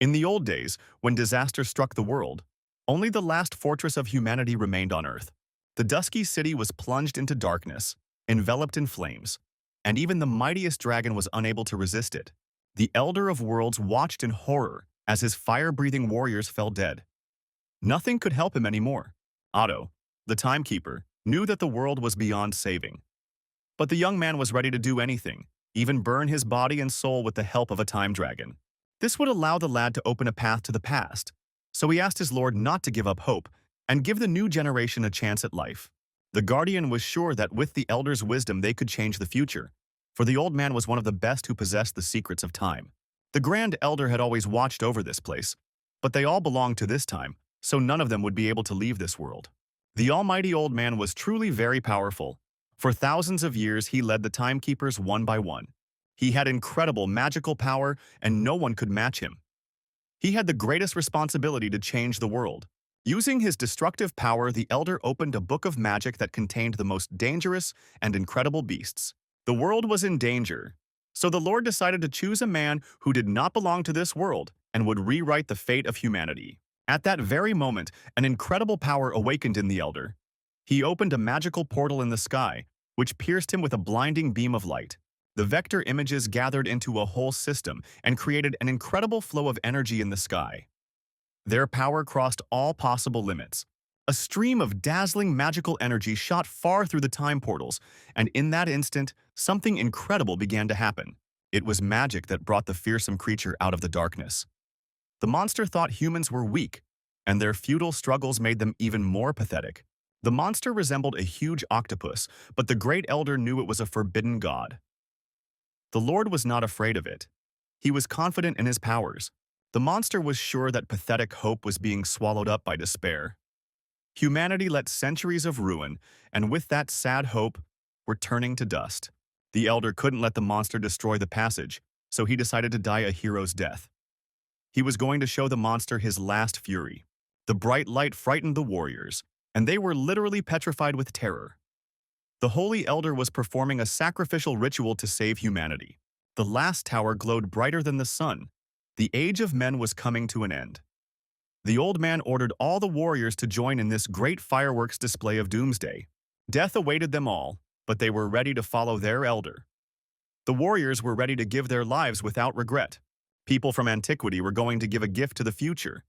In the old days, when disaster struck the world, only the last fortress of humanity remained on Earth. The dusky city was plunged into darkness, enveloped in flames, and even the mightiest dragon was unable to resist it. The Elder of Worlds watched in horror as his fire-breathing warriors fell dead. Nothing could help him anymore. Otto, the timekeeper, knew that the world was beyond saving. But the young man was ready to do anything, even burn his body and soul with the help of a time dragon. This would allow the lad to open a path to the past, so he asked his lord not to give up hope and give the new generation a chance at life. The guardian was sure that with the elder's wisdom they could change the future, for the old man was one of the best who possessed the secrets of time. The grand elder had always watched over this place, but they all belonged to this time, so none of them would be able to leave this world. The almighty old man was truly very powerful. For thousands of years he led the timekeepers one by one. He had incredible magical power and no one could match him. He had the greatest responsibility to change the world. Using his destructive power, the elder opened a book of magic that contained the most dangerous and incredible beasts. The world was in danger, so the Lord decided to choose a man who did not belong to this world and would rewrite the fate of humanity. At that very moment, an incredible power awakened in the elder. He opened a magical portal in the sky, which pierced him with a blinding beam of light. The vector images gathered into a whole system and created an incredible flow of energy in the sky. Their power crossed all possible limits. A stream of dazzling magical energy shot far through the time portals, and in that instant, something incredible began to happen. It was magic that brought the fearsome creature out of the darkness. The monster thought humans were weak, and their futile struggles made them even more pathetic. The monster resembled a huge octopus, but the great elder knew it was a forbidden god. The Lord was not afraid of it. He was confident in his powers. The monster was sure that pathetic hope was being swallowed up by despair. Humanity let centuries of ruin, and with that sad hope, were turning to dust. The elder couldn't let the monster destroy the passage, so he decided to die a hero's death. He was going to show the monster his last fury. The bright light frightened the warriors, and they were literally petrified with terror. The holy elder was performing a sacrificial ritual to save humanity. The last tower glowed brighter than the sun. The age of men was coming to an end. The old man ordered all the warriors to join in this great fireworks display of doomsday. Death awaited them all, but they were ready to follow their elder. The warriors were ready to give their lives without regret. People from antiquity were going to give a gift to the future.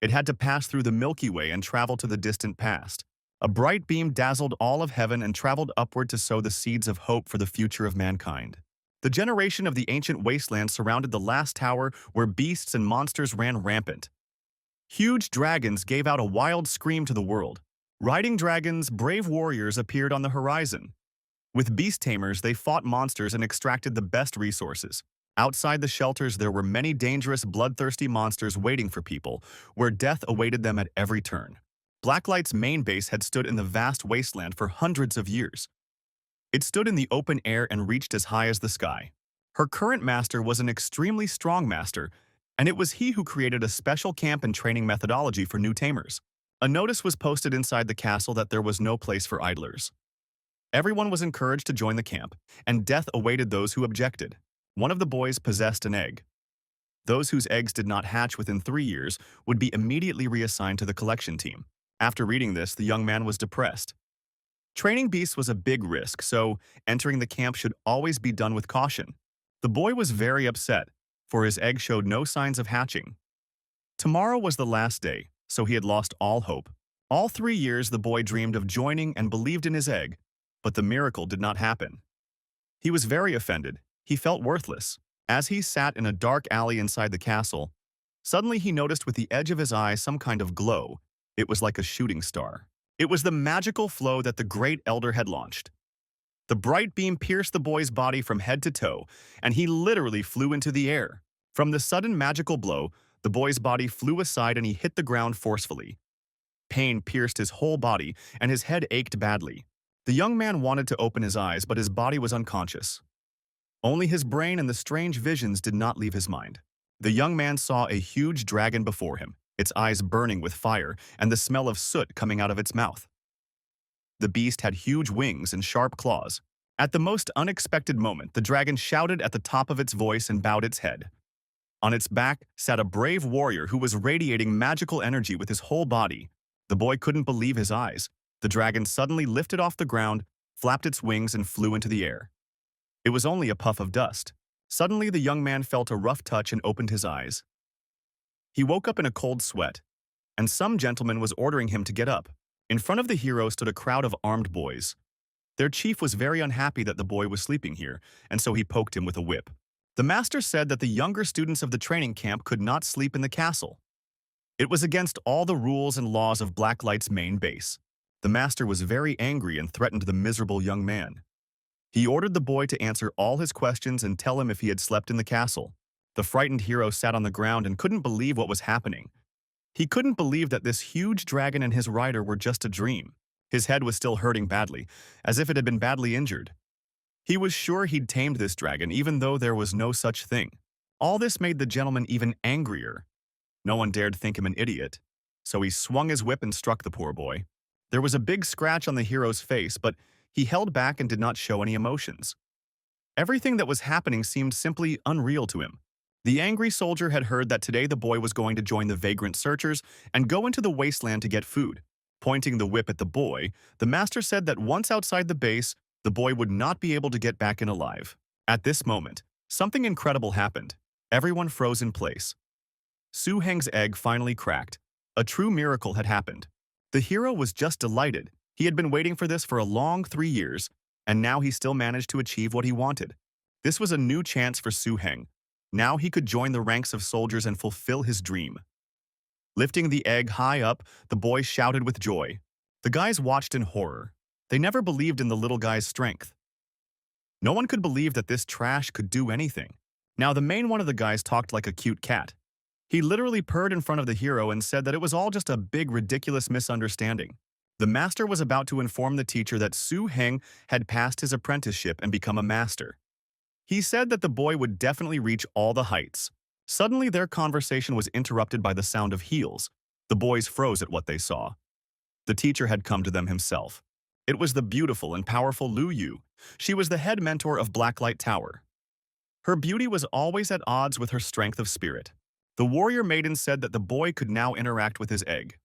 It had to pass through the Milky Way and travel to the distant past. A bright beam dazzled all of heaven and traveled upward to sow the seeds of hope for the future of mankind. The generation of the ancient wasteland surrounded the last tower where beasts and monsters ran rampant. Huge dragons gave out a wild scream to the world. Riding dragons, brave warriors appeared on the horizon. With beast tamers, they fought monsters and extracted the best resources. Outside the shelters, there were many dangerous, bloodthirsty monsters waiting for people, where death awaited them at every turn. Blacklight's main base had stood in the vast wasteland for hundreds of years. It stood in the open air and reached as high as the sky. Her current master was an extremely strong master, and it was he who created a special camp and training methodology for new tamers. A notice was posted inside the castle that there was no place for idlers. Everyone was encouraged to join the camp, and death awaited those who objected. One of the boys possessed an egg. Those whose eggs did not hatch within 3 years would be immediately reassigned to the collection team. After reading this, the young man was depressed. Training beasts was a big risk, so entering the camp should always be done with caution. The boy was very upset, for his egg showed no signs of hatching. Tomorrow was the last day, so he had lost all hope. All 3 years the boy dreamed of joining and believed in his egg, but the miracle did not happen. He was very offended. He felt worthless. As he sat in a dark alley inside the castle, suddenly he noticed with the edge of his eye some kind of glow. It was like a shooting star. It was the magical flow that the great elder had launched. The bright beam pierced the boy's body from head to toe, and he literally flew into the air. From the sudden magical blow, the boy's body flew aside and he hit the ground forcefully. Pain pierced his whole body, and his head ached badly. The young man wanted to open his eyes, but his body was unconscious. Only his brain and the strange visions did not leave his mind. The young man saw a huge dragon before him, its eyes burning with fire and the smell of soot coming out of its mouth. The beast had huge wings and sharp claws. At the most unexpected moment, the dragon shouted at the top of its voice and bowed its head. On its back sat a brave warrior who was radiating magical energy with his whole body. The boy couldn't believe his eyes. The dragon suddenly lifted off the ground, flapped its wings, and flew into the air. It was only a puff of dust. Suddenly, the young man felt a rough touch and opened his eyes. He woke up in a cold sweat, and some gentleman was ordering him to get up. In front of the hero stood a crowd of armed boys. Their chief was very unhappy that the boy was sleeping here, and so he poked him with a whip. The master said that the younger students of the training camp could not sleep in the castle. It was against all the rules and laws of Blacklight's main base. The master was very angry and threatened the miserable young man. He ordered the boy to answer all his questions and tell him if he had slept in the castle. The frightened hero sat on the ground and couldn't believe what was happening. He couldn't believe that this huge dragon and his rider were just a dream. His head was still hurting badly, as if it had been badly injured. He was sure he'd tamed this dragon even though there was no such thing. All this made the gentleman even angrier. No one dared think him an idiot, so he swung his whip and struck the poor boy. There was a big scratch on the hero's face, but he held back and did not show any emotions. Everything that was happening seemed simply unreal to him. The angry soldier had heard that today the boy was going to join the vagrant searchers and go into the wasteland to get food. Pointing the whip at the boy, the master said that once outside the base, the boy would not be able to get back in alive. At this moment, something incredible happened. Everyone froze in place. Su Heng's egg finally cracked. A true miracle had happened. The hero was just delighted. He had been waiting for this for a long 3 years, and now he still managed to achieve what he wanted. This was a new chance for Su Heng. Now he could join the ranks of soldiers and fulfill his dream. Lifting the egg high up, the boy shouted with joy. The guys watched in horror. They never believed in the little guy's strength. No one could believe that this trash could do anything. Now the main one of the guys talked like a cute cat. He literally purred in front of the hero and said that it was all just a big ridiculous misunderstanding. The master was about to inform the teacher that Su Heng had passed his apprenticeship and become a master. He said that the boy would definitely reach all the heights. Suddenly their conversation was interrupted by the sound of heels. The boys froze at what they saw. The teacher had come to them himself. It was the beautiful and powerful Lu Yu. She was the head mentor of Blacklight Tower. Her beauty was always at odds with her strength of spirit. The warrior maiden said that the boy could now interact with his egg.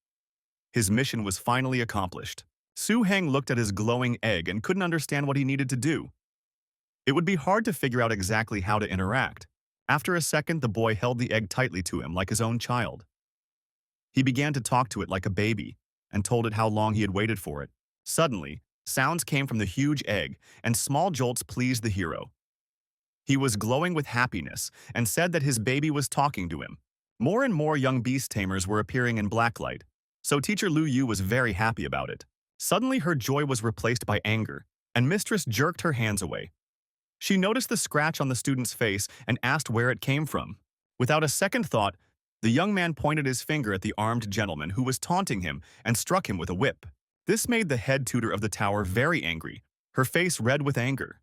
His mission was finally accomplished. Su Heng looked at his glowing egg and couldn't understand what he needed to do. It would be hard to figure out exactly how to interact. After a second, the boy held the egg tightly to him like his own child. He began to talk to it like a baby and told it how long he had waited for it. Suddenly, sounds came from the huge egg, and small jolts pleased the hero. He was glowing with happiness and said that his baby was talking to him. More and more young beast tamers were appearing in Blacklight, so teacher Lu Yu was very happy about it. Suddenly her joy was replaced by anger, and mistress jerked her hands away. She noticed the scratch on the student's face and asked where it came from. Without a second thought, the young man pointed his finger at the armed gentleman who was taunting him and struck him with a whip. This made the head tutor of the tower very angry, her face red with anger.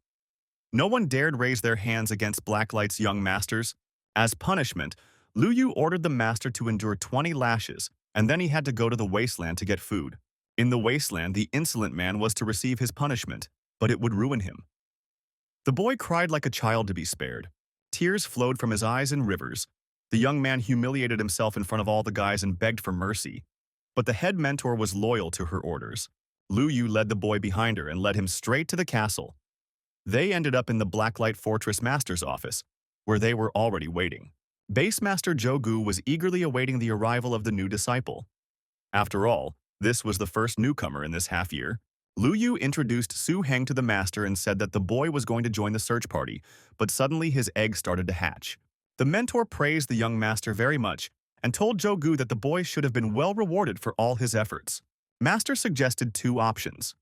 No one dared raise their hands against Blacklight's young masters. As punishment, Lu Yu ordered the master to endure 20 lashes, and then he had to go to the wasteland to get food. In the wasteland, the insolent man was to receive his punishment, but it would ruin him. The boy cried like a child to be spared. Tears flowed from his eyes in rivers. The young man humiliated himself in front of all the guys and begged for mercy. But the head mentor was loyal to her orders. Lu Yu led the boy behind her and led him straight to the castle. They ended up in the Blacklight Fortress Master's office, where they were already waiting. Base Master Jogu was eagerly awaiting the arrival of the new disciple. After all, this was the first newcomer in this half-year. Lu Yu introduced Su Heng to the master and said that the boy was going to join the search party, but suddenly his egg started to hatch. The mentor praised the young master very much and told Jogu that the boy should have been well rewarded for all his efforts. Master suggested 2 options.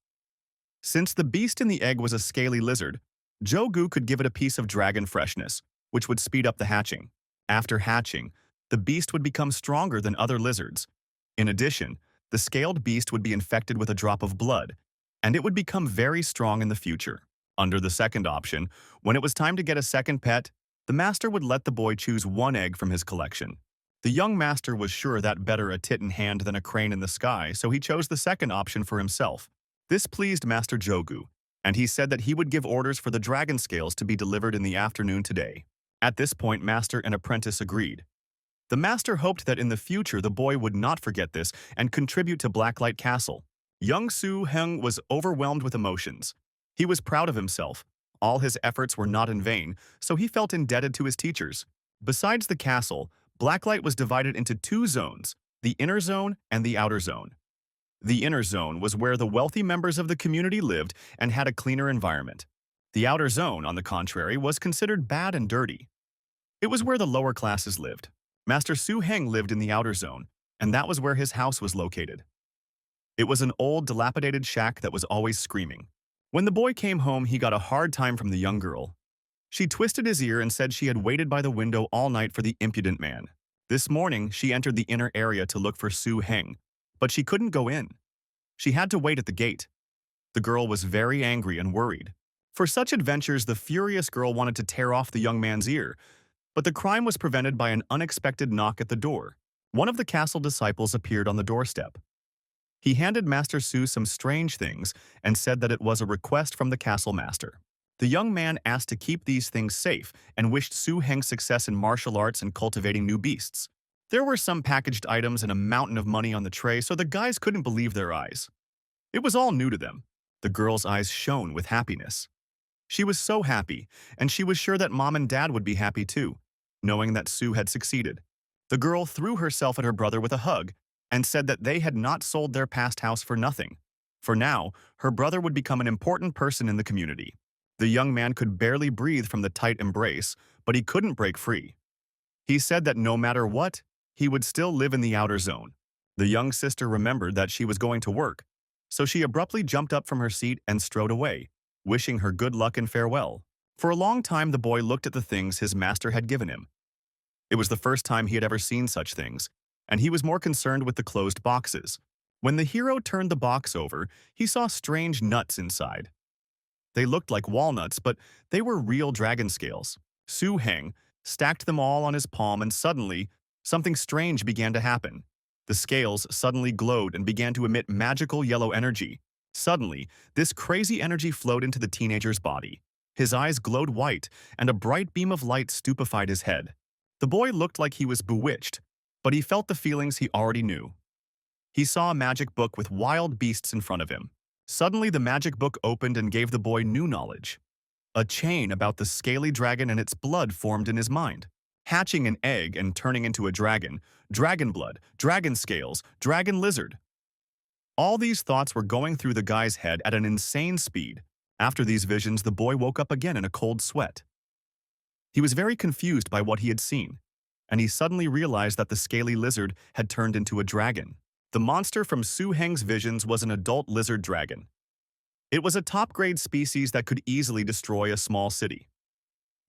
Since the beast in the egg was a scaly lizard, Jogu could give it a piece of dragon freshness, which would speed up the hatching. After hatching, the beast would become stronger than other lizards. In addition, the scaled beast would be infected with a drop of blood, and it would become very strong in the future. Under the second option, when it was time to get a second pet, the master would let the boy choose 1 egg from his collection. The young master was sure that better a tit in hand than a crane in the sky, so he chose the second option for himself. This pleased Master Jogu, and he said that he would give orders for the dragon scales to be delivered in the afternoon today. At this point, master and apprentice agreed. The master hoped that in the future the boy would not forget this and contribute to Blacklight Castle. Young Su Heng was overwhelmed with emotions. He was proud of himself. All his efforts were not in vain, so he felt indebted to his teachers. Besides the castle, Blacklight was divided into two zones, the inner zone and the outer zone. The inner zone was where the wealthy members of the community lived and had a cleaner environment. The outer zone, on the contrary, was considered bad and dirty. It was where the lower classes lived. Master Su Heng lived in the outer zone, and that was where his house was located. It was an old, dilapidated shack that was always screaming. When the boy came home, he got a hard time from the young girl. She twisted his ear and said she had waited by the window all night for the impudent man. This morning, she entered the inner area to look for Su Heng, but she couldn't go in. She had to wait at the gate. The girl was very angry and worried. For such adventures, the furious girl wanted to tear off the young man's ear, but the crime was prevented by an unexpected knock at the door. One of the castle disciples appeared on the doorstep. He handed Master Su some strange things and said that it was a request from the castle master. The young man asked to keep these things safe and wished Su Heng success in martial arts and cultivating new beasts. There were some packaged items and a mountain of money on the tray, so the guys couldn't believe their eyes. It was all new to them. The girl's eyes shone with happiness. She was so happy, and she was sure that Mom and Dad would be happy too, knowing that Su had succeeded. The girl threw herself at her brother with a hug and said that they had not sold their past house for nothing. For now, her brother would become an important person in the community. The young man could barely breathe from the tight embrace, but he couldn't break free. He said that no matter what, he would still live in the outer zone. The young sister remembered that she was going to work, so she abruptly jumped up from her seat and strode away, wishing her good luck and farewell. For a long time, the boy looked at the things his master had given him. It was the first time he had ever seen such things, and he was more concerned with the closed boxes. When the hero turned the box over, he saw strange nuts inside. They looked like walnuts, but they were real dragon scales. Su Heng stacked them all on his palm, and suddenly, something strange began to happen. The scales suddenly glowed and began to emit magical yellow energy. Suddenly, this crazy energy flowed into the teenager's body. His eyes glowed white, and a bright beam of light stupefied his head. The boy looked like he was bewitched, but he felt the feelings he already knew. He saw a magic book with wild beasts in front of him. Suddenly, the magic book opened and gave the boy new knowledge. A chain about the scaly dragon and its blood formed in his mind. Hatching an egg and turning into a dragon, dragon blood, dragon scales, dragon lizard. All these thoughts were going through the guy's head at an insane speed. After these visions, the boy woke up again in a cold sweat. He was very confused by what he had seen, and he suddenly realized that the scaly lizard had turned into a dragon. The monster from Su Heng's visions was an adult lizard dragon. It was a top-grade species that could easily destroy a small city.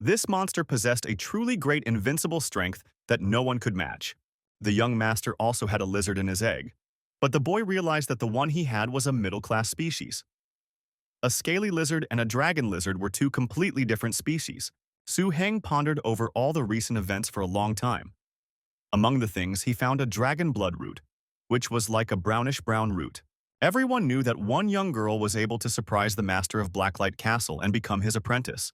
This monster possessed a truly great invincible strength that no one could match. The young master also had a lizard in his egg, but the boy realized that the one he had was a middle-class species. A scaly lizard and a dragon lizard were two completely different species. Su Heng pondered over all the recent events for a long time. Among the things, he found a dragon blood root, which was like a brownish-brown root. Everyone knew that one young girl was able to surprise the master of Blacklight Castle and become his apprentice.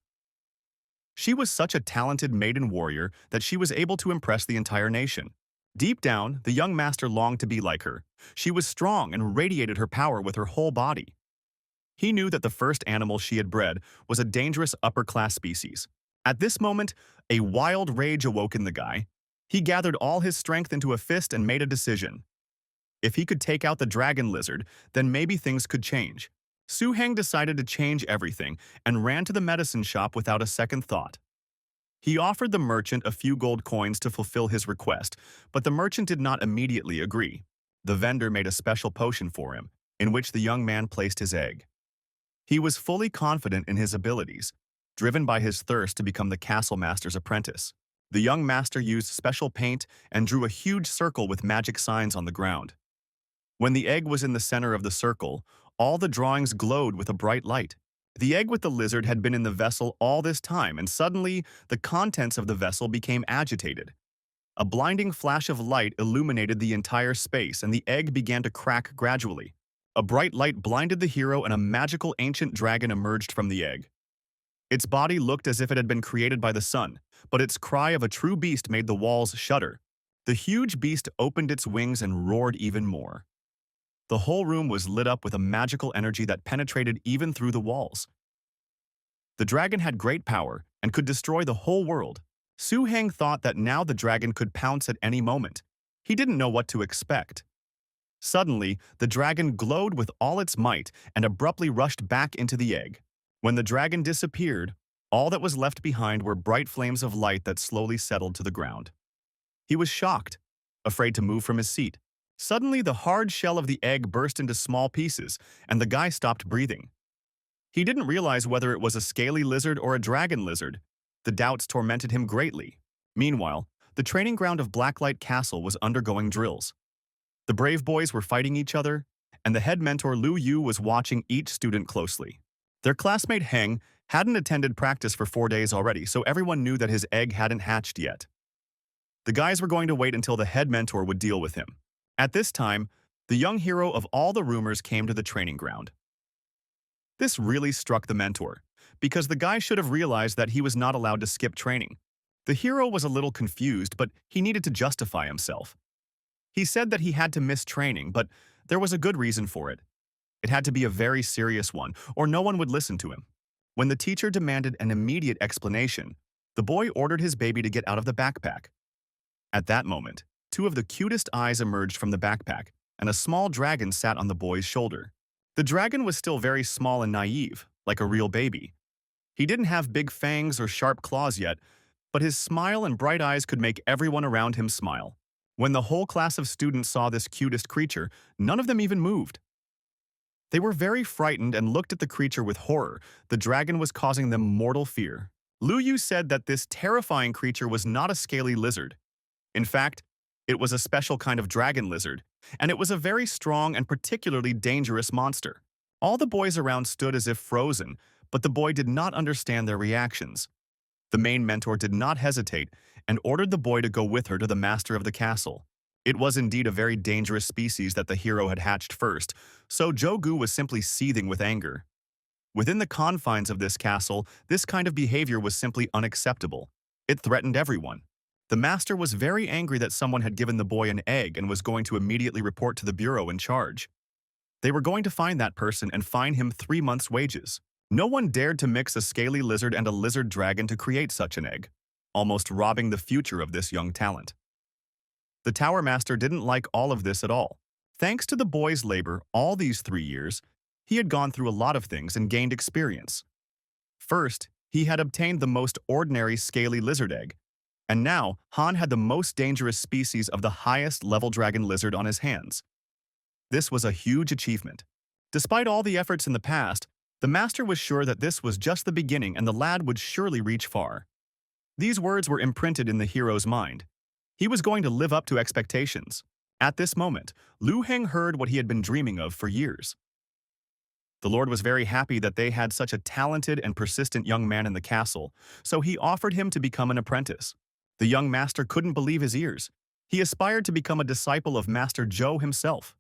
She was such a talented maiden warrior that she was able to impress the entire nation. Deep down, the young master longed to be like her. She was strong and radiated her power with her whole body. He knew that the first animal she had bred was a dangerous upper-class species. At this moment, a wild rage awoke in the guy. He gathered all his strength into a fist and made a decision. If he could take out the dragon lizard, then maybe things could change. Su Heng decided to change everything and ran to the medicine shop without a second thought. He offered the merchant a few gold coins to fulfill his request, but the merchant did not immediately agree. The vendor made a special potion for him, in which the young man placed his egg. He was fully confident in his abilities, driven by his thirst to become the castle master's apprentice. The young master used special paint and drew a huge circle with magic signs on the ground. When the egg was in the center of the circle, all the drawings glowed with a bright light. The egg with the lizard had been in the vessel all this time, and suddenly the contents of the vessel became agitated. A blinding flash of light illuminated the entire space, and the egg began to crack gradually. A bright light blinded the hero, and a magical ancient dragon emerged from the egg. Its body looked as if it had been created by the sun, but its cry of a true beast made the walls shudder. The huge beast opened its wings and roared even more. The whole room was lit up with a magical energy that penetrated even through the walls. The dragon had great power and could destroy the whole world. Su Heng thought that now the dragon could pounce at any moment. He didn't know what to expect. Suddenly, the dragon glowed with all its might and abruptly rushed back into the egg. When the dragon disappeared, all that was left behind were bright flames of light that slowly settled to the ground. He was shocked, afraid to move from his seat. Suddenly, the hard shell of the egg burst into small pieces, and the guy stopped breathing. He didn't realize whether it was a scaly lizard or a dragon lizard. The doubts tormented him greatly. Meanwhile, the training ground of Blacklight Castle was undergoing drills. The brave boys were fighting each other, and the head mentor Lu Yu was watching each student closely. Their classmate Heng hadn't attended practice for 4 days already, so everyone knew that his egg hadn't hatched yet. The guys were going to wait until the head mentor would deal with him. At this time, the young hero of all the rumors came to the training ground. This really struck the mentor, because the guy should have realized that he was not allowed to skip training. The hero was a little confused, but he needed to justify himself. He said that he had to miss training, but there was a good reason for it. It had to be a very serious one, or no one would listen to him. When the teacher demanded an immediate explanation, the boy ordered his baby to get out of the backpack. At that moment, 2 of the cutest eyes emerged from the backpack, and a small dragon sat on the boy's shoulder. The dragon was still very small and naive, like a real baby. He didn't have big fangs or sharp claws yet, but his smile and bright eyes could make everyone around him smile. When the whole class of students saw this cutest creature, none of them even moved. They were very frightened and looked at the creature with horror. The dragon was causing them mortal fear. Lu Yu said that this terrifying creature was not a scaly lizard. In fact, it was a special kind of dragon lizard, and it was a very strong and particularly dangerous monster. All the boys around stood as if frozen, but the boy did not understand their reactions. The main mentor did not hesitate and ordered the boy to go with her to the master of the castle. It was indeed a very dangerous species that the hero had hatched first, so Jogu was simply seething with anger. Within the confines of this castle, this kind of behavior was simply unacceptable. It threatened everyone. The master was very angry that someone had given the boy an egg and was going to immediately report to the bureau in charge. They were going to find that person and fine him 3 months' wages. No one dared to mix a scaly lizard and a lizard dragon to create such an egg, almost robbing the future of this young talent. The Tower Master didn't like all of this at all. Thanks to the boy's labor all these 3 years, he had gone through a lot of things and gained experience. First, he had obtained the most ordinary scaly lizard egg, and now Han had the most dangerous species of the highest level dragon lizard on his hands. This was a huge achievement. Despite all the efforts in the past, the master was sure that this was just the beginning and the lad would surely reach far. These words were imprinted in the hero's mind. He was going to live up to expectations. At this moment, Lu Heng heard what he had been dreaming of for years. The Lord was very happy that they had such a talented and persistent young man in the castle, so he offered him to become an apprentice. The young master couldn't believe his ears. He aspired to become a disciple of Master Zhou himself.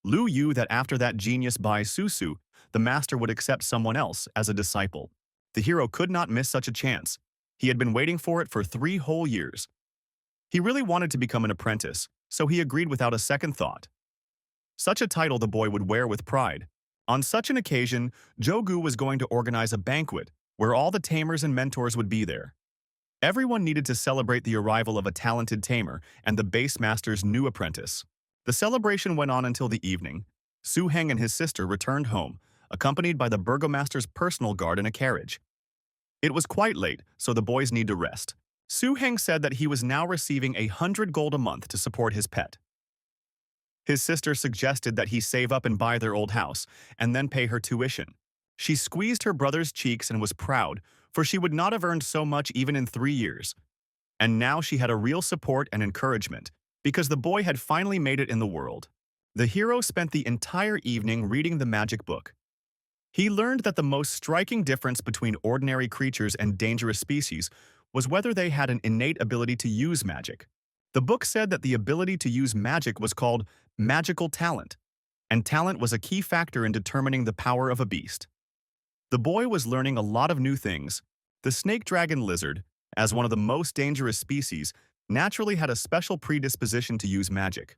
Lu Yu that after that genius Bai Susu, the master would accept someone else as a disciple. The hero could not miss such a chance. He had been waiting for it for 3 whole years. He really wanted to become an apprentice, so he agreed without a second thought. Such a title the boy would wear with pride. On such an occasion, Jogu was going to organize a banquet where all the tamers and mentors would be there. Everyone needed to celebrate the arrival of a talented tamer and the base master's new apprentice. The celebration went on until the evening. Su Heng and his sister returned home, accompanied by the burgomaster's personal guard in a carriage. It was quite late, so the boys need to rest. Su Heng said that he was now receiving 100 gold a month to support his pet. His sister suggested that he save up and buy their old house, and then pay her tuition. She squeezed her brother's cheeks and was proud, for she would not have earned so much even in 3 years. And now she had a real support and encouragement, because the boy had finally made it in the world. The hero spent the entire evening reading the magic book. He learned that the most striking difference between ordinary creatures and dangerous species was whether they had an innate ability to use magic. The book said that the ability to use magic was called magical talent, and talent was a key factor in determining the power of a beast. The boy was learning a lot of new things. The snake dragon lizard, as one of the most dangerous species, naturally had a special predisposition to use magic.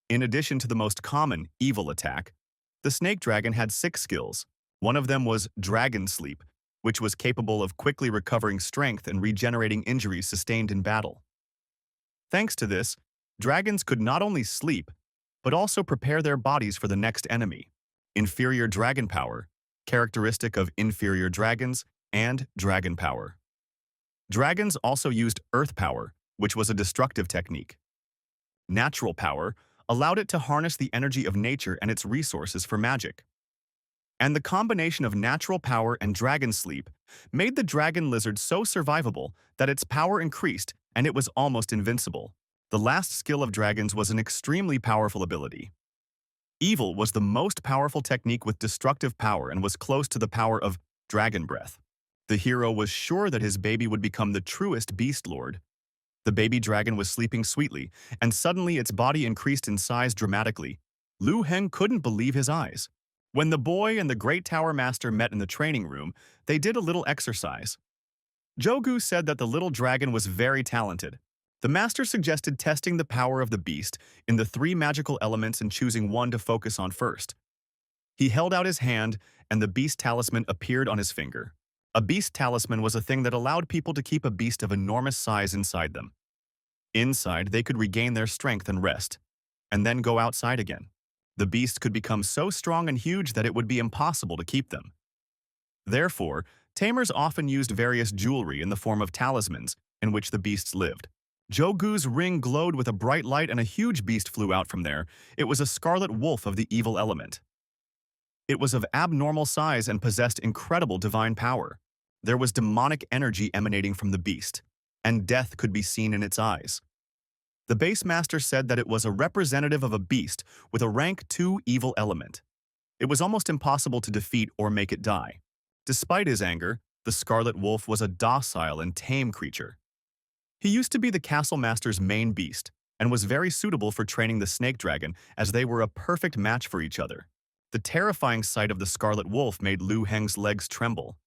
In addition to the most common, evil attack, the snake dragon had 6 skills. One of them was Dragon Sleep, which was capable of quickly recovering strength and regenerating injuries sustained in battle. Thanks to this, dragons could not only sleep, but also prepare their bodies for the next enemy. Inferior dragon power, characteristic of inferior dragons, and dragon power. Dragons also used earth power, which was a destructive technique. Natural power allowed it to harness the energy of nature and its resources for magic. And the combination of natural power and dragon sleep made the dragon lizard so survivable that its power increased and it was almost invincible. The last skill of dragons was an extremely powerful ability. Evil was the most powerful technique with destructive power and was close to the power of dragon breath. The hero was sure that his baby would become the truest beast lord. The baby dragon was sleeping sweetly, and suddenly its body increased in size dramatically. Lu Heng couldn't believe his eyes. When the boy and the Great Tower Master met in the training room, they did a little exercise. Jogu said that the little dragon was very talented. The master suggested testing the power of the beast in the 3 magical elements and choosing one to focus on first. He held out his hand, and the beast talisman appeared on his finger. A beast talisman was a thing that allowed people to keep a beast of enormous size inside them. Inside, they could regain their strength and rest, and then go outside again. The beast could become so strong and huge that it would be impossible to keep them. Therefore, tamers often used various jewelry in the form of talismans in which the beasts lived. Jogu's ring glowed with a bright light and a huge beast flew out from there. It was a scarlet wolf of the evil element. It was of abnormal size and possessed incredible divine power. There was demonic energy emanating from the beast, and death could be seen in its eyes. The base master said that it was a representative of a beast with a rank 2 evil element. It was almost impossible to defeat or make it die. Despite his anger, the scarlet wolf was a docile and tame creature. He used to be the castle master's main beast and was very suitable for training the snake dragon as they were a perfect match for each other. The terrifying sight of the scarlet wolf made Lu Heng's legs tremble.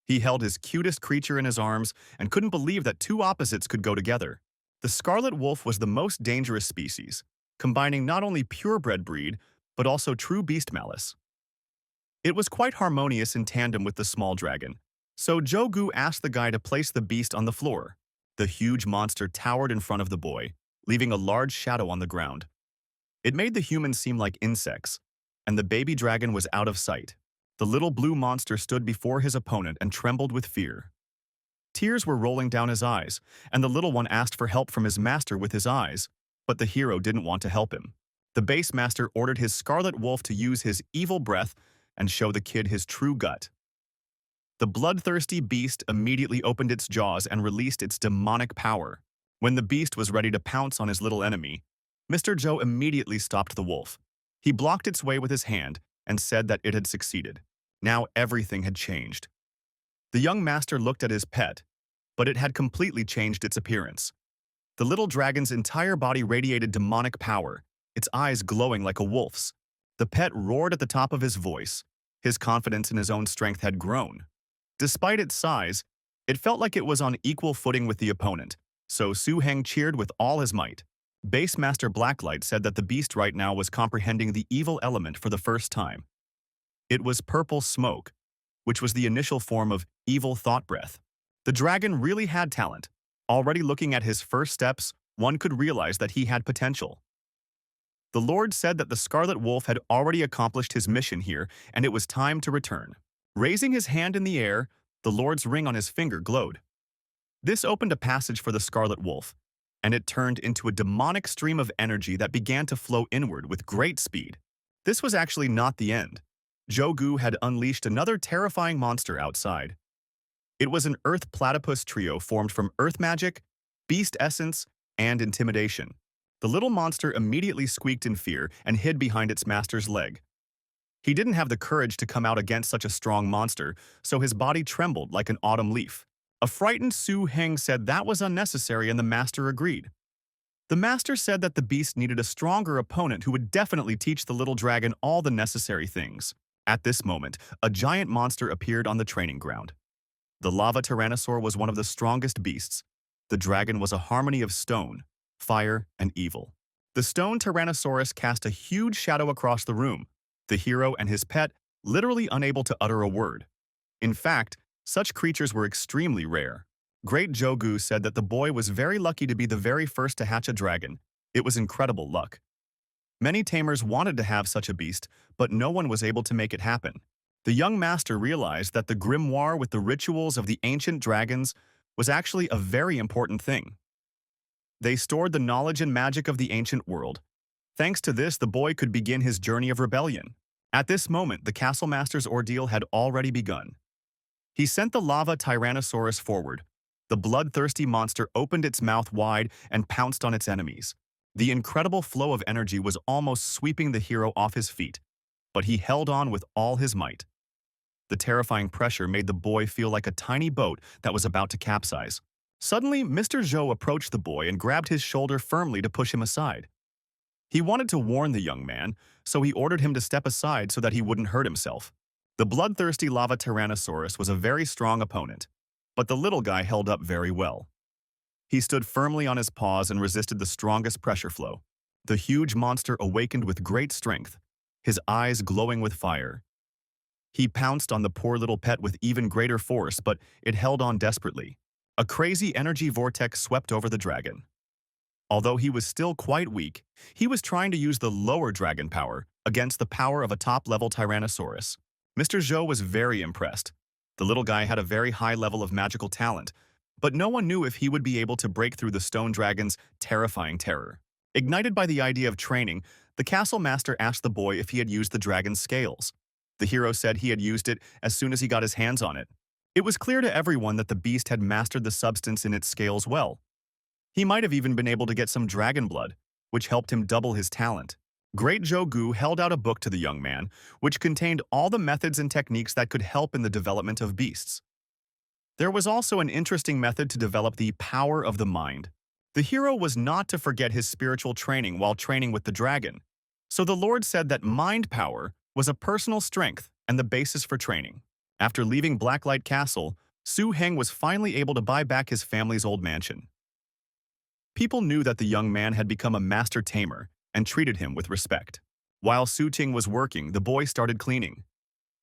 He held his cutest creature in his arms and couldn't believe that 2 opposites could go together. The scarlet wolf was the most dangerous species, combining not only purebred breed, but also true beast malice. It was quite harmonious in tandem with the small dragon, so Jogu asked the guy to place the beast on the floor. The huge monster towered in front of the boy, leaving a large shadow on the ground. It made the humans seem like insects, and the baby dragon was out of sight. The little blue monster stood before his opponent and trembled with fear. Tears were rolling down his eyes, and the little one asked for help from his master with his eyes, but the hero didn't want to help him. The base master ordered his scarlet wolf to use his evil breath and show the kid his true gut. The bloodthirsty beast immediately opened its jaws and released its demonic power. When the beast was ready to pounce on his little enemy, Mr. Joe immediately stopped the wolf. He blocked its way with his hand and said that it had succeeded. Now everything had changed. The young master looked at his pet, but it had completely changed its appearance. The little dragon's entire body radiated demonic power, its eyes glowing like a wolf's. The pet roared at the top of his voice. His confidence in his own strength had grown. Despite its size, it felt like it was on equal footing with the opponent, so Su Heng cheered with all his might. Base Master Blacklight said that the beast right now was comprehending the evil element for the first time. It was purple smoke, which was the initial form of evil thought breath. The dragon really had talent. Already looking at his first steps, one could realize that he had potential. The Lord said that the Scarlet Wolf had already accomplished his mission here, and it was time to return. Raising his hand in the air, the Lord's ring on his finger glowed. This opened a passage for the Scarlet Wolf, and it turned into a demonic stream of energy that began to flow inward with great speed. This was actually not the end. Jogu had unleashed another terrifying monster outside. It was an Earth Platypus trio formed from Earth Magic, Beast Essence, and Intimidation. The little monster immediately squeaked in fear and hid behind its master's leg. He didn't have the courage to come out against such a strong monster, so his body trembled like an autumn leaf. A frightened Su Heng said that was unnecessary and the master agreed. The master said that the beast needed a stronger opponent who would definitely teach the little dragon all the necessary things. At this moment, a giant monster appeared on the training ground. The lava tyrannosaur was one of the strongest beasts. The dragon was a harmony of stone, fire, and evil. The stone tyrannosaurus cast a huge shadow across the room, the hero and his pet literally unable to utter a word. In fact, such creatures were extremely rare. Great Jogu said that the boy was very lucky to be the very first to hatch a dragon. It was incredible luck. Many tamers wanted to have such a beast, but no one was able to make it happen. The young master realized that the grimoire with the rituals of the ancient dragons was actually a very important thing. They stored the knowledge and magic of the ancient world. Thanks to this, the boy could begin his journey of rebellion. At this moment, the castle master's ordeal had already begun. He sent the lava tyrannosaurus forward. The bloodthirsty monster opened its mouth wide and pounced on its enemies. The incredible flow of energy was almost sweeping the hero off his feet, but he held on with all his might. The terrifying pressure made the boy feel like a tiny boat that was about to capsize. Suddenly, Mr. Zhou approached the boy and grabbed his shoulder firmly to push him aside. He wanted to warn the young man, so he ordered him to step aside so that he wouldn't hurt himself. The bloodthirsty lava tyrannosaurus was a very strong opponent, but the little guy held up very well. He stood firmly on his paws and resisted the strongest pressure flow. The huge monster awakened with great strength, his eyes glowing with fire. He pounced on the poor little pet with even greater force, but it held on desperately. A crazy energy vortex swept over the dragon. Although he was still quite weak, he was trying to use the lower dragon power against the power of a top-level Tyrannosaurus. Mr. Zhou was very impressed. The little guy had a very high level of magical talent, but no one knew if he would be able to break through the stone dragon's terrifying terror. Ignited by the idea of training, the castle master asked the boy if he had used the dragon's scales. The hero said he had used it as soon as he got his hands on it. It was clear to everyone that the beast had mastered the substance in its scales well. He might have even been able to get some dragon blood, which helped him double his talent. Great Jogu held out a book to the young man, which contained all the methods and techniques that could help in the development of beasts. There was also an interesting method to develop the power of the mind. The hero was not to forget his spiritual training while training with the dragon. So the Lord said that mind power was a personal strength and the basis for training. After leaving Blacklight Castle, Su Heng was finally able to buy back his family's old mansion. People knew that the young man had become a master tamer and treated him with respect. While Su Ting was working, the boy started cleaning.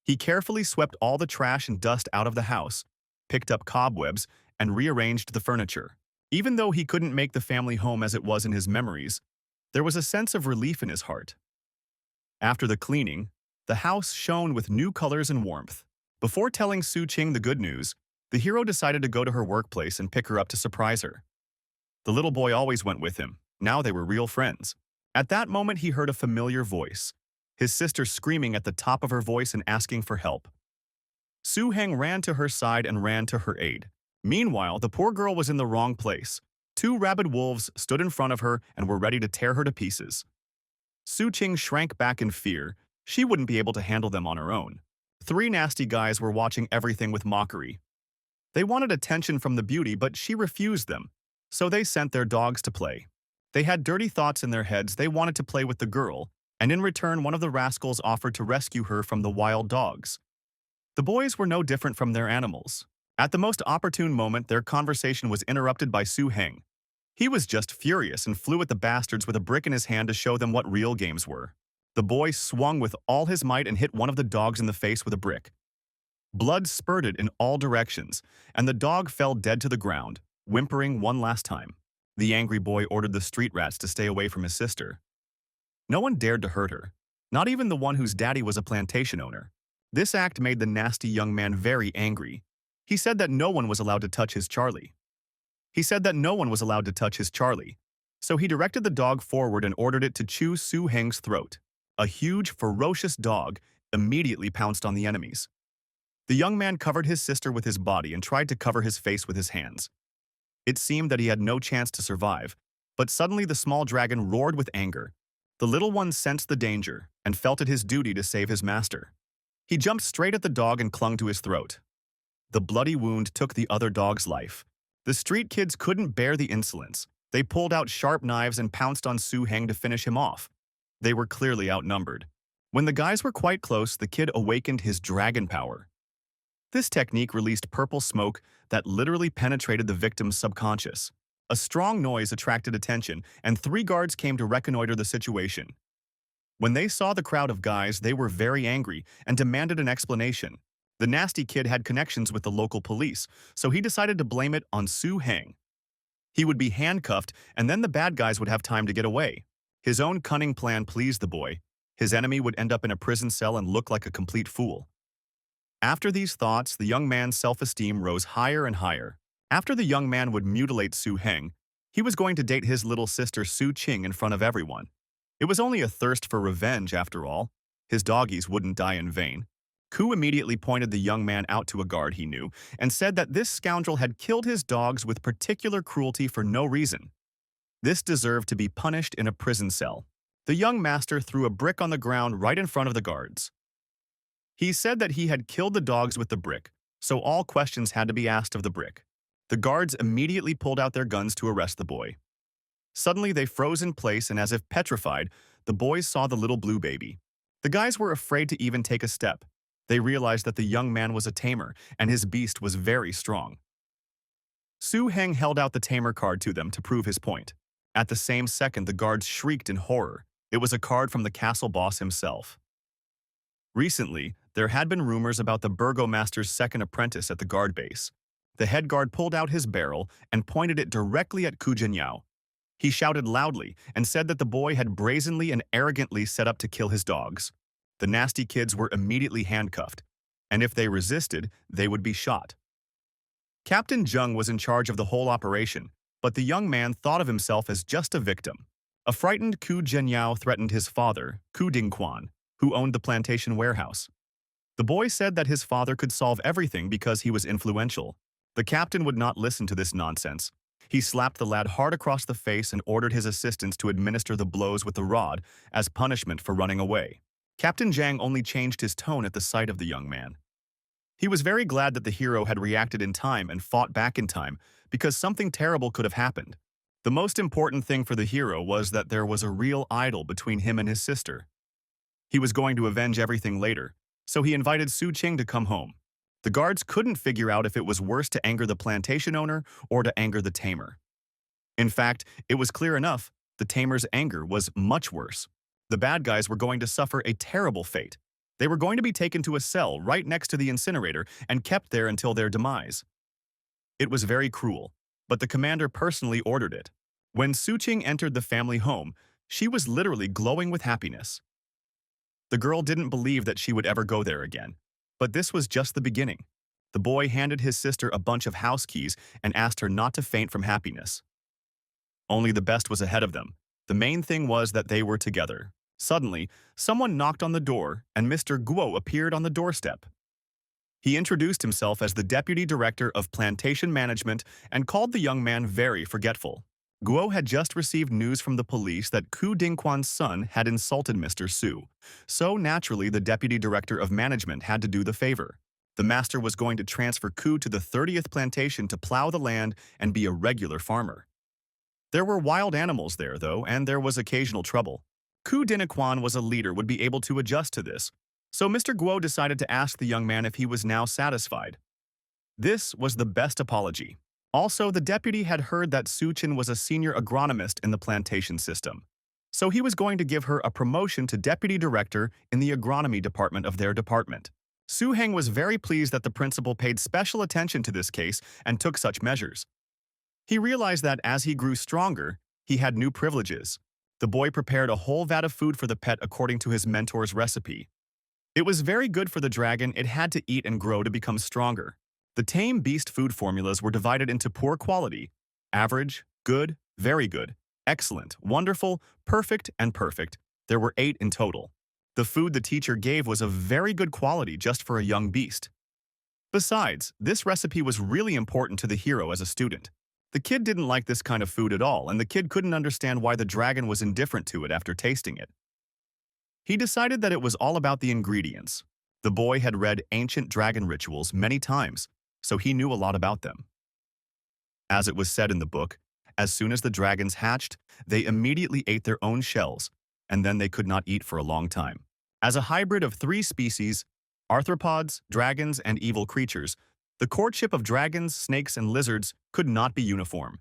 He carefully swept all the trash and dust out of the house, picked up cobwebs, and rearranged the furniture. Even though he couldn't make the family home as it was in his memories, there was a sense of relief in his heart. After the cleaning, the house shone with new colors and warmth. Before telling Su Qing the good news, the hero decided to go to her workplace and pick her up to surprise her. The little boy always went with him. Now they were real friends. At that moment, he heard a familiar voice, his sister screaming at the top of her voice and asking for help. Su Heng ran to her side and ran to her aid. Meanwhile, the poor girl was in the wrong place. Two rabid wolves stood in front of her and were ready to tear her to pieces. Su Qing shrank back in fear. She wouldn't be able to handle them on her own. Three nasty guys were watching everything with mockery. They wanted attention from the beauty, but she refused them, so they sent their dogs to play. They had dirty thoughts in their heads. They wanted to play with the girl, and in return one of the rascals offered to rescue her from the wild dogs. The boys were no different from their animals. At the most opportune moment, their conversation was interrupted by Su Heng. He was just furious and flew at the bastards with a brick in his hand to show them what real games were. The boy swung with all his might and hit one of the dogs in the face with a brick. Blood spurted in all directions, and the dog fell dead to the ground, whimpering one last time. The angry boy ordered the street rats to stay away from his sister. No one dared to hurt her, not even the one whose daddy was a plantation owner. This act made the nasty young man very angry. He said that no one was allowed to touch his Charlie. So he directed the dog forward and ordered it to chew Su Heng's throat. A huge, ferocious dog immediately pounced on the enemies. The young man covered his sister with his body and tried to cover his face with his hands. It seemed that he had no chance to survive, but suddenly the small dragon roared with anger. The little one sensed the danger and felt it his duty to save his master. He jumped straight at the dog and clung to his throat. The bloody wound took the other dog's life. The street kids couldn't bear the insolence. They pulled out sharp knives and pounced on Su Heng to finish him off. They were clearly outnumbered. When the guys were quite close, the kid awakened his dragon power. This technique released purple smoke that literally penetrated the victim's subconscious. A strong noise attracted attention, and 3 guards came to reconnoiter the situation. When they saw the crowd of guys, they were very angry and demanded an explanation. The nasty kid had connections with the local police, so he decided to blame it on Su Heng. He would be handcuffed, and then the bad guys would have time to get away. His own cunning plan pleased the boy. His enemy would end up in a prison cell and look like a complete fool. After these thoughts, the young man's self-esteem rose higher and higher. After the young man would mutilate Su Heng, he was going to date his little sister Su Qing in front of everyone. It was only a thirst for revenge after all. His doggies wouldn't die in vain. Ku immediately pointed the young man out to a guard he knew and said that this scoundrel had killed his dogs with particular cruelty for no reason. This deserved to be punished in a prison cell. The young master threw a brick on the ground right in front of the guards. He said that he had killed the dogs with the brick, so all questions had to be asked of the brick. The guards immediately pulled out their guns to arrest the boy. Suddenly, they froze in place, and as if petrified, the boys saw the little blue baby. The guys were afraid to even take a step. They realized that the young man was a tamer, and his beast was very strong. Su Heng held out the tamer card to them to prove his point. At the same second, the guards shrieked in horror. It was a card from the castle boss himself. Recently, there had been rumors about the burgomaster's second apprentice at the guard base. The head guard pulled out his barrel and pointed it directly at Ku Jinyao. He shouted loudly and said that the boy had brazenly and arrogantly set up to kill his dogs. The nasty kids were immediately handcuffed, and if they resisted, they would be shot. Captain Zheng was in charge of the whole operation, but the young man thought of himself as just a victim. A frightened Ku Jinyao threatened his father, Ku Dingquan, who owned the plantation warehouse. The boy said that his father could solve everything because he was influential. The captain would not listen to this nonsense. He slapped the lad hard across the face and ordered his assistants to administer the blows with the rod as punishment for running away. Captain Zhang only changed his tone at the sight of the young man. He was very glad that the hero had reacted in time and fought back in time because something terrible could have happened. The most important thing for the hero was that there was a real idol between him and his sister. He was going to avenge everything later, so he invited Su Qing to come home. The guards couldn't figure out if it was worse to anger the plantation owner or to anger the tamer. In fact, it was clear enough, the tamer's anger was much worse. The bad guys were going to suffer a terrible fate. They were going to be taken to a cell right next to the incinerator and kept there until their demise. It was very cruel, but the commander personally ordered it. When Su Qing entered the family home, she was literally glowing with happiness. The girl didn't believe that she would ever go there again. But this was just the beginning. The boy handed his sister a bunch of house keys and asked her not to faint from happiness. Only the best was ahead of them. The main thing was that they were together. Suddenly, someone knocked on the door, and Mr. Guo appeared on the doorstep. He introduced himself as the deputy director of plantation management and called the young man very forgetful. Guo had just received news from the police that Ku Dingquan's son had insulted Mr. Su, so naturally the deputy director of management had to do the favor. The master was going to transfer Ku to the 30th plantation to plow the land and be a regular farmer. There were wild animals there, though, and there was occasional trouble. Ku Dingquan was a leader would be able to adjust to this, so Mr. Guo decided to ask the young man if he was now satisfied. This was the best apology. Also, the deputy had heard that Su Qin was a senior agronomist in the plantation system, so he was going to give her a promotion to deputy director in the agronomy department of their department. Su Heng was very pleased that the principal paid special attention to this case and took such measures. He realized that as he grew stronger, he had new privileges. The boy prepared a whole vat of food for the pet according to his mentor's recipe. It was very good for the dragon. It had to eat and grow to become stronger. The tame beast food formulas were divided into poor quality, average, good, very good, excellent, wonderful, perfect, and perfect. There were 8 in total. The food the teacher gave was of very good quality just for a young beast. Besides, this recipe was really important to the hero as a student. The kid didn't like this kind of food at all, and the kid couldn't understand why the dragon was indifferent to it after tasting it. He decided that it was all about the ingredients. The boy had read ancient dragon rituals many times, so he knew a lot about them. As it was said in the book, as soon as the dragons hatched, they immediately ate their own shells, and then they could not eat for a long time. As a hybrid of three species, arthropods, dragons, and evil creatures, the courtship of dragons, snakes, and lizards could not be uniform.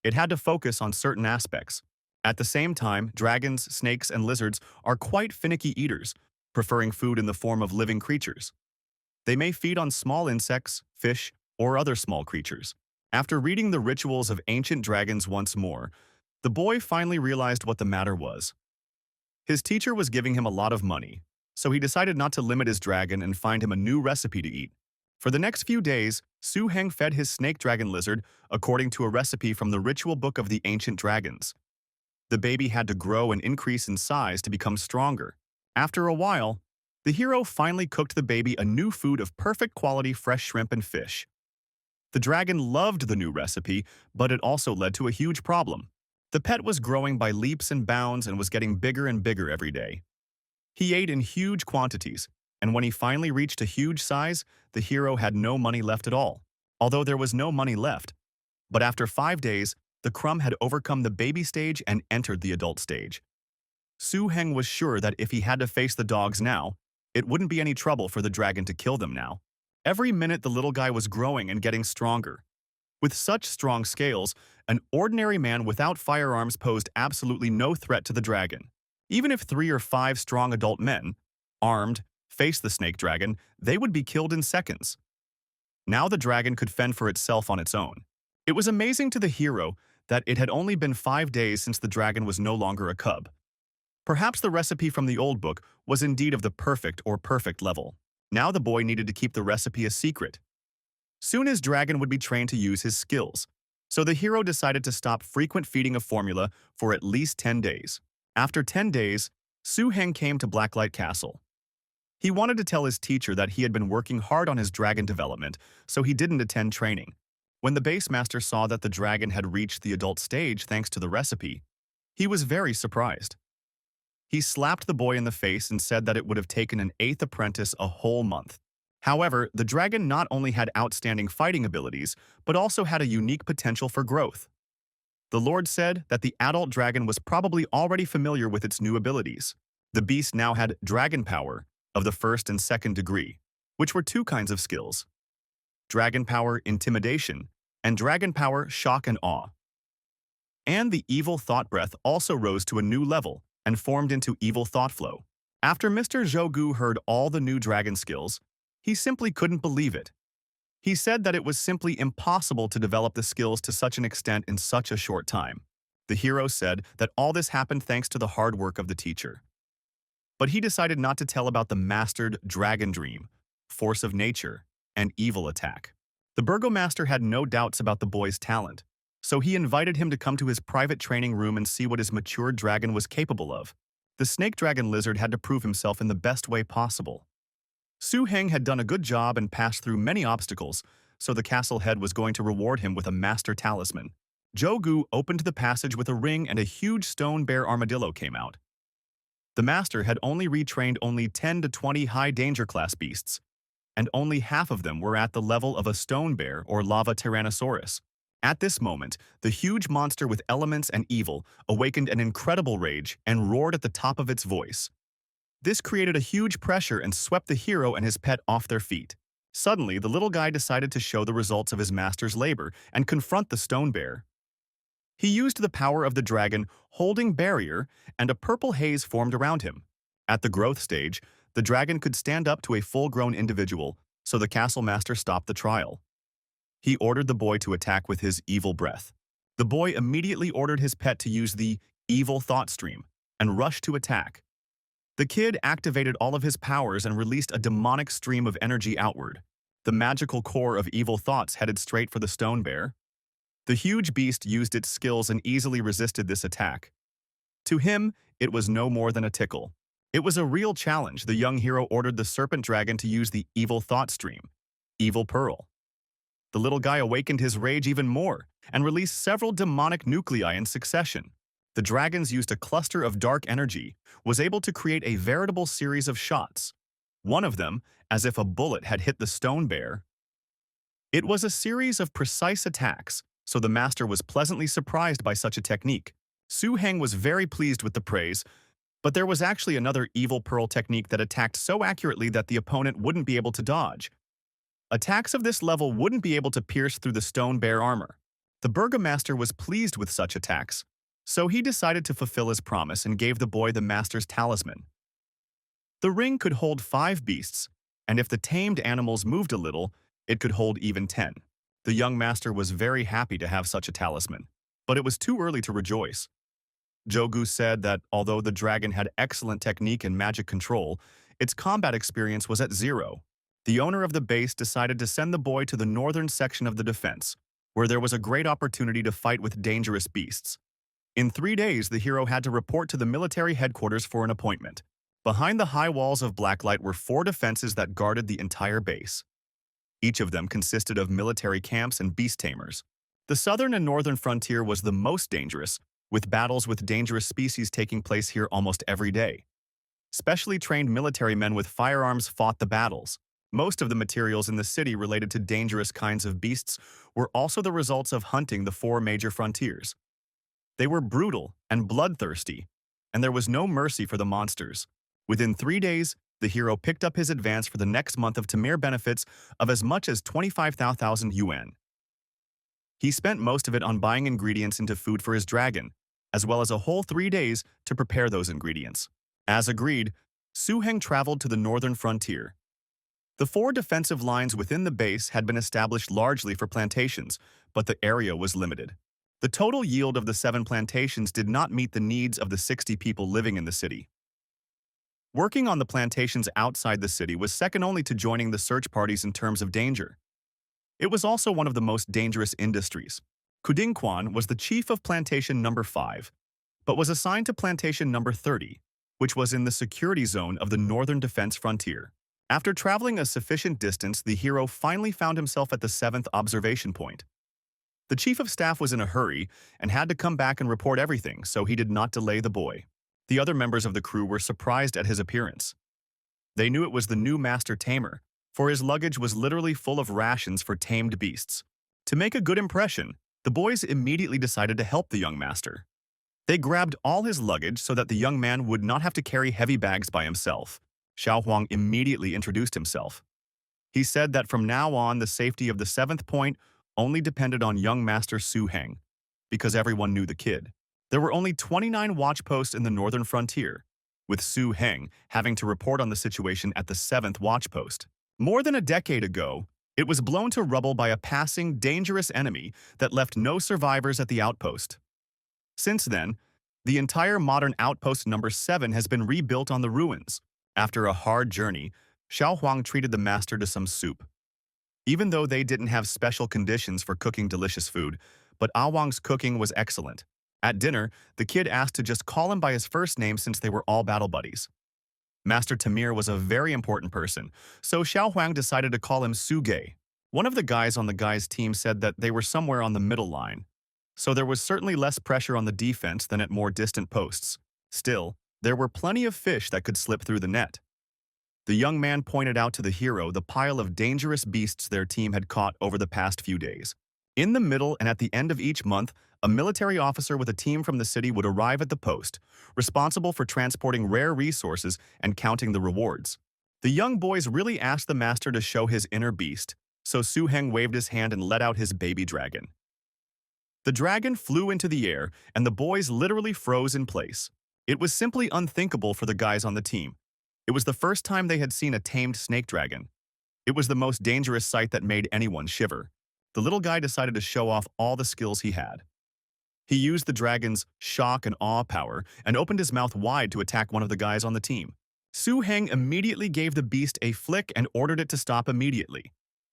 It had to focus on certain aspects. At the same time, dragons, snakes, and lizards are quite finicky eaters, preferring food in the form of living creatures. They may feed on small insects, fish, or other small creatures. After reading the rituals of ancient dragons once more, the boy finally realized what the matter was. His teacher was giving him a lot of money, so he decided not to limit his dragon and find him a new recipe to eat. For the next few days, Su Heng fed his snake dragon lizard according to a recipe from the ritual book of the ancient dragons. The baby had to grow and increase in size to become stronger. After a while, the hero finally cooked the baby a new food of perfect quality fresh shrimp and fish. The dragon loved the new recipe, but it also led to a huge problem. The pet was growing by leaps and bounds and was getting bigger and bigger every day. He ate in huge quantities, and when he finally reached a huge size, the hero had no money left at all, although there was no money left. But after 5 days, the crumb had overcome the baby stage and entered the adult stage. Su Heng was sure that if he had to face the dogs now, it wouldn't be any trouble for the dragon to kill them now. Every minute the little guy was growing and getting stronger. With such strong scales, an ordinary man without firearms posed absolutely no threat to the dragon. Even if 3 or 5 strong adult men, armed, faced the snake dragon, they would be killed in seconds. Now the dragon could fend for itself on its own. It was amazing to the hero that it had only been 5 days since the dragon was no longer a cub. Perhaps the recipe from the old book was indeed of the perfect level. Now the boy needed to keep the recipe a secret. Soon his dragon would be trained to use his skills, so the hero decided to stop frequent feeding of formula for at least 10 days. After 10 days, Su Heng came to Blacklight Castle. He wanted to tell his teacher that he had been working hard on his dragon development, so he didn't attend training. When the base master saw that the dragon had reached the adult stage thanks to the recipe, he was very surprised. He slapped the boy in the face and said that it would have taken an 8th apprentice a whole month. However, the dragon not only had outstanding fighting abilities, but also had a unique potential for growth. The Lord said that the adult dragon was probably already familiar with its new abilities. The beast now had dragon power of the 1st and 2nd degree, which were 2 kinds of skills: dragon power intimidation and dragon power shock and awe. And the evil thought breath also rose to a new level and formed into evil thought flow. After Mr. Zhougu heard all the new dragon skills, he simply couldn't believe it. He said that it was simply impossible to develop the skills to such an extent in such a short time. The hero said that all this happened thanks to the hard work of the teacher. But he decided not to tell about the mastered dragon dream, force of nature, and evil attack. The burgomaster had no doubts about the boy's talent, so he invited him to come to his private training room and see what his matured dragon was capable of. The snake dragon lizard had to prove himself in the best way possible. Su Heng had done a good job and passed through many obstacles, so the castle head was going to reward him with a master talisman. Zhougu opened the passage with a ring and a huge stone bear armadillo came out. The master had only retrained only 10 to 20 high-danger class beasts, and only half of them were at the level of a stone bear or lava tyrannosaurus. At this moment, the huge monster with elements and evil awakened an incredible rage and roared at the top of its voice. This created a huge pressure and swept the hero and his pet off their feet. Suddenly, the little guy decided to show the results of his master's labor and confront the stone bear. He used the power of the dragon holding barrier, and a purple haze formed around him. At the growth stage, the dragon could stand up to a full-grown individual, so the castle master stopped the trial. He ordered the boy to attack with his evil breath. The boy immediately ordered his pet to use the evil thought stream and rushed to attack. The kid activated all of his powers and released a demonic stream of energy outward. The magical core of evil thoughts headed straight for the stone bear. The huge beast used its skills and easily resisted this attack. To him, it was no more than a tickle. It was a real challenge. The young hero ordered the serpent dragon to use the evil thought stream, evil pearl. The little guy awakened his rage even more and released several demonic nuclei in succession. The dragons used a cluster of dark energy, was able to create a veritable series of shots. One of them, as if a bullet had hit the stone bear. It was a series of precise attacks, so the master was pleasantly surprised by such a technique. Su Heng was very pleased with the praise, But there was actually another evil pearl technique that attacked so accurately that the opponent wouldn't be able to dodge. Attacks of this level wouldn't be able to pierce through the stone bear armor. The burgomaster was pleased with such attacks, so he decided to fulfill his promise and gave the boy the master's talisman. The ring could hold 5 beasts, and if the tamed animals moved a little, it could hold even 10. The young master was very happy to have such a talisman, but it was too early to rejoice. Jogu said that although the dragon had excellent technique and magic control, its combat experience was at 0. The owner of the base decided to send the boy to the northern section of the defense, where there was a great opportunity to fight with dangerous beasts. In 3 days, the hero had to report to the military headquarters for an appointment. Behind the high walls of blacklight were 4 defenses that guarded the entire base. Each of them consisted of military camps and beast tamers. The southern and northern frontier was the most dangerous, with battles with dangerous species taking place here almost every day. Specially trained military men with firearms fought the battles. Most of the materials in the city related to dangerous kinds of beasts were also the results of hunting the 4 major frontiers. They were brutal and bloodthirsty, and there was no mercy for the monsters. Within 3 days, the hero picked up his advance for the next month of Tamer benefits of as much as 25,000 yuan. He spent most of it on buying ingredients into food for his dragon, as well as a whole 3 days to prepare those ingredients. As agreed, Su Heng traveled to the northern frontier. The 4 defensive lines within the base had been established largely for plantations, but the area was limited. The total yield of the 7 plantations did not meet the needs of the 60 people living in the city. Working on the plantations outside the city was second only to joining the search parties in terms of danger. It was also one of the most dangerous industries. Kudingquan was the chief of plantation number 5, but was assigned to plantation number 30, which was in the security zone of the northern defense frontier. After traveling a sufficient distance, the hero finally found himself at the 7th observation point. The chief of staff was in a hurry and had to come back and report everything, so he did not delay the boy. The other members of the crew were surprised at his appearance. They knew it was the new master tamer, for his luggage was literally full of rations for tamed beasts. To make a good impression, the boys immediately decided to help the young master. They grabbed all his luggage so that the young man would not have to carry heavy bags by himself. Xiao Huang immediately introduced himself. He said that from now on the safety of the 7th point only depended on young master Su Heng, because everyone knew the kid. There were only 29 watch posts in the northern frontier, with Su Heng having to report on the situation at the 7th watch post. More than a decade ago, it was blown to rubble by a passing, dangerous enemy that left no survivors at the outpost. Since then, the entire modern outpost number 7 has been rebuilt on the ruins. After a hard journey, Xiao Huang treated the master to some soup. Even though they didn't have special conditions for cooking delicious food, but Ah Wang's cooking was excellent. At dinner, the kid asked to just call him by his first name since they were all battle buddies. Master Tamer was a very important person, so Xiao Huang decided to call him Su Ge. One of the guys on the guy's team said that they were somewhere on the middle line, so there was certainly less pressure on the defense than at more distant posts. Still, there were plenty of fish that could slip through the net. The young man pointed out to the hero the pile of dangerous beasts their team had caught over the past few days. In the middle and at the end of each month, a military officer with a team from the city would arrive at the post, responsible for transporting rare resources and counting the rewards. The young boys really asked the master to show his inner beast, so Su Heng waved his hand and let out his baby dragon. The dragon flew into the air, and the boys literally froze in place. It was simply unthinkable for the guys on the team. It was the first time they had seen a tamed snake dragon. It was the most dangerous sight that made anyone shiver. The little guy decided to show off all the skills he had. He used the dragon's shock and awe power and opened his mouth wide to attack one of the guys on the team. Su Heng immediately gave the beast a flick and ordered it to stop immediately.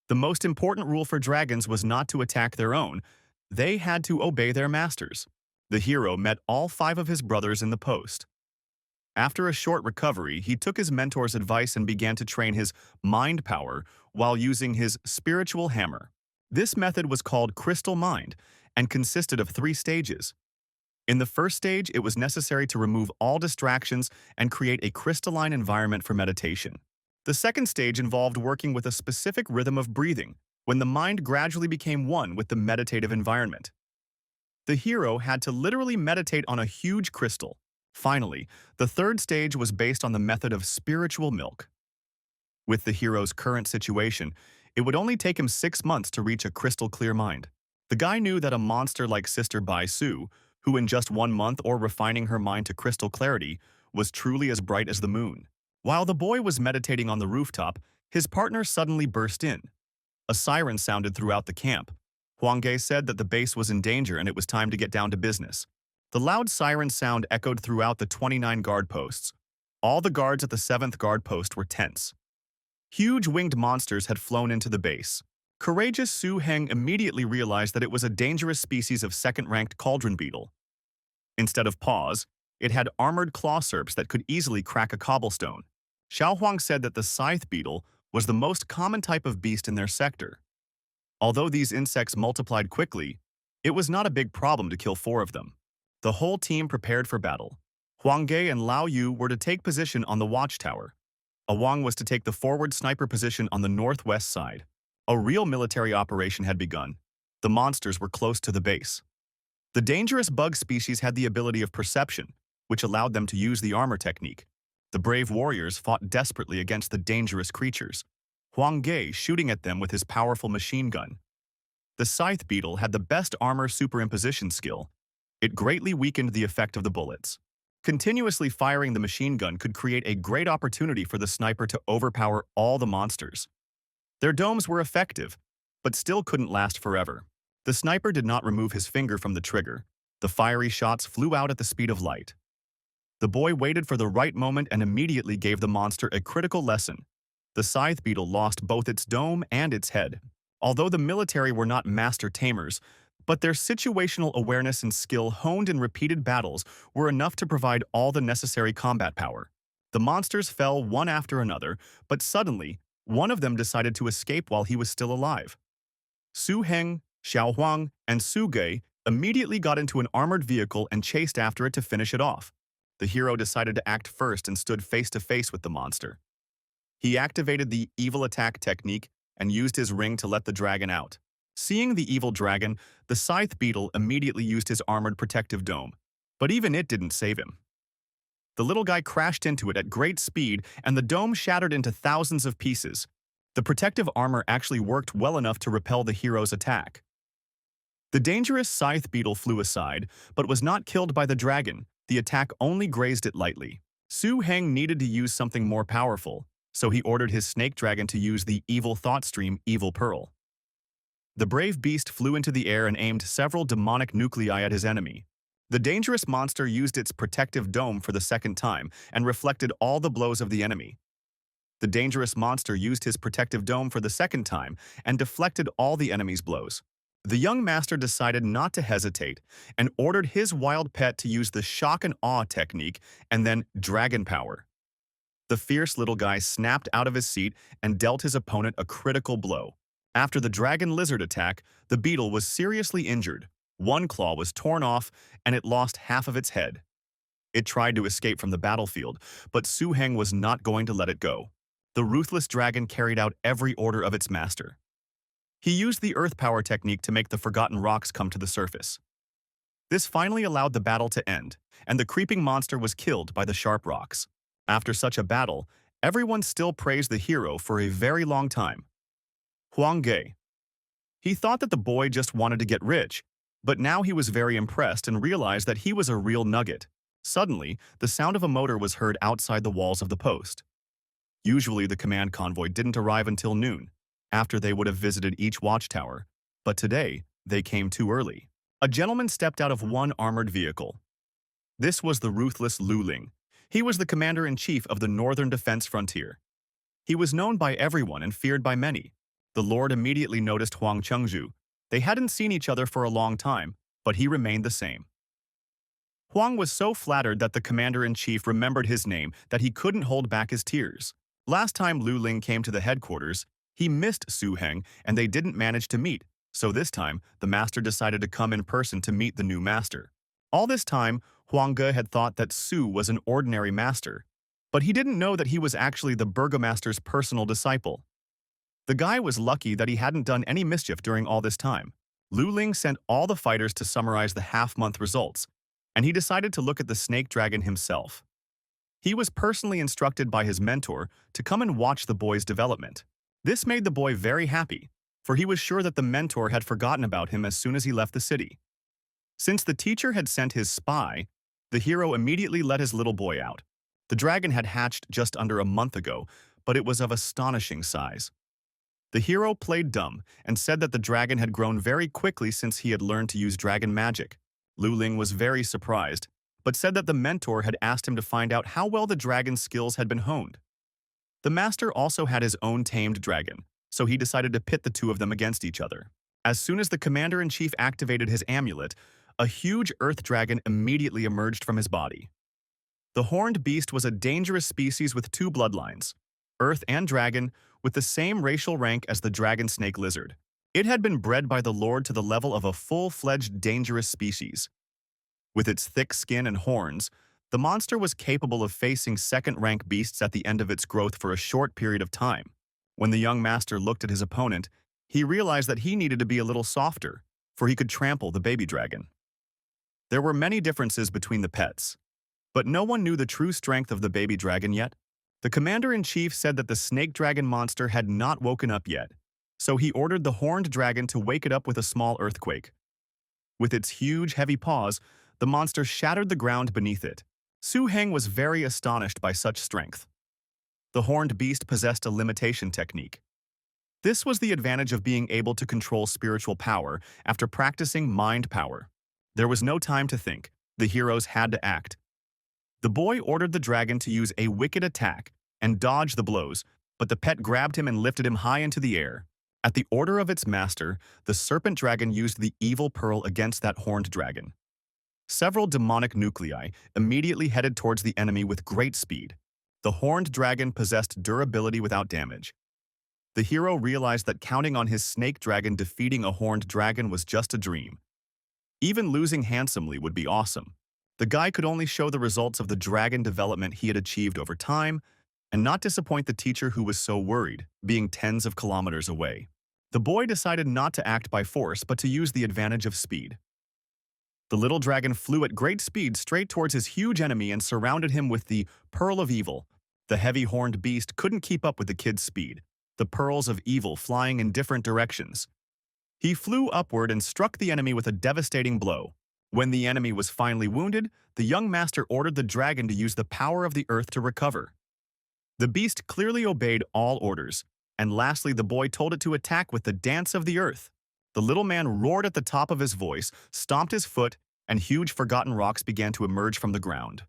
The most important rule for dragons was not to attack their own. They had to obey their masters. The hero met all 5 of his brothers in the post. After a short recovery, he took his mentor's advice and began to train his mind power while using his spiritual hammer. This method was called Crystal Mind and consisted of 3 stages. In the first stage, it was necessary to remove all distractions and create a crystalline environment for meditation. The second stage involved working with a specific rhythm of breathing, when the mind gradually became one with the meditative environment. The hero had to literally meditate on a huge crystal, Finally, the third stage was based on the method of spiritual milk. With the hero's current situation, it would only take him 6 months to reach a crystal-clear mind. The guy knew that a monster like Sister Bai Su, who in just 1 month or refining her mind to crystal clarity, was truly as bright as the moon. While the boy was meditating on the rooftop, his partner suddenly burst in. A siren sounded throughout the camp. Huangge said that the base was in danger and it was time to get down to business. The loud siren sound echoed throughout the 29 guard posts. All the guards at the 7th guard post were tense. Huge winged monsters had flown into the base. Courageous Su Heng immediately realized that it was a dangerous species of second-ranked cauldron beetle. Instead of paws, it had armored claw serps that could easily crack a cobblestone. Xiao Huang said that the scythe beetle was the most common type of beast in their sector. Although these insects multiplied quickly, it was not a big problem to kill 4 of them. The whole team prepared for battle. Huang Ge and Lao Yu were to take position on the watchtower. Wang was to take the forward sniper position on the northwest side. A real military operation had begun. The monsters were close to the base. The dangerous bug species had the ability of perception, which allowed them to use the armor technique. The brave warriors fought desperately against the dangerous creatures, Huang Ge shooting at them with his powerful machine gun. The scythe beetle had the best armor superimposition skill. It greatly weakened the effect of the bullets. Continuously firing the machine gun could create a great opportunity for the sniper to overpower all the monsters. Their domes were effective, but still couldn't last forever. The sniper did not remove his finger from the trigger. The fiery shots flew out at the speed of light. The boy waited for the right moment and immediately gave the monster a critical lesson. The scythe beetle lost both its dome and its head. Although the military were not master tamers, but their situational awareness and skill honed in repeated battles were enough to provide all the necessary combat power. The monsters fell one after another, but suddenly, one of them decided to escape while he was still alive. Su Heng, Xiao Huang, and Su Ge immediately got into an armored vehicle and chased after it to finish it off. The hero decided to act first and stood face to face with the monster. He activated the evil attack technique and used his ring to let the dragon out. Seeing the evil dragon, the scythe beetle immediately used his armored protective dome, but even it didn't save him. The little guy crashed into it at great speed and the dome shattered into thousands of pieces. The protective armor actually worked well enough to repel the hero's attack. The dangerous scythe beetle flew aside, but was not killed by the dragon. The attack only grazed it lightly. Su Heng needed to use something more powerful, so he ordered his snake dragon to use the evil thought stream, Evil Pearl. The brave beast flew into the air and aimed several demonic nuclei at his enemy. The dangerous monster used its protective dome for the second time and reflected all the blows of the enemy. The dangerous monster used his protective dome for the second time and deflected all the enemy's blows. The young master decided not to hesitate and ordered his wild pet to use the shock and awe technique and then dragon power. The fierce little guy snapped out of his seat and dealt his opponent a critical blow. After the dragon lizard attack, the beetle was seriously injured. One claw was torn off and it lost half of its head. It tried to escape from the battlefield, but Su Heng was not going to let it go. The ruthless dragon carried out every order of its master. He used the earth power technique to make the forgotten rocks come to the surface. This finally allowed the battle to end, and the creeping monster was killed by the sharp rocks. After such a battle, everyone still praised the hero for a very long time. Huang Ge. He thought that the boy just wanted to get rich, but now he was very impressed and realized that he was a real nugget. Suddenly, the sound of a motor was heard outside the walls of the post. Usually, the command convoy didn't arrive until noon, after they would have visited each watchtower, but today, they came too early. A gentleman stepped out of one armored vehicle. This was the ruthless Lu Ling. He was the commander-in-chief of the northern defense frontier. He was known by everyone and feared by many. The lord immediately noticed Huang Chengzhu. They hadn't seen each other for a long time, but he remained the same. Huang was so flattered that the commander-in-chief remembered his name that he couldn't hold back his tears. Last time Lu Ling came to the headquarters, he missed Su Heng and they didn't manage to meet, so this time, the master decided to come in person to meet the new master. All this time, Huang Ge had thought that Su was an ordinary master, but he didn't know that he was actually the burgomaster's personal disciple. The guy was lucky that he hadn't done any mischief during all this time. Lu Ling sent all the fighters to summarize the half-month results. and he decided to look at the snake dragon himself. He was personally instructed by his mentor to come and watch the boy's development. This made the boy very happy, for he was sure that the mentor had forgotten about him as soon as he left the city. Since the teacher had sent his spy, the hero immediately let his little boy out. The dragon had hatched just under a month ago, but it was of astonishing size. The hero played dumb and said that the dragon had grown very quickly since he had learned to use dragon magic. Lu Ling was very surprised, but said that the mentor had asked him to find out how well the dragon's skills had been honed. The master also had his own tamed dragon, so he decided to pit the two of them against each other. As soon as the commander-in-chief activated his amulet, a huge earth dragon immediately emerged from his body. The horned beast was a dangerous species with two bloodlines, earth and dragon, with the same racial rank as the dragon snake lizard. It had been bred by the lord to the level of a full-fledged dangerous species. With its thick skin and horns, the monster was capable of facing second-rank beasts at the end of its growth for a short period of time. When the young master looked at his opponent, he realized that he needed to be a little softer, for he could trample the baby dragon. There were many differences between the pets, but no one knew the true strength of the baby dragon yet. The commander-in-chief said that the snake dragon monster had not woken up yet, so he ordered the horned dragon to wake it up with a small earthquake. With its huge, heavy paws, the monster shattered the ground beneath it. Su Heng was very astonished by such strength. The horned beast possessed a limitation technique. This was the advantage of being able to control spiritual power after practicing mind power. There was no time to think. The heroes had to act. The boy ordered the dragon to use a wicked attack and dodge the blows, but the pet grabbed him and lifted him high into the air. At the order of its master, the serpent dragon used the evil pearl against that horned dragon. Several demonic nuclei immediately headed towards the enemy with great speed. The horned dragon possessed durability without damage. The hero realized that counting on his snake dragon defeating a horned dragon was just a dream. Even losing handsomely would be awesome. The guy could only show the results of the dragon development he had achieved over time and not disappoint the teacher who was so worried, being tens of kilometers away. The boy decided not to act by force but to use the advantage of speed. The little dragon flew at great speed straight towards his huge enemy and surrounded him with the Pearl of Evil. The heavy horned beast couldn't keep up with the kid's speed, the pearls of evil flying in different directions. He flew upward and struck the enemy with a devastating blow. When the enemy was finally wounded, the young master ordered the dragon to use the power of the earth to recover. The beast clearly obeyed all orders, and lastly the boy told it to attack with the dance of the earth. The little man roared at the top of his voice, stomped his foot, and huge forgotten rocks began to emerge from the ground.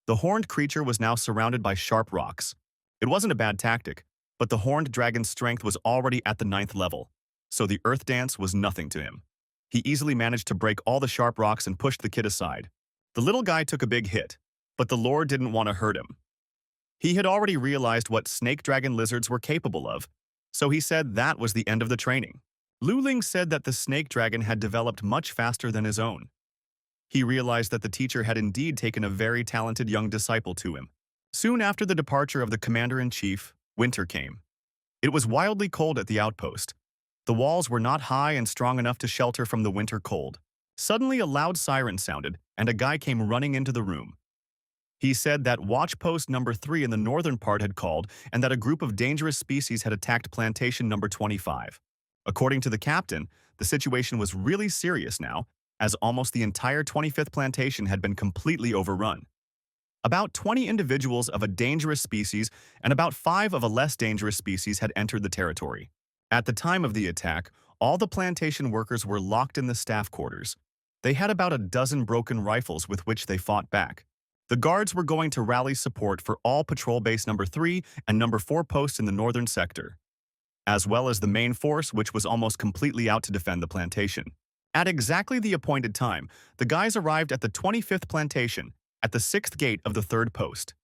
The horned creature was now surrounded by sharp rocks. It wasn't a bad tactic, but the horned dragon's strength was already at the 9th level, so the earth dance was nothing to him. He easily managed to break all the sharp rocks and pushed the kid aside. The little guy took a big hit, but the lord didn't want to hurt him. He had already realized what snake dragon lizards were capable of, so he said that was the end of the training. Lu Ling said that the snake dragon had developed much faster than his own. He realized that the teacher had indeed taken a very talented young disciple to him. Soon after the departure of the commander-in-chief, winter came. It was wildly cold at the outpost. The walls were not high and strong enough to shelter from the winter cold. Suddenly a loud siren sounded, and a guy came running into the room. He said that watch post number 3 in the northern part had called and that a group of dangerous species had attacked plantation number 25. According to the captain, the situation was really serious now, as almost the entire 25th plantation had been completely overrun. About 20 individuals of a dangerous species and about 5 of a less dangerous species had entered the territory. At the time of the attack, all the plantation workers were locked in the staff quarters. They had about a dozen broken rifles with which they fought back. The guards were going to rally support for all patrol base number 3 and number 4 posts in the northern sector, as well as the main force, which was almost completely out to defend the plantation. At exactly the appointed time, the guys arrived at the 25th plantation, at the 6th gate of the 3rd post.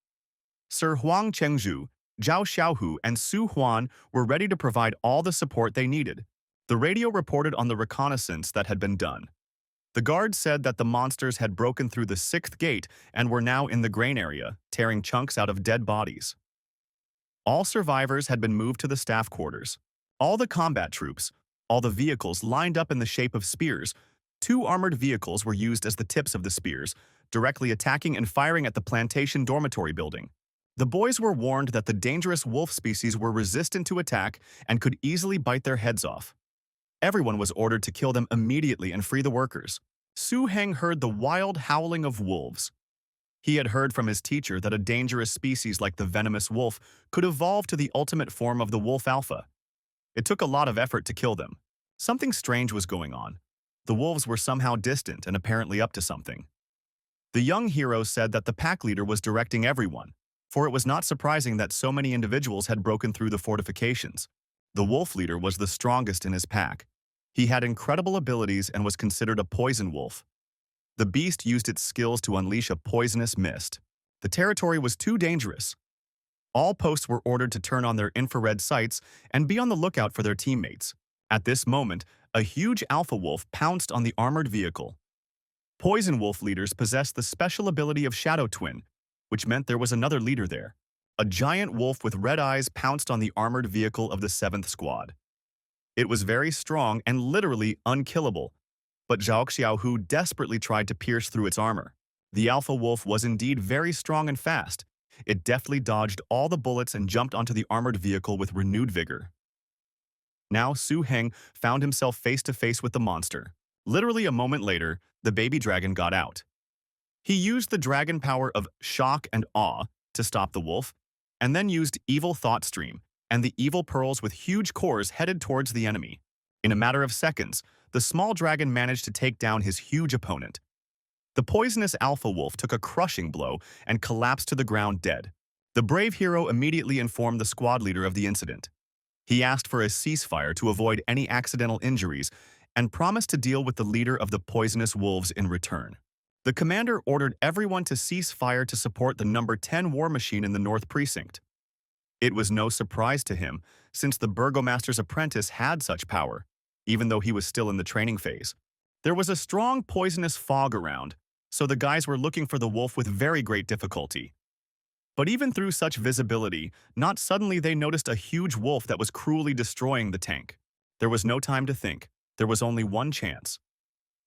Sir Huang Chengzhu, Zhao Xiaohu, and Su Huan were ready to provide all the support they needed. The radio reported on the reconnaissance that had been done. The guards said that the monsters had broken through the 6th gate and were now in the grain area, tearing chunks out of dead bodies. All survivors had been moved to the staff quarters. All the combat troops, all the vehicles lined up in the shape of spears, Two armored vehicles were used as the tips of the spears, directly attacking and firing at the plantation dormitory building. The boys were warned that the dangerous wolf species were resistant to attack and could easily bite their heads off. Everyone was ordered to kill them immediately and free the workers. Su Heng heard the wild howling of wolves. He had heard from his teacher that a dangerous species like the venomous wolf could evolve to the ultimate form of the wolf alpha. It took a lot of effort to kill them. Something strange was going on. The wolves were somehow distant and apparently up to something. The young hero said that the pack leader was directing everyone, for it was not surprising that so many individuals had broken through the fortifications. The wolf leader was the strongest in his pack. He had incredible abilities and was considered a poison wolf. The beast used its skills to unleash a poisonous mist. The territory was too dangerous. All posts were ordered to turn on their infrared sights and be on the lookout for their teammates. At this moment, a huge alpha wolf pounced on the armored vehicle. Poison wolf leaders possessed the special ability of Shadow Twin, which meant there was another leader there. A giant wolf with red eyes pounced on the armored vehicle of the 7th Squad. It was very strong and literally unkillable, but Zhao Xiaohu desperately tried to pierce through its armor. The alpha wolf was indeed very strong and fast. It deftly dodged all the bullets and jumped onto the armored vehicle with renewed vigor. Now Su Heng found himself face to face with the monster. Literally a moment later, the baby dragon got out. He used the dragon power of shock and awe to stop the wolf, and then used evil thought stream and the evil pearls with huge cores headed towards the enemy. In a matter of seconds, the small dragon managed to take down his huge opponent. The poisonous alpha wolf took a crushing blow and collapsed to the ground dead. The brave hero immediately informed the squad leader of the incident. He asked for a ceasefire to avoid any accidental injuries and promised to deal with the leader of the poisonous wolves in return. The commander ordered everyone to cease fire to support the number 10 war machine in the North Precinct. It was no surprise to him, since the burgomaster's apprentice had such power, even though he was still in the training phase. There was a strong poisonous fog around, so the guys were looking for the wolf with very great difficulty. But even through such visibility, not suddenly they noticed a huge wolf that was cruelly destroying the tank. There was no time to think. There was only one chance.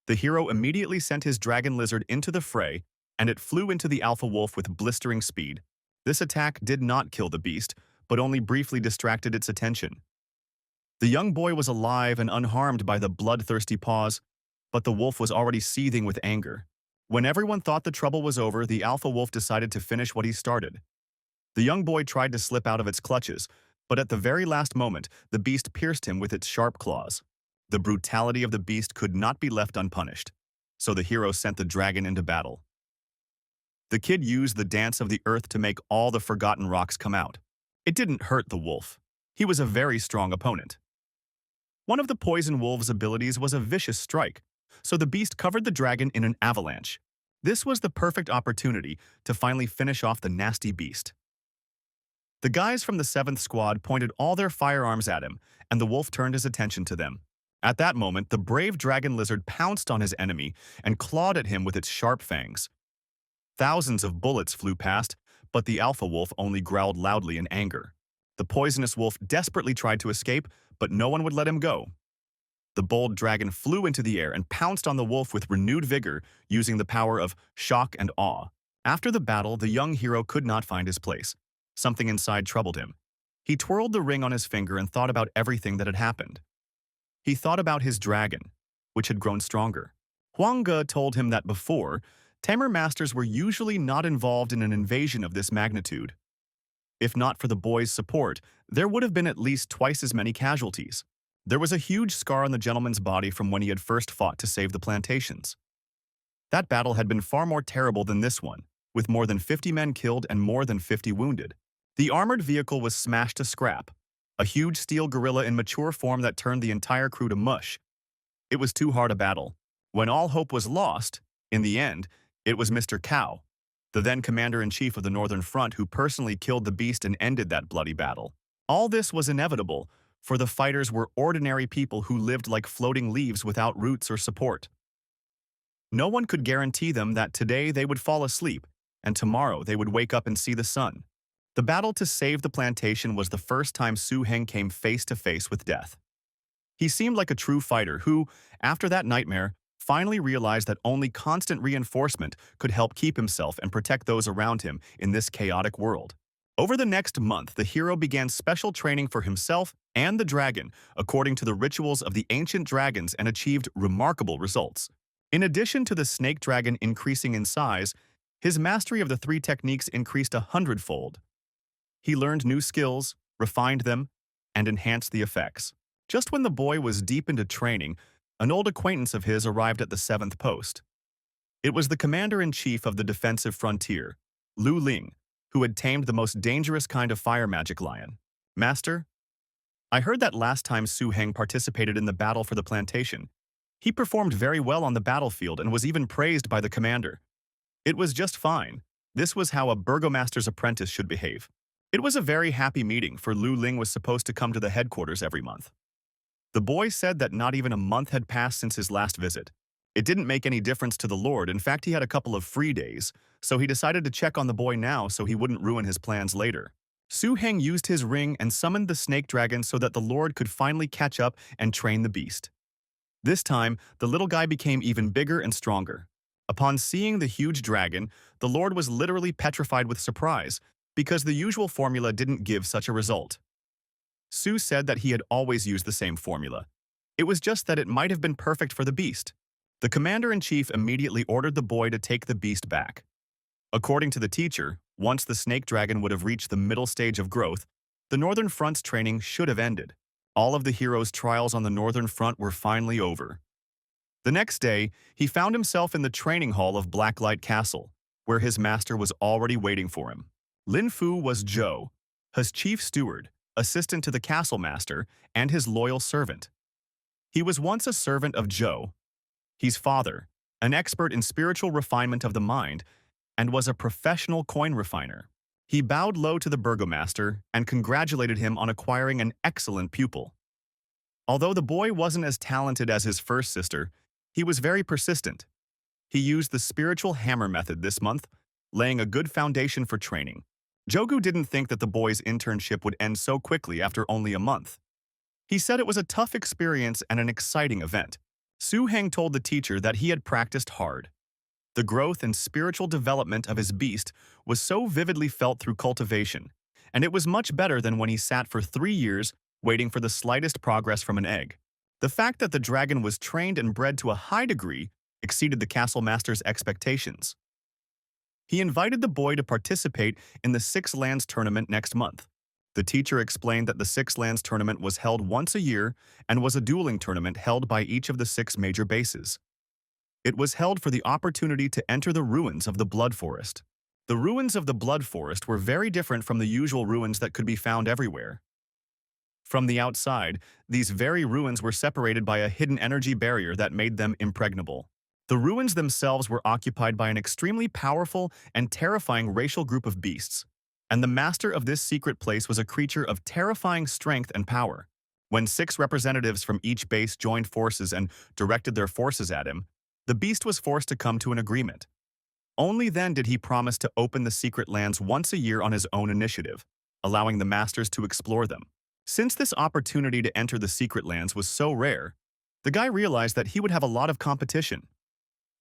The hero immediately sent his dragon lizard into the fray, and it flew into the alpha wolf with blistering speed. This attack did not kill the beast, but only briefly distracted its attention. The young boy was alive and unharmed by the bloodthirsty paws, but the wolf was already seething with anger. When everyone thought the trouble was over, the alpha wolf decided to finish what he started. The young boy tried to slip out of its clutches, but at the very last moment, the beast pierced him with its sharp claws. The brutality of the beast could not be left unpunished, so the hero sent the dragon into battle. The kid used the dance of the earth to make all the forgotten rocks come out. It didn't hurt the wolf. He was a very strong opponent. One of the poison wolf's abilities was a vicious strike, so the beast covered the dragon in an avalanche. This was the perfect opportunity to finally finish off the nasty beast. The guys from the 7th Squad pointed all their firearms at him, and the wolf turned his attention to them. At that moment, the brave dragon lizard pounced on his enemy and clawed at him with its sharp fangs. Thousands of bullets flew past, but the alpha wolf only growled loudly in anger. The poisonous wolf desperately tried to escape, but no one would let him go. The bold dragon flew into the air and pounced on the wolf with renewed vigor, using the power of shock and awe. After the battle, the young hero could not find his place. Something inside troubled him. He twirled the ring on his finger and thought about everything that had happened. He thought about his dragon, which had grown stronger. Huanga told him that before, tamer masters were usually not involved in an invasion of this magnitude. If not for the boy's support, there would have been at least twice as many casualties. There was a huge scar on the gentleman's body from when he had first fought to save the plantations. That battle had been far more terrible than this one, with more than 50 men killed and more than 50 wounded. The armored vehicle was smashed to scrap, a huge steel gorilla in mature form that turned the entire crew to mush. It was too hard a battle. When all hope was lost, in the end, it was Mr. Cao, the then commander-in-chief of the Northern Front, who personally killed the beast and ended that bloody battle. All this was inevitable, for the fighters were ordinary people who lived like floating leaves without roots or support. No one could guarantee them that today they would fall asleep, and tomorrow they would wake up and see the sun. The battle to save the plantation was the first time Su Heng came face to face with death. He seemed like a true fighter who, after that nightmare, finally realized that only constant reinforcement could help keep himself and protect those around him in this chaotic world. Over the next month, the hero began special training for himself and the dragon according to the rituals of the ancient dragons and achieved remarkable results. In addition to the snake dragon increasing in size, his mastery of the three techniques increased 100-fold. He learned new skills, refined them, and enhanced the effects. Just when the boy was deep into training, an old acquaintance of his arrived at the 7th post. It was the commander-in-chief of the defensive frontier, Lu Ling, who had tamed the most dangerous kind of fire magic lion. "Master, I heard that last time Su Heng participated in the battle for the plantation. He performed very well on the battlefield and was even praised by the commander. It was just fine. This was how a burgomaster's apprentice should behave." It was a very happy meeting, for Lu Ling was supposed to come to the headquarters every month. The boy said that not even a month had passed since his last visit. It didn't make any difference to the Lord. In fact, he had a couple of free days, so he decided to check on the boy now so he wouldn't ruin his plans later. Su Heng used his ring and summoned the snake dragon so that the Lord could finally catch up and train the beast. This time, the little guy became even bigger and stronger. Upon seeing the huge dragon, the Lord was literally petrified with surprise, because the usual formula didn't give such a result. Su said that he had always used the same formula. It was just that it might have been perfect for the beast. The commander-in-chief immediately ordered the boy to take the beast back. According to the teacher, once the snake dragon would have reached the middle stage of growth, the Northern Front's training should have ended. All of the hero's trials on the Northern Front were finally over. The next day, he found himself in the training hall of Blacklight Castle, where his master was already waiting for him. Lin Fu was Zhou, his chief steward, assistant to the castle master, and his loyal servant. He was once a servant of Zhou, his father, an expert in spiritual refinement of the mind, and was a professional coin refiner. He bowed low to the burgomaster and congratulated him on acquiring an excellent pupil. Although the boy wasn't as talented as his first sister, he was very persistent. He used the spiritual hammer method this month, laying a good foundation for training. Jogu didn't think that the boy's internship would end so quickly after only a month. He said it was a tough experience and an exciting event. Su Heng told the teacher that he had practiced hard. The growth and spiritual development of his beast was so vividly felt through cultivation, and it was much better than when he sat for 3 years waiting for the slightest progress from an egg. The fact that the dragon was trained and bred to a high degree exceeded the castle master's expectations. He invited the boy to participate in the Six Lands tournament next month. The teacher explained that the Six Lands tournament was held once a year and was a dueling tournament held by each of the 6 major bases. It was held for the opportunity to enter the ruins of the Blood Forest. The ruins of the Blood Forest were very different from the usual ruins that could be found everywhere. From the outside, these very ruins were separated by a hidden energy barrier that made them impregnable. The ruins themselves were occupied by an extremely powerful and terrifying racial group of beasts, and the master of this secret place was a creature of terrifying strength and power. When 6 representatives from each base joined forces and directed their forces at him, the beast was forced to come to an agreement. Only then did he promise to open the secret lands once a year on his own initiative, allowing the masters to explore them. Since this opportunity to enter the secret lands was so rare, the guy realized that he would have a lot of competition.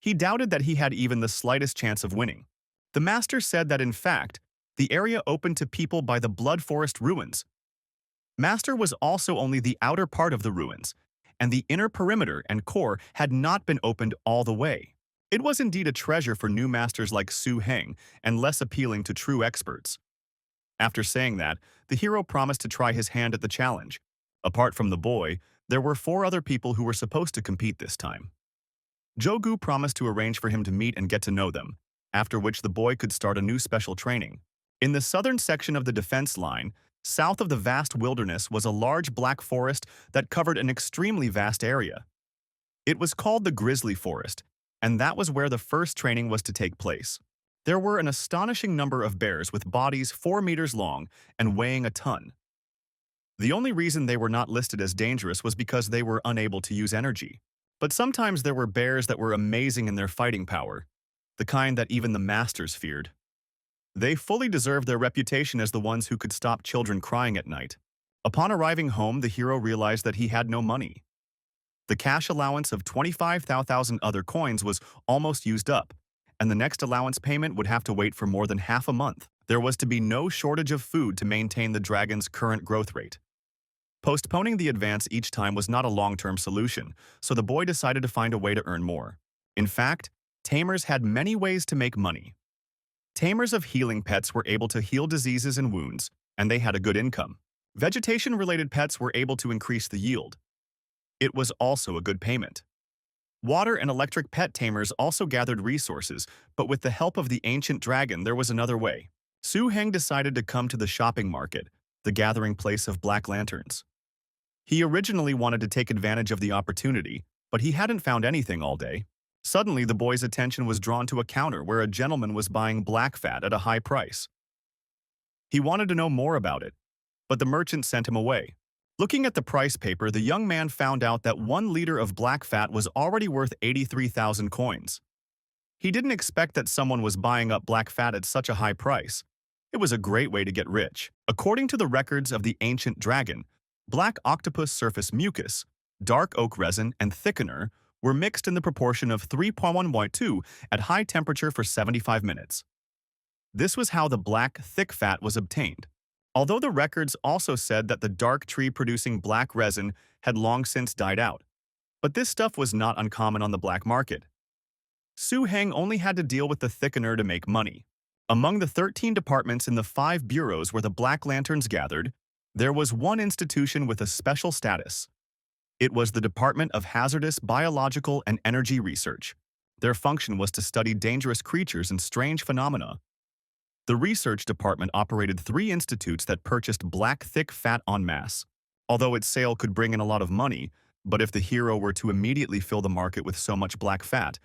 He doubted that he had even the slightest chance of winning. The master said that in fact, the area opened to people by the Blood Forest ruins. Master was also only the outer part of the ruins, and the inner perimeter and core had not been opened all the way. It was indeed a treasure for new masters like Su Heng and less appealing to true experts. After saying that, the hero promised to try his hand at the challenge. Apart from the boy, there were 4 other people who were supposed to compete this time. Jogu promised to arrange for him to meet and get to know them, after which the boy could start a new special training. In the southern section of the defense line, south of the vast wilderness was a large black forest that covered an extremely vast area. It was called the Grizzly Forest, and that was where the first training was to take place. There were an astonishing number of bears with bodies 4 meters long and weighing a ton. The only reason they were not listed as dangerous was because they were unable to use energy. But sometimes there were bears that were amazing in their fighting power, the kind that even the masters feared. They fully deserved their reputation as the ones who could stop children crying at night. Upon arriving home, the hero realized that he had no money. The cash allowance of 25,000 other coins was almost used up, and the next allowance payment would have to wait for more than half a month. There was to be no shortage of food to maintain the dragon's current growth rate. Postponing the advance each time was not a long-term solution, so the boy decided to find a way to earn more. In fact, tamers had many ways to make money. Tamers of healing pets were able to heal diseases and wounds, and they had a good income. Vegetation-related pets were able to increase the yield. It was also a good payment. Water and electric pet tamers also gathered resources, but with the help of the ancient dragon, there was another way. Su Heng decided to come to the shopping market, the gathering place of black lanterns. He originally wanted to take advantage of the opportunity, but he hadn't found anything all day. Suddenly, the boy's attention was drawn to a counter where a gentleman was buying black fat at a high price. He wanted to know more about it, but the merchant sent him away. Looking at the price paper, the young man found out that 1 liter of black fat was already worth 83,000 coins. He didn't expect that someone was buying up black fat at such a high price. It was a great way to get rich. According to the records of the ancient dragon, black octopus surface mucus, dark oak resin, and thickener were mixed in the proportion of 3:1:2 at high temperature for 75 minutes. This was how the black, thick fat was obtained. Although the records also said that the dark tree producing black resin had long since died out. But this stuff was not uncommon on the black market. Su Heng only had to deal with the thickener to make money. Among the 13 departments in the 5 bureaus where the Black Lanterns gathered, there was one institution with a special status. It was the Department of Hazardous Biological and Energy Research. Their function was to study dangerous creatures and strange phenomena. The research department operated 3 institutes that purchased black thick fat en masse. Although its sale could bring in a lot of money, but if the hero were to immediately fill the market with so much black fat,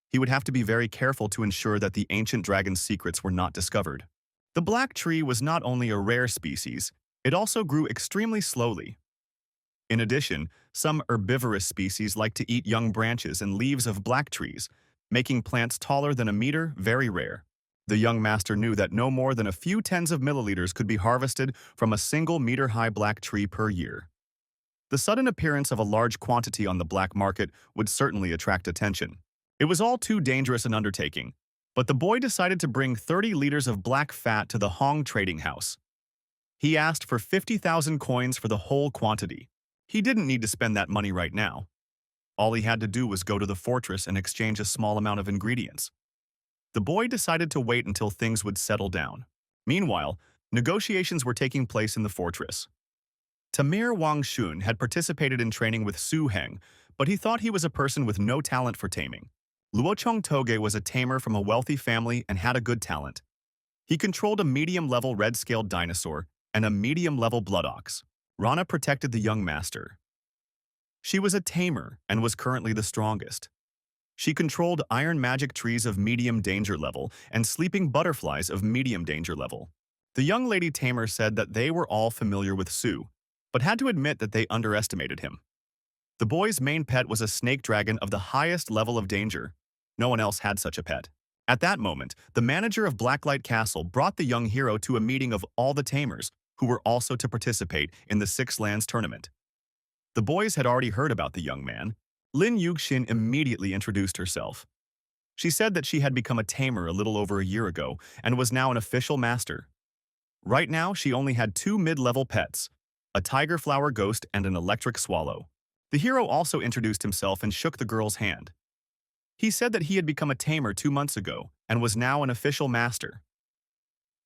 he would have to be very careful to ensure that the ancient dragon's secrets were not discovered. The black tree was not only a rare species, it also grew extremely slowly. In addition, some herbivorous species like to eat young branches and leaves of black trees, making plants taller than a meter very rare. The young master knew that no more than a few tens of milliliters could be harvested from a single meter-high black tree per year. The sudden appearance of a large quantity on the black market would certainly attract attention. It was all too dangerous an undertaking, but the boy decided to bring 30 liters of black fat to the Hong trading house. He asked for 50,000 coins for the whole quantity. He didn't need to spend that money right now. All he had to do was go to the fortress and exchange a small amount of ingredients. The boy decided to wait until things would settle down. Meanwhile, negotiations were taking place in the fortress. Tamer Wang Shun had participated in training with Su Heng, but he thought he was a person with no talent for taming. Luochong Toge was a tamer from a wealthy family and had a good talent. He controlled a medium-level red-scaled dinosaur and a medium-level blood ox. Rana protected the young master. She was a tamer and was currently the strongest. She controlled iron magic trees of medium danger level and sleeping butterflies of medium danger level. The young lady tamer said that they were all familiar with Su, but had to admit that they underestimated him. The boy's main pet was a snake dragon of the highest level of danger. No one else had such a pet. At that moment, the manager of Blacklight Castle brought the young hero to a meeting of all the tamers, who were also to participate in the Six Lands tournament. The boys had already heard about the young man. Lin Yuxin immediately introduced herself. She said that she had become a tamer a little over a year ago and was now an official master. Right now, she only had 2 mid-level pets, a tiger flower ghost and an electric swallow. The hero also introduced himself and shook the girl's hand. He said that he had become a tamer 2 months ago and was now an official master.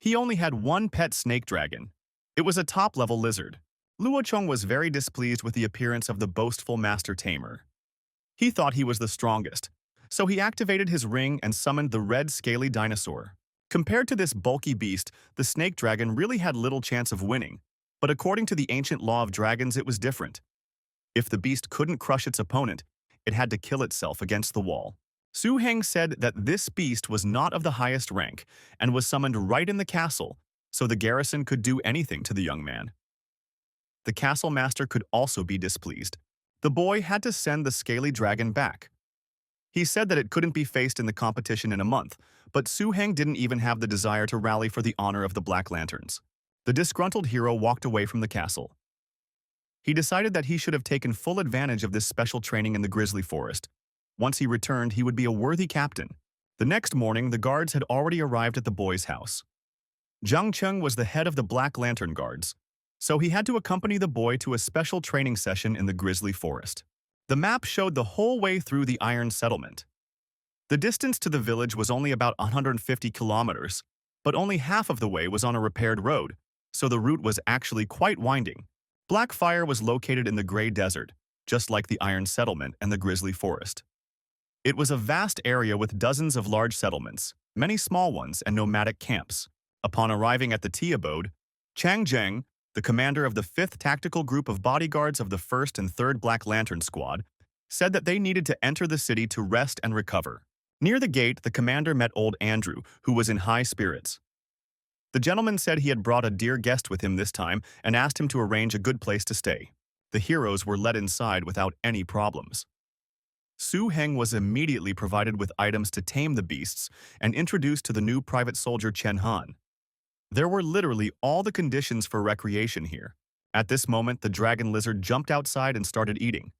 He only had 1 pet snake dragon. It was a top-level lizard. Luochong was very displeased with the appearance of the boastful master tamer. He thought he was the strongest, so he activated his ring and summoned the red scaly dinosaur. Compared to this bulky beast, the snake dragon really had little chance of winning, but according to the ancient law of dragons, it was different. If the beast couldn't crush its opponent, it had to kill itself against the wall. Su Heng said that this beast was not of the highest rank and was summoned right in the castle, so the garrison could do anything to the young man. The castle master could also be displeased. The boy had to send the scaly dragon back. He said that it couldn't be faced in the competition in a month, but Su Heng didn't even have the desire to rally for the honor of the Black Lanterns. The disgruntled hero walked away from the castle. He decided that he should have taken full advantage of this special training in the grizzly forest. Once he returned, he would be a worthy captain. The next morning, the guards had already arrived at the boy's house. Zhang Cheng was the head of the Black Lantern Guards, so he had to accompany the boy to a special training session in the grizzly forest. The map showed the whole way through the iron settlement. The distance to the village was only about 150 kilometers, but only half of the way was on a repaired road, so the route was actually quite winding. Blackfire was located in the Gray Desert, just like the iron settlement and the grizzly forest. It was a vast area with dozens of large settlements, many small ones, and nomadic camps. Upon arriving at the tea abode, Chang Zheng, the commander of the 5th Tactical Group of Bodyguards of the 1st and 3rd Black Lantern Squad, said that they needed to enter the city to rest and recover. Near the gate, the commander met old Andrew, who was in high spirits. The gentleman said he had brought a dear guest with him this time and asked him to arrange a good place to stay. The heroes were let inside without any problems. Su Heng was immediately provided with items to tame the beasts and introduced to the new private soldier Chen Han. There were literally all the conditions for recreation here. At this moment, the dragon lizard jumped outside and started eating.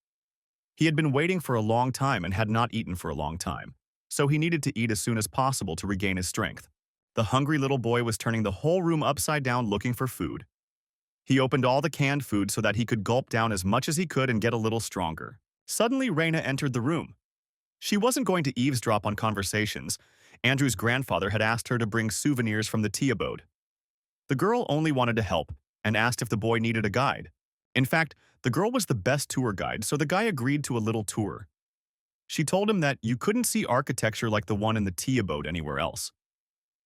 He had been waiting for a long time and had not eaten for a long time, so he needed to eat as soon as possible to regain his strength. The hungry little boy was turning the whole room upside down looking for food. He opened all the canned food so that he could gulp down as much as he could and get a little stronger. Suddenly, Raina entered the room. She wasn't going to eavesdrop on conversations. Andrew's grandfather had asked her to bring souvenirs from the tea abode. The girl only wanted to help and asked if the boy needed a guide. In fact, the girl was the best tour guide, so the guy agreed to a little tour. She told him that you couldn't see architecture like the one in the tea abode anywhere else.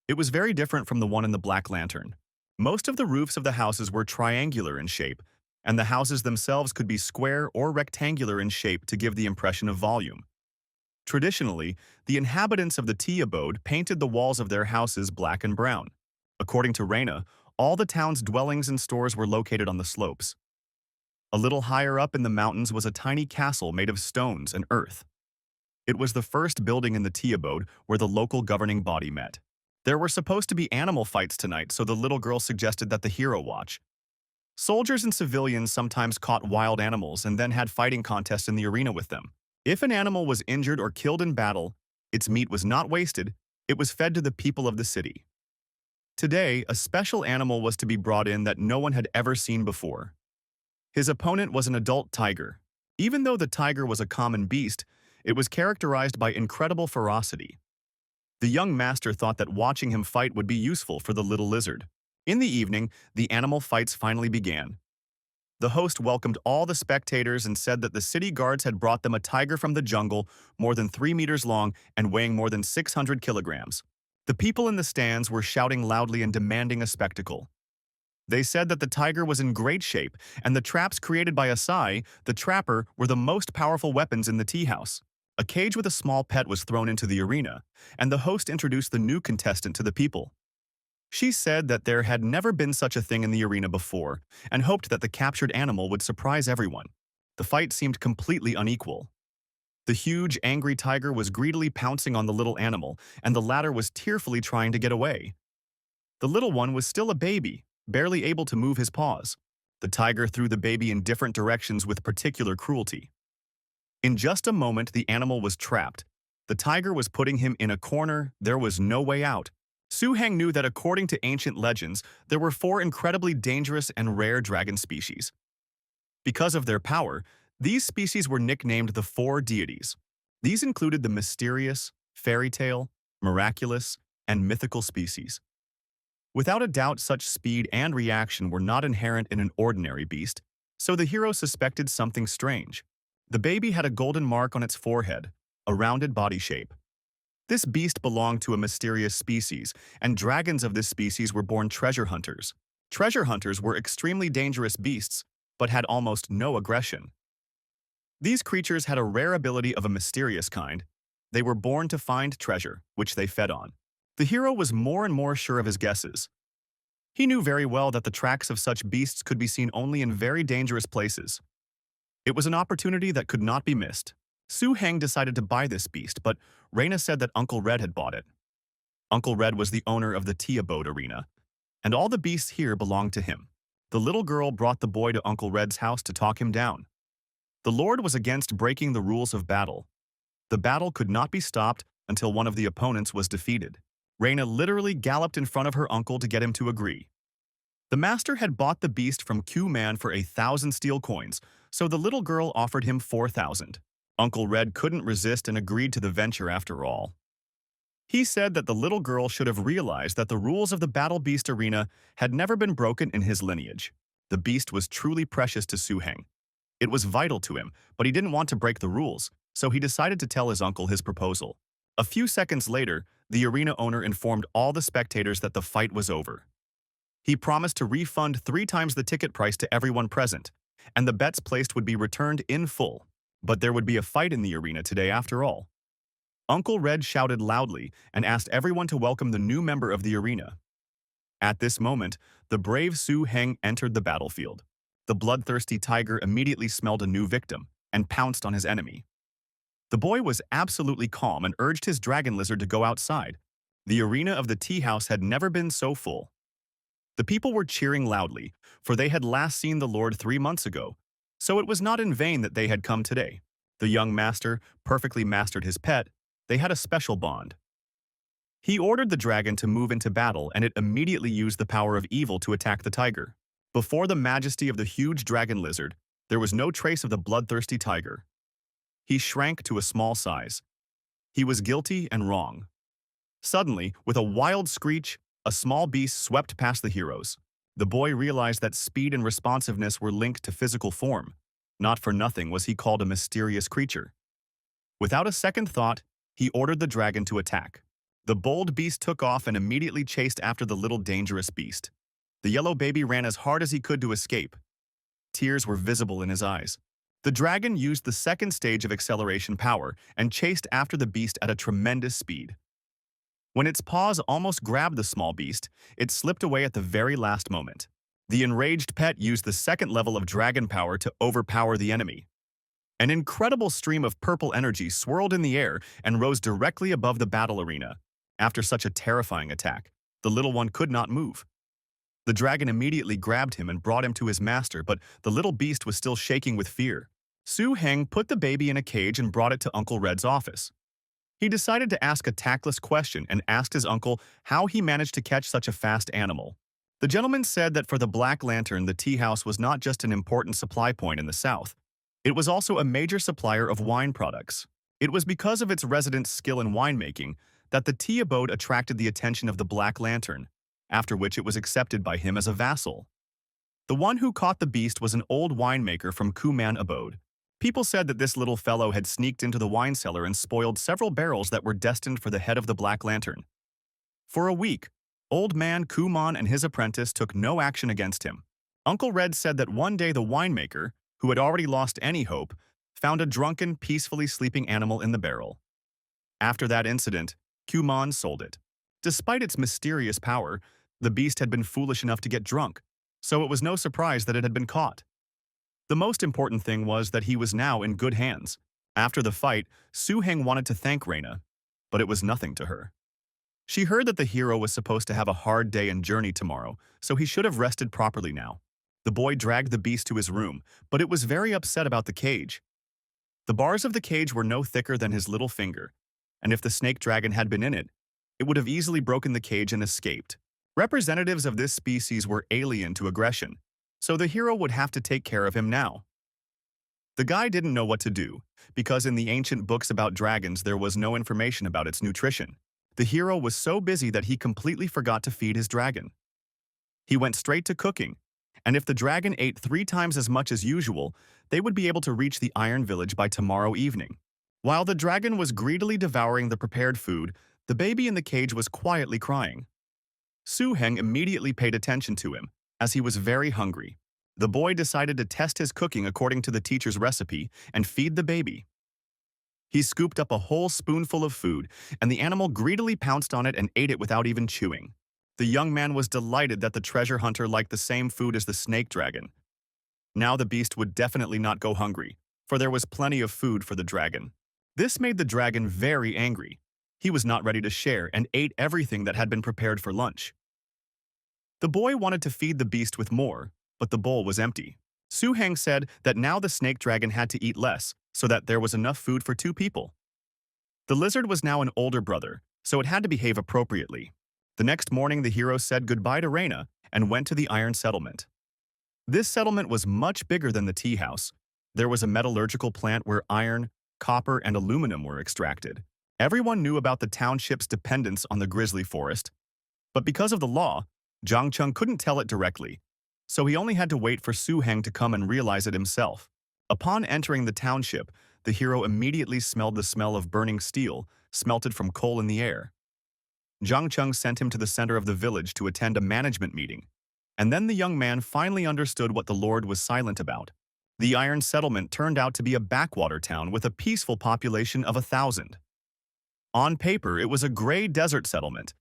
It was very different from the one in the Black Lantern. Most of the roofs of the houses were triangular in shape, and the houses themselves could be square or rectangular in shape to give the impression of volume. Traditionally, the inhabitants of the tea abode painted the walls of their houses black and brown. According to Raina, all the town's dwellings and stores were located on the slopes. A little higher up in the mountains was a tiny castle made of stones and earth. It was the first building in the tea abode where the local governing body met. There were supposed to be animal fights tonight, so the little girl suggested that the hero watch. Soldiers and civilians sometimes caught wild animals and then had fighting contests in the arena with them. If an animal was injured or killed in battle, its meat was not wasted, it was fed to the people of the city. Today, a special animal was to be brought in that no one had ever seen before. His opponent was an adult tiger. Even though the tiger was a common beast, it was characterized by incredible ferocity. The young master thought that watching him fight would be useful for the little lizard. In the evening, the animal fights finally began. The host welcomed all the spectators and said that the city guards had brought them a tiger from the jungle, more than 3 meters long and weighing more than 600 kilograms. The people in the stands were shouting loudly and demanding a spectacle. They said that the tiger was in great shape, and the traps created by Asai, the trapper, were the most powerful weapons in the tea house. A cage with a small pet was thrown into the arena, and the host introduced the new contestant to the people. She said that there had never been such a thing in the arena before, and hoped that the captured animal would surprise everyone. The fight seemed completely unequal. The huge, angry tiger was greedily pouncing on the little animal, and the latter was tearfully trying to get away. The little one was still a baby, barely able to move his paws. The tiger threw the baby in different directions with particular cruelty. In just a moment, the animal was trapped. The tiger was putting him in a corner. There was no way out. Su Heng knew that according to ancient legends, there were 4 incredibly dangerous and rare dragon species. Because of their power, these species were nicknamed the 4 deities. These included the mysterious, fairy tale, miraculous, and mythical species. Without a doubt, such speed and reaction were not inherent in an ordinary beast, so the hero suspected something strange. The baby had a golden mark on its forehead, a rounded body shape. This beast belonged to a mysterious species, and dragons of this species were born treasure hunters. Treasure hunters were extremely dangerous beasts, but had almost no aggression. These creatures had a rare ability of a mysterious kind. They were born to find treasure, which they fed on. The hero was more and more sure of his guesses. He knew very well that the tracks of such beasts could be seen only in very dangerous places. It was an opportunity that could not be missed. Su Heng decided to buy this beast, but Raina said that Uncle Red had bought it. Uncle Red was the owner of the tea abode arena, and all the beasts here belonged to him. The little girl brought the boy to Uncle Red's house to talk him down. The Lord was against breaking the rules of battle. The battle could not be stopped until one of the opponents was defeated. Reina literally galloped in front of her uncle to get him to agree. The master had bought the beast from Q-Man for 1,000 steel coins, so the little girl offered him 4,000. Uncle Red couldn't resist and agreed to the venture after all. He said that the little girl should have realized that the rules of the battle beast arena had never been broken in his lineage. The beast was truly precious to Su-heng. It was vital to him, but he didn't want to break the rules, so he decided to tell his uncle his proposal. A few seconds later, the arena owner informed all the spectators that the fight was over. He promised to refund 3 times the ticket price to everyone present, and the bets placed would be returned in full. But there would be a fight in the arena today after all. Uncle Red shouted loudly and asked everyone to welcome the new member of the arena. At this moment, the brave Su-heng entered the battlefield. The bloodthirsty tiger immediately smelled a new victim and pounced on his enemy. The boy was absolutely calm and urged his dragon lizard to go outside. The arena of the tea house had never been so full. The people were cheering loudly, for they had last seen the Lord 3 months ago, so it was not in vain that they had come today. The young master perfectly mastered his pet. They had a special bond. He ordered the dragon to move into battle, and it immediately used the power of evil to attack the tiger. Before the majesty of the huge dragon lizard, there was no trace of the bloodthirsty tiger. He shrank to a small size. He was guilty and wrong. Suddenly, with a wild screech, a small beast swept past the heroes. The boy realized that speed and responsiveness were linked to physical form. Not for nothing was he called a mysterious creature. Without a second thought, he ordered the dragon to attack. The bold beast took off and immediately chased after the little dangerous beast. The yellow baby ran as hard as he could to escape. Tears were visible in his eyes. The dragon used the second stage of acceleration power and chased after the beast at a tremendous speed. When its paws almost grabbed the small beast, it slipped away at the very last moment. The enraged pet used the second level of dragon power to overpower the enemy. An incredible stream of purple energy swirled in the air and rose directly above the battle arena. After such a terrifying attack, the little one could not move. The dragon immediately grabbed him and brought him to his master, but the little beast was still shaking with fear. Su-heng put the baby in a cage and brought it to Uncle Red's office. He decided to ask a tactless question and asked his uncle how he managed to catch such a fast animal. The gentleman said that for the Black Lantern, the tea house was not just an important supply point in the south. It was also a major supplier of wine products. It was because of its residents' skill in winemaking that the tea abode attracted the attention of the Black Lantern, after which it was accepted by him as a vassal. The one who caught the beast was an old winemaker from Kuman abode. People said that this little fellow had sneaked into the wine cellar and spoiled several barrels that were destined for the head of the Black Lantern. For a week, old man Kuman and his apprentice took no action against him. Uncle Red said that one day the winemaker, who had already lost any hope, found a drunken, peacefully sleeping animal in the barrel. After that incident, Kuman sold it. Despite its mysterious power, the beast had been foolish enough to get drunk, so it was no surprise that it had been caught. The most important thing was that he was now in good hands. After the fight, Su-heng wanted to thank Reina, but it was nothing to her. She heard that the hero was supposed to have a hard day and journey tomorrow, so he should have rested properly now. The boy dragged the beast to his room, but it was very upset about the cage. The bars of the cage were no thicker than his little finger, and if the snake dragon had been in it, it would have easily broken the cage and escaped. Representatives of this species were alien to aggression, so the hero would have to take care of him now. The guy didn't know what to do, because in the ancient books about dragons there was no information about its nutrition. The hero was so busy that he completely forgot to feed his dragon. He went straight to cooking, and if the dragon ate 3 times as much as usual, they would be able to reach the Iron Village by tomorrow evening. While the dragon was greedily devouring the prepared food, the baby in the cage was quietly crying. Su-heng immediately paid attention to him, as he was very hungry. The boy decided to test his cooking according to the teacher's recipe and feed the baby. He scooped up a whole spoonful of food, and the animal greedily pounced on it and ate it without even chewing. The young man was delighted that the treasure hunter liked the same food as the snake dragon. Now the beast would definitely not go hungry, for there was plenty of food for the dragon. This made the dragon very angry. He was not ready to share and ate everything that had been prepared for lunch. The boy wanted to feed the beast with more, but the bowl was empty. Su Heng said that now the snake dragon had to eat less so that there was enough food for 2 people. The lizard was now an older brother, so it had to behave appropriately. The next morning, the hero said goodbye to Reina and went to the iron settlement. This settlement was much bigger than the tea house. There was a metallurgical plant where iron, copper, and aluminum were extracted. Everyone knew about the township's dependence on the grizzly forest, but because of the law, Zhang Cheng couldn't tell it directly, so he only had to wait for Su Heng to come and realize it himself. Upon entering the township, the hero immediately smelled the smell of burning steel, smelted from coal in the air. Zhang Cheng sent him to the center of the village to attend a management meeting, and then the young man finally understood what the Lord was silent about. The iron settlement turned out to be a backwater town with a peaceful population of 1,000. On paper, it was a gray desert settlement,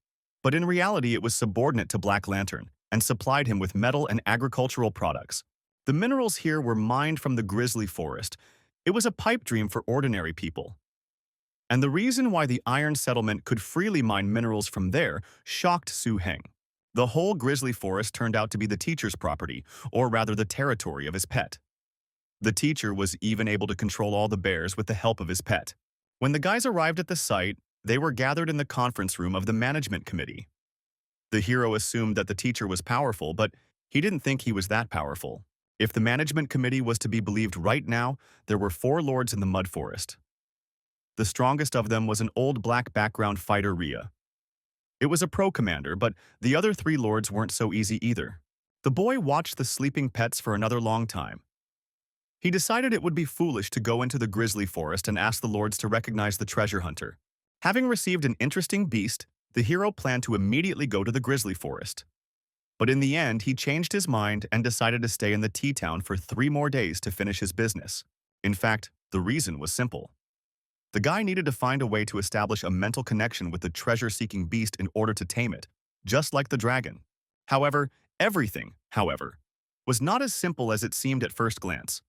but in reality it was subordinate to Black Lantern and supplied him with metal and agricultural products. The minerals here were mined from the grizzly forest. It was a pipe dream for ordinary people. And the reason why the iron settlement could freely mine minerals from there shocked Su Heng. The whole grizzly forest turned out to be the teacher's property, or rather the territory of his pet. The teacher was even able to control all the bears with the help of his pet. When the guys arrived at the site, they were gathered in the conference room of the management committee. The hero assumed that the teacher was powerful, but he didn't think he was that powerful. If the management committee was to be believed right now, there were 4 lords in the mud forest. The strongest of them was an old black background fighter Rhea. It was a pro commander, but the other 3 lords weren't so easy either. The boy watched the sleeping pets for another long time. He decided it would be foolish to go into the grizzly forest and ask the lords to recognize the treasure hunter. Having received an interesting beast, the hero planned to immediately go to the grizzly forest. But in the end, he changed his mind and decided to stay in the tea town for 3 more days to finish his business. In fact, the reason was simple. The guy needed to find a way to establish a mental connection with the treasure-seeking beast in order to tame it, just like the dragon. However, everything, was not as simple as it seemed at first glance.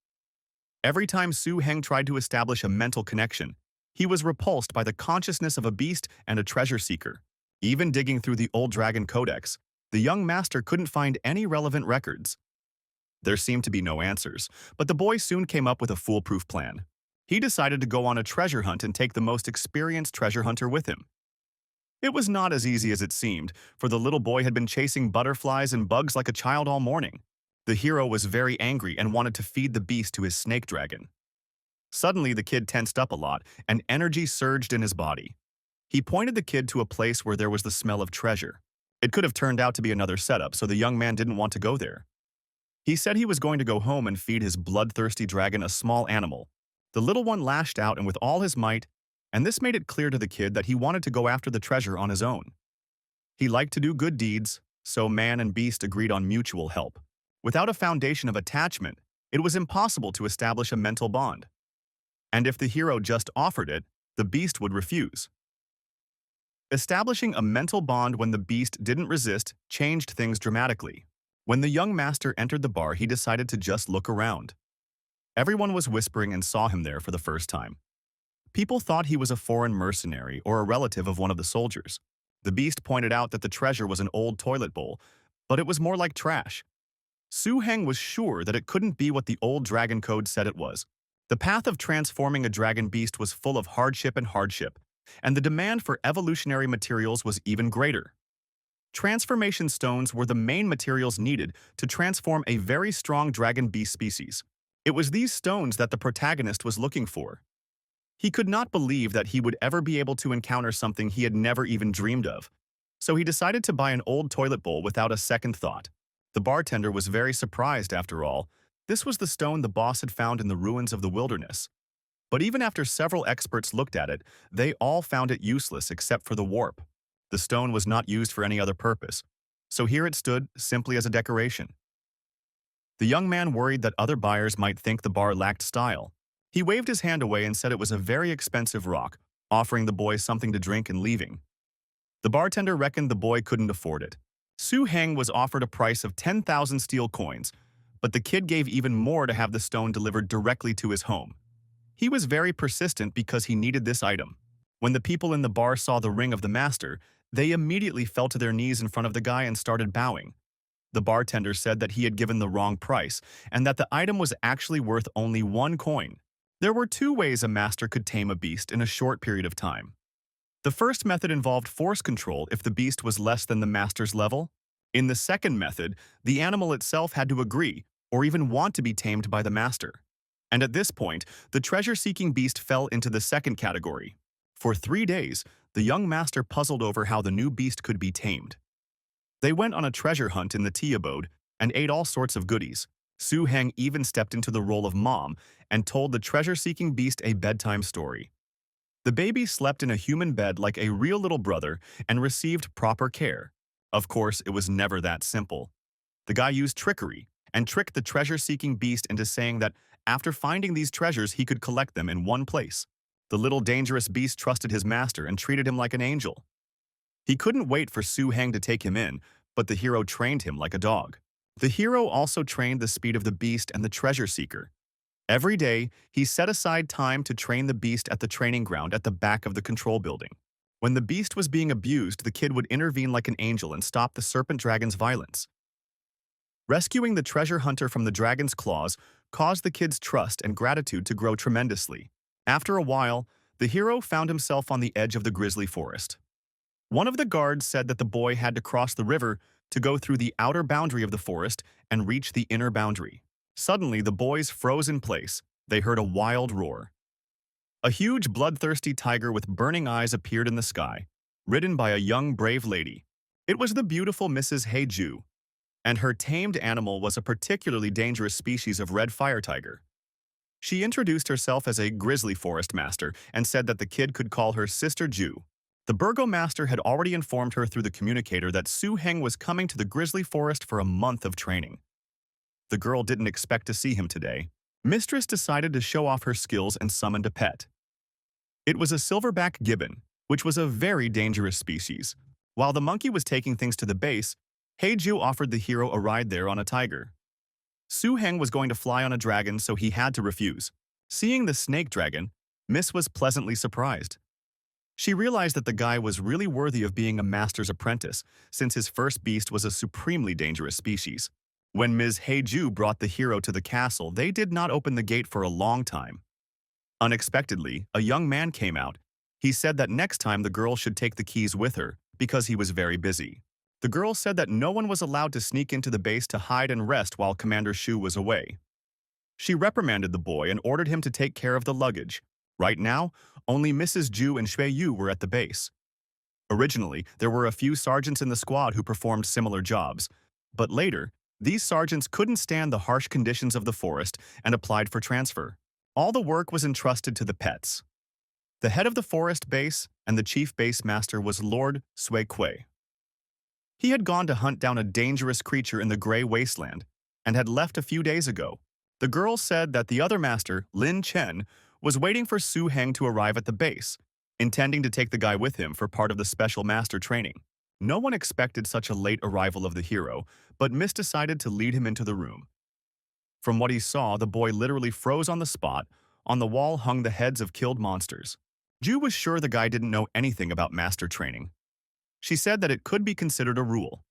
Every time Su Heng tried to establish a mental connection, he was repulsed by the consciousness of a beast and a treasure seeker. Even digging through the old dragon codex, the young master couldn't find any relevant records. There seemed to be no answers, but the boy soon came up with a foolproof plan. He decided to go on a treasure hunt and take the most experienced treasure hunter with him. It was not as easy as it seemed, for the little boy had been chasing butterflies and bugs like a child all morning. The hero was very angry and wanted to feed the beast to his snake dragon. Suddenly, the kid tensed up a lot, and energy surged in his body. He pointed the kid to a place where there was the smell of treasure. It could have turned out to be another setup, so the young man didn't want to go there. He said he was going to go home and feed his bloodthirsty dragon a small animal. The little one lashed out and with all his might, and this made it clear to the kid that he wanted to go after the treasure on his own. He liked to do good deeds, so man and beast agreed on mutual help. Without a foundation of attachment, it was impossible to establish a mental bond. And if the hero just offered it, the beast would refuse. Establishing a mental bond when the beast didn't resist changed things dramatically. When the young master entered the bar, he decided to just look around. Everyone was whispering and saw him there for the first time. People thought he was a foreign mercenary or a relative of one of the soldiers. The beast pointed out that the treasure was an old toilet bowl, but it was more like trash. Su Heng was sure that it couldn't be what the old dragon code said it was. The path of transforming a dragon beast was full of hardship, and the demand for evolutionary materials was even greater. Transformation stones were the main materials needed to transform a very strong dragon beast species. It was these stones that the protagonist was looking for. He could not believe that he would ever be able to encounter something he had never even dreamed of, so he decided to buy an old toilet bowl without a second thought. The bartender was very surprised after all. This was the stone the boss had found in the ruins of the wilderness. But even after several experts looked at it, they all found it useless except for the warp. The stone was not used for any other purpose, so here it stood simply as a decoration. The young man worried that other buyers might think the bar lacked style. He waved his hand away and said it was a very expensive rock, offering the boy something to drink and leaving. The bartender reckoned the boy couldn't afford it. Su Heng was offered a price of 10,000 steel coins, but the kid gave even more to have the stone delivered directly to his home. He was very persistent because he needed this item. When the people in the bar saw the ring of the master, they immediately fell to their knees in front of the guy and started bowing. The bartender said that he had given the wrong price and that the item was actually worth only 1 coin. There were 2 ways a master could tame a beast in a short period of time. The first method involved force control if the beast was less than the master's level. In the second method, the animal itself had to agree or even want to be tamed by the master. And at this point, the treasure-seeking beast fell into the second category. For 3 days, the young master puzzled over how the new beast could be tamed. They went on a treasure hunt in the tea abode and ate all sorts of goodies. Su Heng even stepped into the role of mom and told the treasure-seeking beast a bedtime story. The baby slept in a human bed like a real little brother and received proper care. Of course, it was never that simple. The guy used trickery and tricked the treasure-seeking beast into saying that after finding these treasures, he could collect them in one place. The little dangerous beast trusted his master and treated him like an angel. He couldn't wait for Su Heng to take him in, but the hero trained him like a dog. The hero also trained the speed of the beast and the treasure seeker. Every day, he set aside time to train the beast at the training ground at the back of the control building. When the beast was being abused, the kid would intervene like an angel and stop the serpent dragon's violence. Rescuing the treasure hunter from the dragon's claws caused the kid's trust and gratitude to grow tremendously. After a while, the hero found himself on the edge of the grizzly forest. One of the guards said that the boy had to cross the river to go through the outer boundary of the forest and reach the inner boundary. Suddenly, the boys froze in place. They heard a wild roar. A huge, bloodthirsty tiger with burning eyes appeared in the sky, ridden by a young, brave lady. It was the beautiful Mrs. Heiju, and her tamed animal was a particularly dangerous species of red fire tiger. She introduced herself as a grizzly forest master and said that the kid could call her Sister Ju. The burgomaster had already informed her through the communicator that Su Heng was coming to the grizzly forest for a month of training. The girl didn't expect to see him today. Mistress decided to show off her skills and summoned a pet. It was a silverback gibbon, which was a very dangerous species. While the monkey was taking things to the base, Heiju offered the hero a ride there on a tiger. Su Heng was going to fly on a dragon, so he had to refuse. Seeing the snake dragon, Miss was pleasantly surprised. She realized that the guy was really worthy of being a master's apprentice, since his first beast was a supremely dangerous species. When Ms. Heiju brought the hero to the castle, they did not open the gate for a long time. Unexpectedly, a young man came out. He said that next time the girl should take the keys with her, because he was very busy. The girl said that no one was allowed to sneak into the base to hide and rest while Commander Shu was away. She reprimanded the boy and ordered him to take care of the luggage. Right now, only Mrs. Ju and Shui Yu were at the base. Originally, there were a few sergeants in the squad who performed similar jobs, but later, these sergeants couldn't stand the harsh conditions of the forest and applied for transfer. All the work was entrusted to the pets. The head of the forest base and the chief base master was Lord Sui Kui. He had gone to hunt down a dangerous creature in the gray wasteland and had left a few days ago. The girl said that the other master, Lin Chen, was waiting for Su Heng to arrive at the base, intending to take the guy with him for part of the special master training. No one expected such a late arrival of the hero, but Miss decided to lead him into the room. From what he saw, the boy literally froze on the spot. On the wall hung the heads of killed monsters. Ju was sure the guy didn't know anything about master training. She said that it could be considered a rule.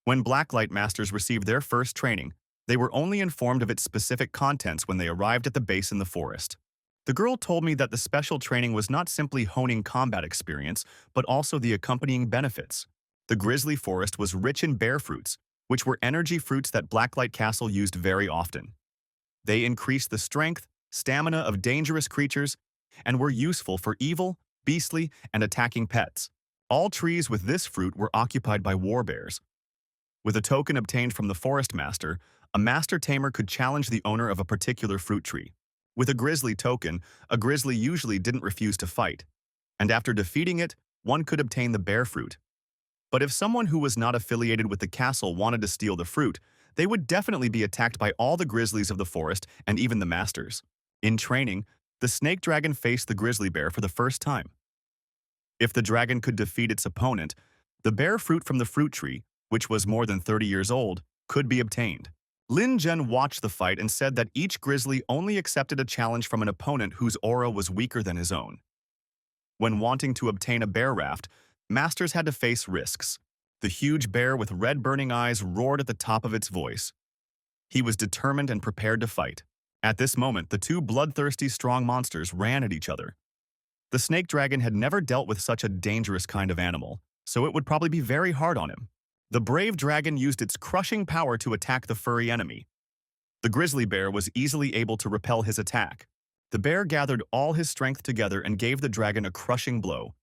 When Blacklight Masters received their first training, they were only informed of its specific contents when they arrived at the base in the forest. The girl told me that the special training was not simply honing combat experience, but also the accompanying benefits. The grizzly forest was rich in bear fruits, which were energy fruits that Blacklight Castle used very often. They increased the strength, stamina of dangerous creatures, and were useful for evil, beastly, and attacking pets. All trees with this fruit were occupied by warbears. With a token obtained from the forest master, a master tamer could challenge the owner of a particular fruit tree. With a grizzly token, a grizzly usually didn't refuse to fight, and after defeating it, one could obtain the bear fruit. But if someone who was not affiliated with the castle wanted to steal the fruit, they would definitely be attacked by all the grizzlies of the forest and even the masters. In training, the snake dragon faced the grizzly bear for the first time. If the dragon could defeat its opponent, the bear fruit from the fruit tree, which was more than 30 years old, could be obtained. Lin Zhen watched the fight and said that each grizzly only accepted a challenge from an opponent whose aura was weaker than his own. When wanting to obtain a bear raft, masters had to face risks. The huge bear with red burning eyes roared at the top of its voice. He was determined and prepared to fight. At this moment, the two bloodthirsty strong monsters ran at each other. The snake dragon had never dealt with such a dangerous kind of animal, so it would probably be very hard on him. The brave dragon used its crushing power to attack the furry enemy. The grizzly bear was easily able to repel his attack. The bear gathered all his strength together and gave the dragon a crushing blow.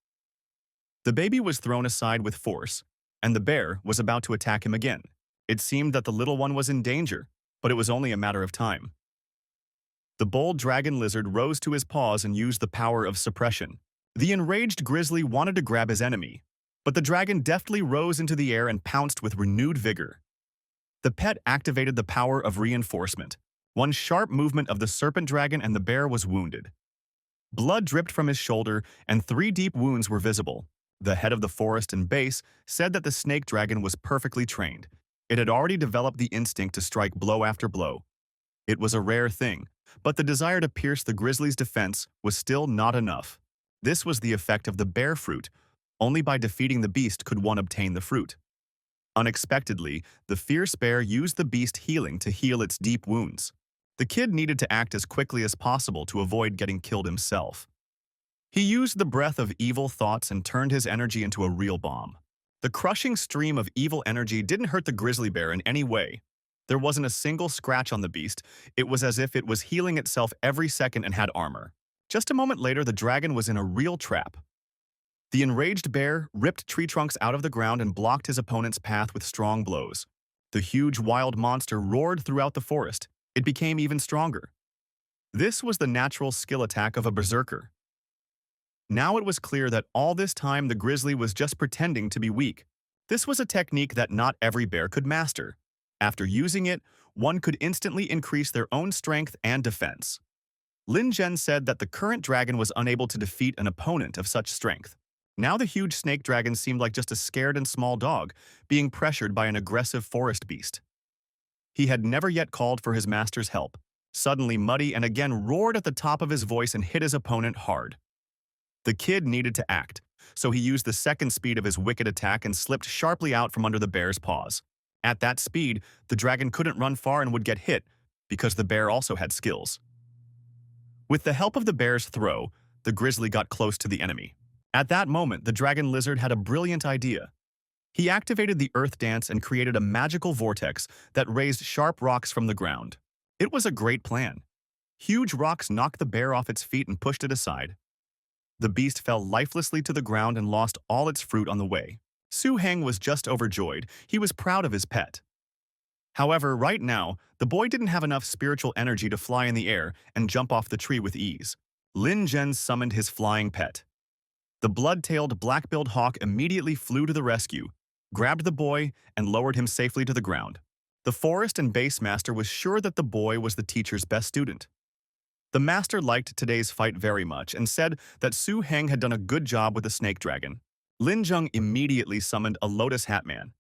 The baby was thrown aside with force, and the bear was about to attack him again. It seemed that the little one was in danger, but it was only a matter of time. The bold dragon lizard rose to his paws and used the power of suppression. The enraged grizzly wanted to grab his enemy, but the dragon deftly rose into the air and pounced with renewed vigor. The pet activated the power of reinforcement. One sharp movement of the serpent dragon and the bear was wounded. Blood dripped from his shoulder and 3 deep wounds were visible. The head of the forest and base said that the snake dragon was perfectly trained. It had already developed the instinct to strike blow after blow. It was a rare thing, but the desire to pierce the grizzly's defense was still not enough. This was the effect of the bear fruit. Only by defeating the beast could one obtain the fruit. Unexpectedly, the fierce bear used the beast healing to heal its deep wounds. The kid needed to act as quickly as possible to avoid getting killed himself. He used the breath of evil thoughts and turned his energy into a real bomb. The crushing stream of evil energy didn't hurt the grizzly bear in any way. There wasn't a single scratch on the beast. It was as if it was healing itself every second and had armor. Just a moment later, the dragon was in a real trap. The enraged bear ripped tree trunks out of the ground and blocked his opponent's path with strong blows. The huge wild monster roared throughout the forest. It became even stronger. This was the natural skill attack of a berserker. Now it was clear that all this time the grizzly was just pretending to be weak. This was a technique that not every bear could master. After using it, one could instantly increase their own strength and defense. Lin Zhen said that the current dragon was unable to defeat an opponent of such strength. Now the huge snake dragon seemed like just a scared and small dog, being pressured by an aggressive forest beast. He had never yet called for his master's help. Suddenly Muddy and again roared at the top of his voice and hit his opponent hard. The kid needed to act, so he used the second speed of his wicked attack and slipped sharply out from under the bear's paws. At that speed, the dragon couldn't run far and would get hit, because the bear also had skills. With the help of the bear's throw, the grizzly got close to the enemy. At that moment, the dragon lizard had a brilliant idea. He activated the earth dance and created a magical vortex that raised sharp rocks from the ground. It was a great plan. Huge rocks knocked the bear off its feet and pushed it aside. The beast fell lifelessly to the ground and lost all its fruit on the way. Su Heng was just overjoyed. He was proud of his pet. However, right now, the boy didn't have enough spiritual energy to fly in the air and jump off the tree with ease. Lin Zhen summoned his flying pet. The blood-tailed black-billed hawk immediately flew to the rescue, grabbed the boy, and lowered him safely to the ground. The forest and base master was sure that the boy was the teacher's best student. The master liked today's fight very much and said that Su Heng had done a good job with the snake dragon. Lin Zheng immediately summoned a Lotus Hat Man.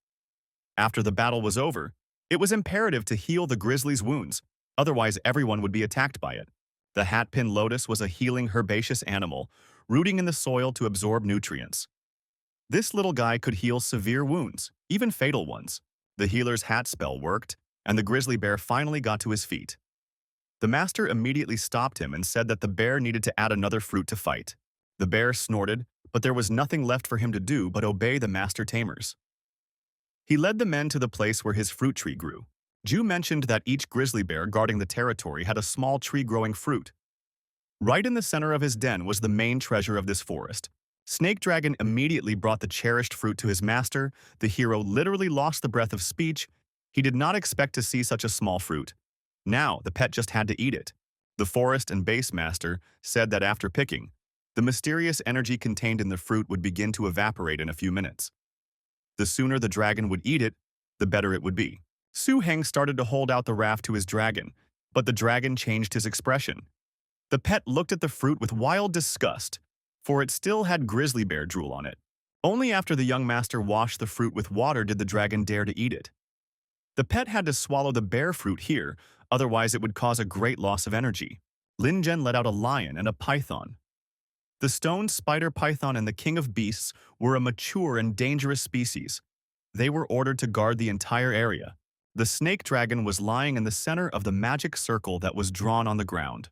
After the battle was over, it was imperative to heal the grizzly's wounds, otherwise everyone would be attacked by it. The hatpin lotus was a healing herbaceous animal, rooting in the soil to absorb nutrients. This little guy could heal severe wounds, even fatal ones. The healer's hat spell worked, and the grizzly bear finally got to his feet. The master immediately stopped him and said that the bear needed to add another fruit to fight. The bear snorted, but there was nothing left for him to do but obey the master tamers. He led the men to the place where his fruit tree grew. Ju mentioned that each grizzly bear guarding the territory had a small tree growing fruit. Right in the center of his den was the main treasure of this forest. Snake Dragon immediately brought the cherished fruit to his master. The hero literally lost the breath of speech. He did not expect to see such a small fruit. Now, the pet just had to eat it. The forest and base master said that after picking, the mysterious energy contained in the fruit would begin to evaporate in a few minutes. The sooner the dragon would eat it, the better it would be. Su Heng started to hold out the raft to his dragon, but the dragon changed his expression. The pet looked at the fruit with wild disgust, for it still had grizzly bear drool on it. Only after the young master washed the fruit with water did the dragon dare to eat it. The pet had to swallow the bear fruit here, otherwise it would cause a great loss of energy. Lin Zhen let out a lion and a python. The stone spider python and the king of beasts were a mature and dangerous species. They were ordered to guard the entire area. The snake dragon was lying in the center of the magic circle that was drawn on the ground.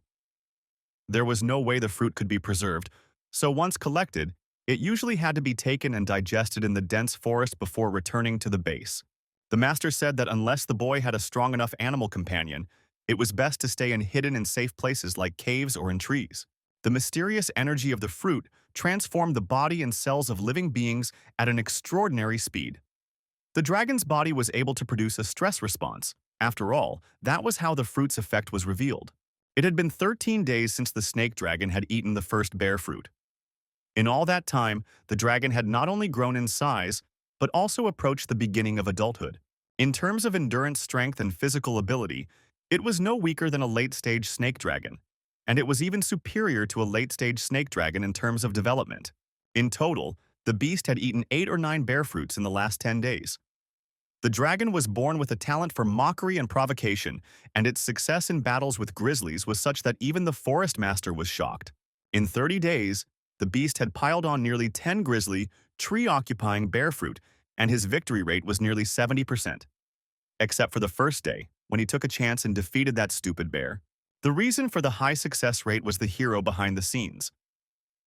There was no way the fruit could be preserved, so once collected, it usually had to be taken and digested in the dense forest before returning to the base. The master said that unless the boy had a strong enough animal companion, it was best to stay hidden in safe places like caves or in trees. The mysterious energy of the fruit transformed the body and cells of living beings at an extraordinary speed. The dragon's body was able to produce a stress response. After all, that was how the fruit's effect was revealed. It had been 13 days since the snake dragon had eaten the first bear fruit. In all that time, the dragon had not only grown in size, but also approached the beginning of adulthood. In terms of endurance, strength, and physical ability, it was no weaker than a late-stage snake dragon, and it was even superior to a late-stage snake dragon in terms of development. In total, the beast had eaten 8 or 9 bear fruits in the last 10 days. The dragon was born with a talent for mockery and provocation, and its success in battles with grizzlies was such that even the forest master was shocked. In 30 days, the beast had piled on nearly 10 grizzly, tree-occupying bear fruit, and his victory rate was nearly 70%. Except for the first day, when he took a chance and defeated that stupid bear. The reason for the high success rate was the hero behind the scenes.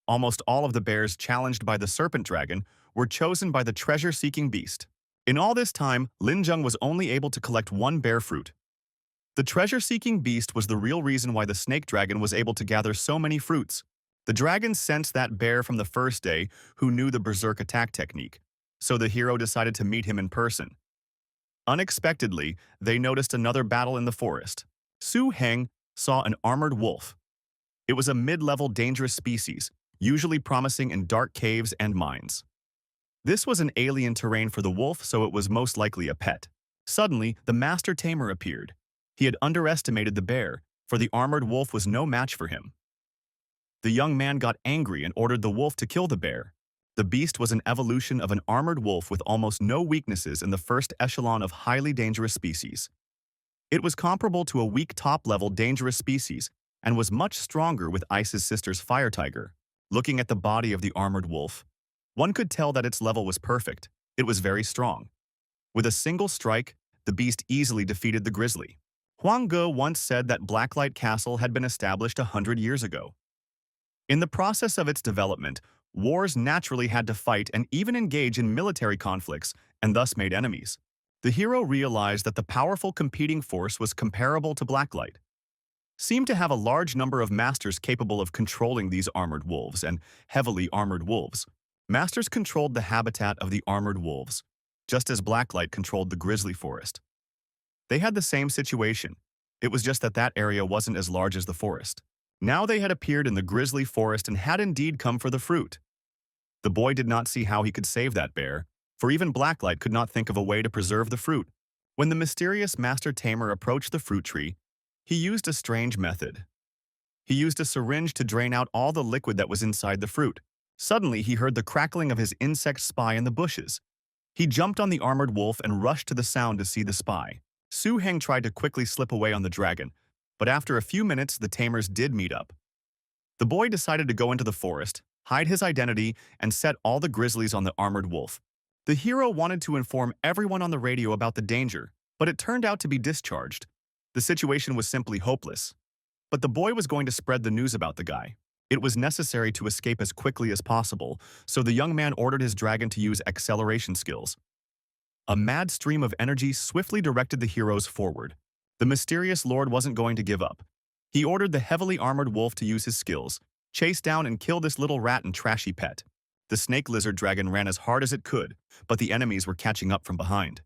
Almost all of the bears challenged by the serpent dragon were chosen by the treasure-seeking beast. In all this time, Lin Zheng was only able to collect 1 bear fruit. The treasure-seeking beast was the real reason why the snake dragon was able to gather so many fruits. The dragon sensed that bear from the first day who knew the berserk attack technique, so the hero decided to meet him in person. Unexpectedly, they noticed another battle in the forest. Su Heng saw an armored wolf. It was a mid-level dangerous species, usually promising in dark caves and mines. This was an alien terrain for the wolf, so it was most likely a pet. Suddenly, the master tamer appeared. He had underestimated the bear, for the armored wolf was no match for him. The young man got angry and ordered the wolf to kill the bear. The beast was an evolution of an armored wolf with almost no weaknesses in the first echelon of highly dangerous species. It was comparable to a weak top-level dangerous species and was much stronger with Ice's sister's fire tiger. Looking at the body of the armored wolf, one could tell that its level was perfect. It was very strong. With a single strike, the beast easily defeated the grizzly. Huang Ge once said that Blacklight Castle had been established 100 years ago. In the process of its development, wars naturally had to fight and even engage in military conflicts, and thus made enemies. The hero realized that the powerful competing force was comparable to Blacklight. Seemed to have a large number of masters capable of controlling these armored wolves and heavily armored wolves. Masters controlled the habitat of the armored wolves, just as Blacklight controlled the grizzly forest. They had the same situation. It was just that that area wasn't as large as the forest. Now they had appeared in the grizzly forest and had indeed come for the fruit. The boy did not see how he could save that bear, for even Blacklight could not think of a way to preserve the fruit. When the mysterious master tamer approached the fruit tree, he used a strange method. He used a syringe to drain out all the liquid that was inside the fruit. Suddenly, he heard the crackling of his insect spy in the bushes. He jumped on the armored wolf and rushed to the sound to see the spy. Su Heng tried to quickly slip away on the dragon, but after a few minutes, the tamers did meet up. The boy decided to go into the forest, hide his identity, and set all the grizzlies on the armored wolf. The hero wanted to inform everyone on the radio about the danger, but it turned out to be discharged. The situation was simply hopeless. But the boy was going to spread the news about the guy. It was necessary to escape as quickly as possible, so the young man ordered his dragon to use acceleration skills. A mad stream of energy swiftly directed the heroes forward. The mysterious lord wasn't going to give up. He ordered the heavily armored wolf to use his skills, chase down and kill this little rat and trashy pet. The snake lizard dragon ran as hard as it could, but the enemies were catching up from behind.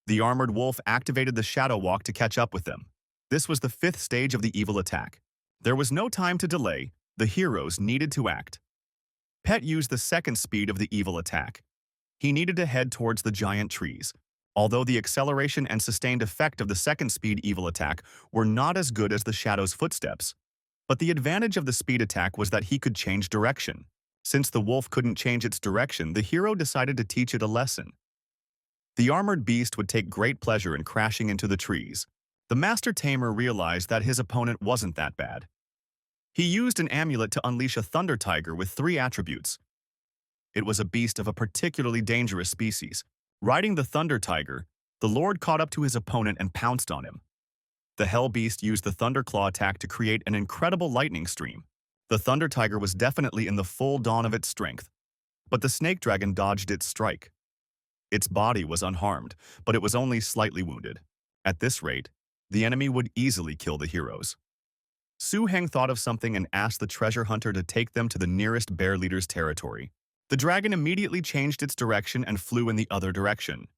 The armored wolf activated the shadow walk to catch up with them. This was the 5th stage of the evil attack. There was no time to delay. The heroes needed to act. Pet used the 2nd speed of the evil attack. He needed to head towards the giant trees. Although the acceleration and sustained effect of the 2nd speed evil attack were not as good as the shadow's footsteps, but the advantage of the speed attack was that he could change direction. Since the wolf couldn't change its direction, the hero decided to teach it a lesson. The armored beast would take great pleasure in crashing into the trees. The master tamer realized that his opponent wasn't that bad. He used an amulet to unleash a thunder tiger with 3 attributes. It was a beast of a particularly dangerous species. Riding the Thunder Tiger, the Lord caught up to his opponent and pounced on him. The Hell Beast used the Thunderclaw attack to create an incredible lightning stream. The Thunder Tiger was definitely in the full dawn of its strength, but the Snake Dragon dodged its strike. Its body was unharmed, but it was only slightly wounded. At this rate, the enemy would easily kill the heroes. Su Heng thought of something and asked the treasure hunter to take them to the nearest bear leader's territory. The dragon immediately changed its direction and flew in the other direction.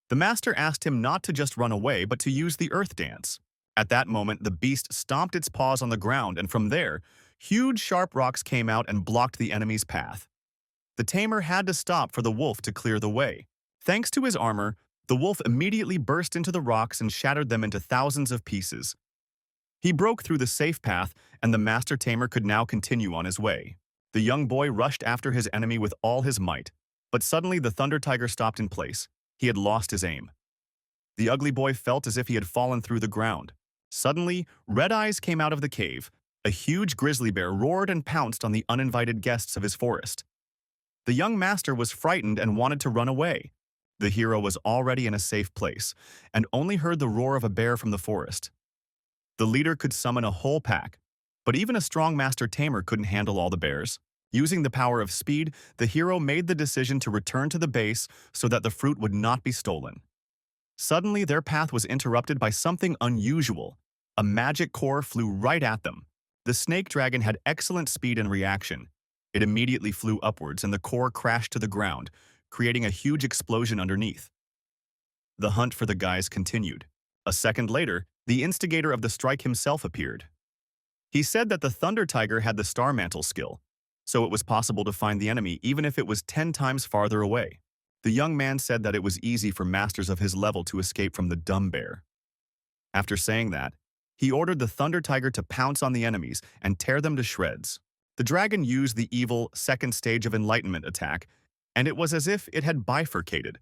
The master asked him not to just run away, but to use the earth dance. At that moment, the beast stomped its paws on the ground, and from there, huge sharp rocks came out and blocked the enemy's path. The tamer had to stop for the wolf to clear the way. Thanks to his armor, the wolf immediately burst into the rocks and shattered them into thousands of pieces. He broke through the safe path, and the master tamer could now continue on his way. The young boy rushed after his enemy with all his might, but suddenly the Thunder Tiger stopped in place. He had lost his aim. The ugly boy felt as if he had fallen through the ground. Suddenly, red eyes came out of the cave. A huge grizzly bear roared and pounced on the uninvited guests of his forest. The young master was frightened and wanted to run away. The hero was already in a safe place, and only heard the roar of a bear from the forest. The leader could summon a whole pack, but even a strong master tamer couldn't handle all the bears. Using the power of speed, the hero made the decision to return to the base so that the fruit would not be stolen. Suddenly, their path was interrupted by something unusual. A magic core flew right at them. The snake dragon had excellent speed and reaction. It immediately flew upwards and the core crashed to the ground, creating a huge explosion underneath. The hunt for the guys continued. A second later, the instigator of the strike himself appeared. He said that the Thunder Tiger had the Star Mantle skill, so it was possible to find the enemy even if it was 10 times farther away. The young man said that it was easy for masters of his level to escape from the dumb bear. After saying that, he ordered the Thunder Tiger to pounce on the enemies and tear them to shreds. The dragon used the evil second stage of enlightenment attack, and it was as if it had bifurcated.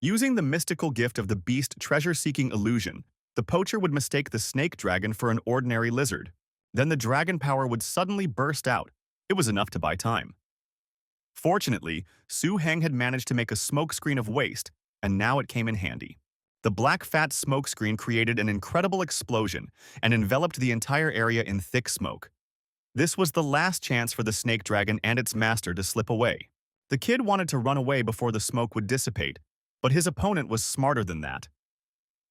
Using the mystical gift of the beast treasure-seeking illusion, the poacher would mistake the snake dragon for an ordinary lizard. Then the dragon power would suddenly burst out. It was enough to buy time. Fortunately, Su Heng had managed to make a smokescreen of waste, and now it came in handy. The black fat smokescreen created an incredible explosion and enveloped the entire area in thick smoke. This was the last chance for the snake dragon and its master to slip away. The kid wanted to run away before the smoke would dissipate, but his opponent was smarter than that.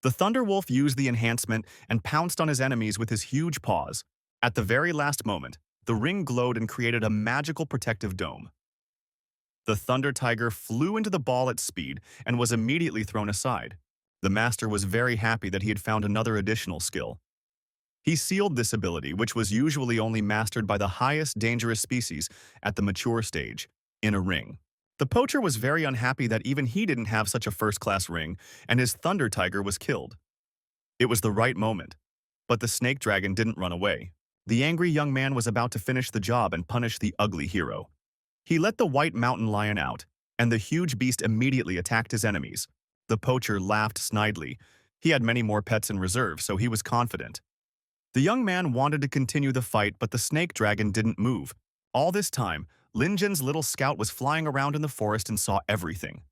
The Thunder Wolf used the enhancement and pounced on his enemies with his huge paws. At the very last moment, the ring glowed and created a magical protective dome. The Thunder Tiger flew into the ball at speed and was immediately thrown aside. The master was very happy that he had found another additional skill. He sealed this ability, which was usually only mastered by the highest dangerous species at the mature stage, in a ring. The poacher was very unhappy that even he didn't have such a first-class ring, and his Thunder Tiger was killed. It was the right moment, but the snake dragon didn't run away. The angry young man was about to finish the job and punish the ugly hero. He let the white mountain lion out, and the huge beast immediately attacked his enemies. The poacher laughed snidely. He had many more pets in reserve, so he was confident. The young man wanted to continue the fight, but the snake dragon didn't move. All this time, Lin Jin's little scout was flying around in the forest and saw everything.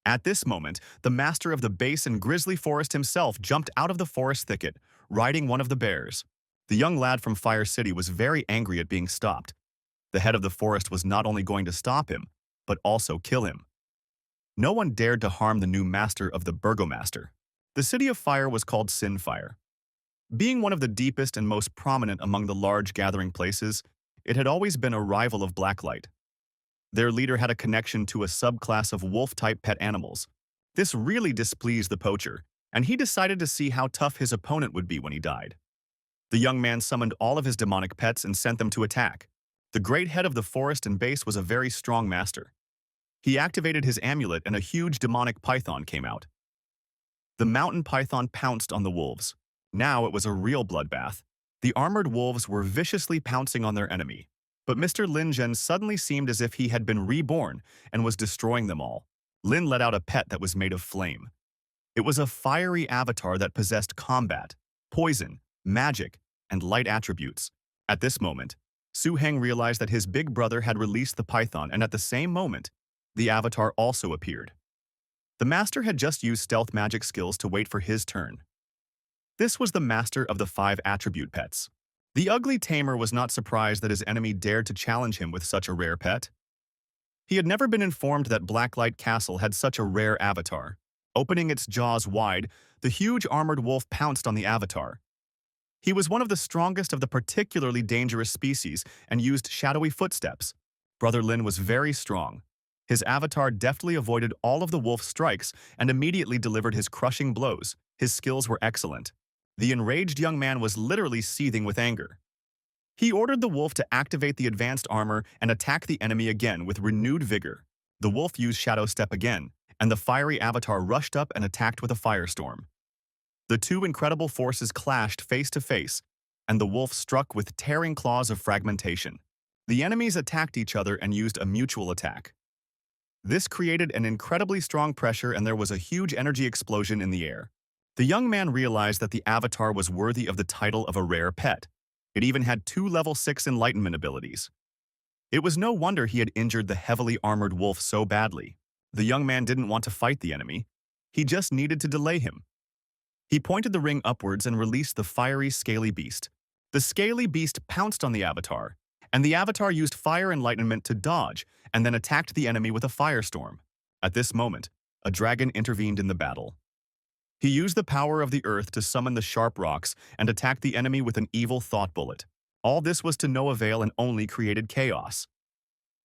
At this moment, the master of the base and grizzly forest himself jumped out of the forest thicket, riding one of the bears. The young lad from Fire City was very angry at being stopped. The head of the forest was not only going to stop him, but also kill him. No one dared to harm the new master of the Burgomaster. The City of Fire was called Sinfire. Being one of the deepest and most prominent among the large gathering places, it had always been a rival of Blacklight. Their leader had a connection to a subclass of wolf-type pet animals. This really displeased the poacher, and he decided to see how tough his opponent would be when he died. The young man summoned all of his demonic pets and sent them to attack. The great head of the forest and base was a very strong master. He activated his amulet and a huge demonic python came out. The mountain python pounced on the wolves. Now it was a real bloodbath. The armored wolves were viciously pouncing on their enemy, but Mr. Lin Zhen suddenly seemed as if he had been reborn and was destroying them all. Lin let out a pet that was made of flame. It was a fiery avatar that possessed combat, poison, magic, and light attributes. At this moment, Su Heng realized that his big brother had released the python, and at the same moment, the avatar also appeared. The master had just used stealth magic skills to wait for his turn. This was the master of the 5 attribute pets. The ugly tamer was not surprised that his enemy dared to challenge him with such a rare pet. He had never been informed that Blacklight Castle had such a rare avatar. Opening its jaws wide, the huge armored wolf pounced on the avatar. He was one of the strongest of the particularly dangerous species and used shadowy footsteps. Brother Lin was very strong. His avatar deftly avoided all of the wolf's strikes and immediately delivered his crushing blows. His skills were excellent. The enraged young man was literally seething with anger. He ordered the wolf to activate the advanced armor and attack the enemy again with renewed vigor. The wolf used Shadow Step again, and the fiery avatar rushed up and attacked with a firestorm. The two incredible forces clashed face to face, and the wolf struck with tearing claws of fragmentation. The enemies attacked each other and used a mutual attack. This created an incredibly strong pressure, and there was a huge energy explosion in the air. The young man realized that the avatar was worthy of the title of a rare pet. It even had 2 level 6 enlightenment abilities. It was no wonder he had injured the heavily armored wolf so badly. The young man didn't want to fight the enemy. He just needed to delay him. He pointed the ring upwards and released the fiery, scaly beast. The scaly beast pounced on the avatar, and the avatar used fire enlightenment to dodge and then attacked the enemy with a firestorm. At this moment, a dragon intervened in the battle. He used the power of the earth to summon the sharp rocks and attacked the enemy with an evil thought bullet. All this was to no avail and only created chaos.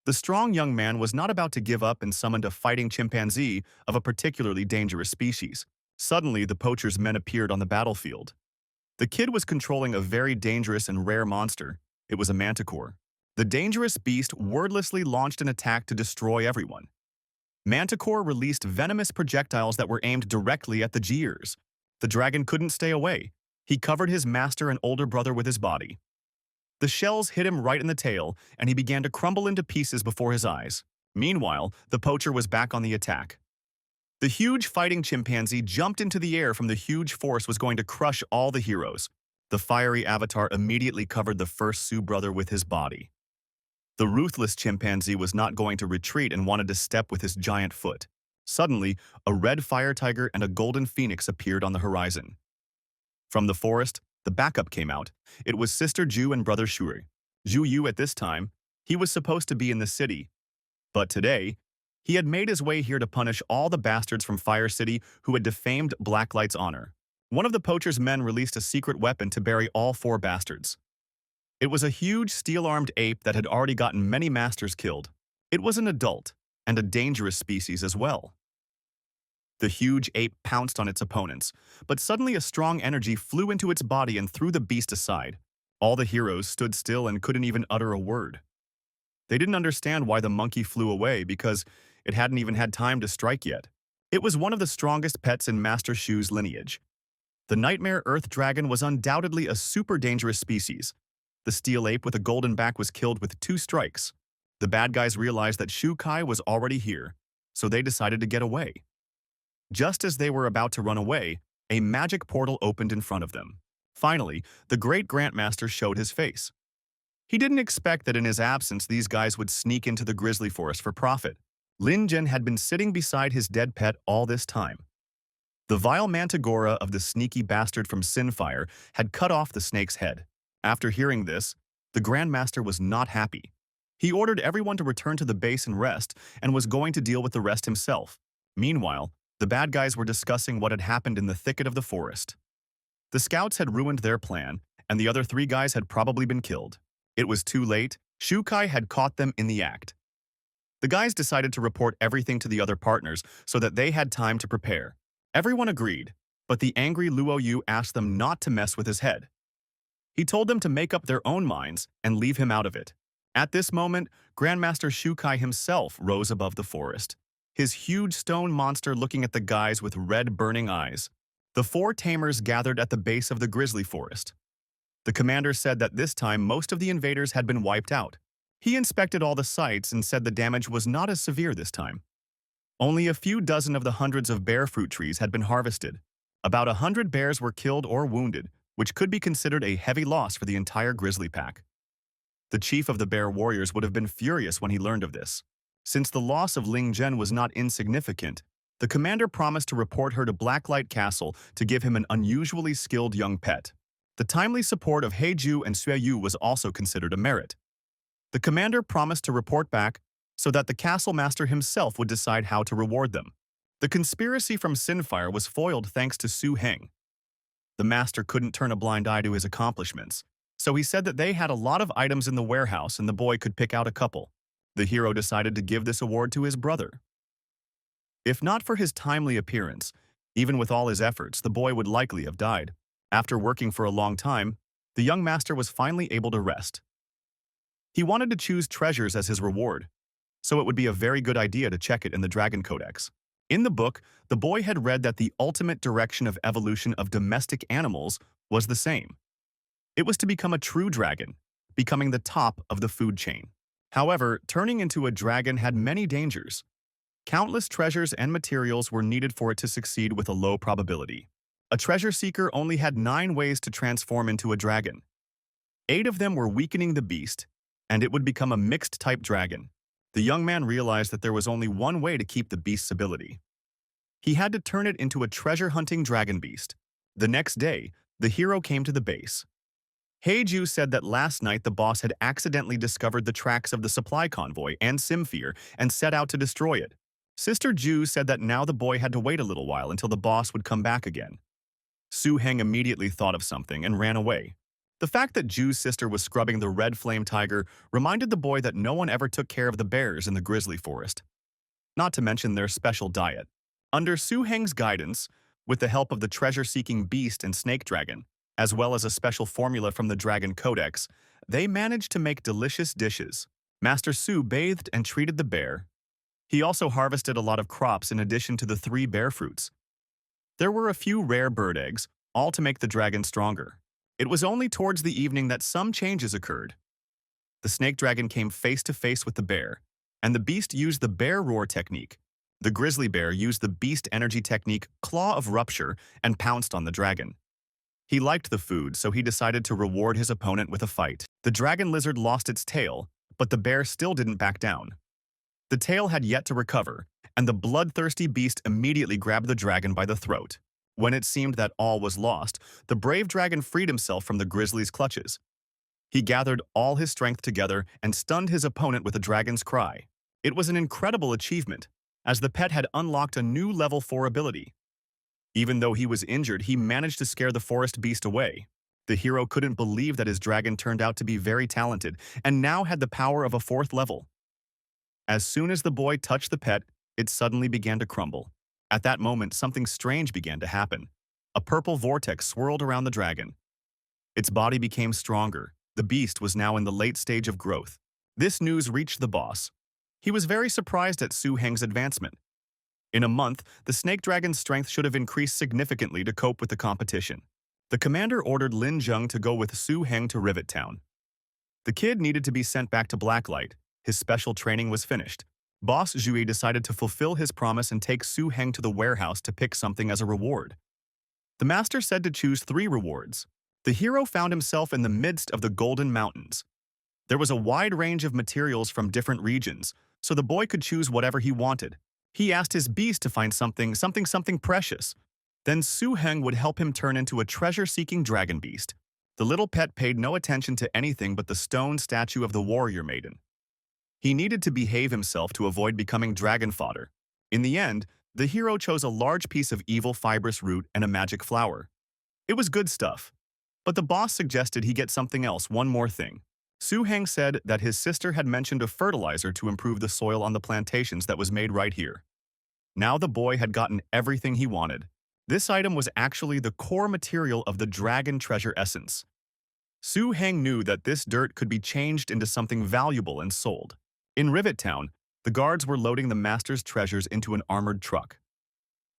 The strong young man was not about to give up and summoned a fighting chimpanzee of a particularly dangerous species. Suddenly, the poacher's men appeared on the battlefield. The kid was controlling a very dangerous and rare monster. It was a manticore. The dangerous beast wordlessly launched an attack to destroy everyone. Manticore released venomous projectiles that were aimed directly at the jeers. The dragon couldn't stay away. He covered his master and older brother with his body. The shells hit him right in the tail, and he began to crumble into pieces before his eyes. Meanwhile, the poacher was back on the attack. The huge fighting chimpanzee jumped into the air from the huge force was going to crush all the heroes. The fiery avatar immediately covered the first Sioux brother with his body. The ruthless chimpanzee was not going to retreat and wanted to step with his giant foot. Suddenly, a red fire tiger and a golden phoenix appeared on the horizon. From the forest, the backup came out. It was Sister Ju and Brother Shui. Zhu Yu at this time, he was supposed to be in the city. But today, he had made his way here to punish all the bastards from Fire City who had defamed Blacklight's honor. One of the poacher's men released a secret weapon to bury all 4 bastards. It was a huge steel-armed ape that had already gotten many masters killed. It was an adult, and a dangerous species as well. The huge ape pounced on its opponents, but suddenly a strong energy flew into its body and threw the beast aside. All the heroes stood still and couldn't even utter a word. They didn't understand why the monkey flew away because it hadn't even had time to strike yet. It was one of the strongest pets in Master Shu's lineage. The nightmare earth dragon was undoubtedly a super dangerous species. The steel ape with a golden back was killed with 2 strikes. The bad guys realized that Shu Kai was already here, so they decided to get away. Just as they were about to run away, a magic portal opened in front of them. Finally, the great Grandmaster showed his face. He didn't expect that in his absence these guys would sneak into the grizzly forest for profit. Lin Zhen had been sitting beside his dead pet all this time. The vile mantigora of the sneaky bastard from Sinfire had cut off the snake's head. After hearing this, the Grandmaster was not happy. He ordered everyone to return to the base and rest, and was going to deal with the rest himself. Meanwhile, the bad guys were discussing what had happened in the thicket of the forest. The scouts had ruined their plan, and the other 3 guys had probably been killed. It was too late. Shu Kai had caught them in the act. The guys decided to report everything to the other partners so that they had time to prepare. Everyone agreed, but the angry Luo Yu asked them not to mess with his head. He told them to make up their own minds and leave him out of it. At this moment, Grandmaster Shu Kai himself rose above the forest, his huge stone monster looking at the guys with red burning eyes. The 4 tamers gathered at the base of the grizzly forest. The commander said that this time most of the invaders had been wiped out. He inspected all the sites and said the damage was not as severe this time. Only a few dozen of the hundreds of bear fruit trees had been harvested. About 100 bears were killed or wounded, which could be considered a heavy loss for the entire grizzly pack. The chief of the bear warriors would have been furious when he learned of this. Since the loss of Ling Zhen was not insignificant, The commander promised to report her to Blacklight Castle to give him an unusually skilled young pet. The timely support of Heiju and Sueyu was also considered a merit. The commander promised to report back so that the castle master himself would decide how to reward them. The conspiracy from Sinfire was foiled thanks to Su Heng. The master couldn't turn a blind eye to his accomplishments, so he said that they had a lot of items in the warehouse and the boy could pick out a couple. The hero decided to give this award to his brother. If not for his timely appearance, even with all his efforts, the boy would likely have died. After working for a long time, the young master was finally able to rest. He wanted to choose treasures as his reward, so it would be a very good idea to check it in the Dragon Codex. In the book, the boy had read that the ultimate direction of evolution of domestic animals was the same. It was to become a true dragon, becoming the top of the food chain. However, turning into a dragon had many dangers. Countless treasures and materials were needed for it to succeed with a low probability. A treasure seeker only had 9 ways to transform into a dragon. 8 of them were weakening the beast, and it would become a mixed-type dragon. The young man realized that there was only one way to keep the beast's ability. He had to turn it into a treasure-hunting dragon beast. The next day, the hero came to the base. Heiju said that last night the boss had accidentally discovered the tracks of the supply convoy and Sinfire and set out to destroy it. Sister Ju said that now the boy had to wait a little while until the boss would come back again. Su Heng immediately thought of something and ran away. The fact that Ju's sister was scrubbing the red flame tiger reminded the boy that no one ever took care of the bears in the grizzly forest. Not to mention their special diet. Under Su Heng's guidance, with the help of the treasure-seeking beast and snake dragon, as well as a special formula from the Dragon Codex, they managed to make delicious dishes. Master Su bathed and treated the bear. He also harvested a lot of crops in addition to the 3 bear fruits. There were a few rare bird eggs, all to make the dragon stronger. It was only towards the evening that some changes occurred. The snake dragon came face to face with the bear, and the beast used the bear roar technique. The grizzly bear used the beast energy technique claw of rupture and pounced on the dragon. He liked the food, so he decided to reward his opponent with a fight. The dragon lizard lost its tail, but the bear still didn't back down. The tail had yet to recover, and the bloodthirsty beast immediately grabbed the dragon by the throat. When it seemed that all was lost, the brave dragon freed himself from the grizzly's clutches. He gathered all his strength together and stunned his opponent with a dragon's cry. It was an incredible achievement, as the pet had unlocked a new level 4 ability. Even though he was injured, he managed to scare the forest beast away. The hero couldn't believe that his dragon turned out to be very talented and now had the power of a 4th level. As soon as the boy touched the pet, it suddenly began to crumble. At that moment, something strange began to happen. A purple vortex swirled around the dragon. Its body became stronger. The beast was now in the late stage of growth. This news reached the boss. He was very surprised at Su Heng's advancement. In a month, the snake dragon's strength should have increased significantly to cope with the competition. The commander ordered Lin Zheng to go with Su Heng to Rivet Town. The kid needed to be sent back to Blacklight. His special training was finished. Boss Zhui decided to fulfill his promise and take Su Heng to the warehouse to pick something as a reward. The master said to choose 3 rewards. The hero found himself in the midst of the Golden Mountains. There was a wide range of materials from different regions, so the boy could choose whatever he wanted. He asked his beast to find something precious. Then Su Heng would help him turn into a treasure-seeking dragon beast. The little pet paid no attention to anything but the stone statue of the warrior maiden. He needed to behave himself to avoid becoming dragon fodder. In the end, the hero chose a large piece of evil fibrous root and a magic flower. It was good stuff. But the boss suggested he get something else, one more thing. Su Heng said that his sister had mentioned a fertilizer to improve the soil on the plantations that was made right here. Now the boy had gotten everything he wanted. This item was actually the core material of the dragon treasure essence. Su Heng knew that this dirt could be changed into something valuable and sold. In Rivet Town, the guards were loading the master's treasures into an armored truck.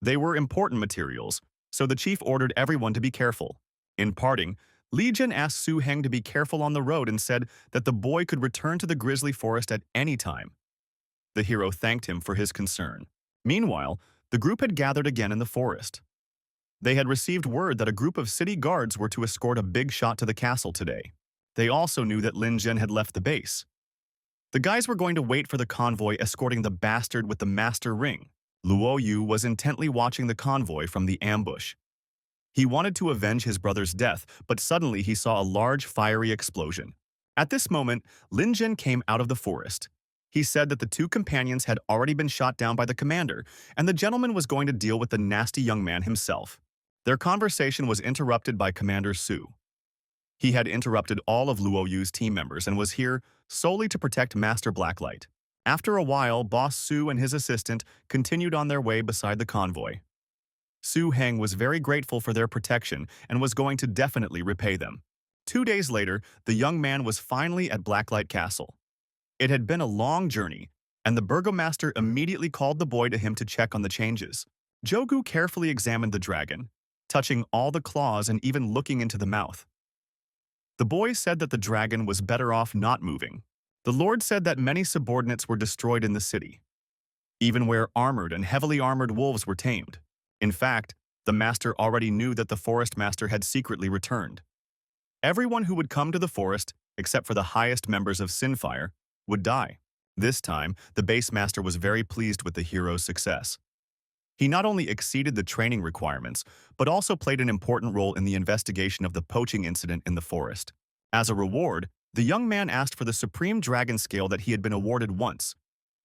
They were important materials, so the chief ordered everyone to be careful. In parting, Li Jin asked Su Heng to be careful on the road and said that the boy could return to the grizzly forest at any time. The hero thanked him for his concern. Meanwhile, the group had gathered again in the forest. They had received word that a group of city guards were to escort a big shot to the castle today. They also knew that Lin Jin had left the base. The guys were going to wait for the convoy escorting the bastard with the master ring. Luo Yu was intently watching the convoy from the ambush. He wanted to avenge his brother's death, but suddenly he saw a large fiery explosion. At this moment, Lin Jin came out of the forest. He said that the two companions had already been shot down by the commander, and the gentleman was going to deal with the nasty young man himself. Their conversation was interrupted by Commander Su. He had interrupted all of Luo Yu's team members and was here solely to protect Master Blacklight. After a while, Boss Su and his assistant continued on their way beside the convoy. Su Heng was very grateful for their protection and was going to definitely repay them. 2 days later, the young man was finally at Blacklight Castle. It had been a long journey, and the burgomaster immediately called the boy to him to check on the changes. Jogu carefully examined the dragon, touching all the claws and even looking into the mouth. The boy said that the dragon was better off not moving. The Lord said that many subordinates were destroyed in the city, even where armored and heavily armored wolves were tamed. In fact, the master already knew that the forest master had secretly returned. Everyone who would come to the forest, except for the highest members of Sinfire, would die. This time, the base master was very pleased with the hero's success. He not only exceeded the training requirements, but also played an important role in the investigation of the poaching incident in the forest. As a reward, the young man asked for the supreme dragon scale that he had been awarded once.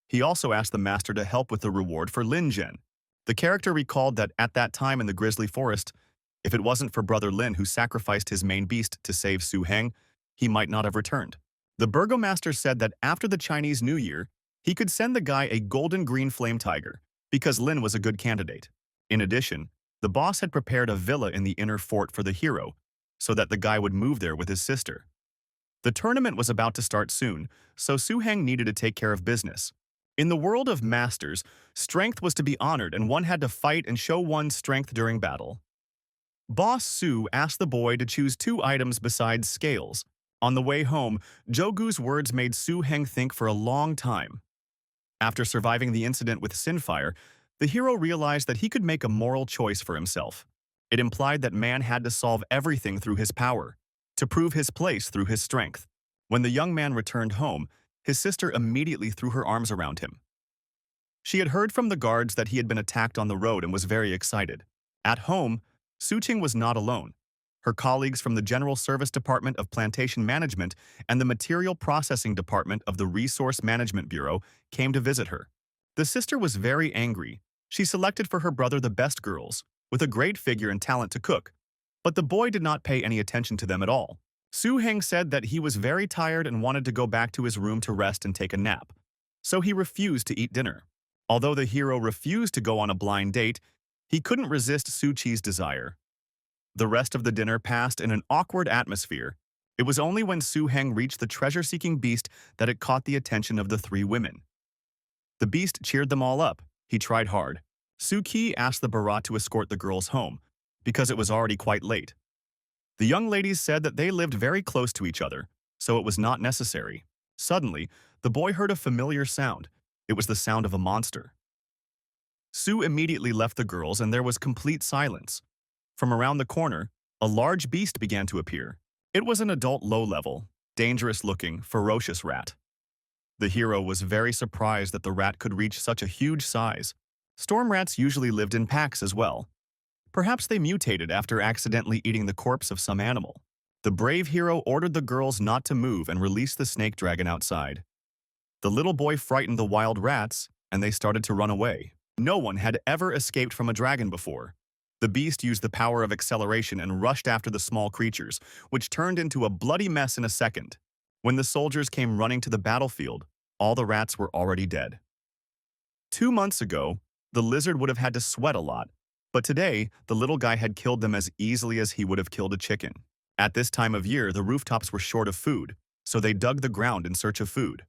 He also asked the master to help with the reward for Lin Jin. The character recalled that at that time in the grizzly forest, if it wasn't for Brother Lin who sacrificed his main beast to save Su Heng, he might not have returned. The burgomaster said that after the Chinese New Year, he could send the guy a golden green flame tiger, because Lin was a good candidate. In addition, the boss had prepared a villa in the inner fort for the hero, so that the guy would move there with his sister. The tournament was about to start soon, so Su Heng needed to take care of business. In the world of masters, strength was to be honored and one had to fight and show one's strength during battle. Boss Su asked the boy to choose 2 items besides scales. On the way home, Jogu's words made Su Heng think for a long time. After surviving the incident with Sinfire, the hero realized that he could make a moral choice for himself. It implied that man had to solve everything through his power, to prove his place through his strength. When the young man returned home, his sister immediately threw her arms around him. She had heard from the guards that he had been attacked on the road and was very excited. At home, Suqing was not alone. Her colleagues from the General Service Department of Plantation Management and the Material Processing Department of the Resource Management Bureau came to visit her. The sister was very angry. She selected for her brother the best girls, with a great figure and talent to cook, but the boy did not pay any attention to them at all. Su Heng said that he was very tired and wanted to go back to his room to rest and take a nap, so he refused to eat dinner. Although the hero refused to go on a blind date, he couldn't resist Su Qi's desire. The rest of the dinner passed in an awkward atmosphere. It was only when Su Heng reached the treasure-seeking beast that it caught the attention of the 3 women. The beast cheered them all up. He tried hard. Su Qi asked the Bharat to escort the girls home, because it was already quite late. The young ladies said that they lived very close to each other, so it was not necessary. Suddenly, the boy heard a familiar sound. It was the sound of a monster. Su immediately left the girls and there was complete silence. From around the corner, a large beast began to appear. It was an adult low-level, dangerous-looking, ferocious rat. The hero was very surprised that the rat could reach such a huge size. Storm rats usually lived in packs as well. Perhaps they mutated after accidentally eating the corpse of some animal. The brave hero ordered the girls not to move and released the snake dragon outside. The little boy frightened the wild rats, and they started to run away. No one had ever escaped from a dragon before. The beast used the power of acceleration and rushed after the small creatures, which turned into a bloody mess in a second. When the soldiers came running to the battlefield, all the rats were already dead. 2 months ago, the lizard would have had to sweat a lot, but today, the little guy had killed them as easily as he would have killed a chicken. At this time of year, the rooftops were short of food, so they dug the ground in search of food.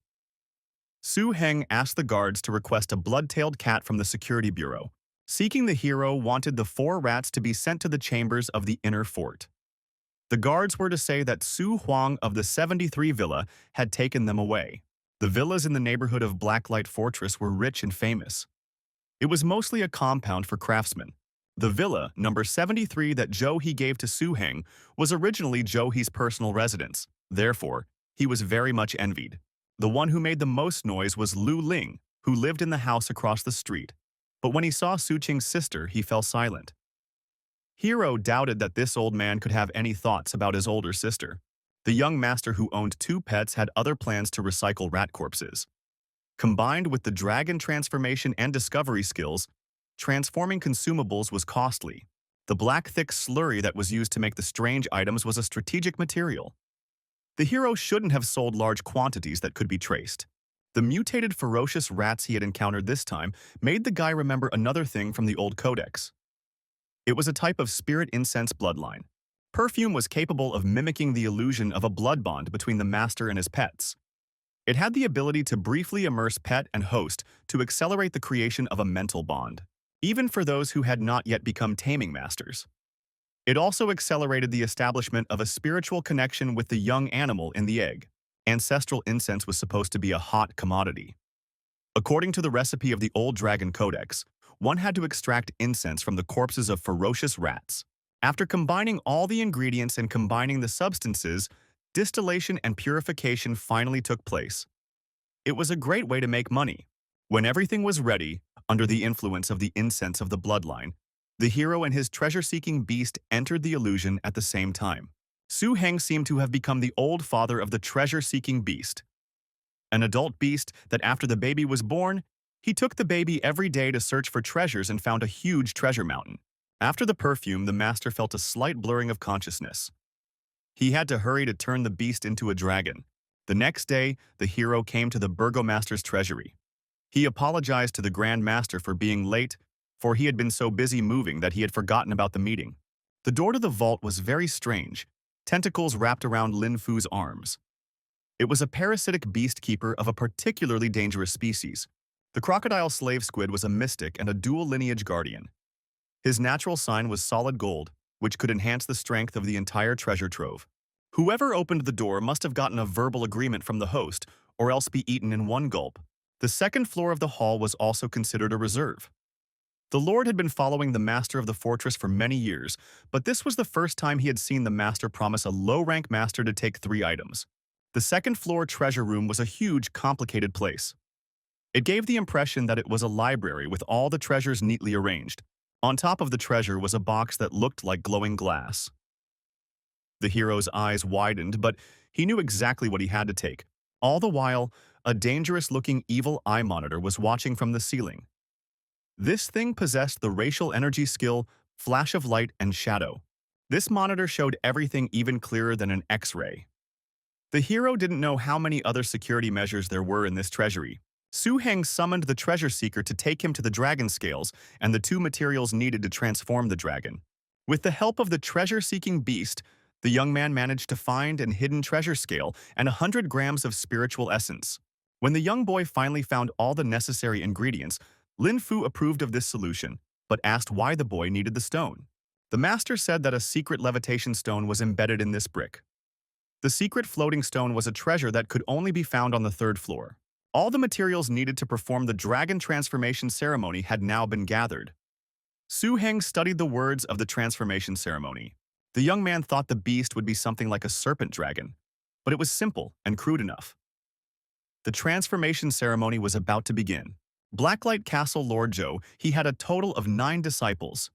Su Heng asked the guards to request a blood-tailed cat from the security bureau. Seeking the hero wanted the 4 rats to be sent to the chambers of the inner fort. The guards were to say that Su Huang of the 73 Villa had taken them away. The villas in the neighborhood of Blacklight Fortress were rich and famous. It was mostly a compound for craftsmen. The villa, number 73 that Zhou He gave to Su Heng, was originally Zhou He's personal residence. Therefore, he was very much envied. The one who made the most noise was Lu Ling, who lived in the house across the street. But when he saw Su Qing's sister, he fell silent. Hero doubted that this old man could have any thoughts about his older sister. The young master who owned 2 pets had other plans to recycle rat corpses. Combined with the dragon transformation and discovery skills, transforming consumables was costly. The black thick slurry that was used to make the strange items was a strategic material. The hero shouldn't have sold large quantities that could be traced. The mutated ferocious rats he had encountered this time made the guy remember another thing from the old codex. It was a type of spirit incense bloodline. Perfume was capable of mimicking the illusion of a blood bond between the master and his pets. It had the ability to briefly immerse pet and host to accelerate the creation of a mental bond, even for those who had not yet become taming masters. It also accelerated the establishment of a spiritual connection with the young animal in the egg. Ancestral incense was supposed to be a hot commodity. According to the recipe of the Old Dragon Codex, one had to extract incense from the corpses of ferocious rats. After combining all the ingredients and combining the substances, distillation and purification finally took place. It was a great way to make money. When everything was ready, under the influence of the incense of the bloodline, the hero and his treasure-seeking beast entered the illusion at the same time. Su Heng seemed to have become the old father of the treasure-seeking beast. An adult beast that after the baby was born, he took the baby every day to search for treasures and found a huge treasure mountain. After the perfume, the master felt a slight blurring of consciousness. He had to hurry to turn the beast into a dragon. The next day, the hero came to the burgomaster's treasury. He apologized to the Grand Master for being late, for he had been so busy moving that he had forgotten about the meeting. The door to the vault was very strange, tentacles wrapped around Lin Fu's arms. It was a parasitic beast keeper of a particularly dangerous species. The crocodile slave squid was a mystic and a dual lineage guardian. His natural sign was solid gold, which could enhance the strength of the entire treasure trove. Whoever opened the door must have gotten a verbal agreement from the host, or else be eaten in one gulp. The second floor of the hall was also considered a reserve. The lord had been following the master of the fortress for many years, but this was the first time he had seen the master promise a low-rank master to take 3 items. The second floor treasure room was a huge, complicated place. It gave the impression that it was a library with all the treasures neatly arranged. On top of the treasure was a box that looked like glowing glass. The hero's eyes widened, but he knew exactly what he had to take. All the while, a dangerous-looking evil eye monitor was watching from the ceiling. This thing possessed the racial energy skill, flash of light and shadow. This monitor showed everything even clearer than an X-ray. The hero didn't know how many other security measures there were in this treasury. Su Heng summoned the treasure seeker to take him to the dragon scales and the 2 materials needed to transform the dragon. With the help of the treasure-seeking beast, the young man managed to find an hidden treasure scale and 100 grams of spiritual essence. When the young boy finally found all the necessary ingredients, Lin Fu approved of this solution, but asked why the boy needed the stone. The master said that a secret levitation stone was embedded in this brick. The secret floating stone was a treasure that could only be found on the 3rd floor. All the materials needed to perform the dragon transformation ceremony had now been gathered. Su Heng studied the words of the transformation ceremony. The young man thought the beast would be something like a serpent dragon, but it was simple and crude enough. The transformation ceremony was about to begin. Blacklight Castle Lord Zhou, he had a total of 9 disciples.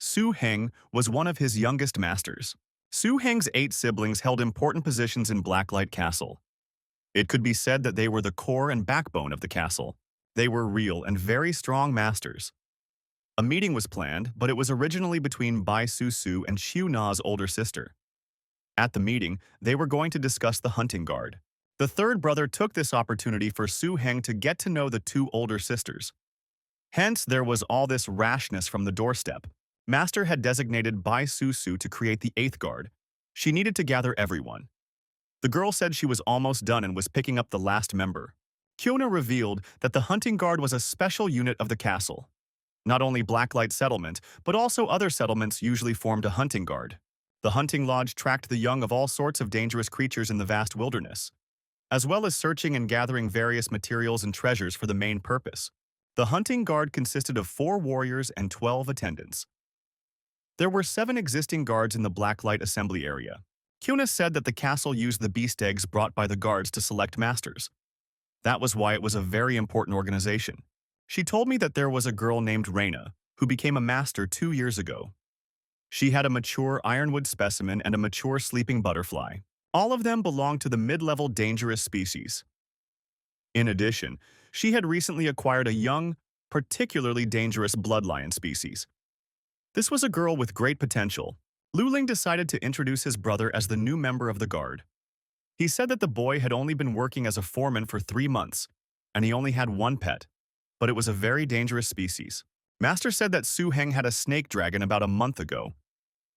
Su Heng was one of his youngest masters. Su Heng's 8 siblings held important positions in Blacklight Castle. It could be said that they were the core and backbone of the castle. They were real and very strong masters. A meeting was planned, but it was originally between Bai Su Su and Xiu Na's older sister. At the meeting, they were going to discuss the hunting guard. The 3rd brother took this opportunity for Su Heng to get to know the 2 older sisters. Hence, there was all this rashness from the doorstep. Master had designated Bai Su Su to create the 8th guard. She needed to gather everyone. The girl said she was almost done and was picking up the last member. Kyona revealed that the hunting guard was a special unit of the castle. Not only Blacklight Settlement, but also other settlements usually formed a hunting guard. The hunting lodge tracked the young of all sorts of dangerous creatures in the vast wilderness, as well as searching and gathering various materials and treasures for the main purpose. The hunting guard consisted of 4 warriors and 12 attendants. There were 7 existing guards in the Blacklight assembly area. Kyona said that the castle used the beast eggs brought by the guards to select masters. That was why it was a very important organization. She told me that there was a girl named Reina who became a master 2 years ago. She had a mature ironwood specimen and a mature sleeping butterfly. All of them belonged to the mid-level dangerous species. In addition, she had recently acquired a young, particularly dangerous bloodlion species. This was a girl with great potential. Lu Ling decided to introduce his brother as the new member of the guard. He said that the boy had only been working as a foreman for 3 months, and he only had one pet, but it was a very dangerous species. Master said that Su Heng had a snake dragon about a month ago.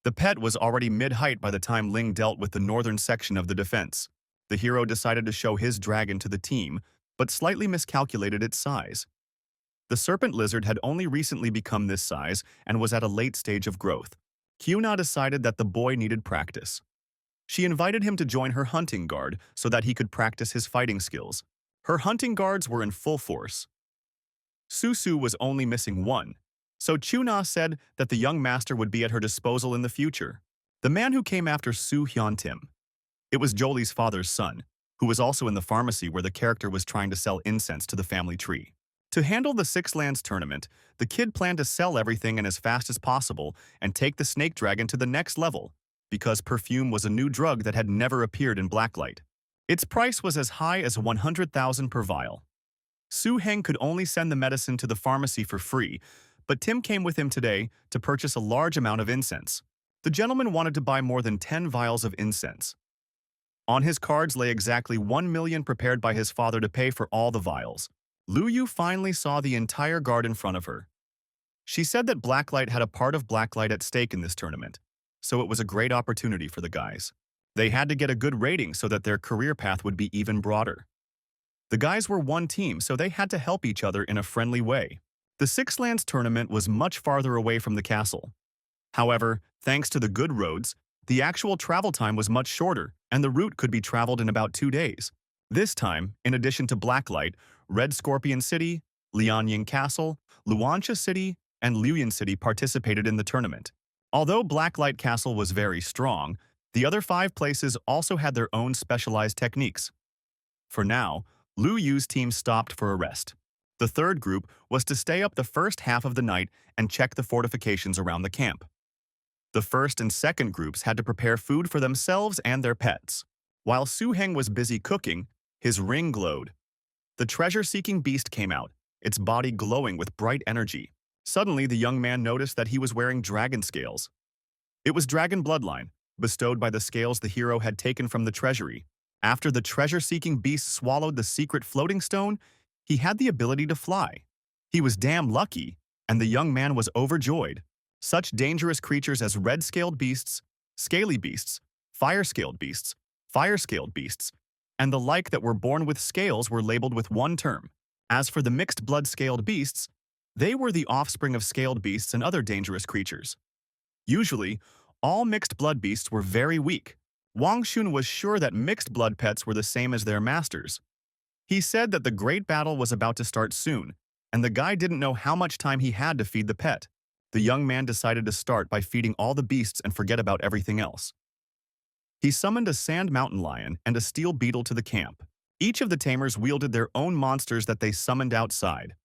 The pet was already mid-height by the time Ling dealt with the northern section of the defense. The hero decided to show his dragon to the team, but slightly miscalculated its size. The serpent lizard had only recently become this size and was at a late stage of growth. Kyuna decided that the boy needed practice. She invited him to join her hunting guard so that he could practice his fighting skills. Her hunting guards were in full force. Susu was only missing one, so Chuna said that the young master would be at her disposal in the future. The man who came after Su Hyun Tim. It was Jolie's father's son, who was also in the pharmacy where the character was trying to sell incense to the family tree. To handle the Six Lands tournament, the kid planned to sell everything and as fast as possible and take the snake dragon to the next level, because perfume was a new drug that had never appeared in Blacklight. Its price was as high as 100,000 per vial. Su Heng could only send the medicine to the pharmacy for free, but Tim came with him today to purchase a large amount of incense. The gentleman wanted to buy more than 10 vials of incense. On his cards lay exactly 1 million prepared by his father to pay for all the vials. Lu Yu finally saw the entire guard in front of her. She said that Blacklight had a part of Blacklight at stake in this tournament, so it was a great opportunity for the guys. They had to get a good rating so that their career path would be even broader. The guys were one team, so they had to help each other in a friendly way. The Six Lands tournament was much farther away from the castle. However, thanks to the good roads, the actual travel time was much shorter, and the route could be traveled in about 2 days. This time, in addition to Blacklight, Red Scorpion City, Lianying Castle, Luanxia City, and Luyan City participated in the tournament. Although Blacklight Castle was very strong, the other 5 places also had their own specialized techniques. For now, Lu Yu's team stopped for a rest. The third group was to stay up the first half of the night and check the fortifications around the camp. The first and second groups had to prepare food for themselves and their pets. While Su Heng was busy cooking, his ring glowed. The treasure-seeking beast came out, its body glowing with bright energy. Suddenly, the young man noticed that he was wearing dragon scales. It was dragon bloodline, bestowed by the scales the hero had taken from the treasury. After the treasure-seeking beast swallowed the secret floating stone, he had the ability to fly. He was damn lucky, and the young man was overjoyed. Such dangerous creatures as red-scaled beasts, scaly beasts, fire-scaled beasts, fire-scaled beasts, and the like that were born with scales were labeled with one term. As for the mixed blood-scaled beasts, they were the offspring of scaled beasts and other dangerous creatures. Usually, all mixed blood beasts were very weak. Wang Xun was sure that mixed blood pets were the same as their masters. He said that the great battle was about to start soon, and the guy didn't know how much time he had to feed the pet. The young man decided to start by feeding all the beasts and forget about everything else. He summoned a sand mountain lion and a steel beetle to the camp. Each of the tamers wielded their own monsters that they summoned outside.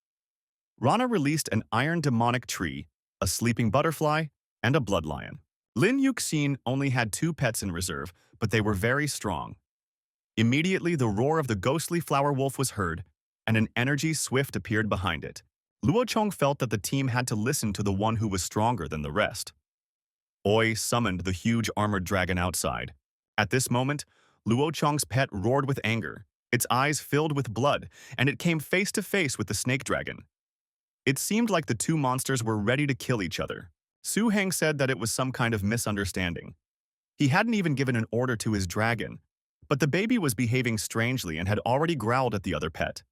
Rana released an iron demonic tree, a sleeping butterfly, and a blood lion. Lin Yuxin only had 2 pets in reserve, but they were very strong. Immediately, the roar of the ghostly flower wolf was heard, and an energy swift appeared behind it. Luo Chong felt that the team had to listen to the one who was stronger than the rest. Oi summoned the huge armored dragon outside. At this moment, Luo Chong's pet roared with anger. Its eyes filled with blood, and it came face to face with the snake dragon. It seemed like the 2 monsters were ready to kill each other. Su Heng said that it was some kind of misunderstanding. He hadn't even given an order to his dragon, but the baby was behaving strangely and had already growled at the other pet.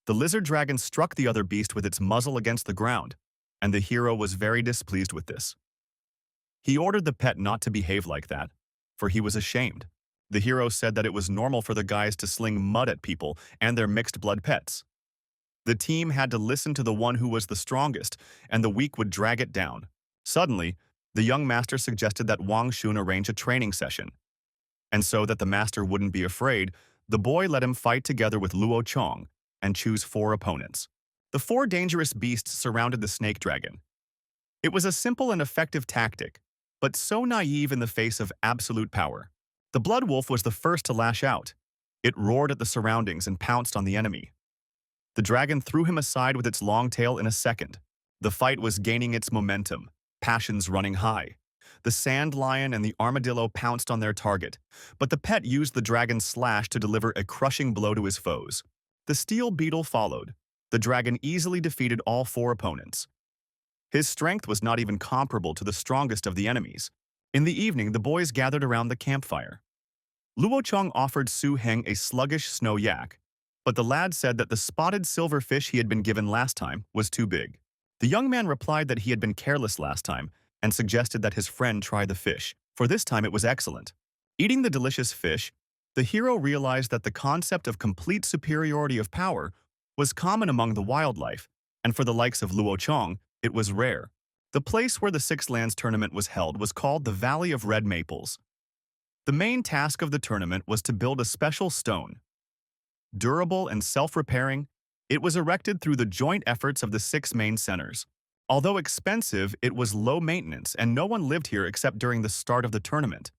The lizard dragon struck the other beast with its muzzle against the ground, and the hero was very displeased with this. He ordered the pet not to behave like that, for he was ashamed. The hero said that it was normal for the guys to sling mud at people and their mixed blood pets. The team had to listen to the one who was the strongest, and the weak would drag it down. Suddenly, the young master suggested that Wang Xun arrange a training session. And so that the master wouldn't be afraid, the boy let him fight together with Luo Chong and choose 4 opponents. The four dangerous beasts surrounded the snake dragon. It was a simple and effective tactic, but so naive in the face of absolute power. The blood wolf was the first to lash out. It roared at the surroundings and pounced on the enemy. The dragon threw him aside with its long tail in a second. The fight was gaining its momentum, passions running high. The sand lion and the armadillo pounced on their target, but the pet used the dragon's slash to deliver a crushing blow to his foes. The steel beetle followed. The dragon easily defeated all four opponents. His strength was not even comparable to the strongest of the enemies. In the evening, the boys gathered around the campfire. Luo Chong offered Su Heng a sluggish snow yak, but the lad said that the spotted silver fish he had been given last time was too big. The young man replied that he had been careless last time and suggested that his friend try the fish, for this time it was excellent. Eating the delicious fish, the hero realized that the concept of complete superiority of power was common among the wildlife, and for the likes of Luo Chong, it was rare. The place where the Six Lands tournament was held was called the Valley of Red Maples. The main task of the tournament was to build a special stone. Durable and self-repairing, it was erected through the joint efforts of the six main centers. Although expensive, it was low maintenance and no one lived here except during the start of the tournament.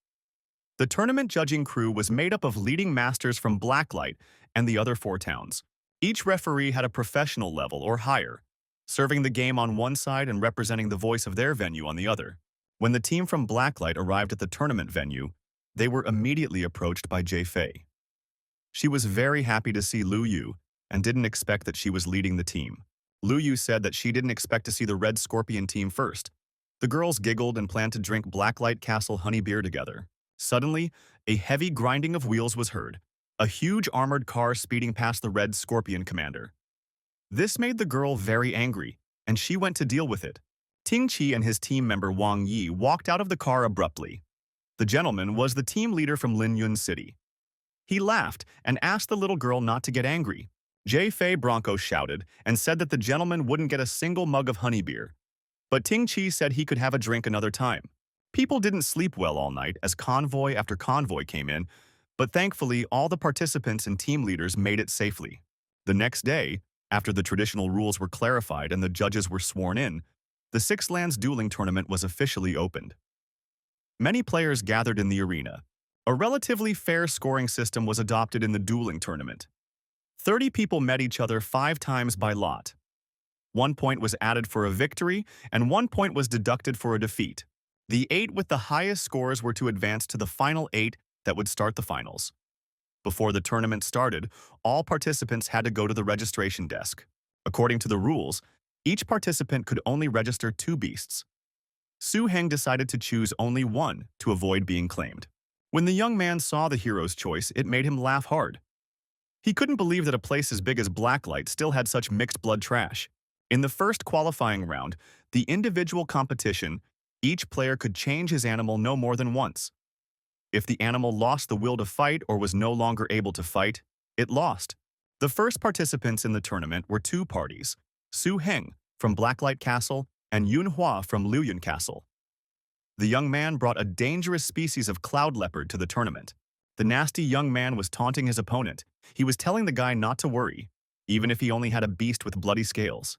The tournament judging crew was made up of leading masters from Blacklight and the other four towns. Each referee had a professional level or higher, serving the game on one side and representing the voice of their venue on the other. When the team from Blacklight arrived at the tournament venue, they were immediately approached by Jay Fei. She was very happy to see Lu Yu and didn't expect that she was leading the team. Lu Yu said that she didn't expect to see the Red Scorpion team first. The girls giggled and planned to drink Blacklight Castle honey beer together. Suddenly, a heavy grinding of wheels was heard, a huge armored car speeding past the Red Scorpion commander. This made the girl very angry, and she went to deal with it. Ting Qi and his team member Wang Yi walked out of the car abruptly. The gentleman was the team leader from Linyun City. He laughed and asked the little girl not to get angry. Jay Fei Bronco shouted and said that the gentleman wouldn't get a single mug of honey beer. But Ting Qi said he could have a drink another time. People didn't sleep well all night as convoy after convoy came in, but thankfully all the participants and team leaders made it safely. The next day, after the traditional rules were clarified and the judges were sworn in, the Six Lands dueling tournament was officially opened. Many players gathered in the arena. A relatively fair scoring system was adopted in the dueling tournament. 30 people met each other 5 times by lot. 1 point was added for a victory, and 1 point was deducted for a defeat. The 8 with the highest scores were to advance to the final 8 that would start the finals. Before the tournament started, all participants had to go to the registration desk. According to the rules, each participant could only register 2 beasts. Su Heng decided to choose only 1 to avoid being claimed. When the young man saw the hero's choice, it made him laugh hard. He couldn't believe that a place as big as Blacklight still had such mixed blood trash. In the first qualifying round, the individual competition, each player could change his animal no more than once. If the animal lost the will to fight or was no longer able to fight, it lost. The first participants in the tournament were 2 parties, Su Heng from Blacklight Castle and Yun Hua from Luyun Castle. The young man brought a dangerous species of cloud leopard to the tournament. The nasty young man was taunting his opponent. He was telling the guy not to worry, even if he only had a beast with bloody scales.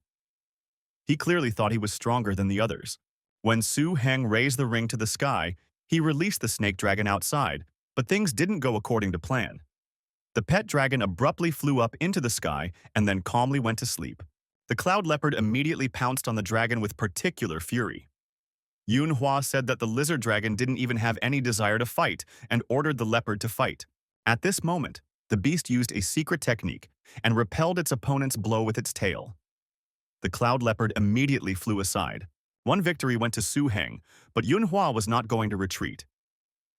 He clearly thought he was stronger than the others. When Su Heng raised the ring to the sky, he released the snake dragon outside, but things didn't go according to plan. The pet dragon abruptly flew up into the sky and then calmly went to sleep. The cloud leopard immediately pounced on the dragon with particular fury. Yun Hua said that the lizard dragon didn't even have any desire to fight and ordered the leopard to fight. At this moment, the beast used a secret technique and repelled its opponent's blow with its tail. The cloud leopard immediately flew aside. 1 victory went to Su Heng, but Yun Hua was not going to retreat.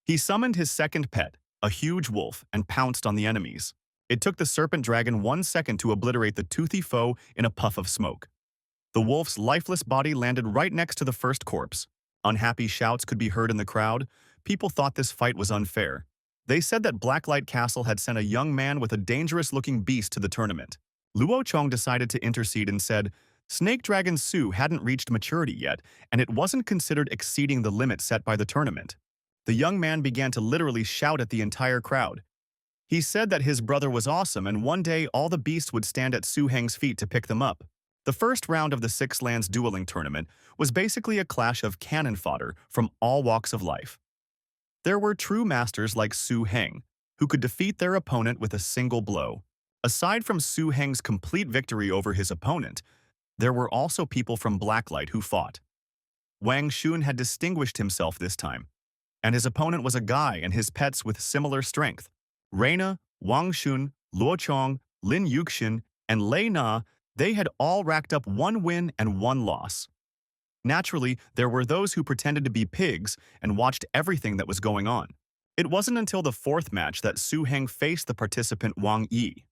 He summoned his second pet, a huge wolf, and pounced on the enemies. It took the serpent dragon 1 second to obliterate the toothy foe in a puff of smoke. The wolf's lifeless body landed right next to the first corpse. Unhappy shouts could be heard in the crowd. People thought this fight was unfair. They said that Blacklight Castle had sent a young man with a dangerous-looking beast to the tournament. Luo Chong decided to intercede and said, Snake Dragon Su hadn't reached maturity yet, and it wasn't considered exceeding the limit set by the tournament. The young man began to literally shout at the entire crowd. He said that his brother was awesome and one day all the beasts would stand at Su Heng's feet to pick them up. The first round of the Six Lands dueling tournament was basically a clash of cannon fodder from all walks of life. There were true masters like Su Heng, who could defeat their opponent with a single blow. Aside from Su Heng's complete victory over his opponent, there were also people from Blacklight who fought. Wang Xun had distinguished himself this time, and his opponent was a guy and his pets with similar strength. Reina, Wang Xun, Luo Chong, Lin Yuxin, and Lei Na, they had all racked up 1 win and 1 loss. Naturally, there were those who pretended to be pigs and watched everything that was going on. It wasn't until the 4th match that Su Heng faced the participant Wang Yi.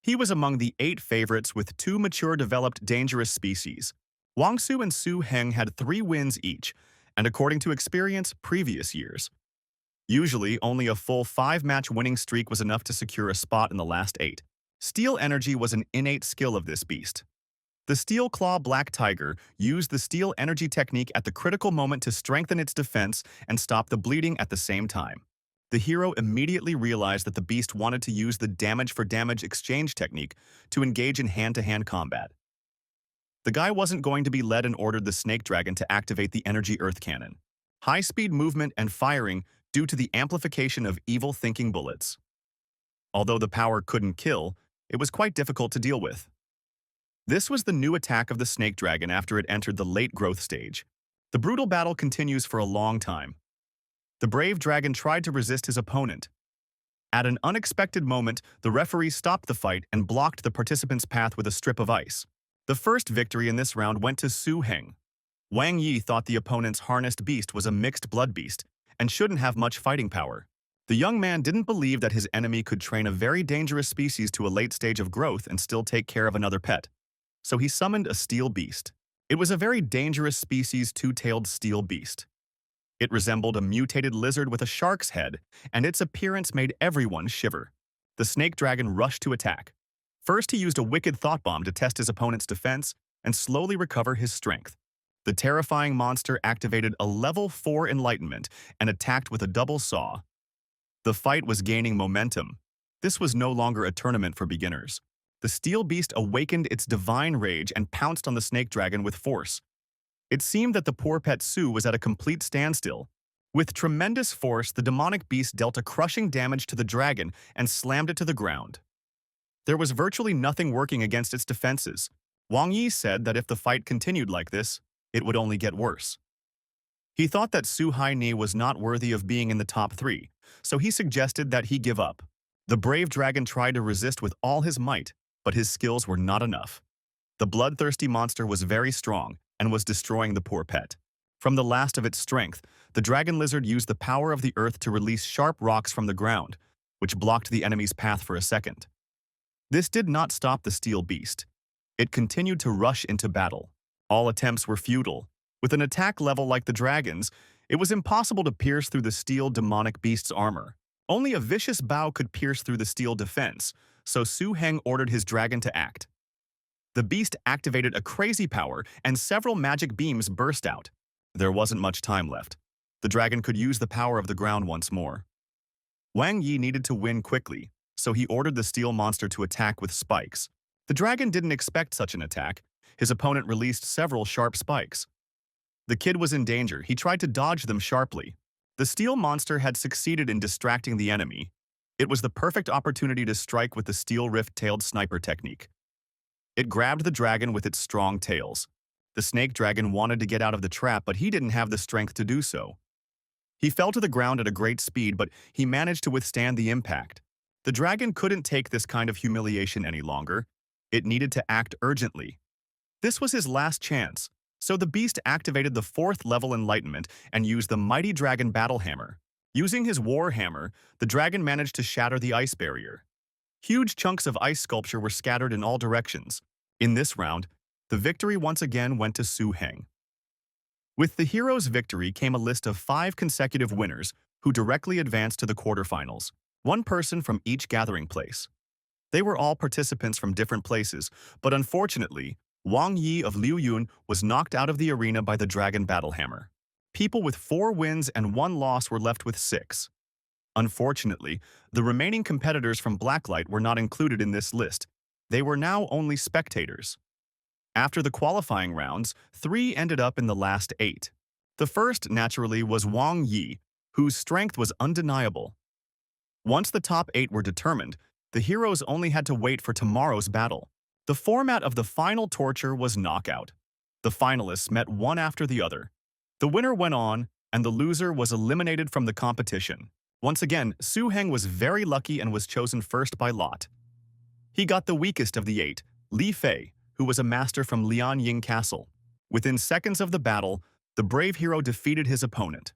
He was among the 8 favorites with 2 mature developed dangerous species. Wang Su and Su Heng had 3 wins each, and according to experience, previous years. Usually, only a full 5-match winning streak was enough to secure a spot in the last 8. Steel Energy was an innate skill of this beast. The Steel Claw Black Tiger used the Steel Energy technique at the critical moment to strengthen its defense and stop the bleeding at the same time. The hero immediately realized that the beast wanted to use the damage-for-damage exchange technique to engage in hand-to-hand combat. The guy wasn't going to be led and ordered the Snake Dragon to activate the Energy Earth Cannon. High-speed movement and firing due to the amplification of evil-thinking bullets. Although the power couldn't kill, it was quite difficult to deal with. This was the new attack of the Snake Dragon after it entered the late growth stage. The brutal battle continues for a long time. The brave dragon tried to resist his opponent. At an unexpected moment, the referee stopped the fight and blocked the participant's path with a strip of ice. The first victory in this round went to Su Heng. Wang Yi thought the opponent's harnessed beast was a mixed blood beast and shouldn't have much fighting power. The young man didn't believe that his enemy could train a very dangerous species to a late stage of growth and still take care of another pet. So he summoned a steel beast. It was a very dangerous species 2-tailed steel beast. It resembled a mutated lizard with a shark's head, and its appearance made everyone shiver. The snake dragon rushed to attack. First, he used a wicked thought bomb to test his opponent's defense and slowly recover his strength. The terrifying monster activated a level 4 enlightenment and attacked with a double saw. The fight was gaining momentum. This was no longer a tournament for beginners. The steel beast awakened its divine rage and pounced on the snake dragon with force. It seemed that the poor pet Su was at a complete standstill. With tremendous force, the demonic beast dealt a crushing damage to the dragon and slammed it to the ground. There was virtually nothing working against its defenses. Wang Yi said that if the fight continued like this, it would only get worse. He thought that Su Haini was not worthy of being in the top 3, so he suggested that he give up. The brave dragon tried to resist with all his might, but his skills were not enough. The bloodthirsty monster was very strong and was destroying the poor pet. From the last of its strength, the dragon lizard used the power of the earth to release sharp rocks from the ground, which blocked the enemy's path for a second. This did not stop the steel beast. It continued to rush into battle. All attempts were futile. With an attack level like the dragon's, it was impossible to pierce through the steel demonic beast's armor. Only a vicious bow could pierce through the steel defense, so Su Heng ordered his dragon to act. The beast activated a crazy power and several magic beams burst out. There wasn't much time left. The dragon could use the power of the ground once more. Wang Yi needed to win quickly, so he ordered the steel monster to attack with spikes. The dragon didn't expect such an attack. His opponent released several sharp spikes. The kid was in danger. He tried to dodge them sharply. The steel monster had succeeded in distracting the enemy. It was the perfect opportunity to strike with the steel rift-tailed sniper technique. It grabbed the dragon with its strong tails. The snake dragon wanted to get out of the trap, but he didn't have the strength to do so. He fell to the ground at a great speed, but he managed to withstand the impact. The dragon couldn't take this kind of humiliation any longer. It needed to act urgently. This was his last chance, so the beast activated the 4th level enlightenment and used the mighty dragon battle hammer. Using his war hammer, the dragon managed to shatter the ice barrier. Huge chunks of ice sculpture were scattered in all directions. In this round, the victory once again went to Su Heng. With the hero's victory came a list of 5 consecutive winners who directly advanced to the quarterfinals, 1 person from each gathering place. They were all participants from different places, but unfortunately, Wang Yi of Liuyun was knocked out of the arena by the dragon battle hammer. People with 4 wins and 1 loss were left with 6. Unfortunately, the remaining competitors from Blacklight were not included in this list. They were now only spectators. After the qualifying rounds, 3 ended up in the last 8. The first, naturally, was Wang Yi, whose strength was undeniable. Once the top 8 were determined, the heroes only had to wait for tomorrow's battle. The format of the final torture was knockout. The finalists met one after the other. The winner went on, and the loser was eliminated from the competition. Once again, Su Heng was very lucky and was chosen first by lot. He got the weakest of the 8, Li Fei, who was a master from Lianying Castle. Within seconds of the battle, the brave hero defeated his opponent.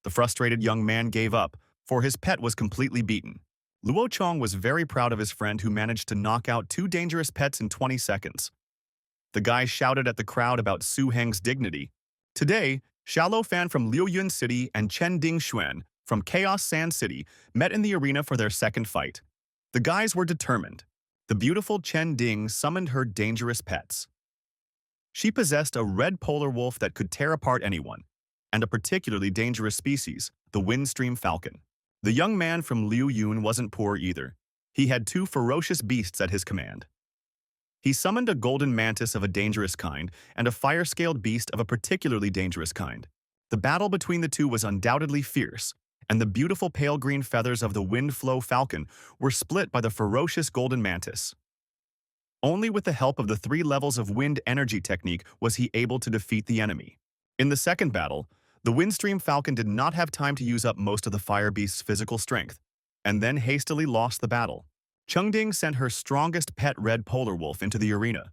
The frustrated young man gave up, for his pet was completely beaten. Luo Chong was very proud of his friend who managed to knock out 2 dangerous pets in 20 seconds. The guy shouted at the crowd about Su Heng's dignity. Today, Xiaolo Fan from Liuyun City and Chen Dingxuan from Chaos Sand City met in the arena for their second fight. The guys were determined. The beautiful Chen Ding summoned her dangerous pets. She possessed a red polar wolf that could tear apart anyone, and a particularly dangerous species, the windstream falcon. The young man from Liu Yun wasn't poor either. He had 2 ferocious beasts at his command. He summoned a golden mantis of a dangerous kind and a fire-scaled beast of a particularly dangerous kind. The battle between the two was undoubtedly fierce, and the beautiful pale green feathers of the wind flow falcon were split by the ferocious golden mantis. Only with the help of the 3 levels of wind energy technique was he able to defeat the enemy. In the second battle, the windstream falcon did not have time to use up most of the fire beast's physical strength, and then hastily lost the battle. Chengding sent her strongest pet red polar wolf into the arena.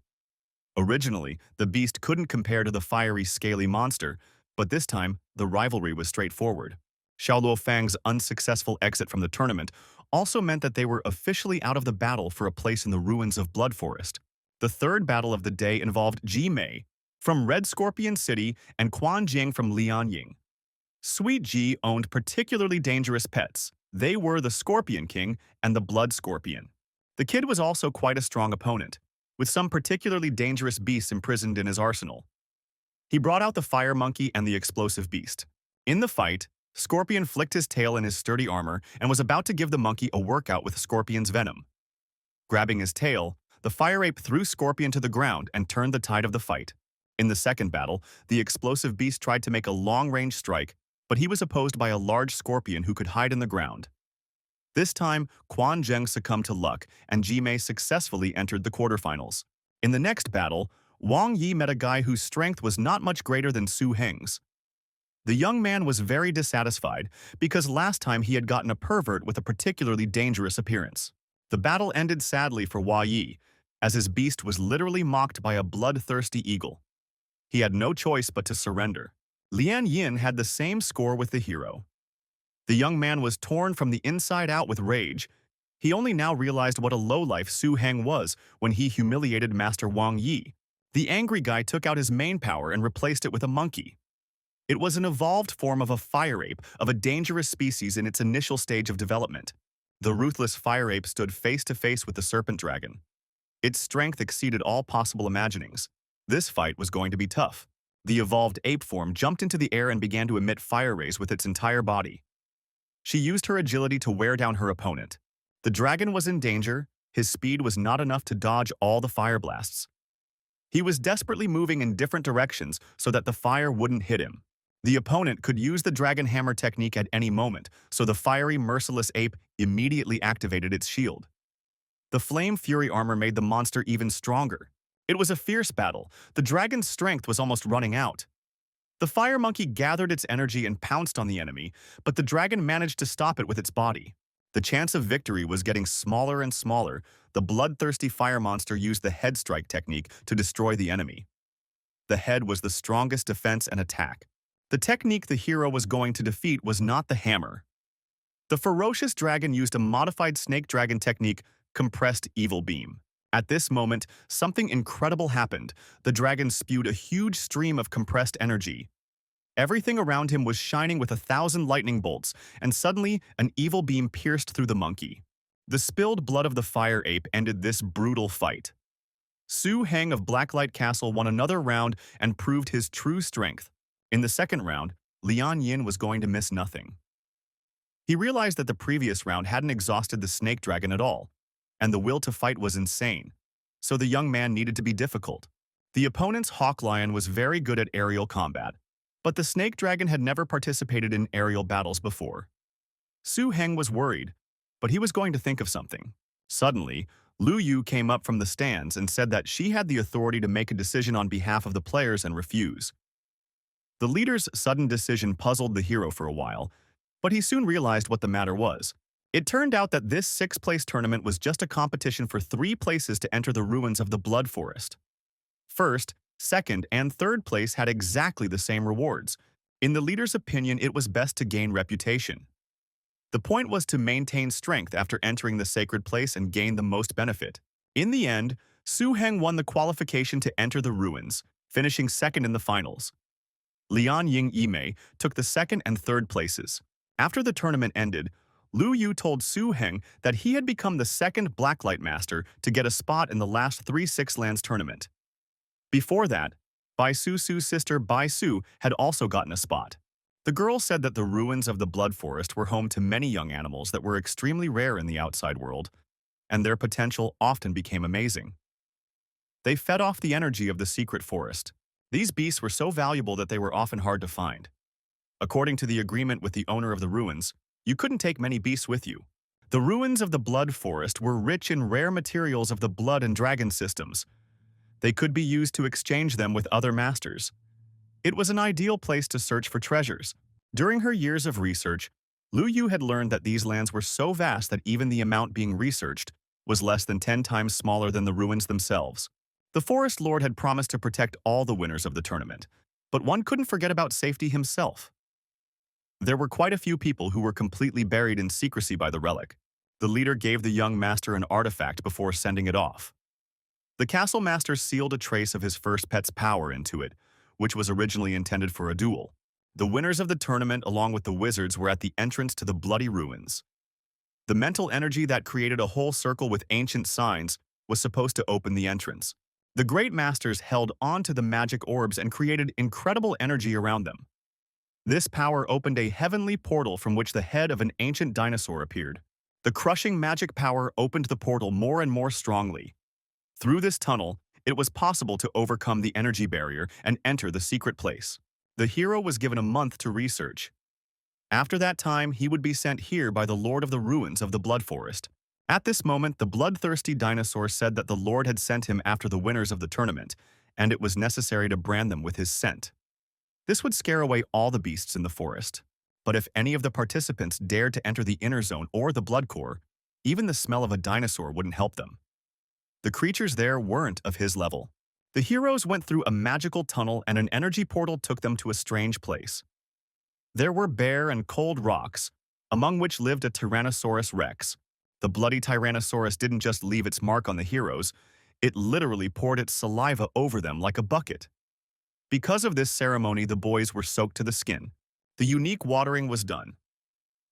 Originally, the beast couldn't compare to the fiery, scaly monster, but this time, the rivalry was straightforward. Xiaoluo Fang's unsuccessful exit from the tournament also meant that they were officially out of the battle for a place in the ruins of Blood Forest. The third battle of the day involved Ji Mei from Red Scorpion City and Quan Jing from Lianying. Sweet Ji owned particularly dangerous pets. They were the Scorpion King and the Blood Scorpion. The kid was also quite a strong opponent, with some particularly dangerous beasts imprisoned in his arsenal. He brought out the Fire Monkey and the Explosive Beast. In the fight, Scorpion flicked his tail in his sturdy armor and was about to give the monkey a workout with Scorpion's venom. Grabbing his tail, the fire ape threw Scorpion to the ground and turned the tide of the fight. In the second battle, the Explosive Beast tried to make a long-range strike, but he was opposed by a large scorpion who could hide in the ground. This time, Quan Zheng succumbed to luck, and Ji Mei successfully entered the quarterfinals. In the next battle, Wang Yi met a guy whose strength was not much greater than Su Heng's. The young man was very dissatisfied because last time he had gotten a pervert with a particularly dangerous appearance. The battle ended sadly for Wang Yi, as his beast was literally mocked by a bloodthirsty eagle. He had no choice but to surrender. Lian Yin had the same score with the hero. The young man was torn from the inside out with rage. He only now realized what a lowlife Su Heng was when he humiliated Master Wang Yi. The angry guy took out his main power and replaced it with a monkey. It was an evolved form of a fire ape of a dangerous species in its initial stage of development. The ruthless fire ape stood face to face with the serpent dragon. Its strength exceeded all possible imaginings. This fight was going to be tough. The evolved ape form jumped into the air and began to emit fire rays with its entire body. She used her agility to wear down her opponent. The dragon was in danger. His speed was not enough to dodge all the fire blasts. He was desperately moving in different directions so that the fire wouldn't hit him. The opponent could use the dragon hammer technique at any moment, so the fiery, merciless ape immediately activated its shield. The flame fury armor made the monster even stronger. It was a fierce battle. The dragon's strength was almost running out. The fire monkey gathered its energy and pounced on the enemy, but the dragon managed to stop it with its body. The chance of victory was getting smaller and smaller. The bloodthirsty fire monster used the head strike technique to destroy the enemy. The head was the strongest defense and attack. The technique the hero was going to defeat was not the hammer. The ferocious dragon used a modified snake dragon technique, compressed evil beam. At this moment, something incredible happened. The dragon spewed a huge stream of compressed energy. Everything around him was shining with 1,000 lightning bolts, and suddenly an evil beam pierced through the monkey. The spilled blood of the fire ape ended this brutal fight. Su Heng of Blacklight Castle won another round and proved his true strength. In the second round, Lian Yin was going to miss nothing. He realized that the previous round hadn't exhausted the snake dragon at all, and the will to fight was insane, so the young man needed to be difficult. The opponent's hawk lion was very good at aerial combat, but the snake dragon had never participated in aerial battles before. Su Heng was worried, but he was going to think of something. Suddenly, Lu Yu came up from the stands and said that she had the authority to make a decision on behalf of the players and refuse. The leader's sudden decision puzzled the hero for a while, but he soon realized what the matter was. It turned out that this sixth-place tournament was just a competition for 3 places to enter the ruins of the Blood Forest. First, second, and third place had exactly the same rewards. In the leader's opinion, it was best to gain reputation. The point was to maintain strength after entering the sacred place and gain the most benefit. In the end, Su Heng won the qualification to enter the ruins, finishing second in the finals. Lian Ying Yimei took the second and third places. After the tournament ended, Lu Yu told Su Heng that he had become the second Blacklight Master to get a spot in the last 3 Six Lands tournament. Before that, Bai Su's sister Bai Su had also gotten a spot. The girl said that the ruins of the Blood Forest were home to many young animals that were extremely rare in the outside world, and their potential often became amazing. They fed off the energy of the secret forest. These beasts were so valuable that they were often hard to find. According to the agreement with the owner of the ruins, you couldn't take many beasts with you. The ruins of the Blood Forest were rich in rare materials of the blood and dragon systems. They could be used to exchange them with other masters. It was an ideal place to search for treasures. During her years of research, Lu Yu had learned that these lands were so vast that even the amount being researched was less than 10 times smaller than the ruins themselves. The Forest Lord had promised to protect all the winners of the tournament, but one couldn't forget about safety himself. There were quite a few people who were completely buried in secrecy by the relic. The leader gave the young master an artifact before sending it off. The castle master sealed a trace of his first pet's power into it, which was originally intended for a duel. The winners of the tournament, along with the wizards, were at the entrance to the bloody ruins. The mental energy that created a whole circle with ancient signs was supposed to open the entrance. The great masters held on to the magic orbs and created incredible energy around them. This power opened a heavenly portal from which the head of an ancient dinosaur appeared. The crushing magic power opened the portal more and more strongly. Through this tunnel, it was possible to overcome the energy barrier and enter the secret place. The hero was given a month to research. After that time, he would be sent here by the Lord of the Ruins of the Blood Forest. At this moment, the bloodthirsty dinosaur said that the Lord had sent him after the winners of the tournament, and it was necessary to brand them with his scent. This would scare away all the beasts in the forest. But if any of the participants dared to enter the inner zone or the blood core, even the smell of a dinosaur wouldn't help them. The creatures there weren't of his level. The heroes went through a magical tunnel and an energy portal took them to a strange place. There were bare and cold rocks, among which lived a Tyrannosaurus Rex. The bloody Tyrannosaurus didn't just leave its mark on the heroes, it literally poured its saliva over them like a bucket. Because of this ceremony, the boys were soaked to the skin. The unique watering was done.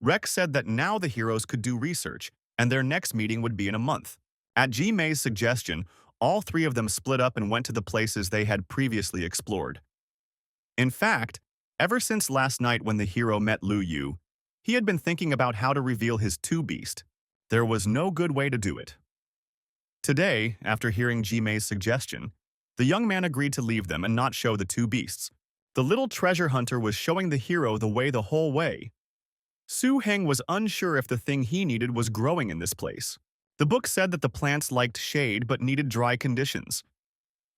Rex said that now the heroes could do research, and their next meeting would be in a month. At Ji Mei's suggestion, all 3 of them split up and went to the places they had previously explored. In fact, ever since last night when the hero met Lu Yu, he had been thinking about how to reveal his 2 beast. There was no good way to do it. Today, after hearing Ji Mei's suggestion, the young man agreed to leave them and not show the 2 beasts. The little treasure hunter was showing the hero the way the whole way. Su Heng was unsure if the thing he needed was growing in this place. The book said that the plants liked shade but needed dry conditions.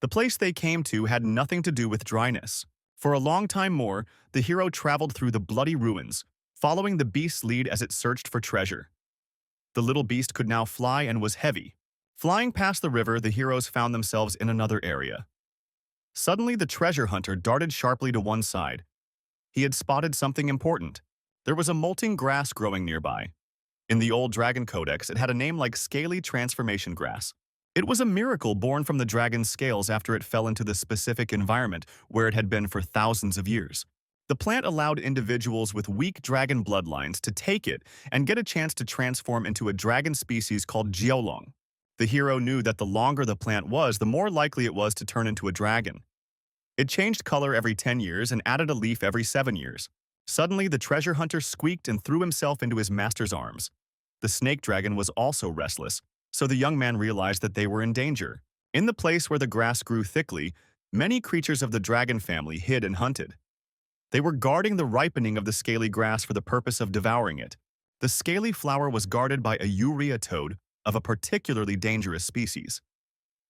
The place they came to had nothing to do with dryness. For a long time more, the hero traveled through the bloody ruins, following the beast's lead as it searched for treasure. The little beast could now fly and was heavy. Flying past the river, the heroes found themselves in another area. Suddenly, the treasure hunter darted sharply to one side. He had spotted something important. There was a molting grass growing nearby. In the old Dragon Codex, it had a name like Scaly Transformation Grass. It was a miracle born from the dragon's scales after it fell into the specific environment where it had been for thousands of years. The plant allowed individuals with weak dragon bloodlines to take it and get a chance to transform into a dragon species called Jiaolong. The hero knew that the longer the plant was, the more likely it was to turn into a dragon. It changed color every 10 years and added a leaf every 7 years. Suddenly, the treasure hunter squeaked and threw himself into his master's arms. The snake dragon was also restless, so the young man realized that they were in danger. In the place where the grass grew thickly, Many creatures of the dragon family hid and hunted. They were guarding the ripening of the scaly grass for the purpose of devouring it. The scaly flower was guarded by a urea toad of a particularly dangerous species.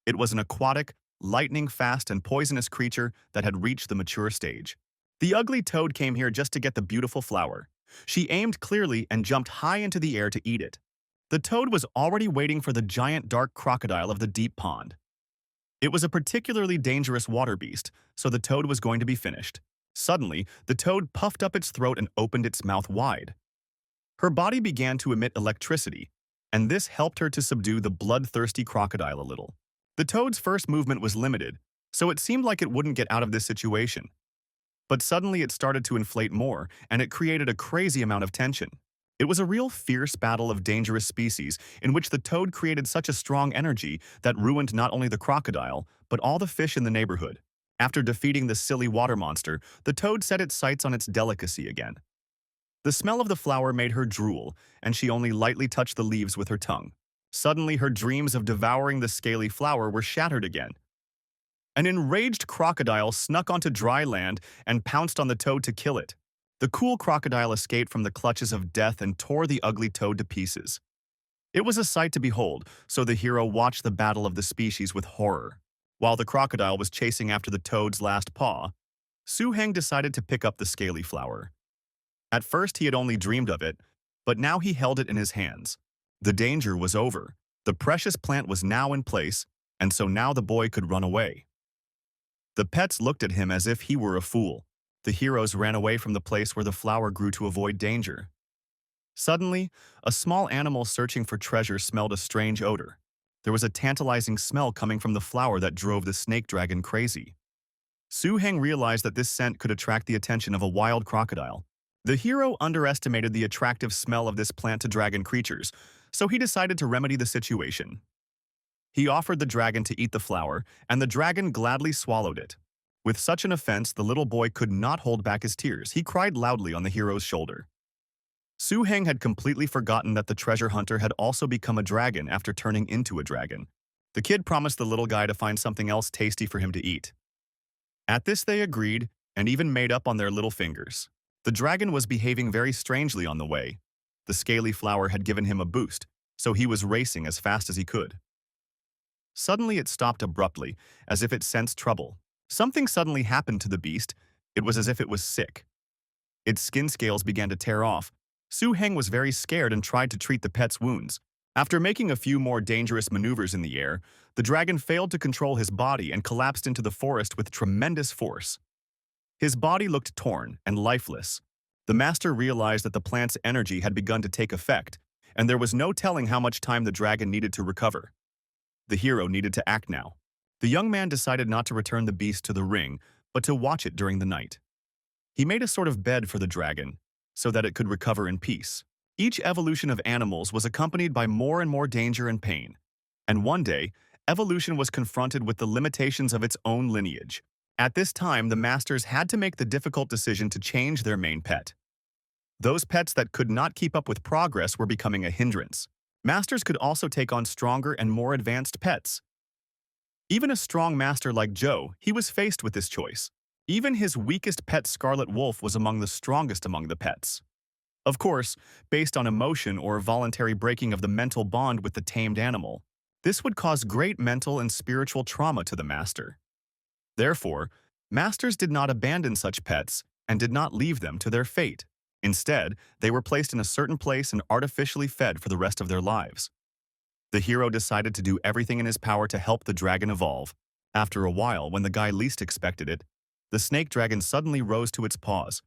It was an aquatic, lightning-fast and poisonous creature that had reached the mature stage. The ugly toad came here just to get the beautiful flower. She aimed clearly and jumped high into the air to eat it. The toad was already waiting for the giant dark crocodile of the deep pond. It was a particularly dangerous water beast, so the toad was going to be finished. Suddenly, the toad puffed up its throat and opened its mouth wide. Her body began to emit electricity, and this helped her to subdue the bloodthirsty crocodile a little. The toad's first movement was limited, so it seemed like it wouldn't get out of this situation. But suddenly it started to inflate more, and it created a crazy amount of tension. It was a real fierce battle of dangerous species in which the toad created such a strong energy that ruined not only the crocodile, but all the fish in the neighborhood. After defeating the silly water monster, the toad set its sights on its delicacy again. The smell of the flower made her drool, and she only lightly touched the leaves with her tongue. Suddenly, her dreams of devouring the scaly flower were shattered again. An enraged crocodile snuck onto dry land and pounced on the toad to kill it. The cool crocodile escaped from the clutches of death and tore the ugly toad to pieces. It was a sight to behold, so the hero watched the battle of the species with horror. While the crocodile was chasing after the toad's last paw, Su-heng decided to pick up the scaly flower. At first he had only dreamed of it, but now he held it in his hands. The danger was over. The precious plant was now in place, and so now the boy could run away. The pets looked at him as if he were a fool. The heroes ran away from the place where the flower grew to avoid danger. Suddenly, a small animal searching for treasure smelled a strange odor. There was a tantalizing smell coming from the flower that drove the snake dragon crazy. Su-heng realized that this scent could attract the attention of a wild crocodile. The hero underestimated the attractive smell of this plant to dragon creatures, so he decided to remedy the situation. He offered the dragon to eat the flower, and the dragon gladly swallowed it. With such an offense, the little boy could not hold back his tears. He cried loudly on the hero's shoulder. Su-heng had completely forgotten that the treasure hunter had also become a dragon after turning into a dragon. The kid promised the little guy to find something else tasty for him to eat. At this they agreed, and even made up on their little fingers. The dragon was behaving very strangely on the way. The scaly flower had given him a boost, so he was racing as fast as he could. Suddenly it stopped abruptly, as if it sensed trouble. Something suddenly happened to the beast. It was as if it was sick. Its skin scales began to tear off. Su-heng was very scared and tried to treat the pet's wounds. After making a few more dangerous maneuvers in the air, the dragon failed to control his body and collapsed into the forest with tremendous force. His body looked torn and lifeless. The master realized that the plant's energy had begun to take effect, and there was no telling how much time the dragon needed to recover. The hero needed to act now. The young man decided not to return the beast to the ring, but to watch it during the night. He made a sort of bed for the dragon, so that it could recover in peace. Each evolution of animals was accompanied by more and more danger and pain. And one day, evolution was confronted with the limitations of its own lineage. At this time, the masters had to make the difficult decision to change their main pet. Those pets that could not keep up with progress were becoming a hindrance. Masters could also take on stronger and more advanced pets. Even a strong master like Joe, he was faced with this choice. Even his weakest pet Scarlet Wolf was among the strongest among the pets. Of course, based on emotion or voluntary breaking of the mental bond with the tamed animal, this would cause great mental and spiritual trauma to the master. Therefore, masters did not abandon such pets and did not leave them to their fate. Instead, they were placed in a certain place and artificially fed for the rest of their lives. The hero decided to do everything in his power to help the dragon evolve. After a while, when the guy least expected it, the snake dragon suddenly rose to its paws.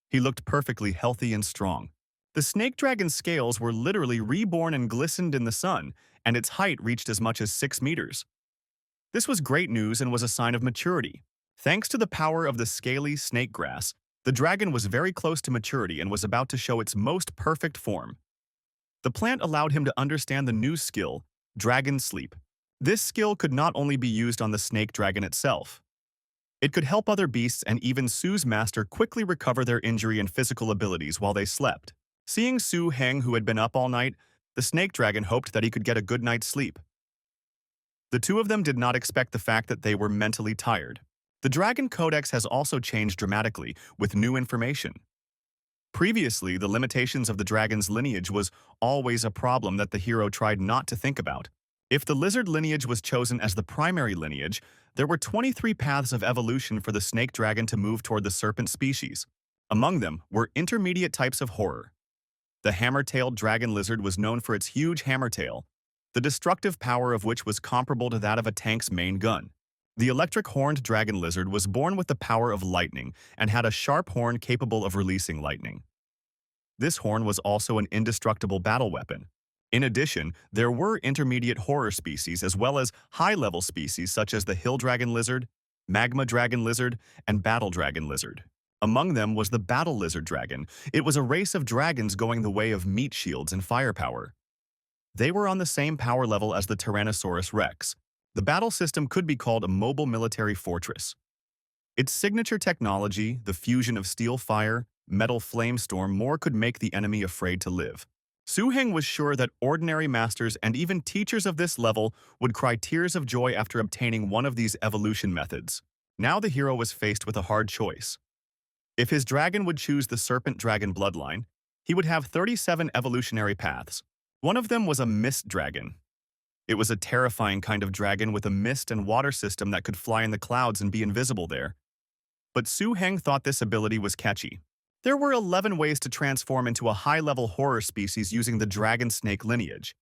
He looked perfectly healthy and strong. The snake dragon's scales were literally reborn and glistened in the sun, and its height reached as much as 6 meters. This was great news and was a sign of maturity. Thanks to the power of the scaly snake grass, the dragon was very close to maturity and was about to show its most perfect form. The plant allowed him to understand the new skill, Dragon Sleep. This skill could not only be used on the snake dragon itself. It could help other beasts and even Su's master quickly recover their injury and physical abilities while they slept. Seeing Su-heng, who had been up all night, the snake dragon hoped that he could get a good night's sleep. The two of them did not expect the fact that they were mentally tired. The Dragon Codex has also changed dramatically with new information. Previously, the limitations of the dragon's lineage was always a problem that the hero tried not to think about. If the lizard lineage was chosen as the primary lineage, there were 23 paths of evolution for the snake dragon to move toward the serpent species. Among them were intermediate types of horror. The hammer-tailed dragon lizard was known for its huge hammer tail, the destructive power of which was comparable to that of a tank's main gun. The electric horned dragon lizard was born with the power of lightning and had a sharp horn capable of releasing lightning. This horn was also an indestructible battle weapon. In addition, there were intermediate horror species as well as high-level species such as the hill dragon lizard, magma dragon lizard, and battle dragon lizard. Among them was the battle lizard dragon. It was a race of dragons going the way of meat shields and firepower. They were on the same power level as the Tyrannosaurus rex. The battle system could be called a mobile military fortress. Its signature technology, the fusion of steel fire, metal flamestorm, more could make the enemy afraid to live. Su Heng was sure that ordinary masters and even teachers of this level would cry tears of joy after obtaining one of these evolution methods. Now the hero was faced with a hard choice. If his dragon would choose the serpent dragon bloodline, he would have 37 evolutionary paths. One of them was a mist dragon. It was a terrifying kind of dragon with a mist and water system that could fly in the clouds and be invisible there. But Su Heng thought this ability was catchy. There were 11 ways to transform into a high-level horror species using the dragon snake lineage.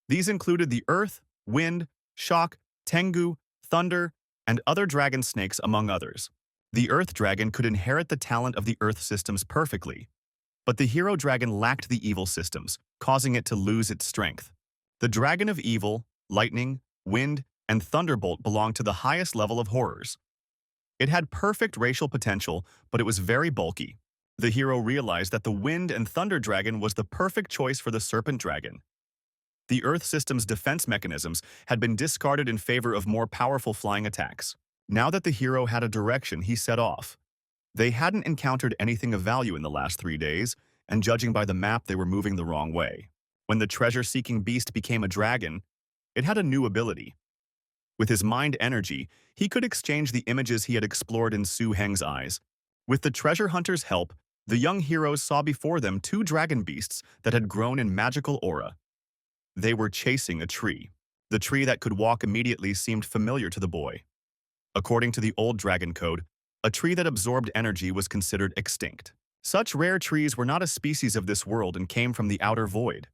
These included the earth, wind, shock, tengu, thunder, and other dragon snakes among others. The earth dragon could inherit the talent of the earth systems perfectly, but the hero dragon lacked the evil systems, causing it to lose its strength. The dragon of evil, lightning, wind, and thunderbolt belonged to the highest level of horrors. It had perfect racial potential, but it was very bulky. The hero realized that the wind and thunder dragon was the perfect choice for the serpent dragon. The earth system's defense mechanisms had been discarded in favor of more powerful flying attacks. Now that the hero had a direction, he set off. They hadn't encountered anything of value in the last 3 days, and judging by the map, they were moving the wrong way. When the treasure-seeking beast became a dragon, it had a new ability. With his mind energy, he could exchange the images he had explored in Su Heng's eyes. With the treasure hunter's help, the young heroes saw before them 2 dragon beasts that had grown in magical aura. They were chasing a tree. The tree that could walk immediately seemed familiar to the boy. According to the old dragon code, a tree that absorbed energy was considered extinct. Such rare trees were not a species of this world and came from the outer void.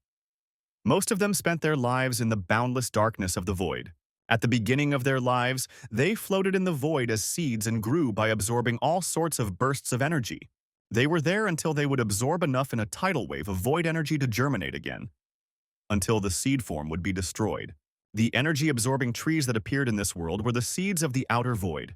Most of them spent their lives in the boundless darkness of the void. At the beginning of their lives, they floated in the void as seeds and grew by absorbing all sorts of bursts of energy. They were there until they would absorb enough in a tidal wave of void energy to germinate again, until the seed form would be destroyed. The energy-absorbing trees that appeared in this world were the seeds of the outer void.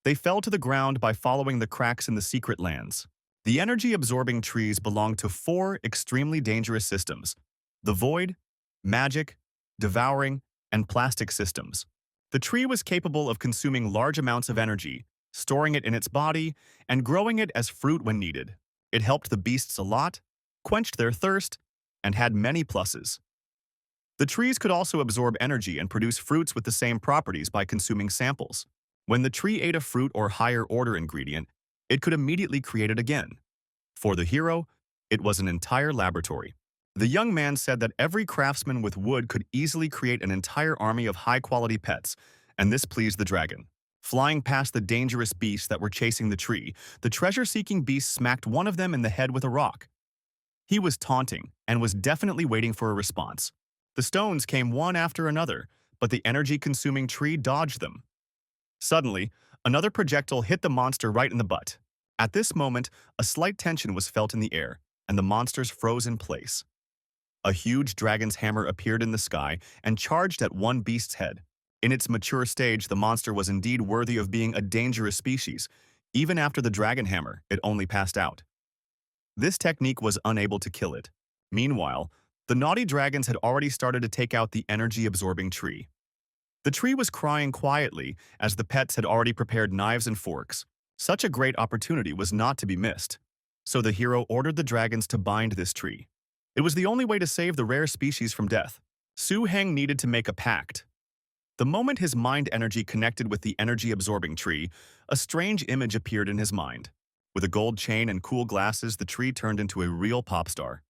They fell to the ground by following the cracks in the secret lands. The energy-absorbing trees belonged to 4 extremely dangerous systems: the void, magic, devouring, and plastic systems. The tree was capable of consuming large amounts of energy, storing it in its body, and growing it as fruit when needed. It helped the beasts a lot, quenched their thirst, and had many pluses. The trees could also absorb energy and produce fruits with the same properties by consuming samples. When the tree ate a fruit or higher-order ingredient, it could immediately create it again. For the hero, it was an entire laboratory. The young man said that every craftsman with wood could easily create an entire army of high-quality pets, and this pleased the dragon. Flying past the dangerous beasts that were chasing the tree, the treasure-seeking beast smacked one of them in the head with a rock. He was taunting and was definitely waiting for a response. The stones came one after another, but the energy-consuming tree dodged them. Suddenly, another projectile hit the monster right in the butt. At this moment, a slight tension was felt in the air, and the monsters froze in place. A huge dragon's hammer appeared in the sky and charged at one beast's head. In its mature stage, the monster was indeed worthy of being a dangerous species. Even after the dragon hammer, it only passed out. This technique was unable to kill it. Meanwhile, the naughty dragons had already started to take out the energy-absorbing tree. The tree was crying quietly as the pets had already prepared knives and forks. Such a great opportunity was not to be missed. So the hero ordered the dragons to bind this tree. It was the only way to save the rare species from death. Su Heng needed to make a pact. The moment his mind energy connected with the energy-absorbing tree, a strange image appeared in his mind. With a gold chain and cool glasses, the tree turned into a real pop star.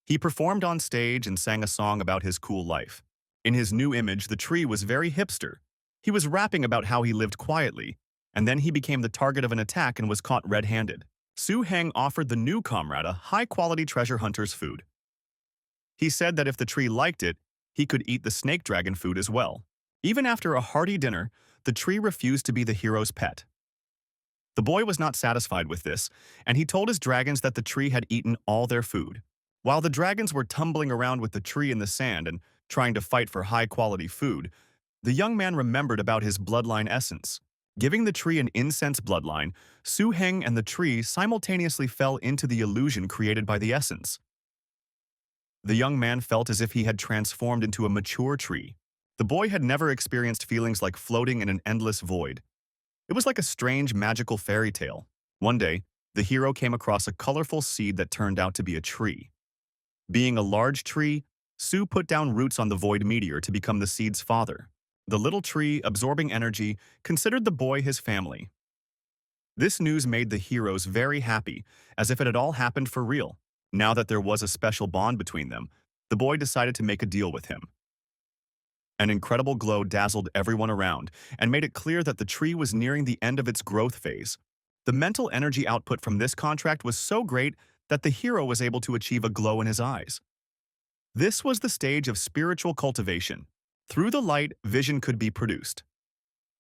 He performed on stage and sang a song about his cool life. In his new image, the tree was very hipster. He was rapping about how he lived quietly, and then he became the target of an attack and was caught red-handed. Su Heng offered the new comrade a high-quality treasure hunter's food. He said that if the tree liked it, he could eat the snake dragon food as well. Even after a hearty dinner, the tree refused to be the hero's pet. The boy was not satisfied with this, and he told his dragons that the tree had eaten all their food. While the dragons were tumbling around with the tree in the sand and trying to fight for high-quality food, the young man remembered about his bloodline essence. Giving the tree an incense bloodline, Su Heng and the tree simultaneously fell into the illusion created by the essence. The young man felt as if he had transformed into a mature tree. The boy had never experienced feelings like floating in an endless void. It was like a strange, magical fairy tale. One day, the hero came across a colorful seed that turned out to be a tree. Being a large tree, Su put down roots on the void meteor to become the seed's father. The little tree, absorbing energy, considered the boy his family. This news made the heroes very happy, as if it had all happened for real. Now that there was a special bond between them, the boy decided to make a deal with him. An incredible glow dazzled everyone around and made it clear that the tree was nearing the end of its growth phase. The mental energy output from this contract was so great that the hero was able to achieve a glow in his eyes. This was the stage of spiritual cultivation. Through the light, vision could be produced.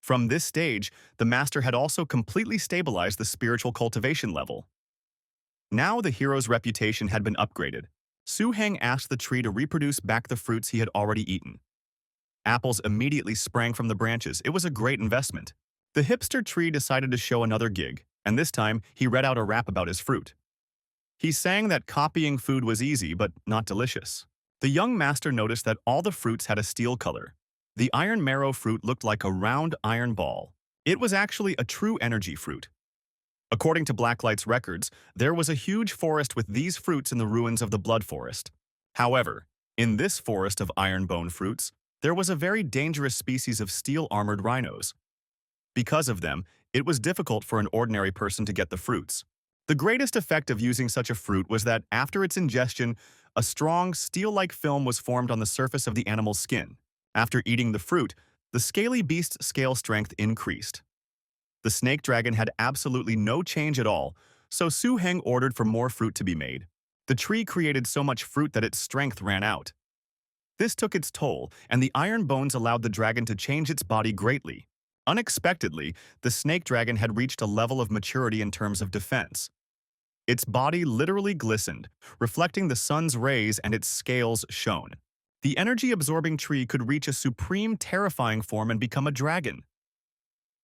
From this stage, the master had also completely stabilized the spiritual cultivation level. Now the hero's reputation had been upgraded. Su Heng asked the tree to reproduce back the fruits he had already eaten. Apples immediately sprang from the branches. It was a great investment. The hipster tree decided to show another gig, and this time he read out a rap about his fruit. He sang that copying food was easy but not delicious. The young master noticed that all the fruits had a steel color. The iron marrow fruit looked like a round iron ball. It was actually a true energy fruit. According to Blacklight's records, there was a huge forest with these fruits in the ruins of the Blood Forest. However, in this forest of iron bone fruits, there was a very dangerous species of steel-armored rhinos. Because of them, it was difficult for an ordinary person to get the fruits. The greatest effect of using such a fruit was that after its ingestion, a strong, steel-like film was formed on the surface of the animal's skin. After eating the fruit, the scaly beast's scale strength increased. The snake dragon had absolutely no change at all, so Su Heng ordered for more fruit to be made. The tree created so much fruit that its strength ran out. This took its toll, and the iron bones allowed the dragon to change its body greatly. Unexpectedly, the snake dragon had reached a level of maturity in terms of defense. Its body literally glistened, reflecting the sun's rays, and its scales shone. The energy-absorbing tree could reach a supreme, terrifying form and become a dragon.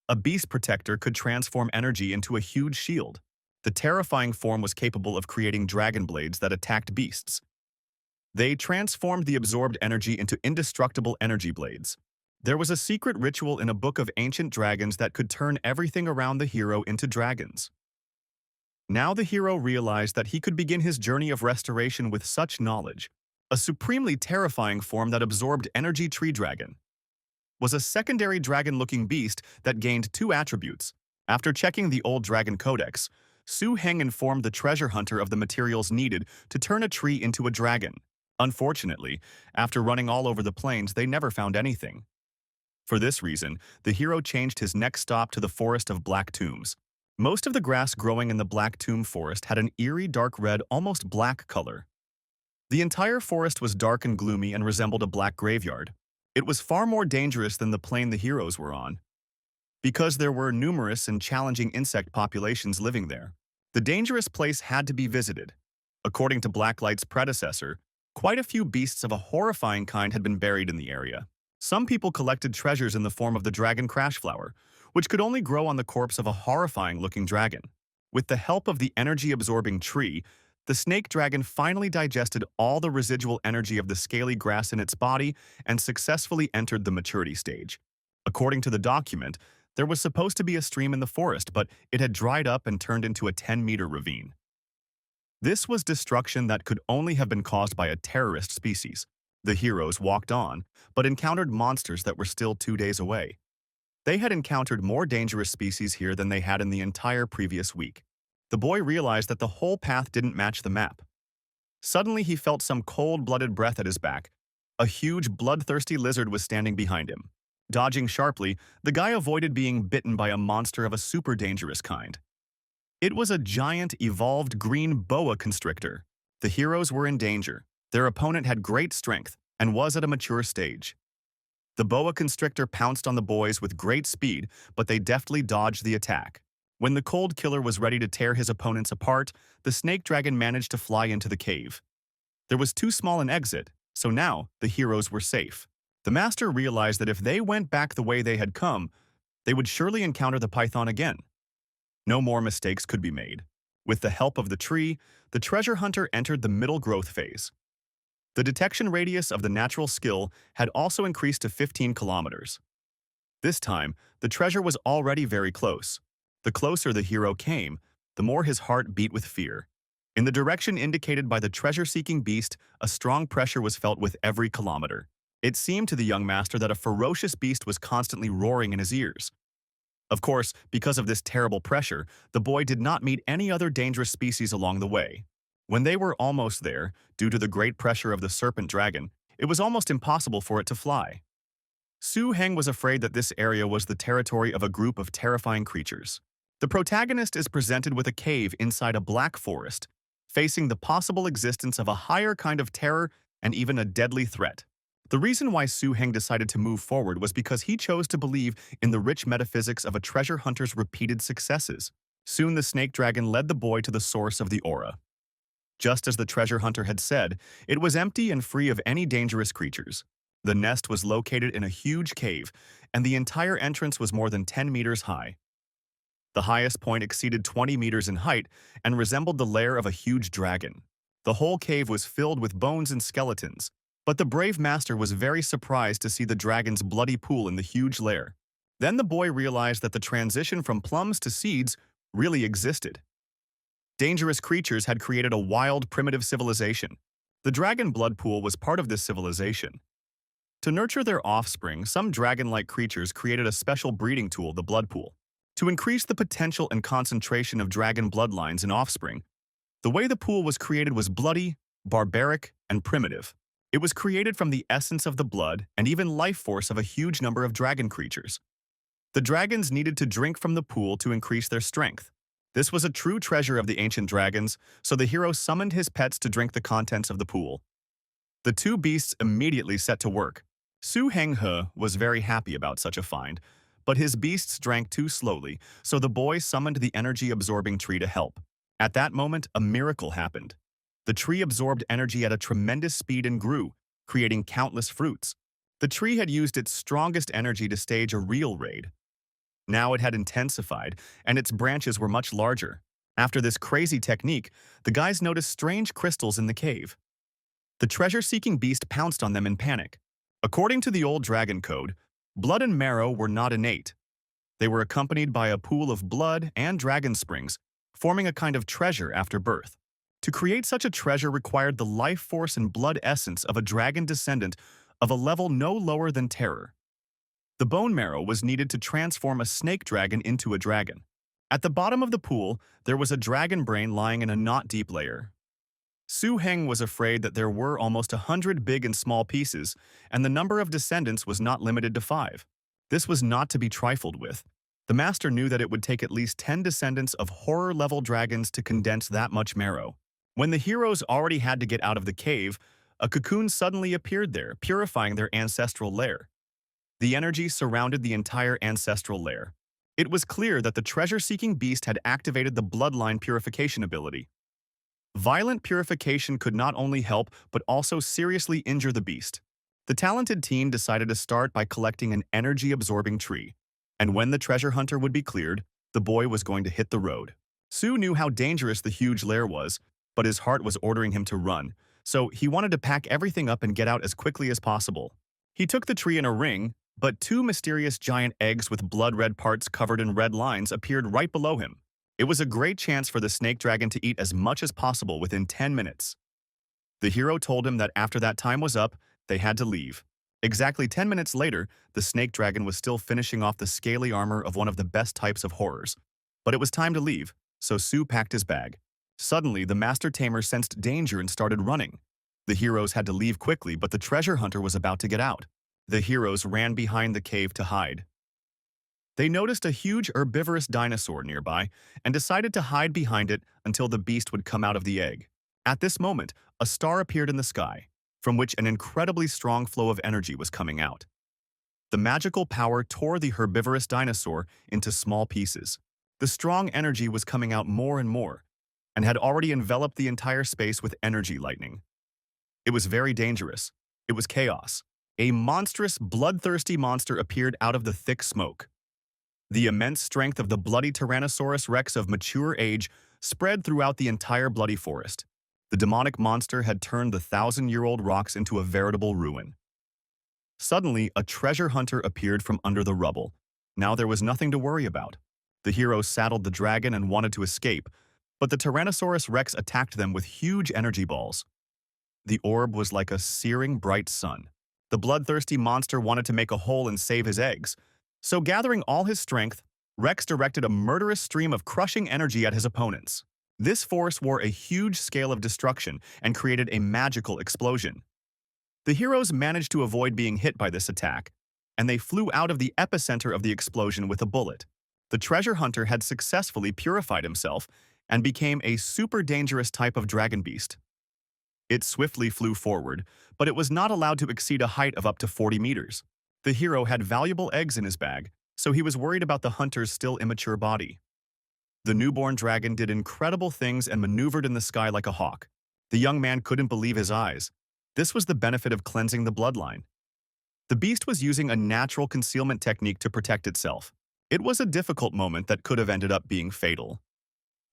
A beast protector could transform energy into a huge shield. The terrifying form was capable of creating dragon blades that attacked beasts. They transformed the absorbed energy into indestructible energy blades. There was a secret ritual in a book of ancient dragons that could turn everything around the hero into dragons. Now the hero realized that he could begin his journey of restoration with such knowledge. A supremely terrifying form that absorbed energy tree dragon was a secondary dragon-looking beast that gained 2 attributes. After checking the old dragon codex, Su Heng informed the treasure hunter of the materials needed to turn a tree into a dragon. Unfortunately, after running all over the plains, they never found anything. For this reason, the hero changed his next stop to the forest of black tombs. Most of the grass growing in the black tomb forest had an eerie dark red, almost black color. The entire forest was dark and gloomy and resembled a black graveyard. It was far more dangerous than the plain the heroes were on, because there were numerous and challenging insect populations living there. The dangerous place had to be visited. According to Blacklight's predecessor, quite a few beasts of a horrifying kind had been buried in the area. Some people collected treasures in the form of the dragon crashflower, which could only grow on the corpse of a horrifying-looking dragon. With the help of the energy-absorbing tree, the snake dragon finally digested all the residual energy of the scaly grass in its body and successfully entered the maturity stage. According to the document, there was supposed to be a stream in the forest, but it had dried up and turned into a 10-meter ravine. This was destruction that could only have been caused by a terrorist species. The heroes walked on, but encountered monsters that were still 2 days away. They had encountered more dangerous species here than they had in the entire previous week. The boy realized that the whole path didn't match the map. Suddenly he felt some cold-blooded breath at his back. A huge, bloodthirsty lizard was standing behind him. Dodging sharply, the guy avoided being bitten by a monster of a super dangerous kind. It was a giant, evolved green boa constrictor. The heroes were in danger. Their opponent had great strength and was at a mature stage. The boa constrictor pounced on the boys with great speed, but they deftly dodged the attack. When the cold killer was ready to tear his opponents apart, the snake dragon managed to fly into the cave. There was too small an exit, so now the heroes were safe. The master realized that if they went back the way they had come, they would surely encounter the python again. No more mistakes could be made. With the help of the tree, the treasure hunter entered the middle growth phase. The detection radius of the natural skill had also increased to 15 kilometers. This time, the treasure was already very close. The closer the hero came, the more his heart beat with fear. In the direction indicated by the treasure-seeking beast, a strong pressure was felt with every kilometer. It seemed to the young master that a ferocious beast was constantly roaring in his ears. Of course, because of this terrible pressure, the boy did not meet any other dangerous species along the way. When they were almost there, due to the great pressure of the serpent dragon, it was almost impossible for it to fly. Su Heng was afraid that this area was the territory of a group of terrifying creatures. The protagonist is presented with a cave inside a black forest, facing the possible existence of a higher kind of terror and even a deadly threat. The reason why Su Heng decided to move forward was because he chose to believe in the rich metaphysics of a treasure hunter's repeated successes. Soon the snake dragon led the boy to the source of the aura. Just as the treasure hunter had said, it was empty and free of any dangerous creatures. The nest was located in a huge cave, and the entire entrance was more than 10 meters high. The highest point exceeded 20 meters in height and resembled the lair of a huge dragon. The whole cave was filled with bones and skeletons, but the brave master was very surprised to see the dragon's bloody pool in the huge lair. Then the boy realized that the transition from plums to seeds really existed. Dangerous creatures had created a wild, primitive civilization. The dragon blood pool was part of this civilization. To nurture their offspring, some dragon-like creatures created a special breeding tool, the blood pool. To increase the potential and concentration of dragon bloodlines in offspring, the way the pool was created was bloody, barbaric, and primitive. It was created from the essence of the blood and even life force of a huge number of dragon creatures. The dragons needed to drink from the pool to increase their strength. This was a true treasure of the ancient dragons, so the hero summoned his pets to drink the contents of the pool. The two beasts immediately set to work. Su Heng He was very happy about such a find, but his beasts drank too slowly, so the boy summoned the energy-absorbing tree to help. At that moment, a miracle happened. The tree absorbed energy at a tremendous speed and grew, creating countless fruits. The tree had used its strongest energy to stage a real raid. Now it had intensified, and its branches were much larger. After this crazy technique, the guys noticed strange crystals in the cave. The treasure-seeking beast pounced on them in panic. According to the old dragon code, blood and marrow were not innate. They were accompanied by a pool of blood and dragon springs, forming a kind of treasure after birth. To create such a treasure required the life force and blood essence of a dragon descendant of a level no lower than terror. The bone marrow was needed to transform a snake dragon into a dragon. At the bottom of the pool, there was a dragon brain lying in a knot-deep layer. Su Heng was afraid that there were almost 100 big and small pieces, and the number of descendants was not limited to 5. This was not to be trifled with. The master knew that it would take at least 10 descendants of horror-level dragons to condense that much marrow. When the heroes already had to get out of the cave, a cocoon suddenly appeared there, purifying their ancestral lair. The energy surrounded the entire ancestral lair. It was clear that the treasure-seeking beast had activated the bloodline purification ability. Violent purification could not only help, but also seriously injure the beast. The talented team decided to start by collecting an energy-absorbing tree. And when the treasure hunter would be cleared, the boy was going to hit the road. Su knew how dangerous the huge lair was, but his heart was ordering him to run, so he wanted to pack everything up and get out as quickly as possible. He took the tree in a ring, but 2 mysterious giant eggs with blood-red parts covered in red lines appeared right below him. It was a great chance for the snake dragon to eat as much as possible within 10 minutes. The hero told him that after that time was up, They had to leave. Exactly 10 minutes later, the snake dragon was still finishing off the scaly armor of one of the best types of horrors. But it was time to leave, so Sue packed his bag. Suddenly, the master tamer sensed danger and started running. The heroes had to leave quickly, but the treasure hunter was about to get out. The heroes ran behind the cave to hide. They noticed a huge herbivorous dinosaur nearby and decided to hide behind it until the beast would come out of the egg. At this moment, a star appeared in the sky, from which an incredibly strong flow of energy was coming out. The magical power tore the herbivorous dinosaur into small pieces. The strong energy was coming out more and more, and had already enveloped the entire space with energy lightning. It was very dangerous. It was chaos. A monstrous, bloodthirsty monster appeared out of the thick smoke. The immense strength of the bloody Tyrannosaurus Rex of mature age spread throughout the entire bloody forest. The demonic monster had turned the 1,000-year-old rocks into a veritable ruin. Suddenly, a treasure hunter appeared from under the rubble. Now there was nothing to worry about. The heroes saddled the dragon and wanted to escape, but the Tyrannosaurus Rex attacked them with huge energy balls. The orb was like a searing bright sun. The bloodthirsty monster wanted to make a hole and save his eggs, so gathering all his strength, Rex directed a murderous stream of crushing energy at his opponents. This force wore a huge scale of destruction and created a magical explosion. The heroes managed to avoid being hit by this attack, and they flew out of the epicenter of the explosion with a bullet. The treasure hunter had successfully purified himself and became a super dangerous type of dragon beast. It swiftly flew forward, but it was not allowed to exceed a height of up to 40 meters. The hero had valuable eggs in his bag, so he was worried about the hunter's still immature body. The newborn dragon did incredible things and maneuvered in the sky like a hawk. The young man couldn't believe his eyes. This was the benefit of cleansing the bloodline. The beast was using a natural concealment technique to protect itself. It was a difficult moment that could have ended up being fatal.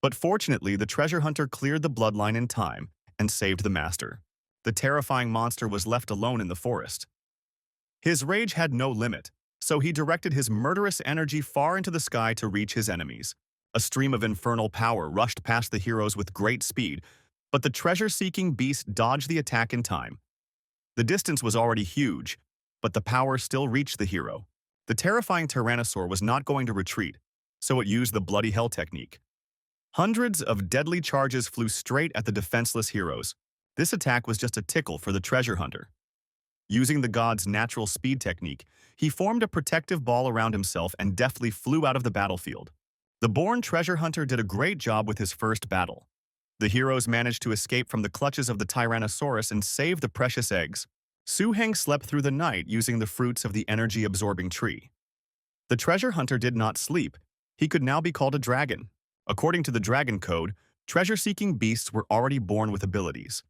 But fortunately, the treasure hunter cleared the bloodline in time and saved the master. The terrifying monster was left alone in the forest. His rage had no limit, so he directed his murderous energy far into the sky to reach his enemies. A stream of infernal power rushed past the heroes with great speed, but the treasure-seeking beast dodged the attack in time. The distance was already huge, but the power still reached the hero. The terrifying tyrannosaur was not going to retreat, so it used the bloody hell technique. Hundreds of deadly charges flew straight at the defenseless heroes. This attack was just a tickle for the treasure hunter. Using the god's natural speed technique, he formed a protective ball around himself and deftly flew out of the battlefield. The born treasure hunter did a great job with his first battle. The heroes managed to escape from the clutches of the Tyrannosaurus and save the precious eggs. Su-heng slept through the night using the fruits of the energy-absorbing tree. The treasure hunter did not sleep. He could now be called a dragon. According to the dragon code, treasure-seeking beasts were already born with abilities.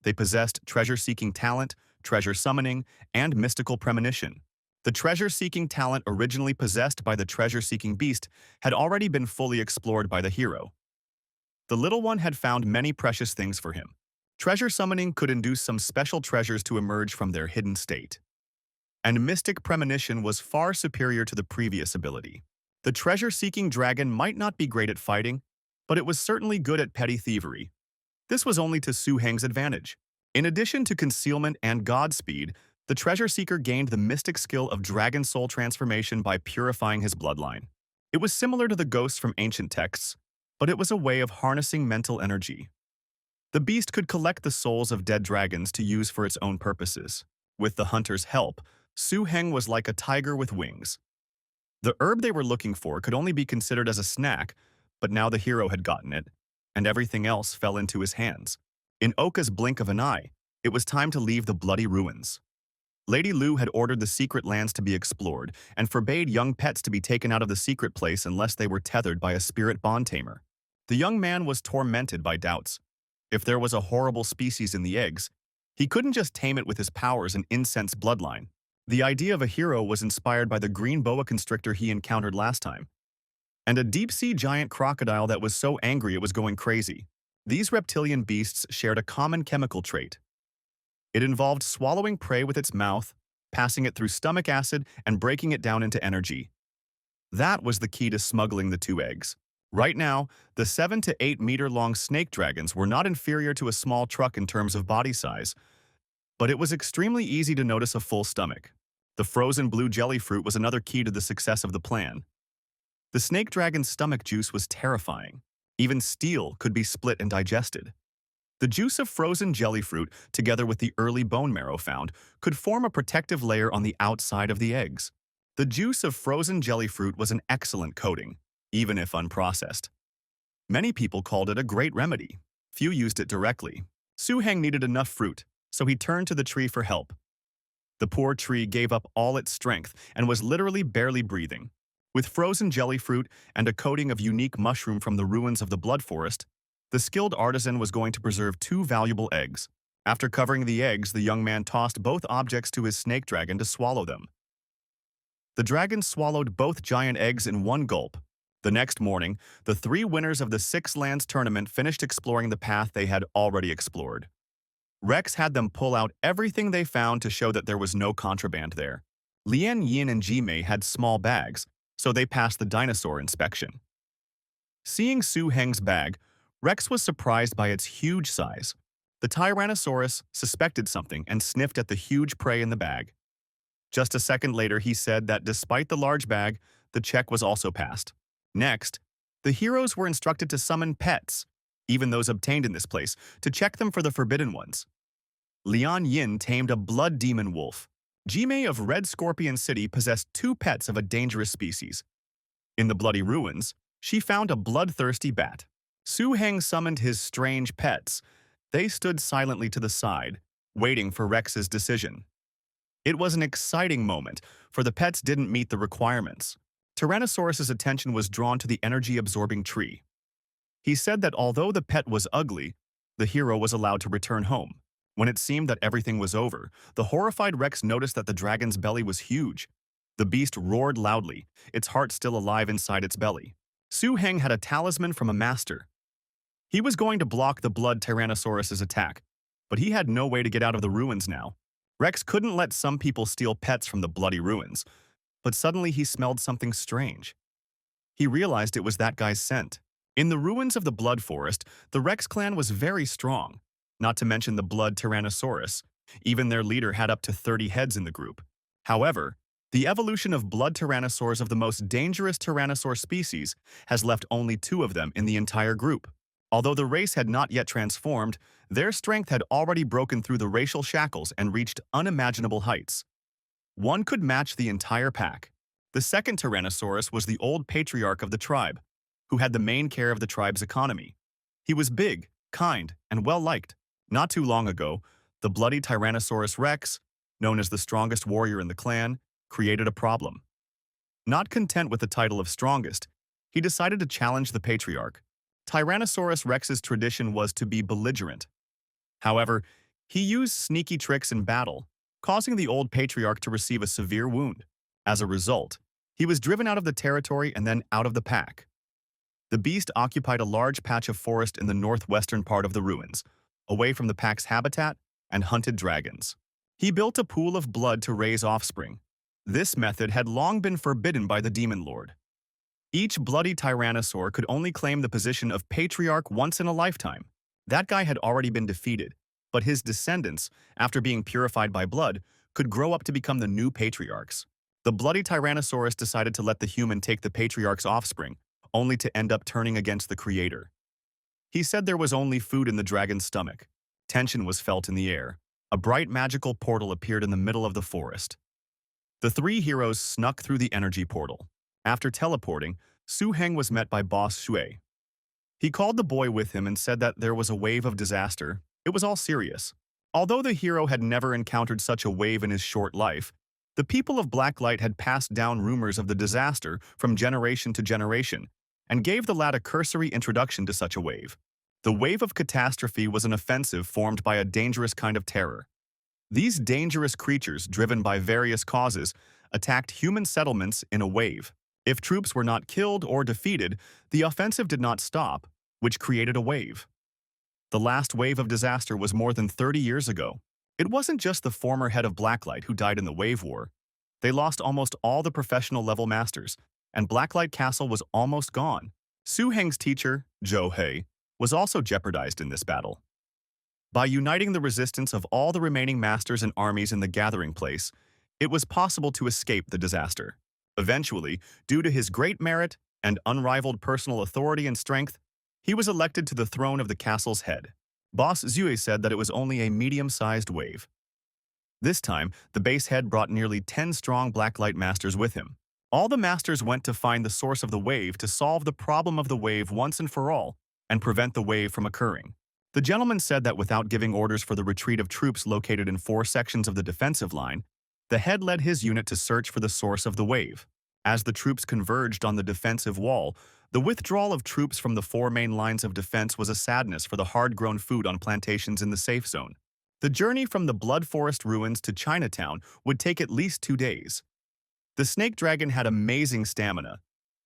They possessed treasure-seeking talent, treasure summoning, and mystical premonition. The treasure-seeking talent originally possessed by the treasure-seeking beast had already been fully explored by the hero. The little one had found many precious things for him. Treasure summoning could induce some special treasures to emerge from their hidden state. And mystic premonition was far superior to the previous ability. The treasure-seeking dragon might not be great at fighting, but it was certainly good at petty thievery. This was only to Su-heng's advantage. In addition to concealment and godspeed, the treasure seeker gained the mystic skill of dragon soul transformation by purifying his bloodline. It was similar to the ghosts from ancient texts, but it was a way of harnessing mental energy. The beast could collect the souls of dead dragons to use for its own purposes. With the hunter's help, Su-heng was like a tiger with wings. The herb they were looking for could only be considered as a snack, but now the hero had gotten it, and everything else fell into his hands. In Oka's blink of an eye, it was time to leave the bloody ruins. Lady Lu had ordered the secret lands to be explored and forbade young pets to be taken out of the secret place unless they were tethered by a spirit bond tamer. The young man was tormented by doubts. If there was a horrible species in the eggs, he couldn't just tame it with his powers and incense bloodline. The idea of a hero was inspired by the green boa constrictor he encountered last time, and a deep-sea giant crocodile that was so angry it was going crazy. These reptilian beasts shared a common chemical trait. It involved swallowing prey with its mouth, passing it through stomach acid, and breaking it down into energy. That was the key to smuggling the two eggs. Right now, the 7 to 8 meter long snake dragons were not inferior to a small truck in terms of body size, But it was extremely easy to notice a full stomach. The frozen blue jelly fruit was another key to the success of the plan. The snake dragon's stomach juice was terrifying. Even steel could be split and digested. The juice of frozen jelly fruit, together with the early bone marrow found, could form a protective layer on the outside of the eggs. The juice of frozen jelly fruit was an excellent coating, even if unprocessed. Many people called it a great remedy. Few used it directly. Su-heng needed enough fruit, so he turned to the tree for help. The poor tree gave up all its strength and was literally barely breathing. With frozen jelly fruit and a coating of unique mushroom from the ruins of the blood forest, the skilled artisan was going to preserve 2 valuable eggs. After covering the eggs, the young man tossed both objects to his snake dragon to swallow them. The dragon swallowed both giant eggs in one gulp. The next morning, the 3 winners of the 6 Lands tournament finished exploring the path they had already explored. Rex had them pull out everything they found to show that there was no contraband there. Lian Yin and Jimei had small bags, so they passed the dinosaur inspection. Seeing Su-heng's bag, Rex was surprised by its huge size. The Tyrannosaurus suspected something and sniffed at the huge prey in the bag. Just a second later, he said that despite the large bag, the check was also passed. Next, the heroes were instructed to summon pets, even those obtained in this place, to check them for the forbidden ones. Lian Yin tamed a blood demon wolf. Jimei of Red Scorpion City possessed 2 pets of a dangerous species. In the bloody ruins, she found a bloodthirsty bat. Su-heng summoned his strange pets. They stood silently to the side, waiting for Rex's decision. It was an exciting moment, for the pets didn't meet the requirements. Tyrannosaurus's attention was drawn to the energy-absorbing tree. He said that although the pet was ugly, the hero was allowed to return home. When it seemed that everything was over, the horrified Rex noticed that the dragon's belly was huge. The beast roared loudly, its heart still alive inside its belly. Su-heng had a talisman from a master. He was going to block the blood Tyrannosaurus's attack, but he had no way to get out of the ruins now. Rex couldn't let some people steal pets from the bloody ruins, but suddenly he smelled something strange. He realized it was that guy's scent. In the ruins of the blood forest, the Rex clan was very strong, not to mention the blood Tyrannosaurus. Even their leader had up to 30 heads in the group. However, the evolution of blood tyrannosaurs of the most dangerous tyrannosaur species has left only 2 of them in the entire group. Although the race had not yet transformed, their strength had already broken through the racial shackles and reached unimaginable heights. One could match the entire pack. The second Tyrannosaurus was the old patriarch of the tribe, who had the main care of the tribe's economy. He was big, kind, and well-liked. Not too long ago, the bloody Tyrannosaurus Rex, known as the strongest warrior in the clan, created a problem. Not content with the title of strongest, he decided to challenge the patriarch. Tyrannosaurus Rex's tradition was to be belligerent. However, he used sneaky tricks in battle, causing the old patriarch to receive a severe wound. As a result, he was driven out of the territory and then out of the pack. The beast occupied a large patch of forest in the northwestern part of the ruins, away from the pack's habitat and hunted dragons. He built a pool of blood to raise offspring. This method had long been forbidden by the Demon Lord. Each bloody tyrannosaur could only claim the position of patriarch once in a lifetime. That guy had already been defeated, but his descendants, after being purified by blood, could grow up to become the new patriarchs. The bloody Tyrannosaurus decided to let the human take the patriarch's offspring, only to end up turning against the creator. He said there was only food in the dragon's stomach. Tension was felt in the air. A bright magical portal appeared in the middle of the forest. The 3 heroes snuck through the energy portal. After teleporting, Su-heng was met by Boss Shui. He called the boy with him and said that there was a wave of disaster. It was all serious. Although the hero had never encountered such a wave in his short life, the people of Blacklight had passed down rumors of the disaster from generation to generation and gave the lad a cursory introduction to such a wave. The wave of catastrophe was an offensive formed by a dangerous kind of terror. These dangerous creatures, driven by various causes, attacked human settlements in a wave. If troops were not killed or defeated, the offensive did not stop, which created a wave. The last wave of disaster was more than 30 years ago. It wasn't just the former head of Blacklight who died in the wave war. They lost almost all the professional-level masters, and Blacklight Castle was almost gone. Su-heng's teacher, Zhou He, was also jeopardized in this battle. By uniting the resistance of all the remaining masters and armies in the gathering place, it was possible to escape the disaster. Eventually, due to his great merit and unrivaled personal authority and strength, he was elected to the throne of the castle's head. Boss Zue said that it was only a medium-sized wave. This time, the base head brought nearly 10 strong Blacklight masters with him. All the masters went to find the source of the wave to solve the problem of the wave once and for all and prevent the wave from occurring. The gentleman said that without giving orders for the retreat of troops located in 4 sections of the defensive line, the head led his unit to search for the source of the wave. As the troops converged on the defensive wall, the withdrawal of troops from the 4 main lines of defense was a sadness for the hard-grown food on plantations in the safe zone. The journey from the Blood Forest ruins to Chinatown would take at least 2 days. The snake dragon had amazing stamina,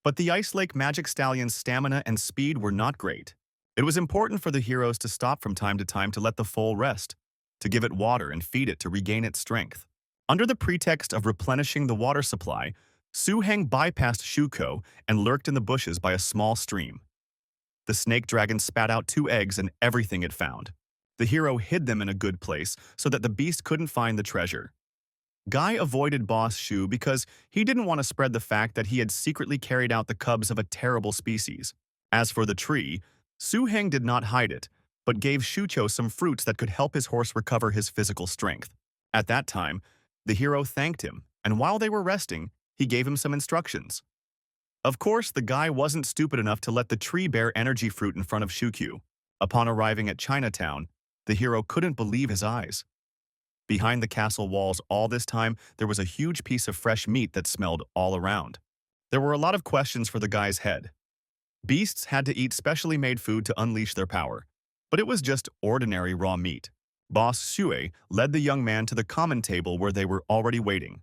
but the Ice Lake Magic Stallion's stamina and speed were not great. It was important for the heroes to stop from time to let the foal rest, to give it water and feed it to regain its strength. Under the pretext of replenishing the water supply, Su Heng bypassed Shuko and lurked in the bushes by a small stream. The snake dragon spat out 2 eggs and everything it found. The hero hid them in a good place so that the beast couldn't find the treasure. Guy avoided Boss Shu because he didn't want to spread the fact that he had secretly carried out the cubs of a terrible species. As for the tree, Su Heng did not hide it, but gave Shucho some fruits that could help his horse recover his physical strength. At that time, the hero thanked him, and while they were resting, he gave him some instructions. Of course, the guy wasn't stupid enough to let the tree bear energy fruit in front of Shukyu. Upon arriving at Chinatown, the hero couldn't believe his eyes. Behind the castle walls all this time, there was a huge piece of fresh meat that smelled all around. There were a lot of questions for the guy's head. Beasts had to eat specially made food to unleash their power, but it was just ordinary raw meat. Boss Xue led the young man to the common table where they were already waiting.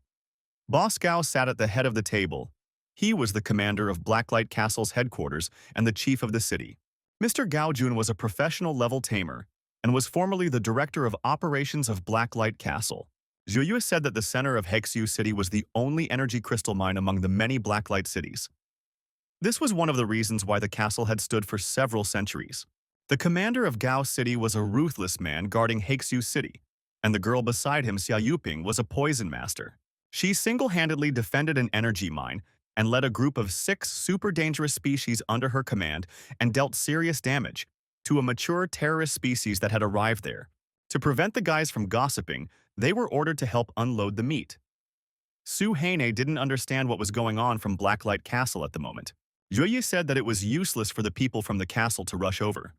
Boss Gao sat at the head of the table. He was the commander of Blacklight Castle's headquarters and the chief of the city. Mr. Gao Jun was a professional-level tamer and was formerly the director of operations of Blacklight Castle. Zhu Yue said that the center of Hexu City was the only energy crystal mine among the many Blacklight cities. This was one of the reasons why the castle had stood for several centuries. The commander of Gao City was a ruthless man guarding Hexu City, and the girl beside him, Xia Yuping, was a poison master. She single-handedly defended an energy mine and led a group of 6 super dangerous species under her command and dealt serious damage to a mature terrorist species that had arrived there. To prevent the guys from gossiping, they were ordered to help unload the meat. Su Heine didn't understand what was going on from Blacklight Castle at the moment. Juye said that it was useless for the people from the castle to rush over.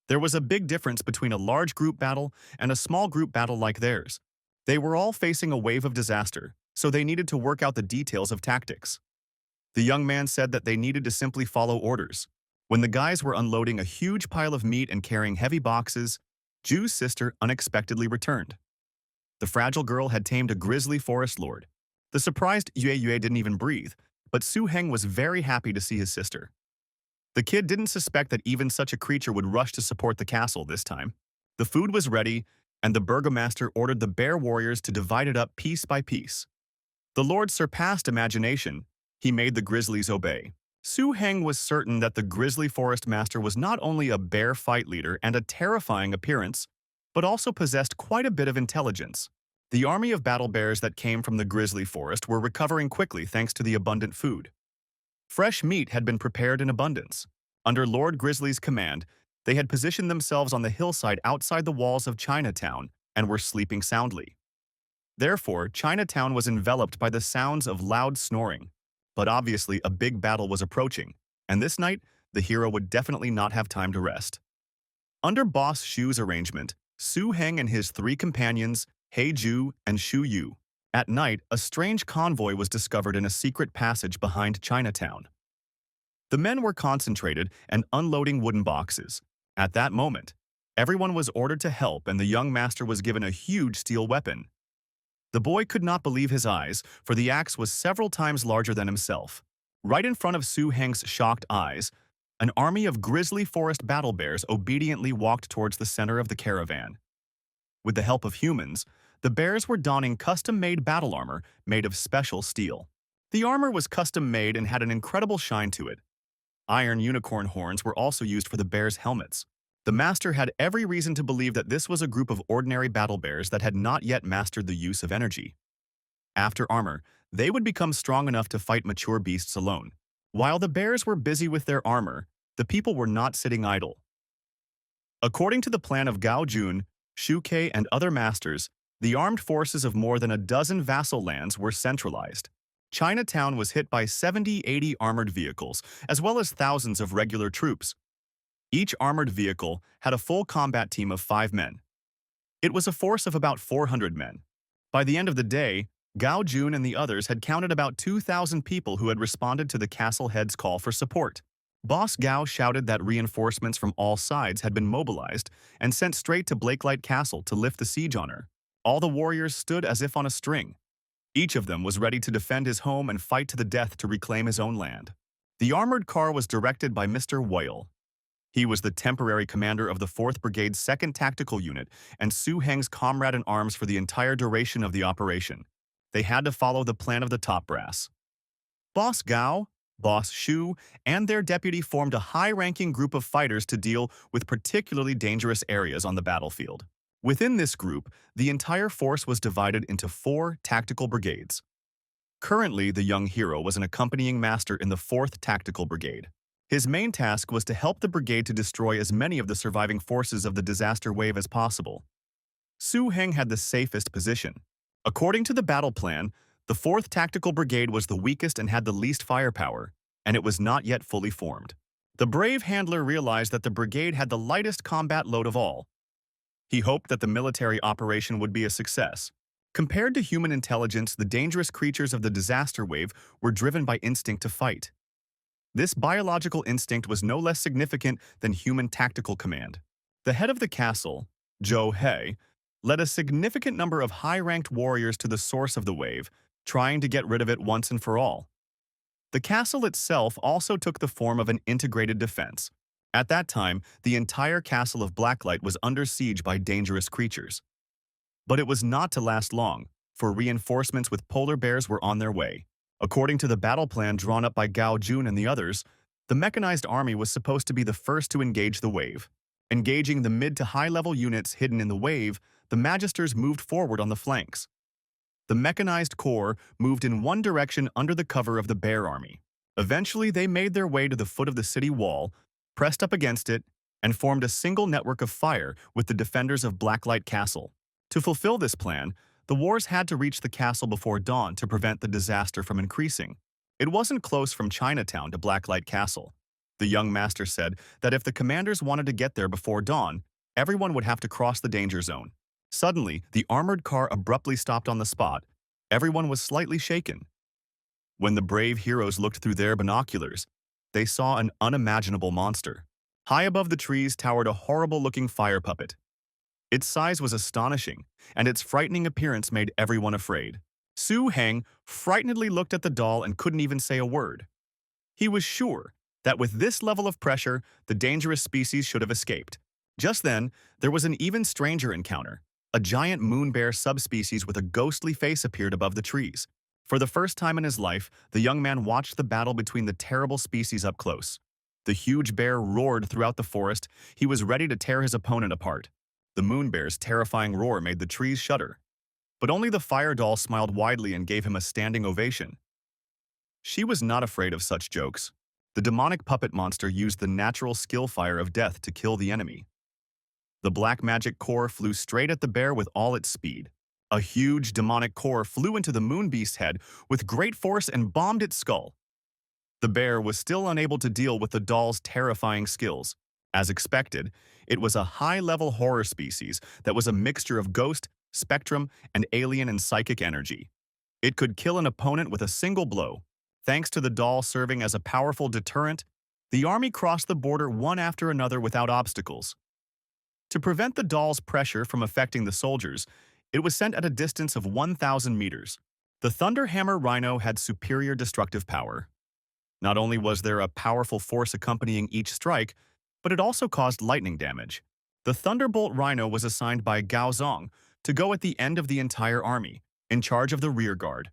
There was a big difference between a large group battle and a small group battle like theirs. They were all facing a wave of disaster, so they needed to work out the details of tactics. The young man said that they needed to simply follow orders. When the guys were unloading a huge pile of meat and carrying heavy boxes, Ju's sister unexpectedly returned. The fragile girl had tamed a grizzly forest lord. The surprised Yue didn't even breathe, but Su Heng was very happy to see his sister. The kid didn't suspect that even such a creature would rush to support the castle this time. The food was ready, and the burgomaster ordered the bear warriors to divide it up piece by piece. The lord surpassed imagination. He made the grizzlies obey. Su Heng was certain that the grizzly forest master was not only a bear fight leader and a terrifying appearance, but also possessed quite a bit of intelligence. The army of battle bears that came from the grizzly forest were recovering quickly thanks to the abundant food. Fresh meat had been prepared in abundance. Under Lord Grizzly's command, they had positioned themselves on the hillside outside the walls of Chinatown and were sleeping soundly. Therefore, Chinatown was enveloped by the sounds of loud snoring. But obviously, a big battle was approaching, and this night, the hero would definitely not have time to rest. Under Boss Shu's arrangement, Su Heng and his 3 companions, He Ju and Shu Yu. At night, a strange convoy was discovered in a secret passage behind Chinatown. The men were concentrated and unloading wooden boxes. At that moment, everyone was ordered to help and the young master was given a huge steel weapon. The boy could not believe his eyes, for the axe was several times larger than himself. Right in front of Su Heng's shocked eyes, an army of grizzly forest battle bears obediently walked towards the center of the caravan. With the help of humans, the bears were donning custom-made battle armor made of special steel. The armor was custom-made and had an incredible shine to it. Iron unicorn horns were also used for the bears' helmets. The master had every reason to believe that this was a group of ordinary battle bears that had not yet mastered the use of energy. After armor, they would become strong enough to fight mature beasts alone. While the bears were busy with their armor, the people were not sitting idle. According to the plan of Gao Jun, Shu Ke, and other masters, the armed forces of more than a dozen vassal lands were centralized. Chinatown was hit by 70-80 armored vehicles, as well as thousands of regular troops. Each armored vehicle had a full combat team of 5 men. It was a force of about 400 men. By the end of the day, Gao Jun and the others had counted about 2,000 people who had responded to the castle head's call for support. Boss Gao shouted that reinforcements from all sides had been mobilized and sent straight to Blakelight Castle to lift the siege on her. All the warriors stood as if on a string. Each of them was ready to defend his home and fight to the death to reclaim his own land. The armored car was directed by Mr. Weil. He was the temporary commander of the 4th Brigade's 2nd Tactical Unit and Su Heng's comrade in arms for the entire duration of the operation. They had to follow the plan of the top brass. Boss Gao, Boss Shu, and their deputy formed a high-ranking group of fighters to deal with particularly dangerous areas on the battlefield. Within this group, the entire force was divided into 4 tactical brigades. Currently, the young hero was an accompanying master in the 4th Tactical Brigade. His main task was to help the brigade to destroy as many of the surviving forces of the disaster wave as possible. Su Heng had the safest position. According to the battle plan, the 4th Tactical Brigade was the weakest and had the least firepower, and it was not yet fully formed. The brave handler realized that the brigade had the lightest combat load of all. He hoped that the military operation would be a success. Compared to human intelligence, the dangerous creatures of the disaster wave were driven by instinct to fight. This biological instinct was no less significant than human tactical command. The head of the castle, Zhou He, led a significant number of high-ranked warriors to the source of the wave, trying to get rid of it once and for all. The castle itself also took the form of an integrated defense. At that time, the entire castle of Blacklight was under siege by dangerous creatures. But it was not to last long, for reinforcements with polar bears were on their way. According to the battle plan drawn up by Gao Jun and the others, the mechanized army was supposed to be the first to engage the wave. Engaging the mid to high-level units hidden in the wave, the magisters moved forward on the flanks. The mechanized corps moved in one direction under the cover of the bear army. Eventually, they made their way to the foot of the city wall, pressed up against it, and formed a single network of fire with the defenders of Blacklight Castle. To fulfill this plan, the wars had to reach the castle before dawn to prevent the disaster from increasing. It wasn't close from Chinatown to Blacklight Castle. The young master said that if the commanders wanted to get there before dawn, everyone would have to cross the danger zone. Suddenly, the armored car abruptly stopped on the spot. Everyone was slightly shaken. When the brave heroes looked through their binoculars, they saw an unimaginable monster. High above the trees towered a horrible-looking fire puppet. Its size was astonishing, and its frightening appearance made everyone afraid. Su Heng frightenedly looked at the doll and couldn't even say a word. He was sure that with this level of pressure, the dangerous species should have escaped. Just then, there was an even stranger encounter. A giant moon bear subspecies with a ghostly face appeared above the trees. For the first time in his life, the young man watched the battle between the terrible species up close. The huge bear roared throughout the forest. He was ready to tear his opponent apart. The moon bear's terrifying roar made the trees shudder. But only the fire doll smiled widely and gave him a standing ovation. She was not afraid of such jokes. The demonic puppet monster used the natural skill fire of death to kill the enemy. The black magic core flew straight at the bear with all its speed. A huge demonic core flew into the moon beast's head with great force and bombed its skull. The bear was still unable to deal with the doll's terrifying skills. As expected, it was a high-level horror species that was a mixture of ghost, spectrum, and alien and psychic energy. It could kill an opponent with a single blow. Thanks to the doll serving as a powerful deterrent, the army crossed the border one after another without obstacles. To prevent the doll's pressure from affecting the soldiers, it was sent at a distance of 1,000 meters. The Thunderhammer Rhino had superior destructive power. Not only was there a powerful force accompanying each strike, but it also caused lightning damage. The Thunderbolt Rhino was assigned by Gao Zong to go at the end of the entire army, in charge of the rear guard.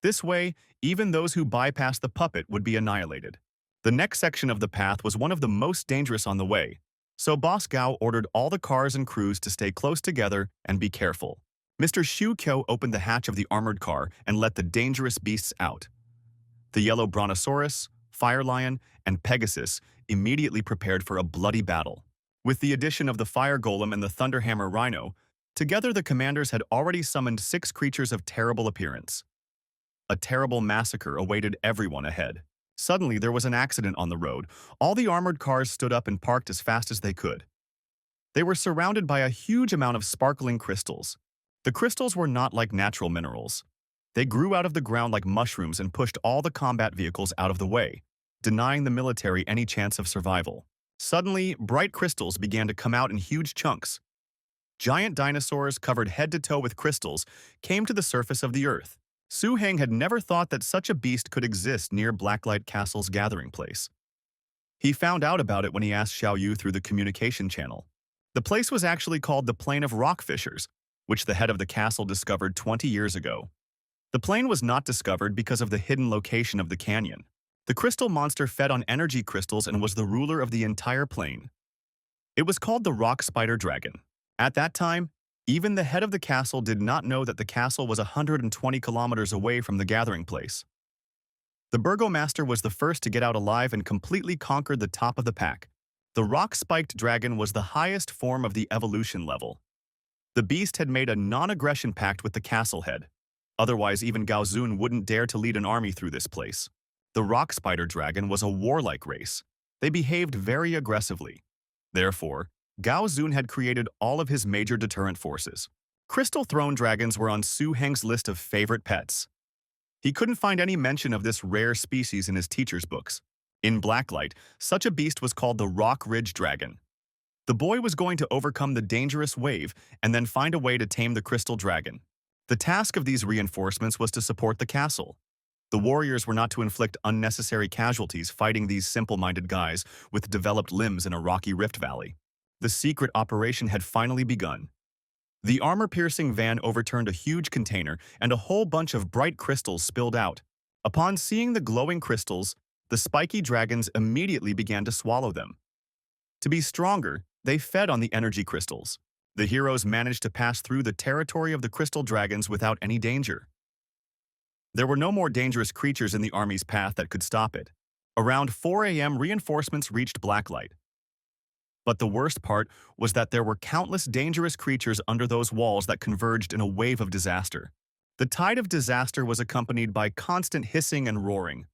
This way, even those who bypassed the puppet would be annihilated. The next section of the path was one of the most dangerous on the way. So Boss Gao ordered all the cars and crews to stay close together and be careful. Mr. Shu Kyo opened the hatch of the armored car and let the dangerous beasts out. The yellow brontosaurus, fire lion, and Pegasus immediately prepared for a bloody battle. With the addition of the fire golem and the thunderhammer rhino, together the commanders had already summoned 6 creatures of terrible appearance. A terrible massacre awaited everyone ahead. Suddenly, there was an accident on the road. All the armored cars stood up and parked as fast as they could. They were surrounded by a huge amount of sparkling crystals. The crystals were not like natural minerals. They grew out of the ground like mushrooms and pushed all the combat vehicles out of the way, denying the military any chance of survival. Suddenly, bright crystals began to come out in huge chunks. Giant dinosaurs covered head to toe with crystals came to the surface of the earth. Su Heng had never thought that such a beast could exist near Blacklight Castle's gathering place. He found out about it when he asked Xiao Yu through the communication channel. The place was actually called the Plain of Rockfishers, which the head of the castle discovered 20 years ago. The plain was not discovered because of the hidden location of the canyon. The crystal monster fed on energy crystals and was the ruler of the entire plain. It was called the Rock Spider Dragon. At that time, even the head of the castle did not know that the castle was 120 kilometers away from the gathering place. The burgomaster was the first to get out alive and completely conquered the top of the pack. The rock-spiked dragon was the highest form of the evolution level. The beast had made a non-aggression pact with the castle head. Otherwise, even Gao Zun wouldn't dare to lead an army through this place. The rock spider dragon was a warlike race. They behaved very aggressively. Therefore, Gao Zun had created all of his major deterrent forces. Crystal throne dragons were on Su Heng's list of favorite pets. He couldn't find any mention of this rare species in his teacher's books. In Blacklight, such a beast was called the Rock Ridge Dragon. The boy was going to overcome the dangerous wave and then find a way to tame the crystal dragon. The task of these reinforcements was to support the castle. The warriors were not to inflict unnecessary casualties fighting these simple-minded guys with developed limbs in a rocky rift valley. The secret operation had finally begun. The armor-piercing van overturned a huge container and a whole bunch of bright crystals spilled out. Upon seeing the glowing crystals, the spiky dragons immediately began to swallow them. To be stronger, they fed on the energy crystals. The heroes managed to pass through the territory of the crystal dragons without any danger. There were no more dangerous creatures in the army's path that could stop it. Around 4 a.m., reinforcements reached Blacklight. But the worst part was that there were countless dangerous creatures under those walls that converged in a wave of disaster. The tide of disaster was accompanied by constant hissing and roaring.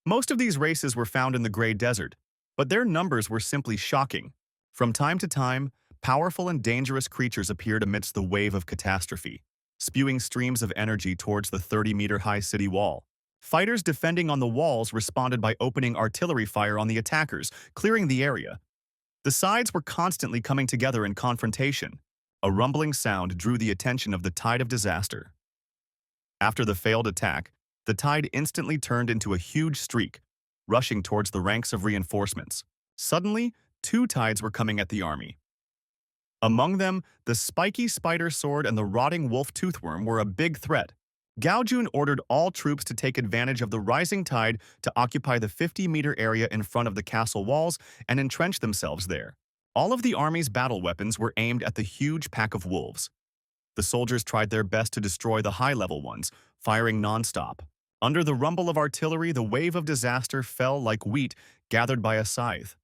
Most of these races were found in the Grey Desert, but their numbers were simply shocking. From time to time, powerful and dangerous creatures appeared amidst the wave of catastrophe, spewing streams of energy towards the 30-meter-high city wall. Fighters defending on the walls responded by opening artillery fire on the attackers, clearing the area. The sides were constantly coming together in confrontation. A rumbling sound drew the attention of the tide of disaster. After the failed attack, the tide instantly turned into a huge streak, rushing towards the ranks of reinforcements. Suddenly, 2 tides were coming at the army. Among them, the spiky spider sword and the rotting wolf toothworm were a big threat. Gao Jun ordered all troops to take advantage of the rising tide to occupy the 50-meter area in front of the castle walls and entrench themselves there. All of the army's battle weapons were aimed at the huge pack of wolves. The soldiers tried their best to destroy the high-level ones, firing non-stop. Under the rumble of artillery, the wave of disaster fell like wheat gathered by a scythe.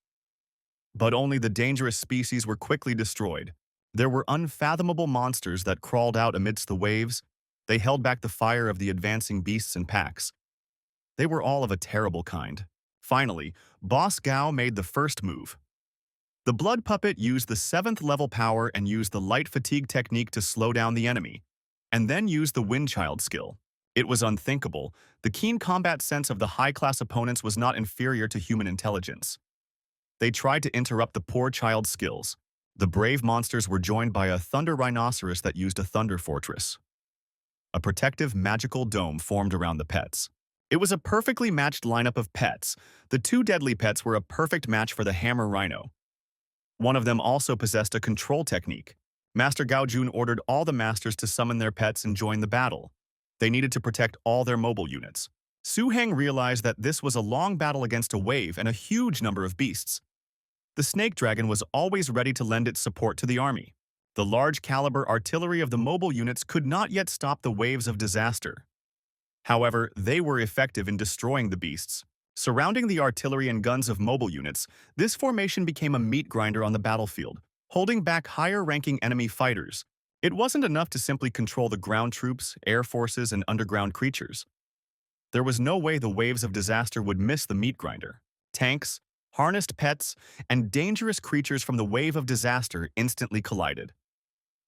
But only the dangerous species were quickly destroyed. There were unfathomable monsters that crawled out amidst the waves. They held back the fire of the advancing beasts and packs. They were all of a terrible kind. Finally, Boss Gao made the first move. The blood puppet used the 7th level power and used the light fatigue technique to slow down the enemy, and then used the Windchild skill. It was unthinkable. The keen combat sense of the high-class opponents was not inferior to human intelligence. They tried to interrupt the poor child's skills. The brave monsters were joined by a thunder rhinoceros that used a thunder fortress. A protective magical dome formed around the pets. It was a perfectly matched lineup of pets. The 2 deadly pets were a perfect match for the hammer rhino. One of them also possessed a control technique. Master Gao Jun ordered all the masters to summon their pets and join the battle. They needed to protect all their mobile units. Su Heng realized that this was a long battle against a wave and a huge number of beasts. The snake dragon was always ready to lend its support to the army. The large-caliber artillery of the mobile units could not yet stop the waves of disaster. However, they were effective in destroying the beasts. Surrounding the artillery and guns of mobile units, this formation became a meat grinder on the battlefield, holding back higher-ranking enemy fighters. It wasn't enough to simply control the ground troops, air forces, and underground creatures. There was no way the waves of disaster would miss the meat grinder. Tanks, harnessed pets, and dangerous creatures from the wave of disaster instantly collided.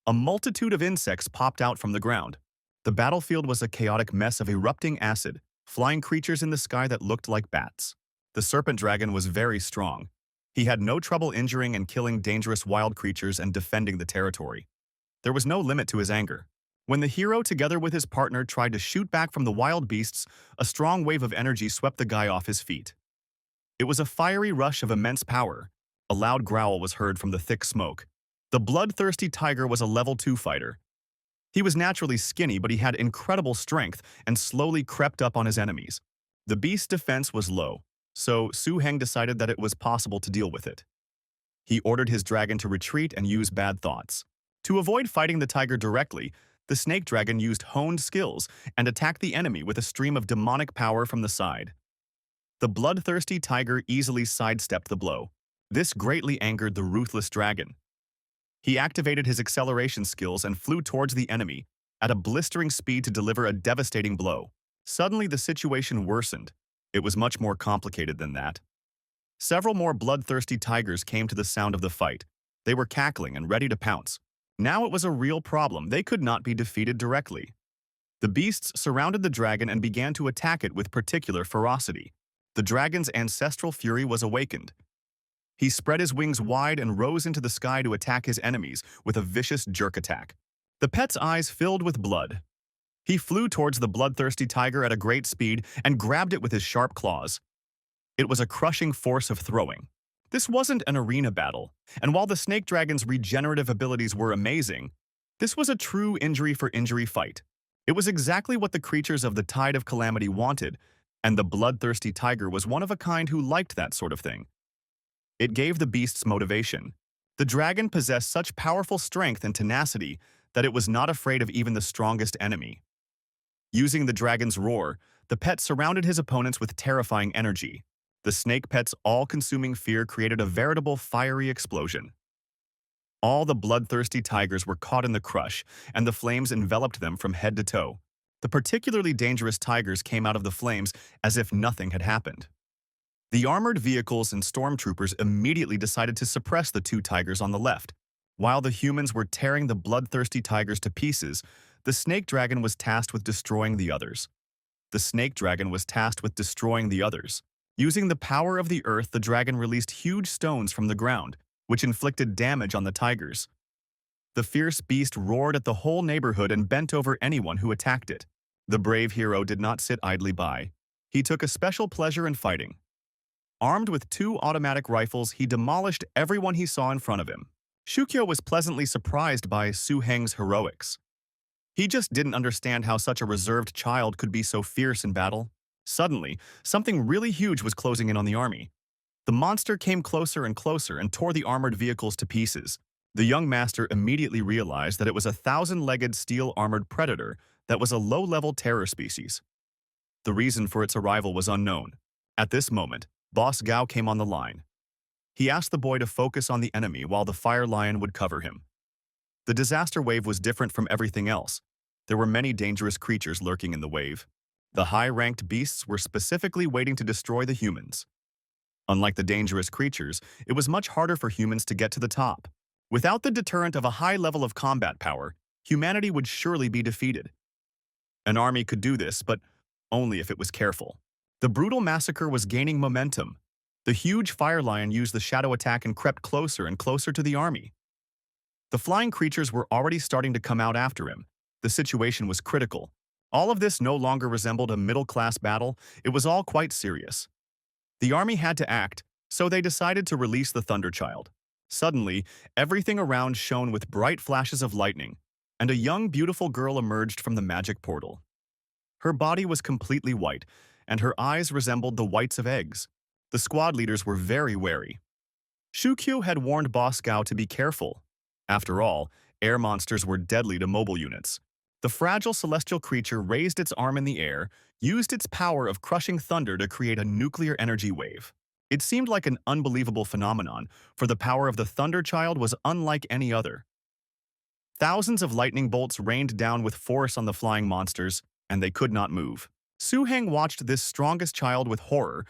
A multitude of insects popped out from the ground. The battlefield was a chaotic mess of erupting acid, flying creatures in the sky that looked like bats. The serpent dragon was very strong. He had no trouble injuring and killing dangerous wild creatures and defending the territory. There was no limit to his anger. When the hero, together with his partner, tried to shoot back from the wild beasts, a strong wave of energy swept the guy off his feet. It was a fiery rush of immense power. A loud growl was heard from the thick smoke. The bloodthirsty tiger was a level 2 fighter. He was naturally skinny, but he had incredible strength and slowly crept up on his enemies. The beast's defense was low, so Su Heng decided that it was possible to deal with it. He ordered his dragon to retreat and use bad thoughts. To avoid fighting the tiger directly, the snake dragon used honed skills and attacked the enemy with a stream of demonic power from the side. The bloodthirsty tiger easily sidestepped the blow. This greatly angered the ruthless dragon. He activated his acceleration skills and flew towards the enemy at a blistering speed to deliver a devastating blow. Suddenly, the situation worsened. It was much more complicated than that. Several more bloodthirsty tigers came to the sound of the fight. They were cackling and ready to pounce. Now it was a real problem. They could not be defeated directly. The beasts surrounded the dragon and began to attack it with particular ferocity. The dragon's ancestral fury was awakened. He spread his wings wide and rose into the sky to attack his enemies with a vicious jerk attack. The pet's eyes filled with blood. He flew towards the bloodthirsty tiger at a great speed and grabbed it with his sharp claws. It was a crushing force of throwing. This wasn't an arena battle, and while the snake dragon's regenerative abilities were amazing, this was a true injury-for-injury fight. It was exactly what the creatures of the Tide of Calamity wanted, and the bloodthirsty tiger was one of a kind who liked that sort of thing. It gave the beasts motivation. The dragon possessed such powerful strength and tenacity that it was not afraid of even the strongest enemy. Using the dragon's roar, the pet surrounded his opponents with terrifying energy. The snake pet's all-consuming fear created a veritable fiery explosion. All the bloodthirsty tigers were caught in the crush, and the flames enveloped them from head to toe. The particularly dangerous tigers came out of the flames as if nothing had happened. The armored vehicles and stormtroopers immediately decided to suppress the two tigers on the left. While the humans were tearing the bloodthirsty tigers to pieces, the snake dragon was tasked with destroying the others. Using the power of the earth, the dragon released huge stones from the ground, which inflicted damage on the tigers. The fierce beast roared at the whole neighborhood and bent over anyone who attacked it. The brave hero did not sit idly by. He took a special pleasure in fighting. Armed with 2 automatic rifles, he demolished everyone he saw in front of him. Shukyo was pleasantly surprised by Su Heng's heroics. He just didn't understand how such a reserved child could be so fierce in battle. Suddenly, something really huge was closing in on the army. The monster came closer and closer and tore the armored vehicles to pieces. The young master immediately realized that it was a 1,000-legged steel-armored predator that was a low-level terror species. The reason for its arrival was unknown. At this moment, Boss Gao came on the line. He asked the boy to focus on the enemy while the fire lion would cover him. The disaster wave was different from everything else. There were many dangerous creatures lurking in the wave. The high-ranked beasts were specifically waiting to destroy the humans. Unlike the dangerous creatures, it was much harder for humans to get to the top. Without the deterrent of a high level of combat power, humanity would surely be defeated. An army could do this, but only if it was careful. The brutal massacre was gaining momentum. The huge fire lion used the shadow attack and crept closer and closer to the army. The flying creatures were already starting to come out after him. The situation was critical. All of this no longer resembled a middle-class battle. It was all quite serious. The army had to act, so they decided to release the Thunder Child. Suddenly, everything around shone with bright flashes of lightning, and a young, beautiful girl emerged from the magic portal. Her body was completely white, and her eyes resembled the whites of eggs. The squad leaders were very wary. Shukyu had warned Boss Gao to be careful. After all, air monsters were deadly to mobile units. The fragile celestial creature raised its arm in the air, used its power of crushing thunder to create a nuclear energy wave. It seemed like an unbelievable phenomenon, for the power of the Thunder Child was unlike any other. Thousands of lightning bolts rained down with force on the flying monsters, and they could not move. Su Heng watched this strongest child with horror,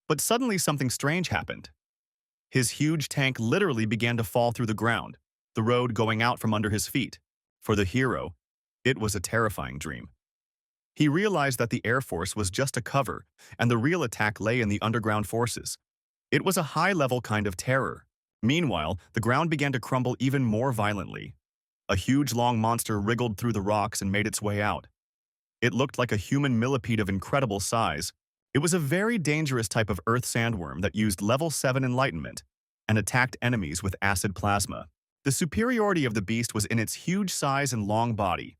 but suddenly something strange happened. His huge tank literally began to fall through the ground, the road going out from under his feet. For the hero, it was a terrifying dream. He realized that the Air Force was just a cover, and the real attack lay in the underground forces. It was a high-level kind of terror. Meanwhile, the ground began to crumble even more violently. A huge long monster wriggled through the rocks and made its way out. It looked like a human millipede of incredible size. It was a very dangerous type of earth sandworm that used level 7 enlightenment and attacked enemies with acid plasma. The superiority of the beast was in its huge size and long body.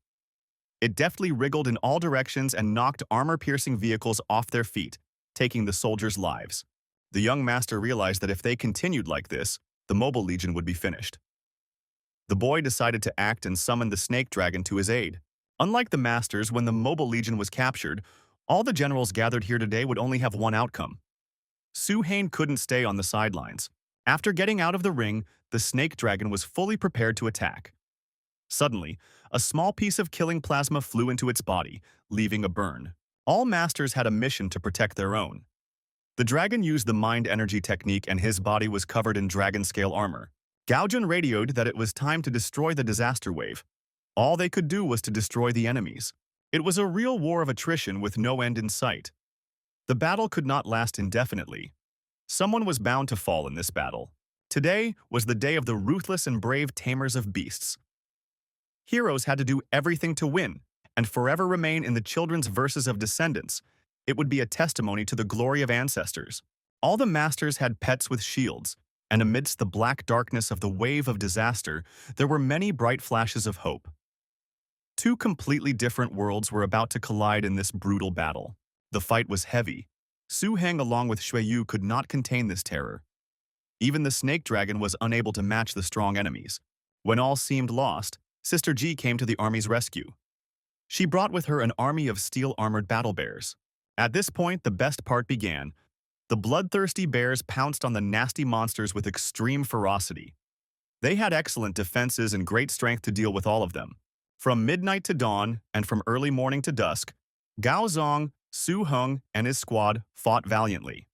It deftly wriggled in all directions and knocked armor-piercing vehicles off their feet, taking the soldiers' lives. The young master realized that if they continued like this, the Mobile Legion would be finished. The boy decided to act and summoned the Snake Dragon to his aid. Unlike the masters, when the Mobile Legion was captured, all the generals gathered here today would only have one outcome. Su Heng couldn't stay on the sidelines. After getting out of the ring, the Snake Dragon was fully prepared to attack. Suddenly, a small piece of killing plasma flew into its body, leaving a burn. All masters had a mission to protect their own. The dragon used the mind energy technique and his body was covered in dragon-scale armor. Gaojun radioed that it was time to destroy the disaster wave. All they could do was to destroy the enemies. It was a real war of attrition with no end in sight. The battle could not last indefinitely. Someone was bound to fall in this battle. Today was the day of the ruthless and brave tamers of beasts. Heroes had to do everything to win, and forever remain in the children's verses of descendants. It would be a testimony to the glory of ancestors. All the masters had pets with shields, and amidst the black darkness of the wave of disaster, there were many bright flashes of hope. Two completely different worlds were about to collide in this brutal battle. The fight was heavy. Su Heng along with Shui Yu could not contain this terror. Even the Snake Dragon was unable to match the strong enemies. When all seemed lost, Sister Ji came to the army's rescue. She brought with her an army of steel-armored battle bears. At this point, the best part began. The bloodthirsty bears pounced on the nasty monsters with extreme ferocity. They had excellent defenses and great strength to deal with all of them. From midnight to dawn, and from early morning to dusk, Gao Zong, Su Heng, and his squad fought valiantly.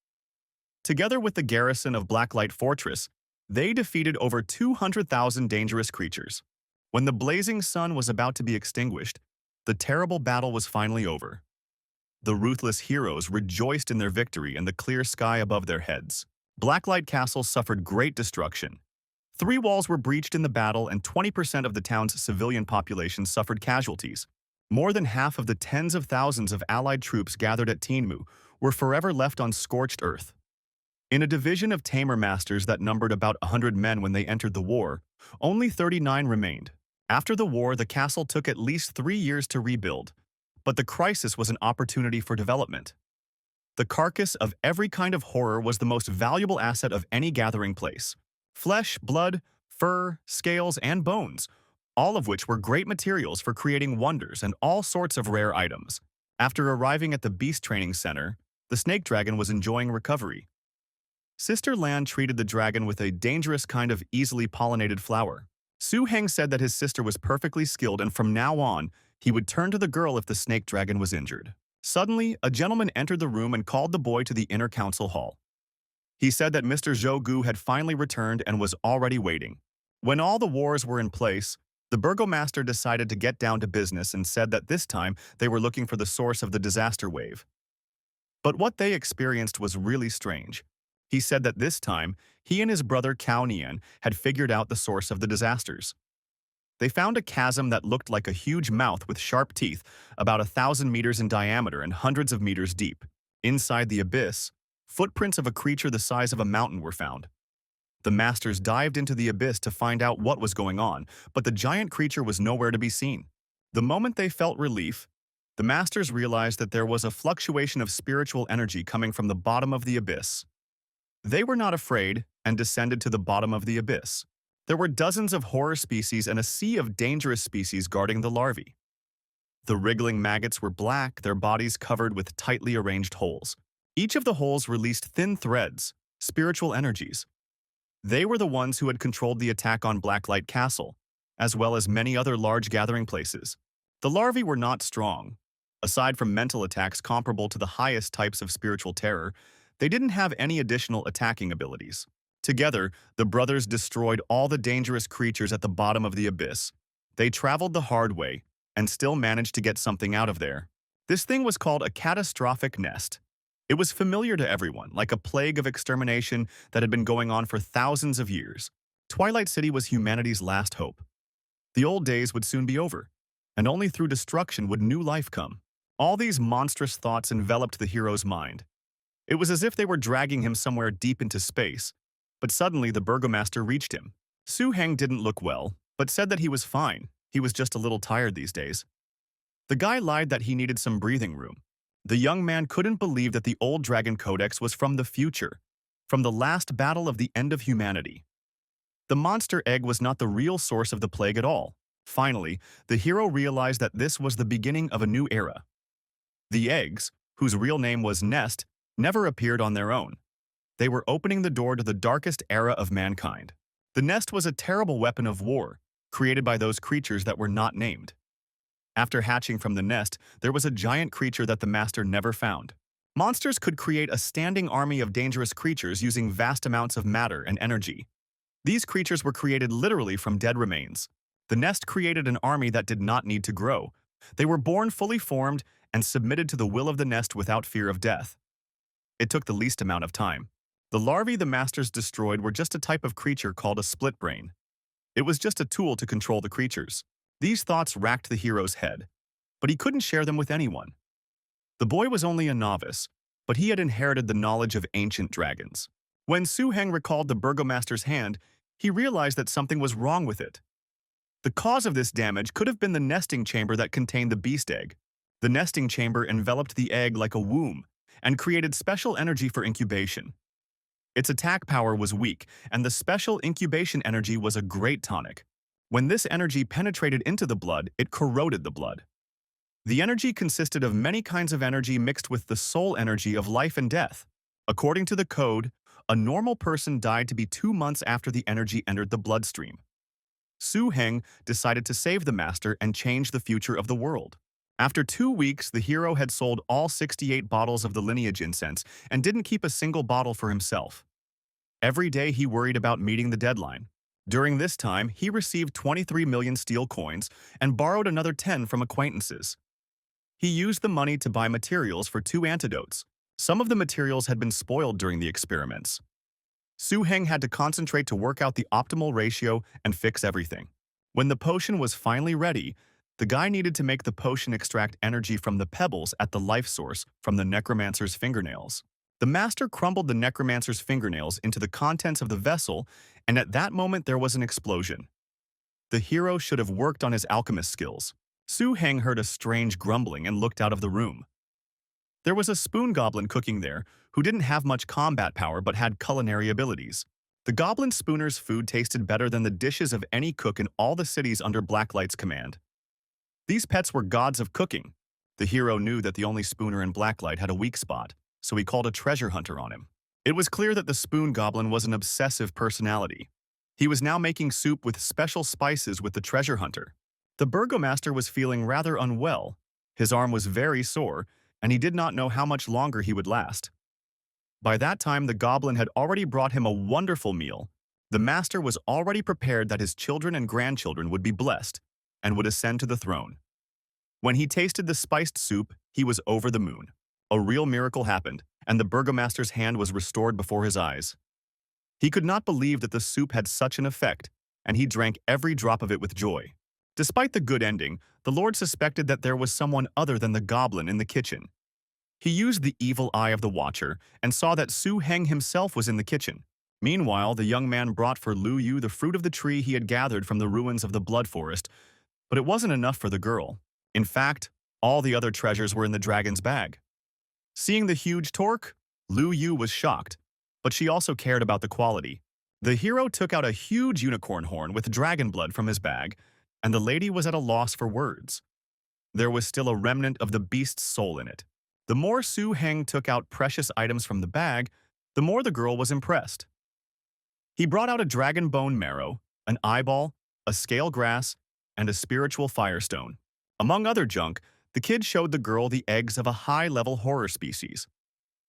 Together with the garrison of Blacklight Fortress, they defeated over 200,000 dangerous creatures. When the blazing sun was about to be extinguished, the terrible battle was finally over. The ruthless heroes rejoiced in their victory in the clear sky above their heads. Blacklight Castle suffered great destruction. 3 walls were breached in the battle and 20% of the town's civilian population suffered casualties. More than half of the tens of thousands of allied troops gathered at Tianmu were forever left on scorched earth. In a division of tamer masters that numbered about 100 men when they entered the war, only 39 remained. After the war, the castle took at least 3 years to rebuild, but the crisis was an opportunity for development. The carcass of every kind of horror was the most valuable asset of any gathering place. Flesh, blood, fur, scales, and bones, all of which were great materials for creating wonders and all sorts of rare items. After arriving at the Beast Training Center, the Snake Dragon was enjoying recovery. Sister Lan treated the dragon with a dangerous kind of easily pollinated flower. Su Heng said that his sister was perfectly skilled and from now on, he would turn to the girl if the Snake Dragon was injured. Suddenly, a gentleman entered the room and called the boy to the inner council hall. He said that Mr. Zhou Gu had finally returned and was already waiting. When all the wars were in place, the burgomaster decided to get down to business and said that this time they were looking for the source of the disaster wave. But what they experienced was really strange. He said that this time, he and his brother Cao Nian had figured out the source of the disasters. They found a chasm that looked like a huge mouth with sharp teeth, about 1,000 meters in diameter and hundreds of meters deep. Inside the abyss, footprints of a creature the size of a mountain were found. The masters dived into the abyss to find out what was going on, but the giant creature was nowhere to be seen. The moment they felt relief, the masters realized that there was a fluctuation of spiritual energy coming from the bottom of the abyss. They were not afraid and descended to the bottom of the abyss. There were dozens of horror species and a sea of dangerous species guarding the larvae. The wriggling maggots were black, their bodies covered with tightly arranged holes. Each of the holes released thin threads, spiritual energies. They were the ones who had controlled the attack on Blacklight Castle, as well as many other large gathering places. The larvae were not strong. Aside from mental attacks comparable to the highest types of spiritual terror, they didn't have any additional attacking abilities. Together, the brothers destroyed all the dangerous creatures at the bottom of the abyss. They traveled the hard way and still managed to get something out of there. This thing was called a catastrophic nest. It was familiar to everyone, like a plague of extermination that had been going on for thousands of years. Twilight City was humanity's last hope. The old days would soon be over, and only through destruction would new life come. All these monstrous thoughts enveloped the hero's mind. It was as if they were dragging him somewhere deep into space, but suddenly the burgomaster reached him. Su Heng didn't look well, but said that he was fine. He was just a little tired these days. The guy lied that he needed some breathing room. The young man couldn't believe that the old Dragon Codex was from the future, from the last battle of the end of humanity. The monster egg was not the real source of the plague at all. Finally, the hero realized that this was the beginning of a new era. The eggs, whose real name was Nest, never appeared on their own. They were opening the door to the darkest era of mankind. The nest was a terrible weapon of war, created by those creatures that were not named. After hatching from the nest, there was a giant creature that the master never found. Monsters could create a standing army of dangerous creatures using vast amounts of matter and energy. These creatures were created literally from dead remains. The nest created an army that did not need to grow. They were born fully formed and submitted to the will of the nest without fear of death. It took the least amount of time. The larvae the masters destroyed were just a type of creature called a split brain. It was just a tool to control the creatures. These thoughts racked the hero's head, but he couldn't share them with anyone. The boy was only a novice, but he had inherited the knowledge of ancient dragons. When Su Heng recalled the burgomaster's hand, he realized that something was wrong with it. The cause of this damage could have been the nesting chamber that contained the beast egg. The nesting chamber enveloped the egg like a womb and created special energy for incubation. Its attack power was weak, and the special incubation energy was a great tonic. When this energy penetrated into the blood, it corroded the blood. The energy consisted of many kinds of energy mixed with the soul energy of life and death. According to the code, a normal person died to be 2 months after the energy entered the bloodstream. Su Heng decided to save the master and change the future of the world. After 2 weeks, the hero had sold all 68 bottles of the lineage incense and didn't keep a single bottle for himself. Every day he worried about meeting the deadline. During this time, he received 23 million steel coins and borrowed another 10 from acquaintances. He used the money to buy materials for 2 antidotes. Some of the materials had been spoiled during the experiments. Su Heng had to concentrate to work out the optimal ratio and fix everything. When the potion was finally ready, the guy needed to make the potion extract energy from the pebbles at the life source from the necromancer's fingernails. The master crumbled the necromancer's fingernails into the contents of the vessel, and at that moment there was an explosion. The hero should have worked on his alchemist skills. Su Heng heard a strange grumbling and looked out of the room. There was a spoon goblin cooking there who didn't have much combat power but had culinary abilities. The goblin spooner's food tasted better than the dishes of any cook in all the cities under Blacklight's command. These pets were gods of cooking. The hero knew that the only spooner in Blacklight had a weak spot, so he called a treasure hunter on him. It was clear that the spoon goblin was an obsessive personality. He was now making soup with special spices with the treasure hunter. The burgomaster was feeling rather unwell. His arm was very sore, and he did not know how much longer he would last. By that time, the goblin had already brought him a wonderful meal. The master was already prepared that his children and grandchildren would be blessed and would ascend to the throne. When he tasted the spiced soup, he was over the moon. A real miracle happened, and the burgomaster's hand was restored before his eyes. He could not believe that the soup had such an effect, and he drank every drop of it with joy. Despite the good ending, the Lord suspected that there was someone other than the goblin in the kitchen. He used the evil eye of the Watcher and saw that Su Heng himself was in the kitchen. Meanwhile, the young man brought for Lu Yu the fruit of the tree he had gathered from the ruins of the Blood Forest, but it wasn't enough for the girl. In fact, all the other treasures were in the dragon's bag. Seeing the huge torque, Lu Yu was shocked, but she also cared about the quality. The hero took out a huge unicorn horn with dragon blood from his bag, and the lady was at a loss for words. There was still a remnant of the beast's soul in it. The more Su Heng took out precious items from the bag, the more the girl was impressed. He brought out a dragon bone marrow, an eyeball, a scale grass, and a spiritual firestone. Among other junk, the kid showed the girl the eggs of a high-level horror species.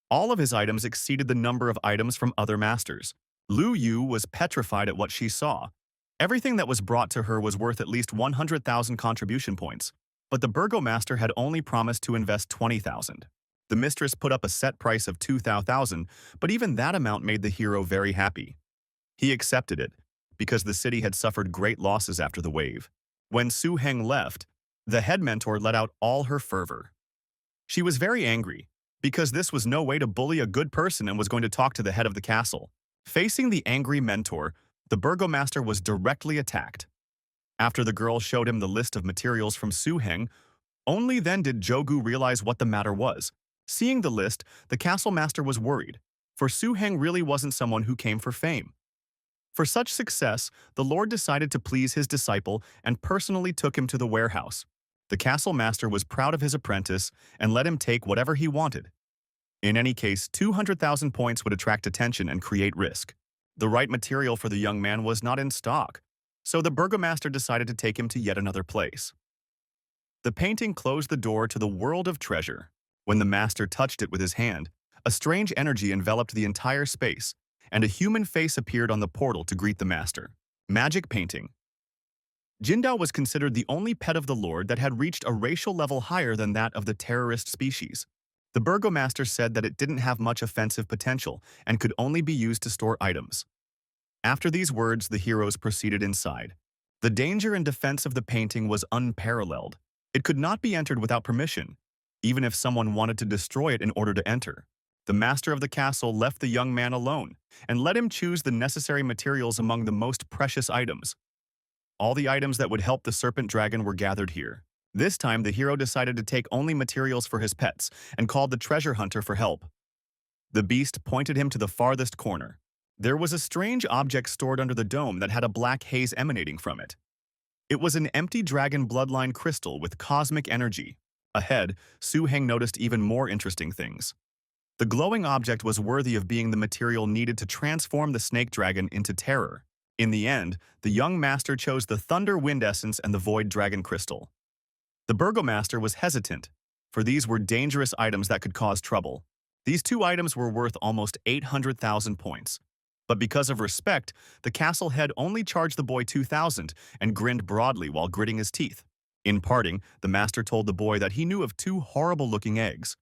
All of his items exceeded the number of items from other masters. Lu Yu was petrified at what she saw. Everything that was brought to her was worth at least 100,000 contribution points, but the burgomaster had only promised to invest 20,000. The mistress put up a set price of 2,000, but even that amount made the hero very happy. He accepted it, because the city had suffered great losses after the wave. When Su Heng left, the head mentor let out all her fervor. She was very angry, because this was no way to bully a good person and was going to talk to the head of the castle. Facing the angry mentor, the burgomaster was directly attacked. After the girl showed him the list of materials from Su Heng, only then did Jogu realize what the matter was. Seeing the list, the castle master was worried, for Su Heng really wasn't someone who came for fame. For such success, the lord decided to please his disciple and personally took him to the warehouse. The castle master was proud of his apprentice and let him take whatever he wanted. In any case, 200,000 points would attract attention and create risk. The right material for the young man was not in stock, so the burgomaster decided to take him to yet another place. The painting closed the door to the world of treasure. When the master touched it with his hand, a strange energy enveloped the entire space, and a human face appeared on the portal to greet the master. Magic painting. Jindao was considered the only pet of the lord that had reached a racial level higher than that of the terrorist species. The burgomaster said that it didn't have much offensive potential and could only be used to store items. After these words, the heroes proceeded inside. The danger and defense of the painting was unparalleled. It could not be entered without permission, even if someone wanted to destroy it in order to enter. The master of the castle left the young man alone and let him choose the necessary materials among the most precious items. All the items that would help the serpent dragon were gathered here. This time, the hero decided to take only materials for his pets and called the treasure hunter for help. The beast pointed him to the farthest corner. There was a strange object stored under the dome that had a black haze emanating from it. It was an empty dragon bloodline crystal with cosmic energy. Ahead, Su Heng noticed even more interesting things. The glowing object was worthy of being the material needed to transform the snake dragon into terror. In the end, the young master chose the thunder wind essence and the void dragon crystal. The burgomaster was hesitant, for these were dangerous items that could cause trouble. These two items were worth almost 800,000 points. But because of respect, the castle head only charged the boy 2,000 and grinned broadly while gritting his teeth. In parting, the master told the boy that he knew of two horrible-looking eggs.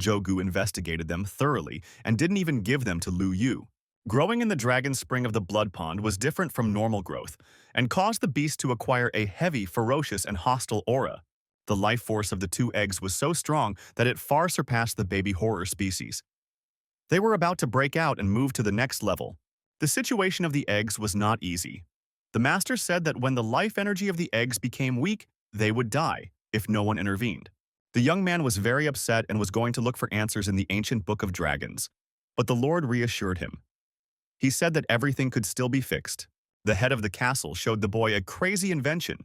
Jogu investigated them thoroughly and didn't even give them to Lu Yu. Growing in the dragon spring of the blood pond was different from normal growth and caused the beast to acquire a heavy, ferocious, and hostile aura. The life force of the two eggs was so strong that it far surpassed the baby horror species. They were about to break out and move to the next level. The situation of the eggs was not easy. The master said that when the life energy of the eggs became weak, they would die if no one intervened. The young man was very upset and was going to look for answers in the ancient book of dragons, but the lord reassured him. He said that everything could still be fixed. The head of the castle showed the boy a crazy invention.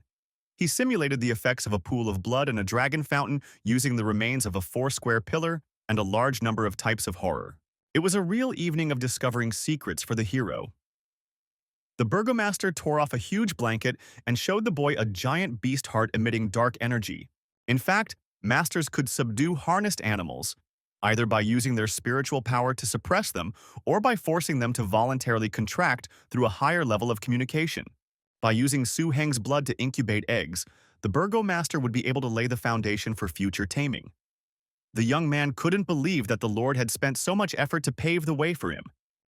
He simulated the effects of a pool of blood and a dragon fountain using the remains of a four-square pillar and a large number of types of horror. It was a real evening of discovering secrets for the hero. The burgomaster tore off a huge blanket and showed the boy a giant beast heart emitting dark energy. In fact, masters could subdue harnessed animals, either by using their spiritual power to suppress them or by forcing them to voluntarily contract through a higher level of communication. By using Su Heng's blood to incubate eggs, the burgomaster would be able to lay the foundation for future taming. The young man couldn't believe that the lord had spent so much effort to pave the way for him.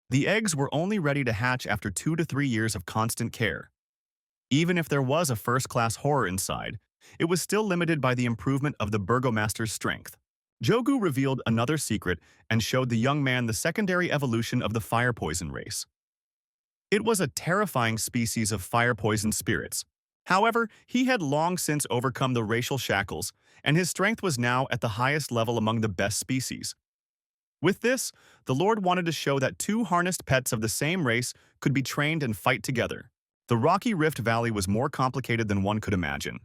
The eggs were only ready to hatch after 2 to 3 years of constant care. Even if there was a first-class horror inside, it was still limited by the improvement of the burgomaster's strength. Jogu revealed another secret and showed the young man the secondary evolution of the fire poison race. It was a terrifying species of fire poison spirits. However, he had long since overcome the racial shackles, and his strength was now at the highest level among the best species. With this, the Lord wanted to show that two harnessed pets of the same race could be trained and fight together. The rocky Rift Valley was more complicated than one could imagine.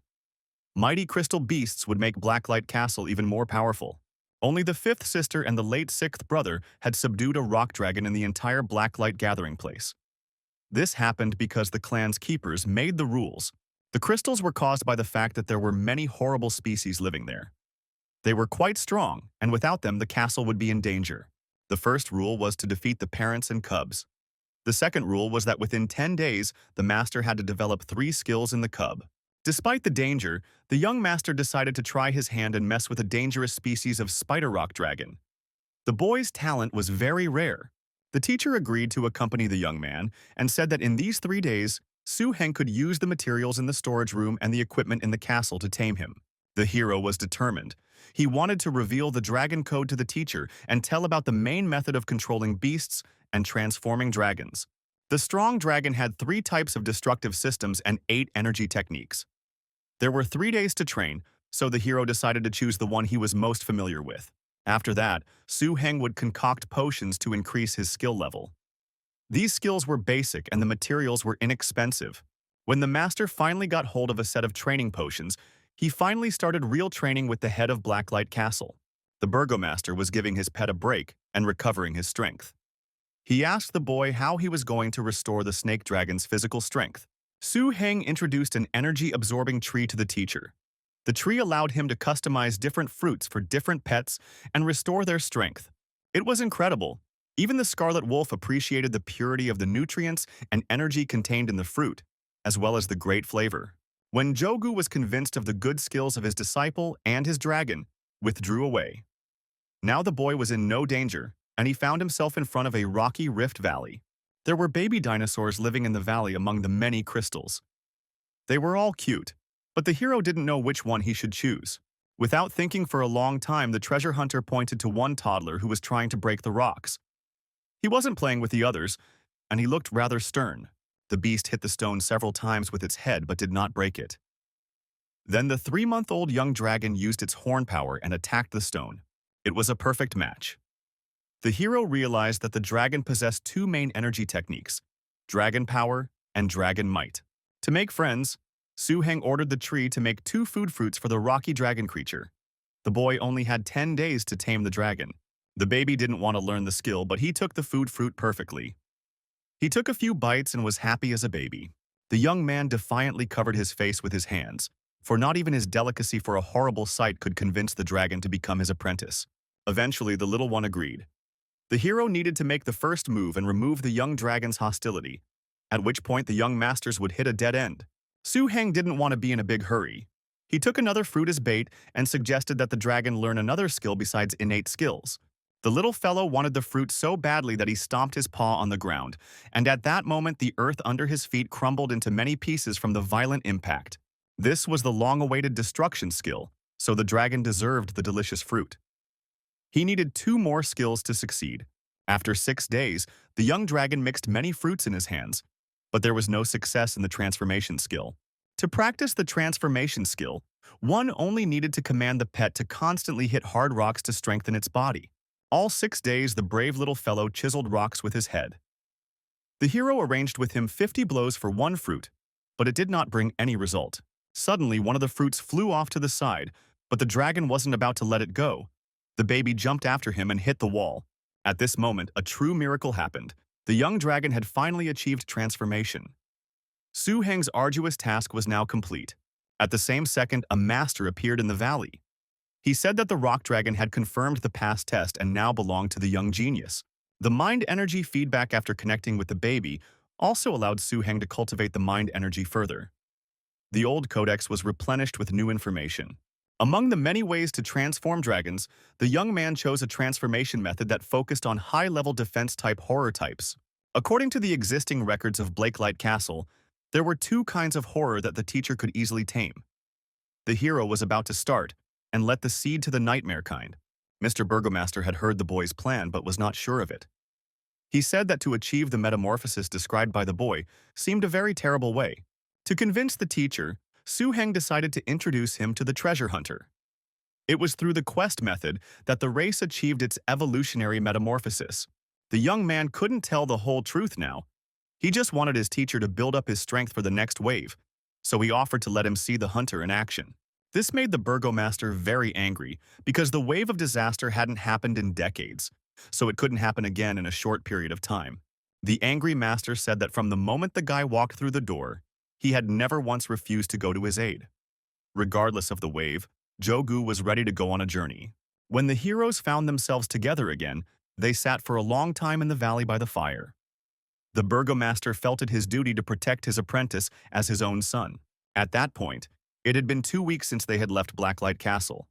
Mighty crystal beasts would make Blacklight Castle even more powerful. Only the fifth sister and the late sixth brother had subdued a rock dragon in the entire Blacklight gathering place. This happened because the clan's keepers made the rules. The crystals were caused by the fact that there were many horrible species living there. They were quite strong, and without them the castle would be in danger. The first rule was to defeat the parents and cubs. The second rule was that within 10 days, the master had to develop 3 skills in the cub. Despite the danger, the young master decided to try his hand and mess with a dangerous species of spider rock dragon. The boy's talent was very rare. The teacher agreed to accompany the young man and said that in these 3 days, Su Heng could use the materials in the storage room and the equipment in the castle to tame him. The hero was determined. He wanted to reveal the dragon code to the teacher and tell about the main method of controlling beasts and transforming dragons. The strong dragon had 3 types of destructive systems and 8 energy techniques. There were 3 days to train, so the hero decided to choose the one he was most familiar with. After that, Su Heng would concoct potions to increase his skill level. These skills were basic and the materials were inexpensive. When the master finally got hold of a set of training potions, he finally started real training with the head of Blacklight Castle. The burgomaster was giving his pet a break and recovering his strength. He asked the boy how he was going to restore the snake dragon's physical strength. Su Heng introduced an energy-absorbing tree to the teacher. The tree allowed him to customize different fruits for different pets and restore their strength. It was incredible. Even the scarlet wolf appreciated the purity of the nutrients and energy contained in the fruit, as well as the great flavor. When Jogu was convinced of the good skills of his disciple and his dragon, withdrew away. Now the boy was in no danger, and he found himself in front of a rocky rift valley. There were baby dinosaurs living in the valley among the many crystals. They were all cute, but the hero didn't know which one he should choose. Without thinking for a long time, the treasure hunter pointed to one toddler who was trying to break the rocks. He wasn't playing with the others, and he looked rather stern. The beast hit the stone several times with its head but did not break it. Then the 3-month-old young dragon used its horn power and attacked the stone. It was a perfect match. The hero realized that the dragon possessed 2 main energy techniques, dragon power and dragon might. To make friends, Su Heng ordered the tree to make 2 food fruits for the rocky dragon creature. The boy only had 10 days to tame the dragon. The baby didn't want to learn the skill, but he took the food fruit perfectly. He took a few bites and was happy as a baby. The young man defiantly covered his face with his hands, for not even his delicacy for a horrible sight could convince the dragon to become his apprentice. Eventually, the little one agreed. The hero needed to make the first move and remove the young dragon's hostility, at which point the young masters would hit a dead end. Su Heng didn't want to be in a big hurry. He took another fruit as bait and suggested that the dragon learn another skill besides innate skills. The little fellow wanted the fruit so badly that he stomped his paw on the ground, and at that moment the earth under his feet crumbled into many pieces from the violent impact. This was the long-awaited destruction skill, so the dragon deserved the delicious fruit. He needed 2 more skills to succeed. After 6 days, the young dragon mixed many fruits in his hands, but there was no success in the transformation skill. To practice the transformation skill, one only needed to command the pet to constantly hit hard rocks to strengthen its body. All 6 days, the brave little fellow chiseled rocks with his head. The hero arranged with him 50 blows for 1 fruit, but it did not bring any result. Suddenly, one of the fruits flew off to the side, but the dragon wasn't about to let it go. The baby jumped after him and hit the wall. At this moment, a true miracle happened. The young dragon had finally achieved transformation. Su Heng's arduous task was now complete. At the same second, a master appeared in the valley. He said that the rock dragon had confirmed the past test and now belonged to the young genius. The mind energy feedback after connecting with the baby also allowed Su Heng to cultivate the mind energy further. The old codex was replenished with new information. Among the many ways to transform dragons, the young man chose a transformation method that focused on high-level defense-type horror types. According to the existing records of Blacklight Castle, there were 2 kinds of horror that the teacher could easily tame. The hero was about to start, and let the seed to the nightmare kind. Mr. Burgomaster had heard the boy's plan but was not sure of it. He said that to achieve the metamorphosis described by the boy seemed a very terrible way. To convince the teacher, Su Heng decided to introduce him to the treasure hunter. It was through the quest method that the race achieved its evolutionary metamorphosis. The young man couldn't tell the whole truth now. He just wanted his teacher to build up his strength for the next wave, so he offered to let him see the hunter in action. This made the burgomaster very angry because the wave of disaster hadn't happened in decades, so it couldn't happen again in a short period of time. The angry master said that from the moment the guy walked through the door, he had never once refused to go to his aid. Regardless of the wave, Jogu was ready to go on a journey. When the heroes found themselves together again, they sat for a long time in the valley by the fire. The burgomaster felt it his duty to protect his apprentice as his own son. At that point, it had been 2 weeks since they had left Blacklight Castle,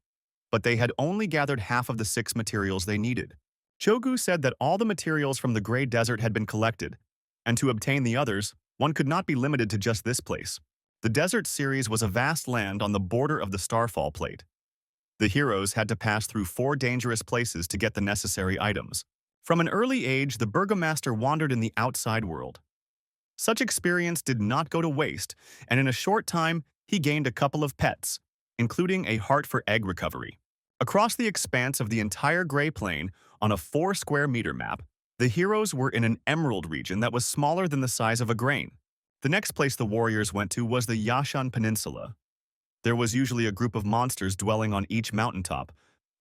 but they had only gathered half of the 6 materials they needed. Jogu said that all the materials from the Grey Desert had been collected, and to obtain the others, one could not be limited to just this place. The desert series was a vast land on the border of the Starfall Plate. The heroes had to pass through 4 dangerous places to get the necessary items. From an early age, the burgomaster wandered in the outside world. Such experience did not go to waste, and in a short time, he gained a couple of pets, including a heart for egg recovery. Across the expanse of the entire Grey Plain, on a 4-square-meter map, the heroes were in an emerald region that was smaller than the size of a grain. The next place the warriors went to was the Yashan Peninsula. There was usually a group of monsters dwelling on each mountaintop,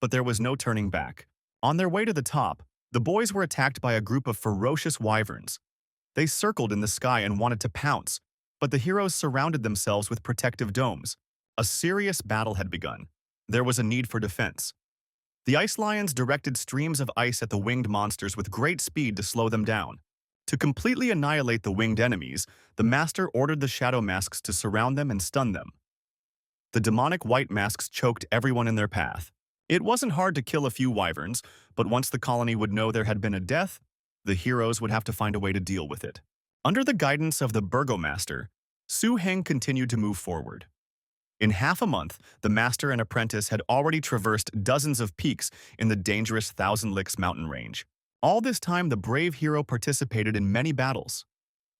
but there was no turning back. On their way to the top, the boys were attacked by a group of ferocious wyverns. They circled in the sky and wanted to pounce, but the heroes surrounded themselves with protective domes. A serious battle had begun. There was a need for defense. The ice lions directed streams of ice at the winged monsters with great speed to slow them down. To completely annihilate the winged enemies, the master ordered the shadow masks to surround them and stun them. The demonic white masks choked everyone in their path. It wasn't hard to kill a few wyverns, but once the colony would know there had been a death, the heroes would have to find a way to deal with it. Under the guidance of the burgomaster, Su Heng continued to move forward. In half a month, the master and apprentice had already traversed dozens of peaks in the dangerous Thousand Licks mountain range. All this time, the brave hero participated in many battles.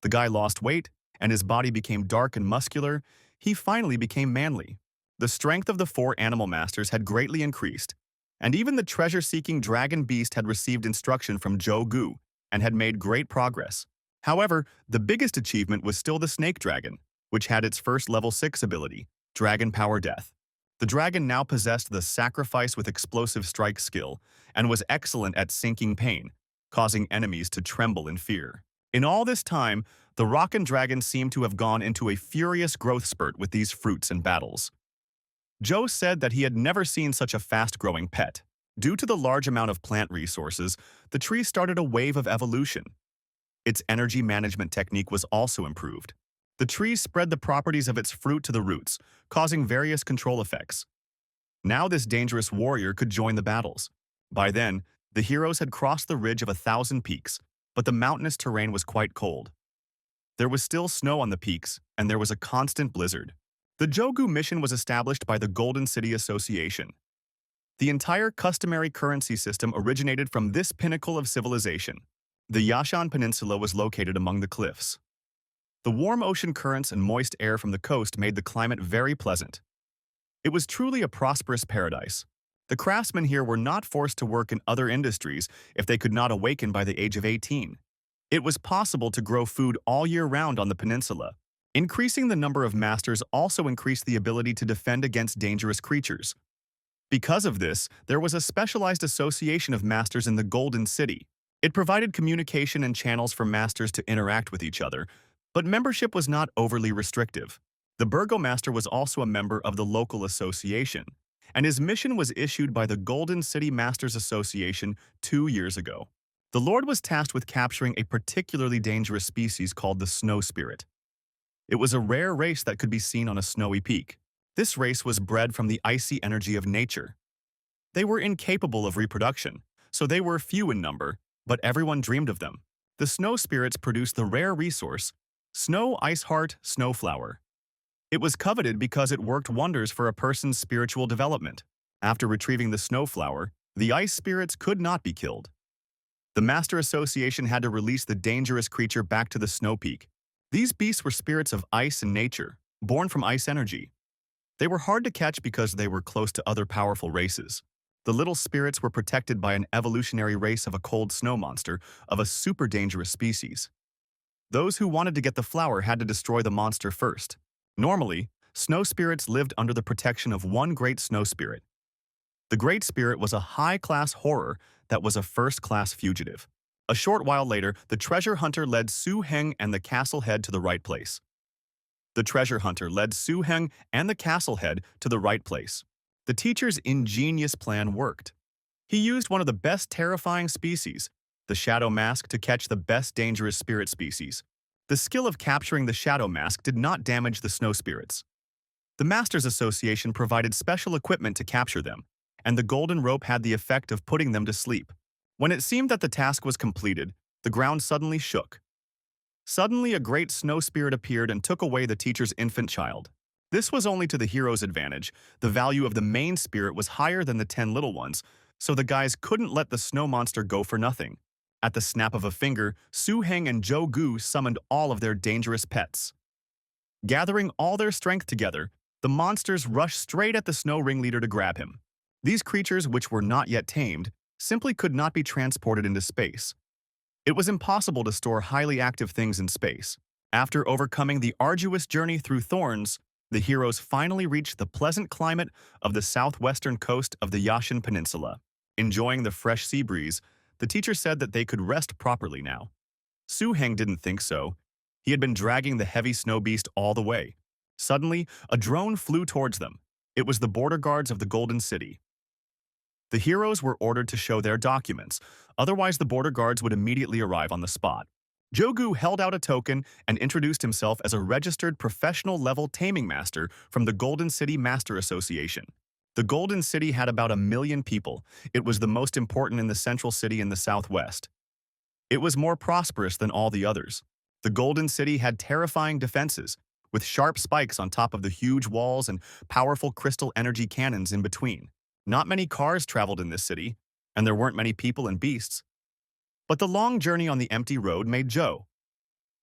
The guy lost weight, and his body became dark and muscular. He finally became manly. The strength of the 4 animal masters had greatly increased, and even the treasure-seeking dragon beast had received instruction from Jogu and had made great progress. However, the biggest achievement was still the snake dragon, which had its first level 6 ability, Dragon Power Death. The dragon now possessed the Sacrifice with Explosive Strike skill and was excellent at sinking pain, causing enemies to tremble in fear. In all this time, the Rockin' Dragon seemed to have gone into a furious growth spurt with these fruits and battles. Joe said that he had never seen such a fast-growing pet. Due to the large amount of plant resources, the tree started a wave of evolution. Its energy management technique was also improved. The tree spread the properties of its fruit to the roots, causing various control effects. Now this dangerous warrior could join the battles. By then, the heroes had crossed the ridge of 1,000 peaks, but the mountainous terrain was quite cold. There was still snow on the peaks, and there was a constant blizzard. The Jogu mission was established by the Golden City Association. The entire customary currency system originated from this pinnacle of civilization. The Yashan Peninsula was located among the cliffs. The warm ocean currents and moist air from the coast made the climate very pleasant. It was truly a prosperous paradise. The craftsmen here were not forced to work in other industries if they could not awaken by the age of 18. It was possible to grow food all year round on the peninsula. Increasing the number of masters also increased the ability to defend against dangerous creatures. Because of this, there was a specialized association of masters in the Golden City. It provided communication and channels for masters to interact with each other, but membership was not overly restrictive. The burgomaster was also a member of the local association, and his mission was issued by the Golden City Masters Association 2 years ago. The Lord was tasked with capturing a particularly dangerous species called the Snow Spirit. It was a rare race that could be seen on a snowy peak. This race was bred from the icy energy of nature. They were incapable of reproduction, so they were few in number, but everyone dreamed of them. The Snow Spirits produced the rare resource, Snow Ice Heart Snowflower. It was coveted because it worked wonders for a person's spiritual development. After retrieving the Snowflower, the ice spirits could not be killed. The Master Association had to release the dangerous creature back to the Snow Peak. These beasts were spirits of ice and nature, born from ice energy. They were hard to catch because they were close to other powerful races. The little spirits were protected by an evolutionary race of a cold snow monster of a super dangerous species. Those who wanted to get the flower had to destroy the monster first. Normally, snow spirits lived under the protection of one great snow spirit. The great spirit was a high-class horror that was a first-class fugitive. A short while later, the treasure hunter led Su Heng and the castle head to the right place. The treasure hunter led Su Heng and the castle head to the right place. The teacher's ingenious plan worked. He used one of the best terrifying species, the shadow mask, to catch the best dangerous spirit species. The skill of capturing the shadow mask did not damage the snow spirits. The Masters Association provided special equipment to capture them, and the golden rope had the effect of putting them to sleep. When it seemed that the task was completed, the ground suddenly shook. Suddenly, a great snow spirit appeared and took away the teacher's infant child. This was only to the hero's advantage. The value of the main spirit was higher than the 10 little ones, so the guys couldn't let the snow monster go for nothing. At the snap of a finger, Su Heng and Zhou Gu summoned all of their dangerous pets. Gathering all their strength together, the monsters rushed straight at the snow ringleader to grab him. These creatures, which were not yet tamed, simply could not be transported into space. It was impossible to store highly active things in space. After overcoming the arduous journey through thorns, the heroes finally reached the pleasant climate of the southwestern coast of the Yashin Peninsula. Enjoying the fresh sea breeze, the teacher said that they could rest properly now. Su Heng didn't think so. He had been dragging the heavy snow beast all the way. Suddenly, a drone flew towards them. It was the border guards of the Golden City. The heroes were ordered to show their documents, otherwise the border guards would immediately arrive on the spot. Zhou Gu held out a token and introduced himself as a registered professional-level taming master from the Golden City Master Association. The Golden City had about 1 million people. It was the most important in the central city in the southwest. It was more prosperous than all the others. The Golden City had terrifying defenses, with sharp spikes on top of the huge walls and powerful crystal energy cannons in between. Not many cars traveled in this city, and there weren't many people and beasts. But the long journey on the empty road made Zhou.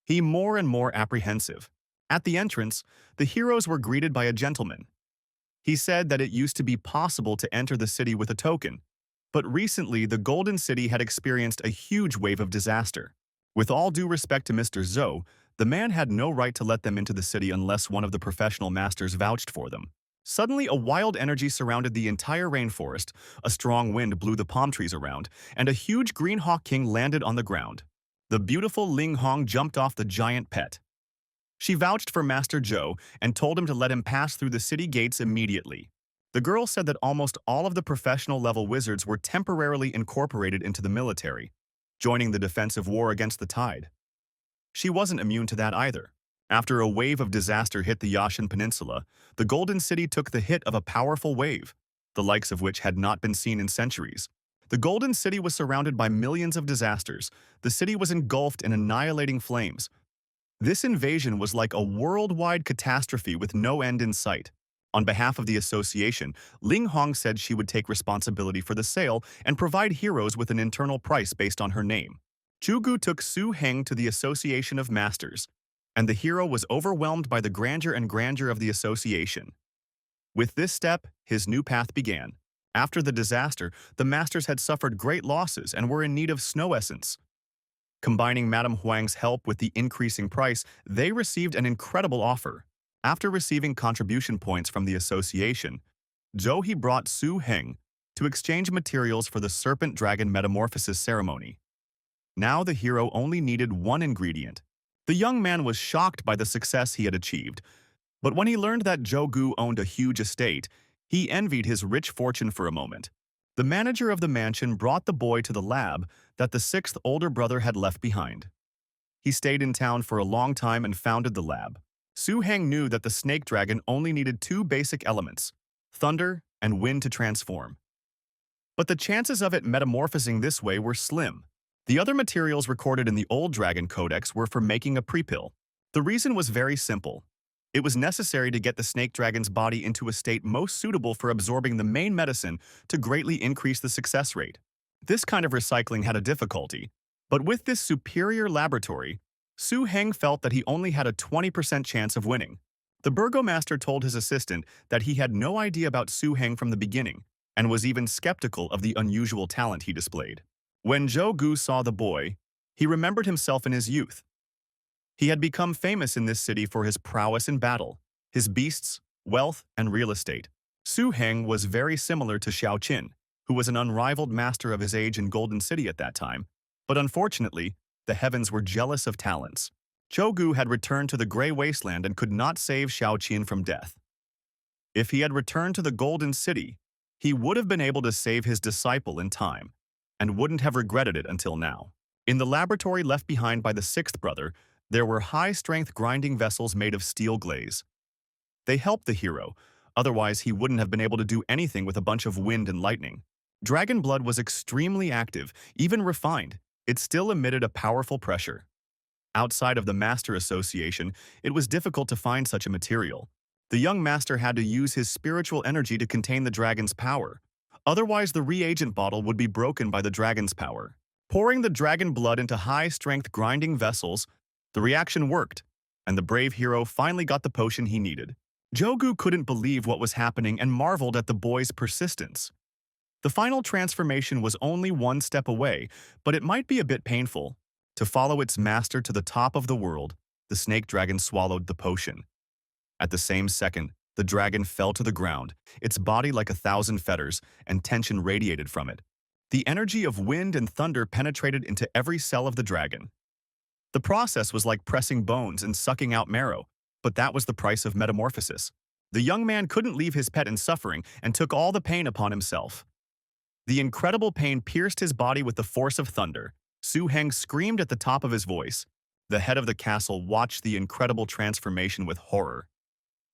He more and more apprehensive. At the entrance, the heroes were greeted by a gentleman. He said that it used to be possible to enter the city with a token, but recently the Golden City had experienced a huge wave of disaster. With all due respect to Mr. Zhou, the man had no right to let them into the city unless one of the professional masters vouched for them. Suddenly, a wild energy surrounded the entire rainforest, a strong wind blew the palm trees around, and a huge green hawk king landed on the ground. The beautiful Ling Hong jumped off the giant pet. She vouched for Master Zhou and told him to let him pass through the city gates immediately. The girl said that almost all of the professional-level wizards were temporarily incorporated into the military, joining the defensive war against the tide. She wasn't immune to that either. After a wave of disaster hit the Yashin Peninsula, the Golden City took the hit of a powerful wave, the likes of which had not been seen in centuries. The Golden City was surrounded by millions of disasters. The city was engulfed in annihilating flames. This invasion was like a worldwide catastrophe with no end in sight. On behalf of the association, Ling Hong said she would take responsibility for the sale and provide heroes with an internal price based on her name. Zhou Gu took Su Heng to the Association of Masters, and the hero was overwhelmed by the grandeur of the association. With this step, his new path began. After the disaster, the masters had suffered great losses and were in need of snow essence. Combining Madame Huang's help with the increasing price, they received an incredible offer. After receiving contribution points from the association, Zhou He brought Su Heng to exchange materials for the serpent dragon metamorphosis ceremony. Now the hero only needed one ingredient. The young man was shocked by the success he had achieved, but when he learned that Zhou Gu owned a huge estate, he envied his rich fortune for a moment. The manager of the mansion brought the boy to the lab that the sixth older brother had left behind. He stayed in town for a long time and founded the lab. Su Heng knew that the snake dragon only needed 2 basic elements, thunder and wind, to transform. But the chances of it metamorphosing this way were slim. The other materials recorded in the Old Dragon Codex were for making a pre-pill. The reason was very simple. It was necessary to get the snake dragon's body into a state most suitable for absorbing the main medicine to greatly increase the success rate. This kind of recycling had a difficulty, but with this superior laboratory, Su Heng felt that he only had a 20% chance of winning. The burgomaster told his assistant that he had no idea about Su Heng from the beginning and was even skeptical of the unusual talent he displayed. When Zhou Gu saw the boy, he remembered himself in his youth. He had become famous in this city for his prowess in battle, his beasts, wealth, and real estate. Su Heng was very similar to Xiao Qin, who was an unrivaled master of his age in Golden City at that time, but unfortunately, the heavens were jealous of talents. Zhou Gu had returned to the Grey Wasteland and could not save Xiao Qin from death. If he had returned to the Golden City, he would have been able to save his disciple in time, and wouldn't have regretted it until now. In the laboratory left behind by the sixth brother, there were high-strength grinding vessels made of steel glaze. They helped the hero, otherwise he wouldn't have been able to do anything with a bunch of wind and lightning. Dragon blood was extremely active, even refined. It still emitted a powerful pressure. Outside of the Master Association, it was difficult to find such a material. The young master had to use his spiritual energy to contain the dragon's power. Otherwise, the reagent bottle would be broken by the dragon's power. Pouring the dragon blood into high-strength grinding vessels, the reaction worked, and the brave hero finally got the potion he needed. Zhou Gu couldn't believe what was happening and marveled at the boy's persistence. The final transformation was only one step away, but it might be a bit painful. To follow its master to the top of the world, the snake dragon swallowed the potion. At the same second, the dragon fell to the ground, its body like 1,000 fetters, and tension radiated from it. The energy of wind and thunder penetrated into every cell of the dragon. The process was like pressing bones and sucking out marrow, but that was the price of metamorphosis. The young man couldn't leave his pet in suffering and took all the pain upon himself. The incredible pain pierced his body with the force of thunder. Su Heng screamed at the top of his voice. The head of the castle watched the incredible transformation with horror.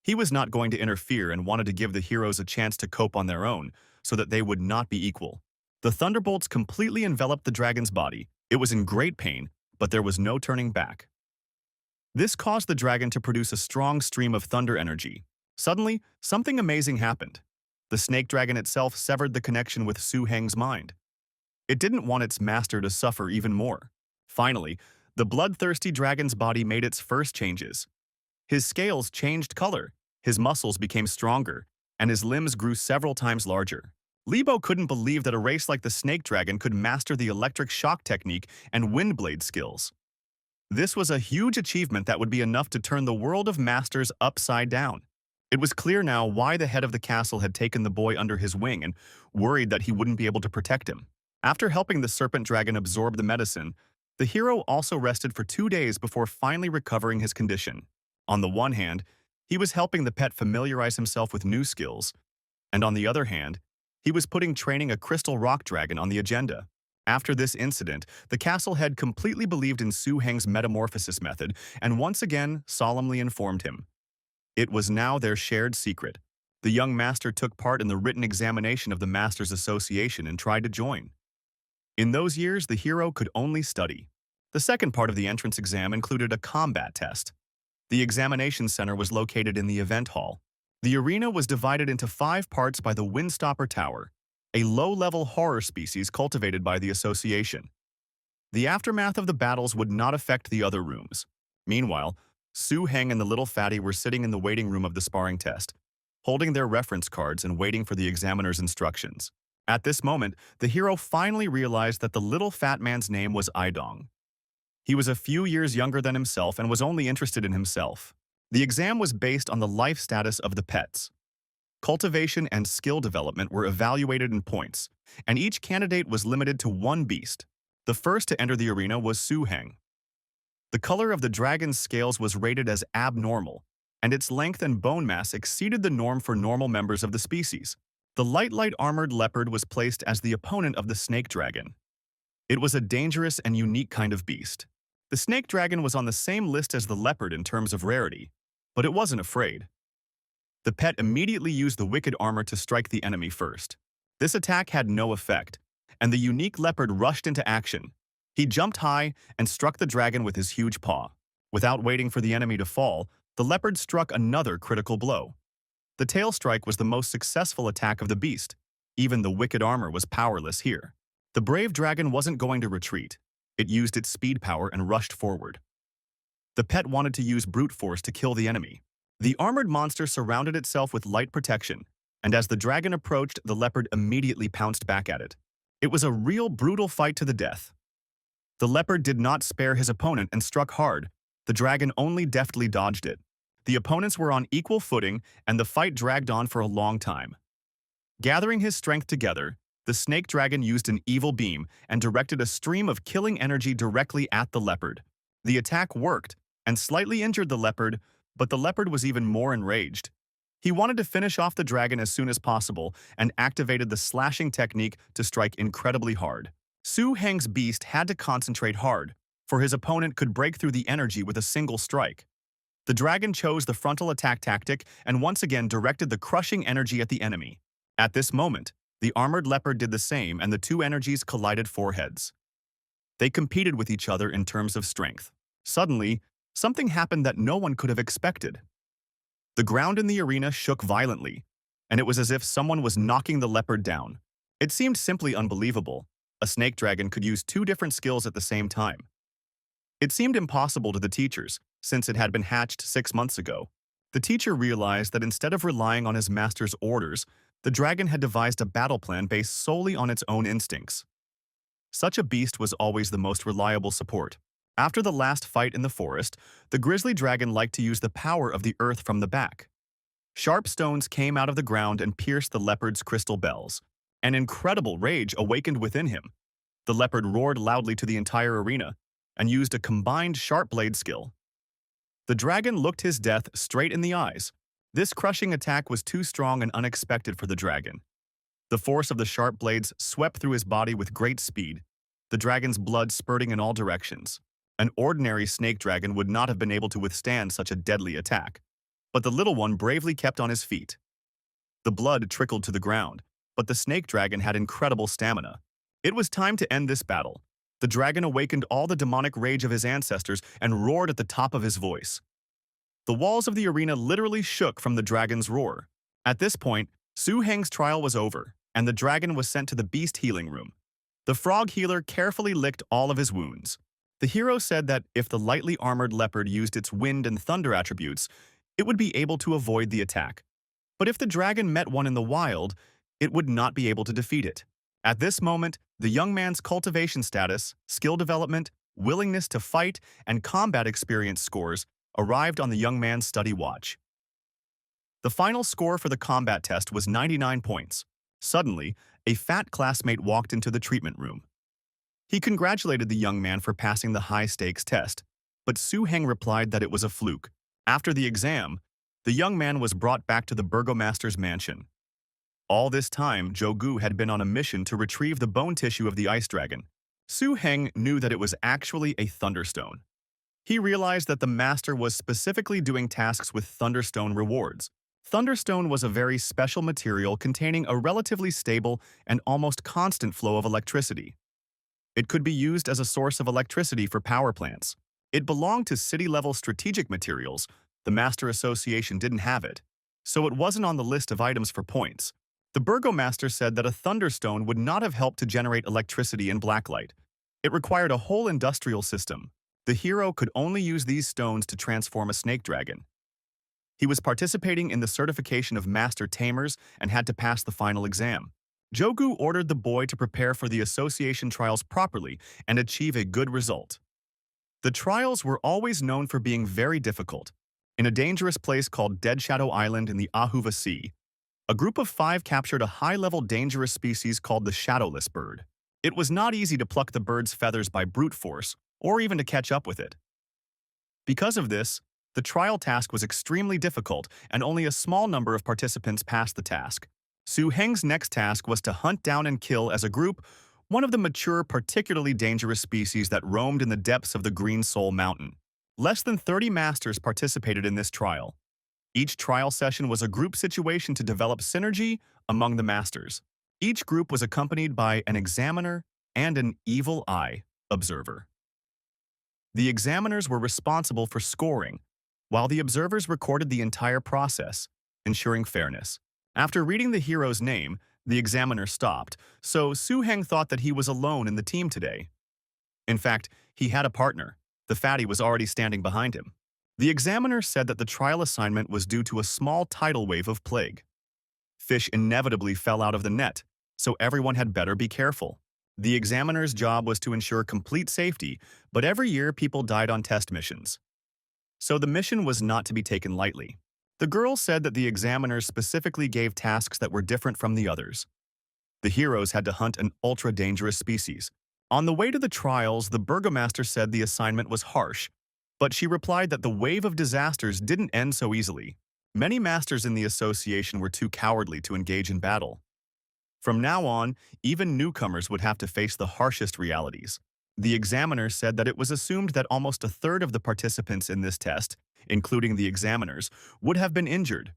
He was not going to interfere and wanted to give the heroes a chance to cope on their own, so that they would not be equal. The thunderbolts completely enveloped the dragon's body. It was in great pain, but there was no turning back. This caused the dragon to produce a strong stream of thunder energy. Suddenly, something amazing happened. The snake dragon itself severed the connection with Su Heng's mind. It didn't want its master to suffer even more. Finally, the bloodthirsty dragon's body made its first changes. His scales changed color, his muscles became stronger, and his limbs grew several times larger. Libo couldn't believe that a race like the snake dragon could master the electric shock technique and wind blade skills. This was a huge achievement that would be enough to turn the world of masters upside down. It was clear now why the head of the castle had taken the boy under his wing and worried that he wouldn't be able to protect him. After helping the serpent dragon absorb the medicine, the hero also rested for 2 days before finally recovering his condition. On the one hand, he was helping the pet familiarize himself with new skills, and on the other hand, he was putting training a crystal rock dragon on the agenda. After this incident, the castle head completely believed in Su Heng's metamorphosis method and once again solemnly informed him. It was now their shared secret. The young master took part in the written examination of the Masters Association and tried to join. In those years, the hero could only study. The second part of the entrance exam included a combat test. The examination center was located in the event hall. The arena was divided into 5 parts by the Windstopper Tower, a low-level horror species cultivated by the association. The aftermath of the battles would not affect the other rooms. Meanwhile, Su Heng and the little fatty were sitting in the waiting room of the sparring test, holding their reference cards and waiting for the examiner's instructions. At this moment, the hero finally realized that the little fat man's name was Idong. He was a few years younger than himself and was only interested in himself. The exam was based on the life status of the pets. Cultivation and skill development were evaluated in points, and each candidate was limited to 1 beast. The first to enter the arena was Su Heng. The color of the dragon's scales was rated as abnormal, and its length and bone mass exceeded the norm for normal members of the species. The light armored leopard was placed as the opponent of the snake dragon. It was a dangerous and unique kind of beast. The snake dragon was on the same list as the leopard in terms of rarity, but it wasn't afraid. The pet immediately used the wicked armor to strike the enemy first. This attack had no effect, and the unique leopard rushed into action. He jumped high and struck the dragon with his huge paw. Without waiting for the enemy to fall, the leopard struck another critical blow. The tail strike was the most successful attack of the beast. Even the wicked armor was powerless here. The brave dragon wasn't going to retreat. It used its speed power and rushed forward. The pet wanted to use brute force to kill the enemy. The armored monster surrounded itself with light protection, and as the dragon approached, the leopard immediately pounced back at it. It was a real brutal fight to the death. The leopard did not spare his opponent and struck hard. The dragon only deftly dodged it. The opponents were on equal footing, and the fight dragged on for a long time. Gathering his strength together, the snake dragon used an evil beam and directed a stream of killing energy directly at the leopard. The attack worked and slightly injured the leopard, but the leopard was even more enraged. He wanted to finish off the dragon as soon as possible and activated the slashing technique to strike incredibly hard. Su Heng's beast had to concentrate hard, for his opponent could break through the energy with a single strike. The dragon chose the frontal attack tactic and once again directed the crushing energy at the enemy. At this moment, the armored leopard did the same and the two energies collided foreheads. They competed with each other in terms of strength. Suddenly, something happened that no one could have expected. The ground in the arena shook violently, and it was as if someone was knocking the leopard down. It seemed simply unbelievable. A snake dragon could use two different skills at the same time. It seemed impossible to the teachers, since it had been hatched 6 months ago. The teacher realized that instead of relying on his master's orders, the dragon had devised a battle plan based solely on its own instincts. Such a beast was always the most reliable support. After the last fight in the forest, the grizzly dragon liked to use the power of the earth from the back. Sharp stones came out of the ground and pierced the leopard's crystal bells. An incredible rage awakened within him. The leopard roared loudly to the entire arena and used a combined sharp blade skill. The dragon looked his death straight in the eyes. This crushing attack was too strong and unexpected for the dragon. The force of the sharp blades swept through his body with great speed, the dragon's blood spurting in all directions. An ordinary snake dragon would not have been able to withstand such a deadly attack, but the little one bravely kept on his feet. The blood trickled to the ground, but the snake dragon had incredible stamina. It was time to end this battle. The dragon awakened all the demonic rage of his ancestors and roared at the top of his voice. The walls of the arena literally shook from the dragon's roar. At this point, Su Heng's trial was over, and the dragon was sent to the beast healing room. The frog healer carefully licked all of his wounds. The hero said that if the lightly armored leopard used its wind and thunder attributes, it would be able to avoid the attack. But if the dragon met one in the wild, it would not be able to defeat it. At this moment, the young man's cultivation status, skill development, willingness to fight, and combat experience scores arrived on the young man's study watch. The final score for the combat test was 99 points. Suddenly, a fat classmate walked into the treatment room. He congratulated the young man for passing the high-stakes test, but Su Heng replied that it was a fluke. After the exam, the young man was brought back to the burgomaster's mansion. All this time, Jogu had been on a mission to retrieve the bone tissue of the ice dragon. Su Heng knew that it was actually a thunderstone. He realized that the master was specifically doing tasks with thunderstone rewards. Thunderstone was a very special material containing a relatively stable and almost constant flow of electricity. It could be used as a source of electricity for power plants. It belonged to city-level strategic materials. The Master Association didn't have it, so it wasn't on the list of items for points. The burgomaster said that a thunderstone would not have helped to generate electricity in blacklight. It required a whole industrial system. The hero could only use these stones to transform a snake dragon. He was participating in the certification of master tamers and had to pass the final exam. Jogu ordered the boy to prepare for the association trials properly and achieve a good result. The trials were always known for being very difficult. In a dangerous place called Dead Shadow Island in the Ahuva Sea, a group of 5 captured a high-level dangerous species called the shadowless bird. It was not easy to pluck the bird's feathers by brute force, or even to catch up with it. Because of this, the trial task was extremely difficult and only a small number of participants passed the task. Su Heng's next task was to hunt down and kill as a group one of the mature, particularly dangerous species that roamed in the depths of the Green Soul Mountain. Less than 30 masters participated in this trial. Each trial session was a group situation to develop synergy among the masters. Each group was accompanied by an examiner and an evil eye observer. The examiners were responsible for scoring, while the observers recorded the entire process, ensuring fairness. After reading the hero's name, the examiner stopped, so Su Heng thought that he was alone in the team today. In fact, he had a partner. The fatty was already standing behind him. The examiner said that the trial assignment was due to a small tidal wave of plague. Fish inevitably fell out of the net, so everyone had better be careful. The examiner's job was to ensure complete safety, but every year people died on test missions. So the mission was not to be taken lightly. The girl said that the examiners specifically gave tasks that were different from the others. The heroes had to hunt an ultra-dangerous species. On the way to the trials, the burgomaster said the assignment was harsh, but she replied that the wave of disasters didn't end so easily. Many masters in the association were too cowardly to engage in battle. From now on, even newcomers would have to face the harshest realities. The examiner said that it was assumed that almost a third of the participants in this test, including the examiners, would have been injured.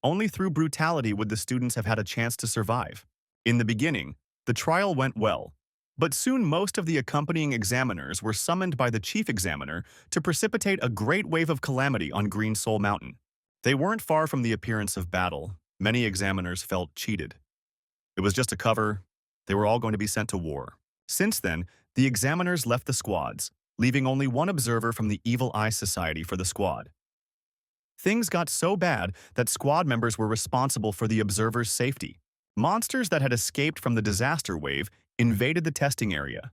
Only through brutality would the students have had a chance to survive. In the beginning, the trial went well, but soon most of the accompanying examiners were summoned by the chief examiner to precipitate a great wave of calamity on Green Soul Mountain. They weren't far from the appearance of battle. Many examiners felt cheated. It was just a cover. They were all going to be sent to war. Since then, the examiners left the squads, leaving only one observer from the Evil Eye Society for the squad. Things got so bad that squad members were responsible for the observers' safety. Monsters that had escaped from the disaster wave invaded the testing area.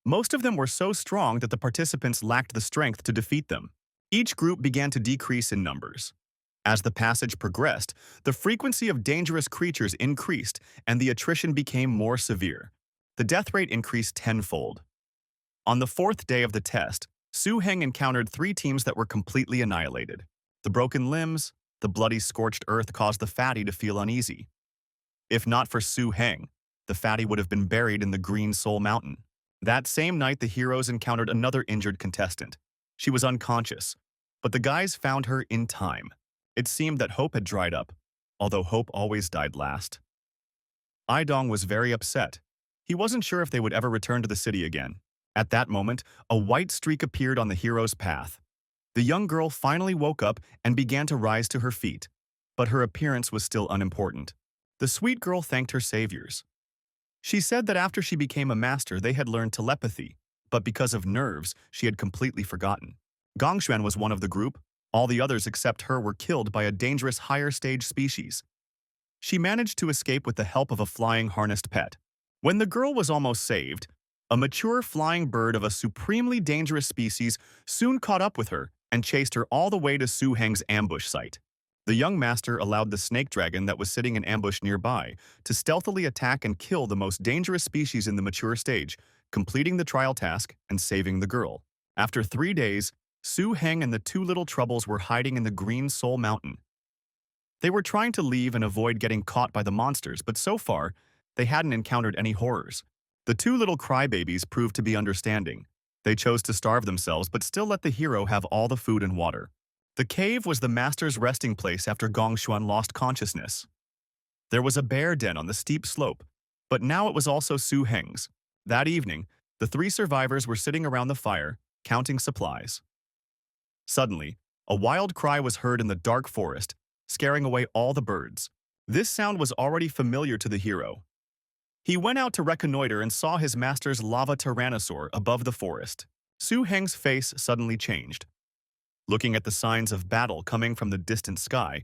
Most of them were so strong that the participants lacked the strength to defeat them. Each group began to decrease in numbers. As the passage progressed, the frequency of dangerous creatures increased and the attrition became more severe. The death rate increased tenfold. On the fourth day of the test, Su Heng encountered 3 teams that were completely annihilated. The broken limbs, the bloody scorched earth caused the fatty to feel uneasy. If not for Su Heng, the fatty would have been buried in the Green Soul Mountain. That same night, the heroes encountered another injured contestant. She was unconscious, but the guys found her in time. It seemed that hope had dried up, although hope always died last. Idong was very upset. He wasn't sure if they would ever return to the city again. At that moment, a white streak appeared on the hero's path. The young girl finally woke up and began to rise to her feet, but her appearance was still unimportant. The sweet girl thanked her saviors. She said that after she became a master, they had learned telepathy, but because of nerves, she had completely forgotten. Gongshuan was one of the group. All the others except her were killed by a dangerous higher-stage species. She managed to escape with the help of a flying harnessed pet. When the girl was almost saved, a mature flying bird of a supremely dangerous species soon caught up with her and chased her all the way to Su Heng's ambush site. The young master allowed the snake dragon that was sitting in ambush nearby to stealthily attack and kill the most dangerous species in the mature stage, completing the trial task and saving the girl. After 3 days, Su Heng and the 2 little troubles were hiding in the Green Soul Mountain. They were trying to leave and avoid getting caught by the monsters, but so far, they hadn't encountered any horrors. The 2 little crybabies proved to be understanding. They chose to starve themselves but still let the hero have all the food and water. The cave was the master's resting place after Gongshuan lost consciousness. There was a bear den on the steep slope, but now it was also Su Heng's. That evening, the 3 survivors were sitting around the fire, counting supplies. Suddenly, a wild cry was heard in the dark forest, scaring away all the birds. This sound was already familiar to the hero. He went out to reconnoiter and saw his master's lava tyrannosaur above the forest. Su Heng's face suddenly changed. Looking at the signs of battle coming from the distant sky,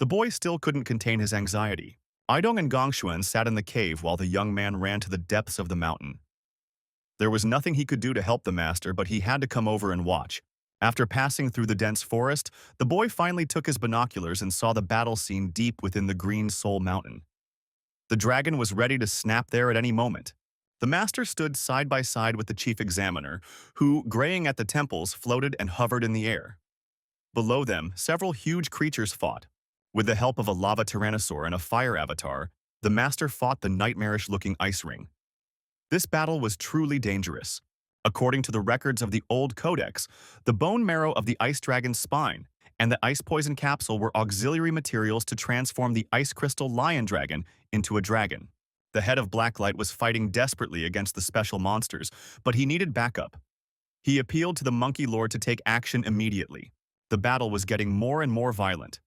the boy still couldn't contain his anxiety. Idong and Gongshuan sat in the cave while the young man ran to the depths of the mountain. There was nothing he could do to help the master, but he had to come over and watch. After passing through the dense forest, the boy finally took his binoculars and saw the battle scene deep within the Green Soul Mountain. The dragon was ready to snap there at any moment. The master stood side by side with the chief examiner, who, graying at the temples, floated and hovered in the air. Below them, several huge creatures fought. With the help of a lava tyrannosaur and a fire avatar, the master fought the nightmarish-looking ice ring. This battle was truly dangerous. According to the records of the old codex, the bone marrow of the ice dragon's spine and the ice poison capsule were auxiliary materials to transform the ice crystal lion dragon into a dragon. The head of Blacklight was fighting desperately against the special monsters, but he needed backup. He appealed to the monkey lord to take action immediately. The battle was getting more and more violent.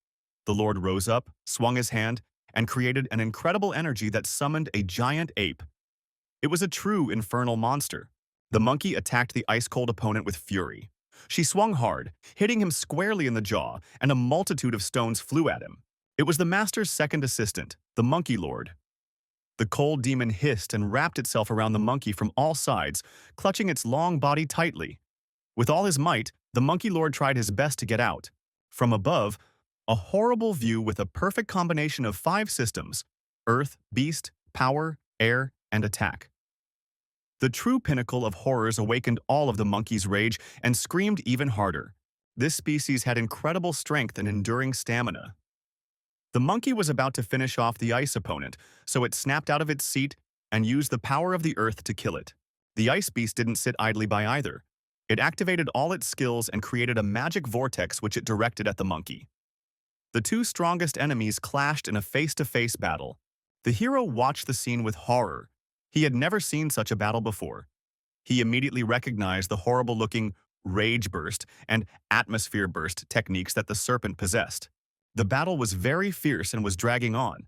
The lord rose up, swung his hand, and created an incredible energy that summoned a giant ape. It was a true infernal monster. The monkey attacked the ice-cold opponent with fury. She swung hard, hitting him squarely in the jaw, and a multitude of stones flew at him. It was the master's second assistant, the Monkey Lord. The cold demon hissed and wrapped itself around the monkey from all sides, clutching its long body tightly. With all his might, the Monkey Lord tried his best to get out. From above, a horrible view with a perfect combination of 5 systems: earth, beast, power, air, and attack. The true pinnacle of horrors awakened all of the monkey's rage and screamed even harder. This species had incredible strength and enduring stamina. The monkey was about to finish off the ice opponent, so it snapped out of its seat and used the power of the earth to kill it. The ice beast didn't sit idly by either. It activated all its skills and created a magic vortex which it directed at the monkey. The two strongest enemies clashed in a face-to-face battle. The hero watched the scene with horror. He had never seen such a battle before. He immediately recognized the horrible-looking rage burst and atmosphere burst techniques that the serpent possessed. The battle was very fierce and was dragging on.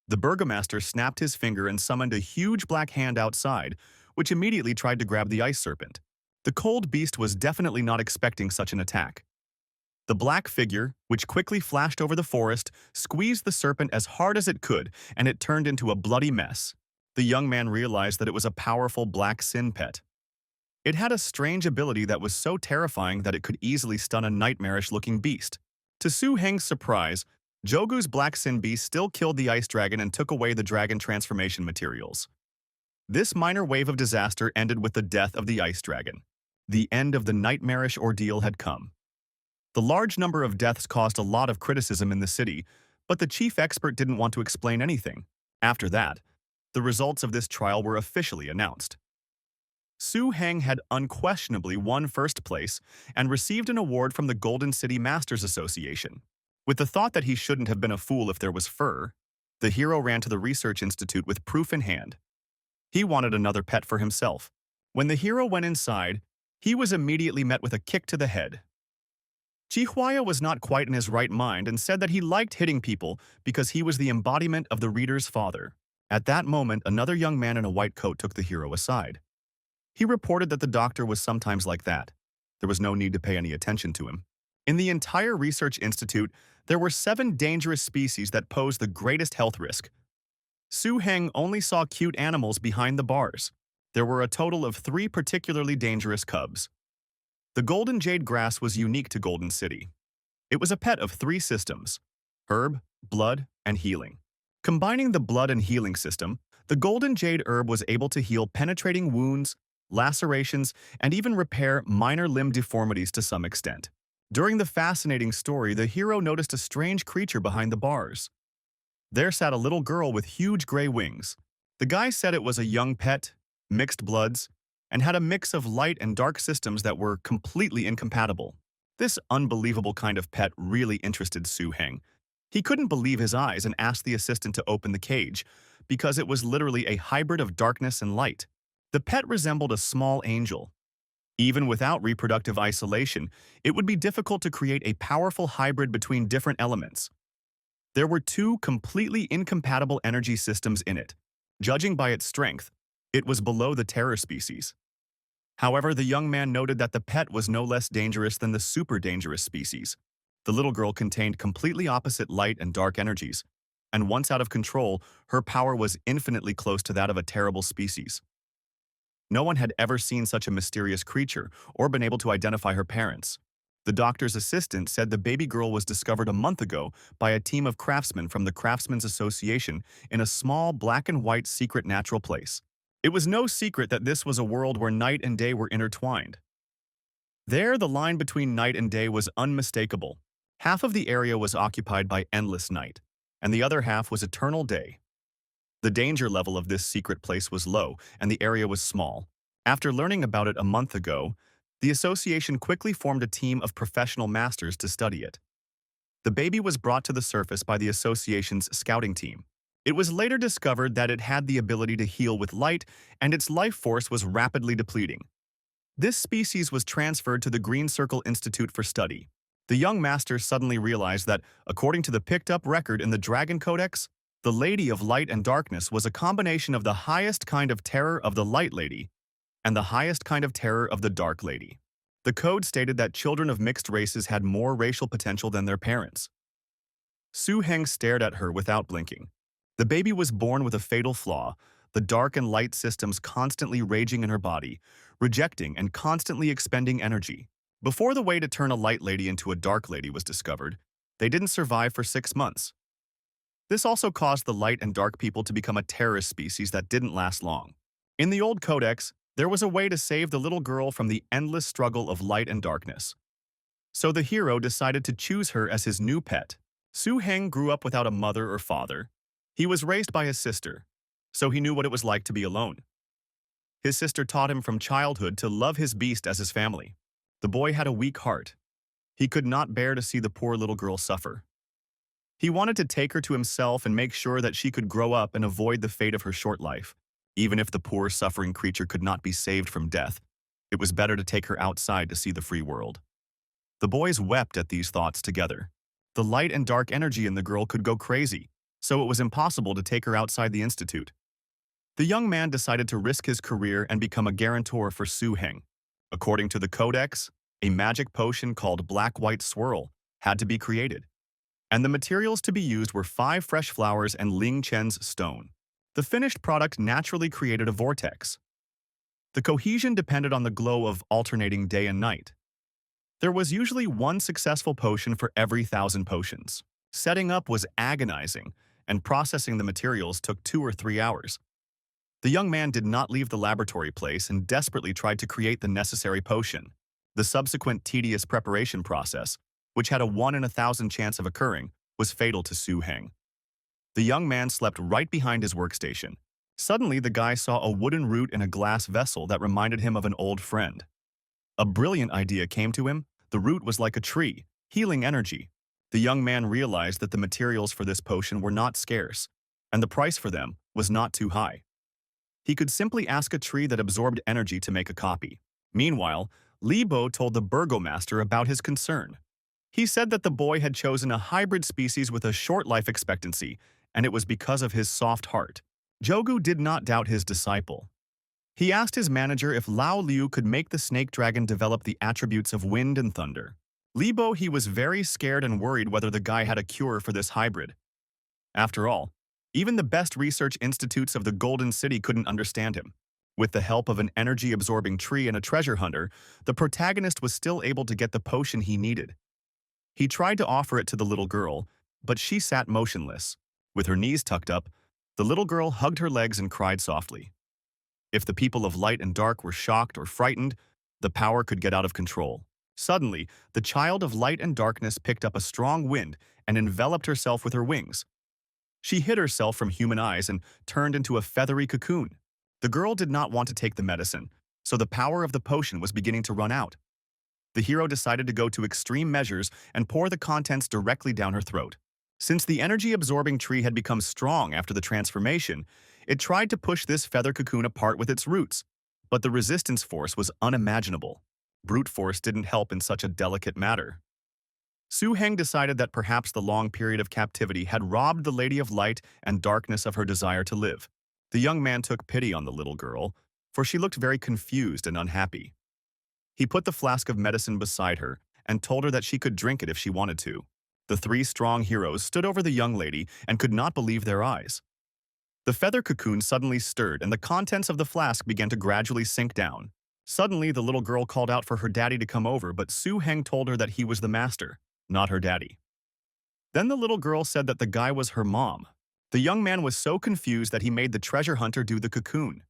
The burgomaster snapped his finger and summoned a huge black hand outside, which immediately tried to grab the ice serpent. The cold beast was definitely not expecting such an attack. The black figure, which quickly flashed over the forest, squeezed the serpent as hard as it could, and it turned into a bloody mess. The young man realized that it was a powerful black sin pet. It had a strange ability that was so terrifying that it could easily stun a nightmarish-looking beast. To Su Heng's surprise, Jogu's black sin beast still killed the ice dragon and took away the dragon transformation materials. This minor wave of disaster ended with the death of the ice dragon. The end of the nightmarish ordeal had come. The large number of deaths caused a lot of criticism in the city, but the chief expert didn't want to explain anything. After that, the results of this trial were officially announced. Su Heng had unquestionably won first place and received an award from the Golden City Masters Association. With the thought that he shouldn't have been a fool if there was fur, the hero ran to the research institute with proof in hand. He wanted another pet for himself. When the hero went inside, he was immediately met with a kick to the head. Chihuahua was not quite in his right mind and said that he liked hitting people because he was the embodiment of the reader's father. At that moment, another young man in a white coat took the hero aside. He reported that the doctor was sometimes like that. There was no need to pay any attention to him. In the entire research institute, there were 7 dangerous species that posed the greatest health risk. Su Heng only saw cute animals behind the bars. There were a total of 3 particularly dangerous cubs. The golden jade grass was unique to Golden City. It was a pet of 3 systems: herb, blood, and healing. Combining the blood and healing system, the golden jade herb was able to heal penetrating wounds, lacerations, and even repair minor limb deformities to some extent. During the fascinating story, the hero noticed a strange creature behind the bars. There sat a little girl with huge gray wings. The guy said it was a young pet, mixed bloods, and had a mix of light and dark systems that were completely incompatible. This unbelievable kind of pet really interested Su Heng. He couldn't believe his eyes and asked the assistant to open the cage, because it was literally a hybrid of darkness and light. The pet resembled a small angel. Even without reproductive isolation, it would be difficult to create a powerful hybrid between different elements. There were 2 completely incompatible energy systems in it. Judging by its strength, it was below the terror species. However, the young man noted that the pet was no less dangerous than the super dangerous species. The little girl contained completely opposite light and dark energies, and once out of control, her power was infinitely close to that of a terrible species. No one had ever seen such a mysterious creature or been able to identify her parents. The doctor's assistant said the baby girl was discovered a month ago by a team of craftsmen from the Craftsmen's Association in a small black and white secret natural place. It was no secret that this was a world where night and day were intertwined. There, the line between night and day was unmistakable. Half of the area was occupied by endless night, and the other half was eternal day. The danger level of this secret place was low, and the area was small. After learning about it a month ago, the association quickly formed a team of professional masters to study it. The baby was brought to the surface by the association's scouting team. It was later discovered that it had the ability to heal with light, and its life force was rapidly depleting. This species was transferred to the Green Circle Institute for study. The young master suddenly realized that, according to the picked-up record in the Dragon Codex, the Lady of Light and Darkness was a combination of the highest kind of terror of the Light Lady and the highest kind of terror of the Dark Lady. The code stated that children of mixed races had more racial potential than their parents. Su Heng stared at her without blinking. The baby was born with a fatal flaw, the dark and light systems constantly raging in her body, rejecting and constantly expending energy. Before the way to turn a light lady into a dark lady was discovered, they didn't survive for 6 months. This also caused the light and dark people to become a terrorist species that didn't last long. In the old codex, there was a way to save the little girl from the endless struggle of light and darkness. So the hero decided to choose her as his new pet. Su Heng grew up without a mother or father. He was raised by his sister, so he knew what it was like to be alone. His sister taught him from childhood to love his beast as his family. The boy had a weak heart. He could not bear to see the poor little girl suffer. He wanted to take her to himself and make sure that she could grow up and avoid the fate of her short life. Even if the poor, suffering creature could not be saved from death, it was better to take her outside to see the free world. The boys wept at these thoughts together. The light and dark energy in the girl could go crazy, so it was impossible to take her outside the institute. The young man decided to risk his career and become a guarantor for Su Heng. According to the codex, a magic potion called Black-White Swirl had to be created, and the materials to be used were 5 fresh flowers and Ling Chen's stone. The finished product naturally created a vortex. The cohesion depended on the glow of alternating day and night. There was usually 1 successful potion for every 1,000 potions. Setting up was agonizing, and processing the materials took 2 or 3 hours. The young man did not leave the laboratory place and desperately tried to create the necessary potion. The subsequent tedious preparation process, which had a 1 in 1,000 chance of occurring, was fatal to Su Heng. The young man slept right behind his workstation. Suddenly, the guy saw a wooden root in a glass vessel that reminded him of an old friend. A brilliant idea came to him. The root was like a tree, healing energy. The young man realized that the materials for this potion were not scarce, and the price for them was not too high. He could simply ask a tree that absorbed energy to make a copy. Meanwhile, Li Bo told the burgomaster about his concern. He said that the boy had chosen a hybrid species with a short life expectancy, and it was because of his soft heart. Jogu did not doubt his disciple. He asked his manager if Lao Liu could make the snake dragon develop the attributes of wind and thunder. Li Bo, he was very scared and worried whether the guy had a cure for this hybrid. After all, even the best research institutes of the Golden City couldn't understand him. With the help of an energy-absorbing tree and a treasure hunter, the protagonist was still able to get the potion he needed. He tried to offer it to the little girl, but she sat motionless. With her knees tucked up, the little girl hugged her legs and cried softly. If the people of light and dark were shocked or frightened, the power could get out of control. Suddenly, the child of light and darkness picked up a strong wind and enveloped herself with her wings. She hid herself from human eyes and turned into a feathery cocoon. The girl did not want to take the medicine, so the power of the potion was beginning to run out. The hero decided to go to extreme measures and pour the contents directly down her throat. Since the energy-absorbing tree had become strong after the transformation, it tried to push this feather cocoon apart with its roots, but the resistance force was unimaginable. Brute force didn't help in such a delicate matter. Su Heng decided that perhaps the long period of captivity had robbed the Lady of Light and Darkness of her desire to live. The young man took pity on the little girl, for she looked very confused and unhappy. He put the flask of medicine beside her and told her that she could drink it if she wanted to. The 3 strong heroes stood over the young lady and could not believe their eyes. The feather cocoon suddenly stirred and the contents of the flask began to gradually sink down. Suddenly, the little girl called out for her daddy to come over, but Su Heng told her that he was the master, not her daddy. Then the little girl said that the guy was her mom. The young man was so confused that he made the treasure hunter do the cocoon.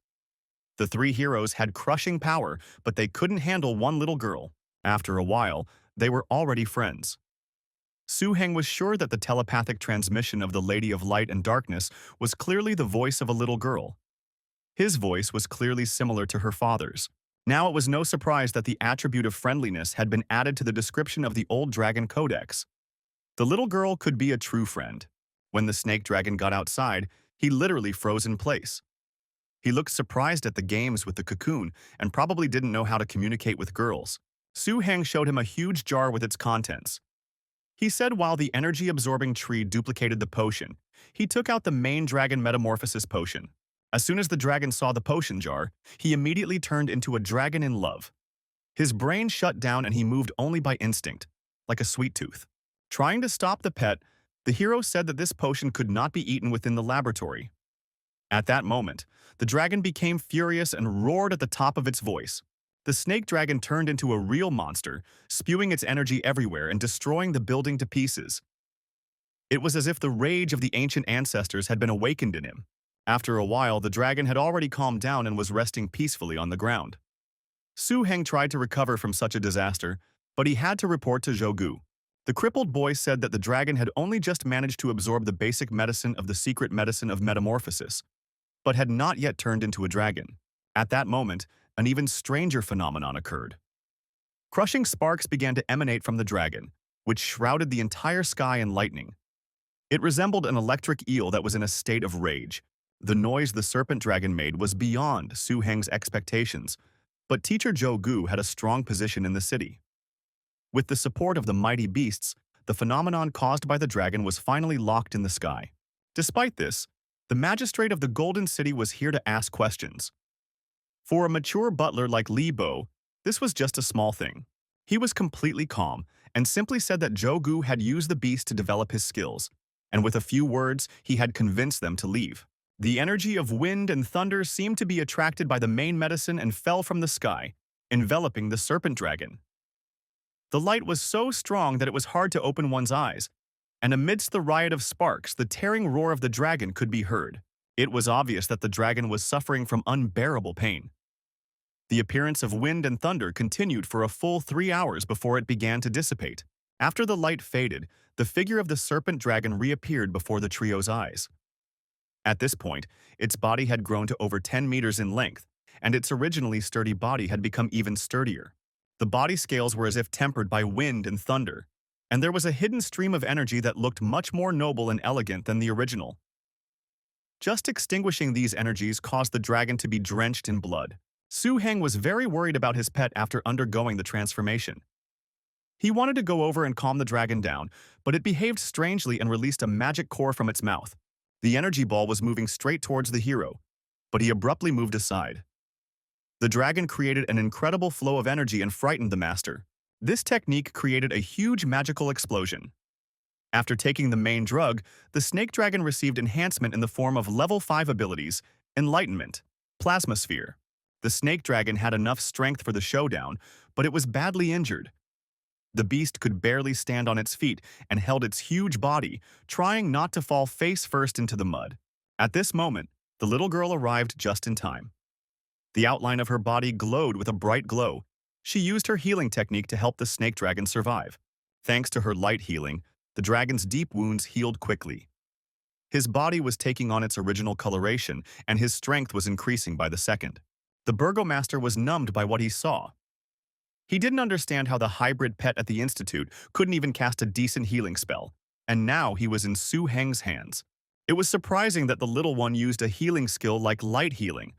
The 3 heroes had crushing power, but they couldn't handle one little girl. After a while, they were already friends. Su Heng was sure that the telepathic transmission of the Lady of Light and Darkness was clearly the voice of a little girl. His voice was clearly similar to her father's. Now it was no surprise that the attribute of friendliness had been added to the description of the Old Dragon Codex. The little girl could be a true friend. When the snake dragon got outside, he literally froze in place. He looked surprised at the games with the cocoon and probably didn't know how to communicate with girls. Su Heng showed him a huge jar with its contents. He said while the energy-absorbing tree duplicated the potion, he took out the main dragon metamorphosis potion. As soon as the dragon saw the potion jar, he immediately turned into a dragon in love. His brain shut down and he moved only by instinct, like a sweet tooth. Trying to stop the pet, the hero said that this potion could not be eaten within the laboratory. At that moment, the dragon became furious and roared at the top of its voice. The snake dragon turned into a real monster, spewing its energy everywhere and destroying the building to pieces. It was as if the rage of the ancient ancestors had been awakened in him. After a while, the dragon had already calmed down and was resting peacefully on the ground. Su Heng tried to recover from such a disaster, but he had to report to Zhou. The crippled boy said that the dragon had only just managed to absorb the basic medicine of the secret medicine of metamorphosis, but had not yet turned into a dragon. At that moment, an even stranger phenomenon occurred. Crushing sparks began to emanate from the dragon, which shrouded the entire sky in lightning. It resembled an electric eel that was in a state of rage. The noise the serpent dragon made was beyond Su Heng's expectations, but teacher Zhou had a strong position in the city. With the support of the mighty beasts, the phenomenon caused by the dragon was finally locked in the sky. Despite this, the magistrate of the Golden City was here to ask questions. For a mature butler like Li Bo, this was just a small thing. He was completely calm and simply said that Zhou had used the beast to develop his skills, and with a few words, he had convinced them to leave. The energy of wind and thunder seemed to be attracted by the main medicine and fell from the sky, enveloping the serpent dragon. The light was so strong that it was hard to open one's eyes, and amidst the riot of sparks, the tearing roar of the dragon could be heard. It was obvious that the dragon was suffering from unbearable pain. The appearance of wind and thunder continued for a full 3 hours before it began to dissipate. After the light faded, the figure of the serpent dragon reappeared before the trio's eyes. At this point, its body had grown to over 10 meters in length, and its originally sturdy body had become even sturdier. The body scales were as if tempered by wind and thunder, and there was a hidden stream of energy that looked much more noble and elegant than the original. Just extinguishing these energies caused the dragon to be drenched in blood. Su Heng was very worried about his pet after undergoing the transformation. He wanted to go over and calm the dragon down, but it behaved strangely and released a magic core from its mouth. The energy ball was moving straight towards the hero, but he abruptly moved aside. The dragon created an incredible flow of energy and frightened the master. This technique created a huge magical explosion. After taking the main drug, the snake dragon received enhancement in the form of level 5 abilities, enlightenment, plasma sphere. The snake dragon had enough strength for the showdown, but it was badly injured. The beast could barely stand on its feet and held its huge body, trying not to fall face first into the mud. At this moment, the little girl arrived just in time. The outline of her body glowed with a bright glow. She used her healing technique to help the snake dragon survive. Thanks to her light healing, the dragon's deep wounds healed quickly. His body was taking on its original coloration, and his strength was increasing by the second. The burgomaster was numbed by what he saw. He didn't understand how the hybrid pet at the institute couldn't even cast a decent healing spell, and now he was in Su Heng's hands. It was surprising that the little one used a healing skill like light healing,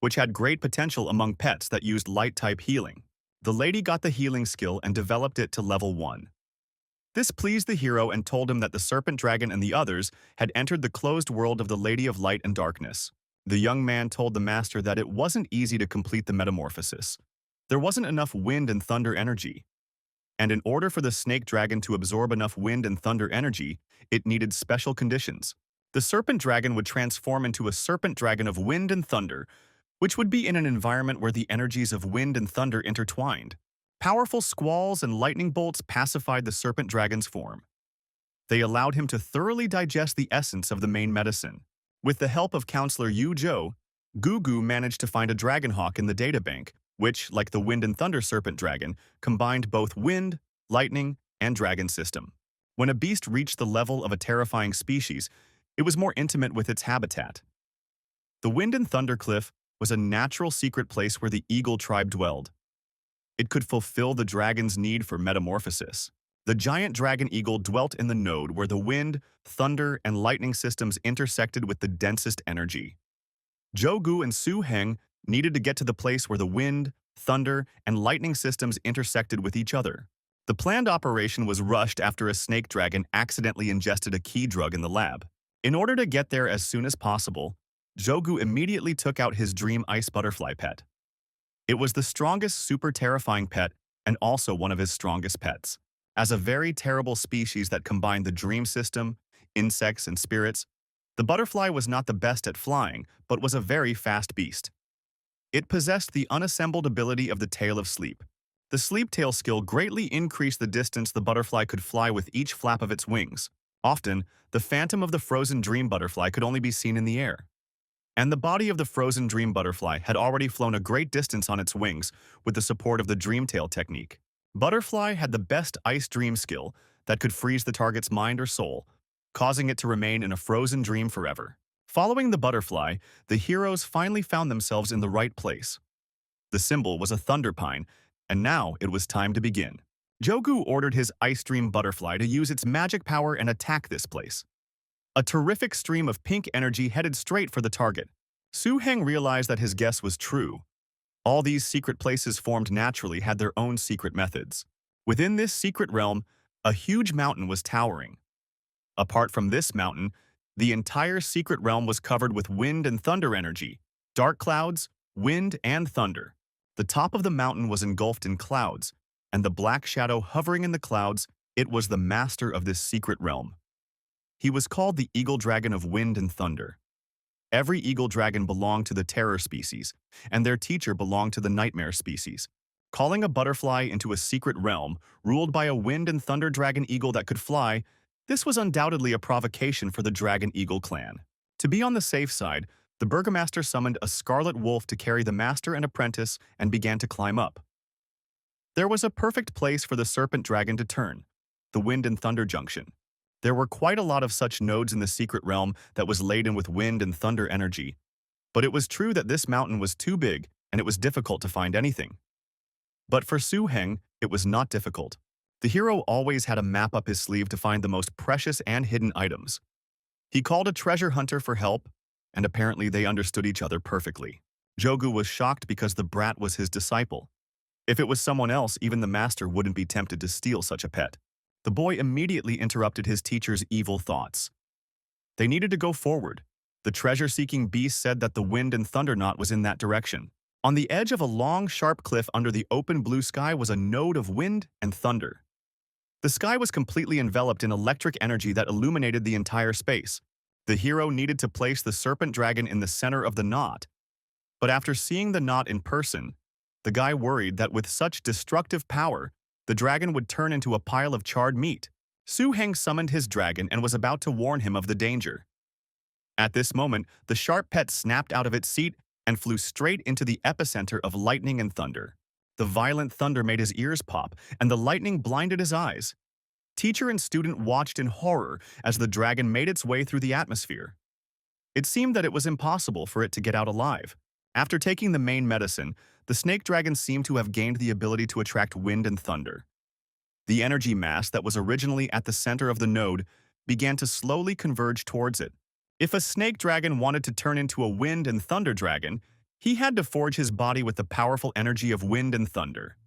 which had great potential among pets that used light-type healing. The lady got the healing skill and developed it to level 1. This pleased the hero and told him that the serpent dragon and the others had entered the closed world of the Lady of Light and Darkness. The young man told the master that it wasn't easy to complete the metamorphosis. There wasn't enough wind and thunder energy. And in order for the snake dragon to absorb enough wind and thunder energy, it needed special conditions. The serpent dragon would transform into a serpent dragon of wind and thunder, which would be in an environment where the energies of wind and thunder intertwined. Powerful squalls and lightning bolts pacified the serpent dragon's form. They allowed him to thoroughly digest the essence of the main medicine. With the help of Counselor Yu Zhou, Gugu managed to find a dragonhawk in the databank, which, like the wind and thunder serpent dragon, combined both wind, lightning, and dragon system. When a beast reached the level of a terrifying species, it was more intimate with its habitat. The Wind and Thunder Cliff was a natural secret place where the eagle tribe dwelled. It could fulfill the dragon's need for metamorphosis. The giant dragon eagle dwelt in the node where the wind, thunder, and lightning systems intersected with the densest energy. Zhou and Su Heng needed to get to the place where the wind, thunder, and lightning systems intersected with each other. The planned operation was rushed after a snake dragon accidentally ingested a key drug in the lab. In order to get there as soon as possible, Zhou immediately took out his dream ice butterfly pet. It was the strongest, super terrifying pet and also one of his strongest pets. As a very terrible species that combined the dream system, insects, and spirits, the butterfly was not the best at flying, but was a very fast beast. It possessed the unassembled ability of the tail of sleep. The sleep tail skill greatly increased the distance the butterfly could fly with each flap of its wings. Often, the phantom of the frozen dream butterfly could only be seen in the air. And the body of the frozen dream butterfly had already flown a great distance on its wings with the support of the dream tail technique. Butterfly had the best ice dream skill that could freeze the target's mind or soul, causing it to remain in a frozen dream forever. Following the butterfly, the heroes finally found themselves in the right place. The symbol was a thunder pine, and now it was time to begin. Jogu ordered his ice dream butterfly to use its magic power and attack this place. A terrific stream of pink energy headed straight for the target. Su Heng realized that his guess was true. All these secret places formed naturally had their own secret methods. Within this secret realm, a huge mountain was towering. Apart from this mountain, the entire secret realm was covered with wind and thunder energy, dark clouds, wind, and thunder. The top of the mountain was engulfed in clouds, and the black shadow hovering in the clouds, it was the master of this secret realm. He was called the Eagle Dragon of Wind and Thunder. Every eagle dragon belonged to the terror species, and their teacher belonged to the nightmare species. Calling a butterfly into a secret realm, ruled by a wind and thunder dragon eagle that could fly, this was undoubtedly a provocation for the Dragon Eagle clan. To be on the safe side, the burgomaster summoned a scarlet wolf to carry the master and apprentice and began to climb up. There was a perfect place for the serpent dragon to turn, the wind and thunder junction. There were quite a lot of such nodes in the secret realm that was laden with wind and thunder energy, but it was true that this mountain was too big and it was difficult to find anything. But for Su Heng, it was not difficult. The hero always had a map up his sleeve to find the most precious and hidden items. He called a treasure hunter for help, and apparently they understood each other perfectly. Jogu was shocked because the brat was his disciple. If it was someone else, even the master wouldn't be tempted to steal such a pet. The boy immediately interrupted his teacher's evil thoughts. They needed to go forward. The treasure-seeking beast said that the wind and thunder knot was in that direction. On the edge of a long, sharp cliff under the open blue sky was a node of wind and thunder. The sky was completely enveloped in electric energy that illuminated the entire space. The hero needed to place the serpent dragon in the center of the knot. But after seeing the knot in person, the guy worried that with such destructive power, the dragon would turn into a pile of charred meat. Su Heng summoned his dragon and was about to warn him of the danger. At this moment, the sharp pet snapped out of its seat and flew straight into the epicenter of lightning and thunder. The violent thunder made his ears pop, and the lightning blinded his eyes. Teacher and student watched in horror as the dragon made its way through the atmosphere. It seemed that it was impossible for it to get out alive. After taking the main medicine, the snake dragon seemed to have gained the ability to attract wind and thunder. The energy mass that was originally at the center of the node began to slowly converge towards it. If a snake dragon wanted to turn into a wind and thunder dragon, he had to forge his body with the powerful energy of wind and thunder.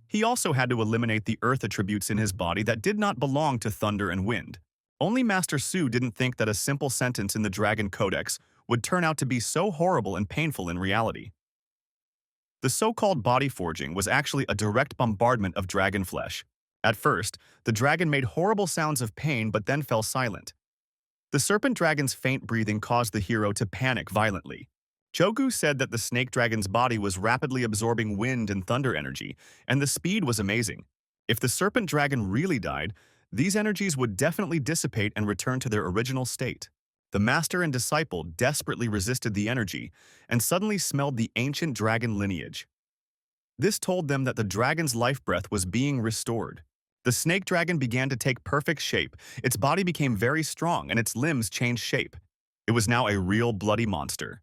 He also had to eliminate the earth attributes in his body that did not belong to thunder and wind. Only Master Su didn't think that a simple sentence in the Dragon Codex would turn out to be so horrible and painful in reality. The so-called body forging was actually a direct bombardment of dragon flesh. At first, the dragon made horrible sounds of pain but then fell silent. The serpent dragon's faint breathing caused the hero to panic violently. Jogu said that the snake dragon's body was rapidly absorbing wind and thunder energy, and the speed was amazing. If the serpent dragon really died, these energies would definitely dissipate and return to their original state. The master and disciple desperately resisted the energy and suddenly smelled the ancient dragon lineage. This told them that the dragon's life breath was being restored. The snake dragon began to take perfect shape, its body became very strong, and its limbs changed shape. It was now a real bloody monster.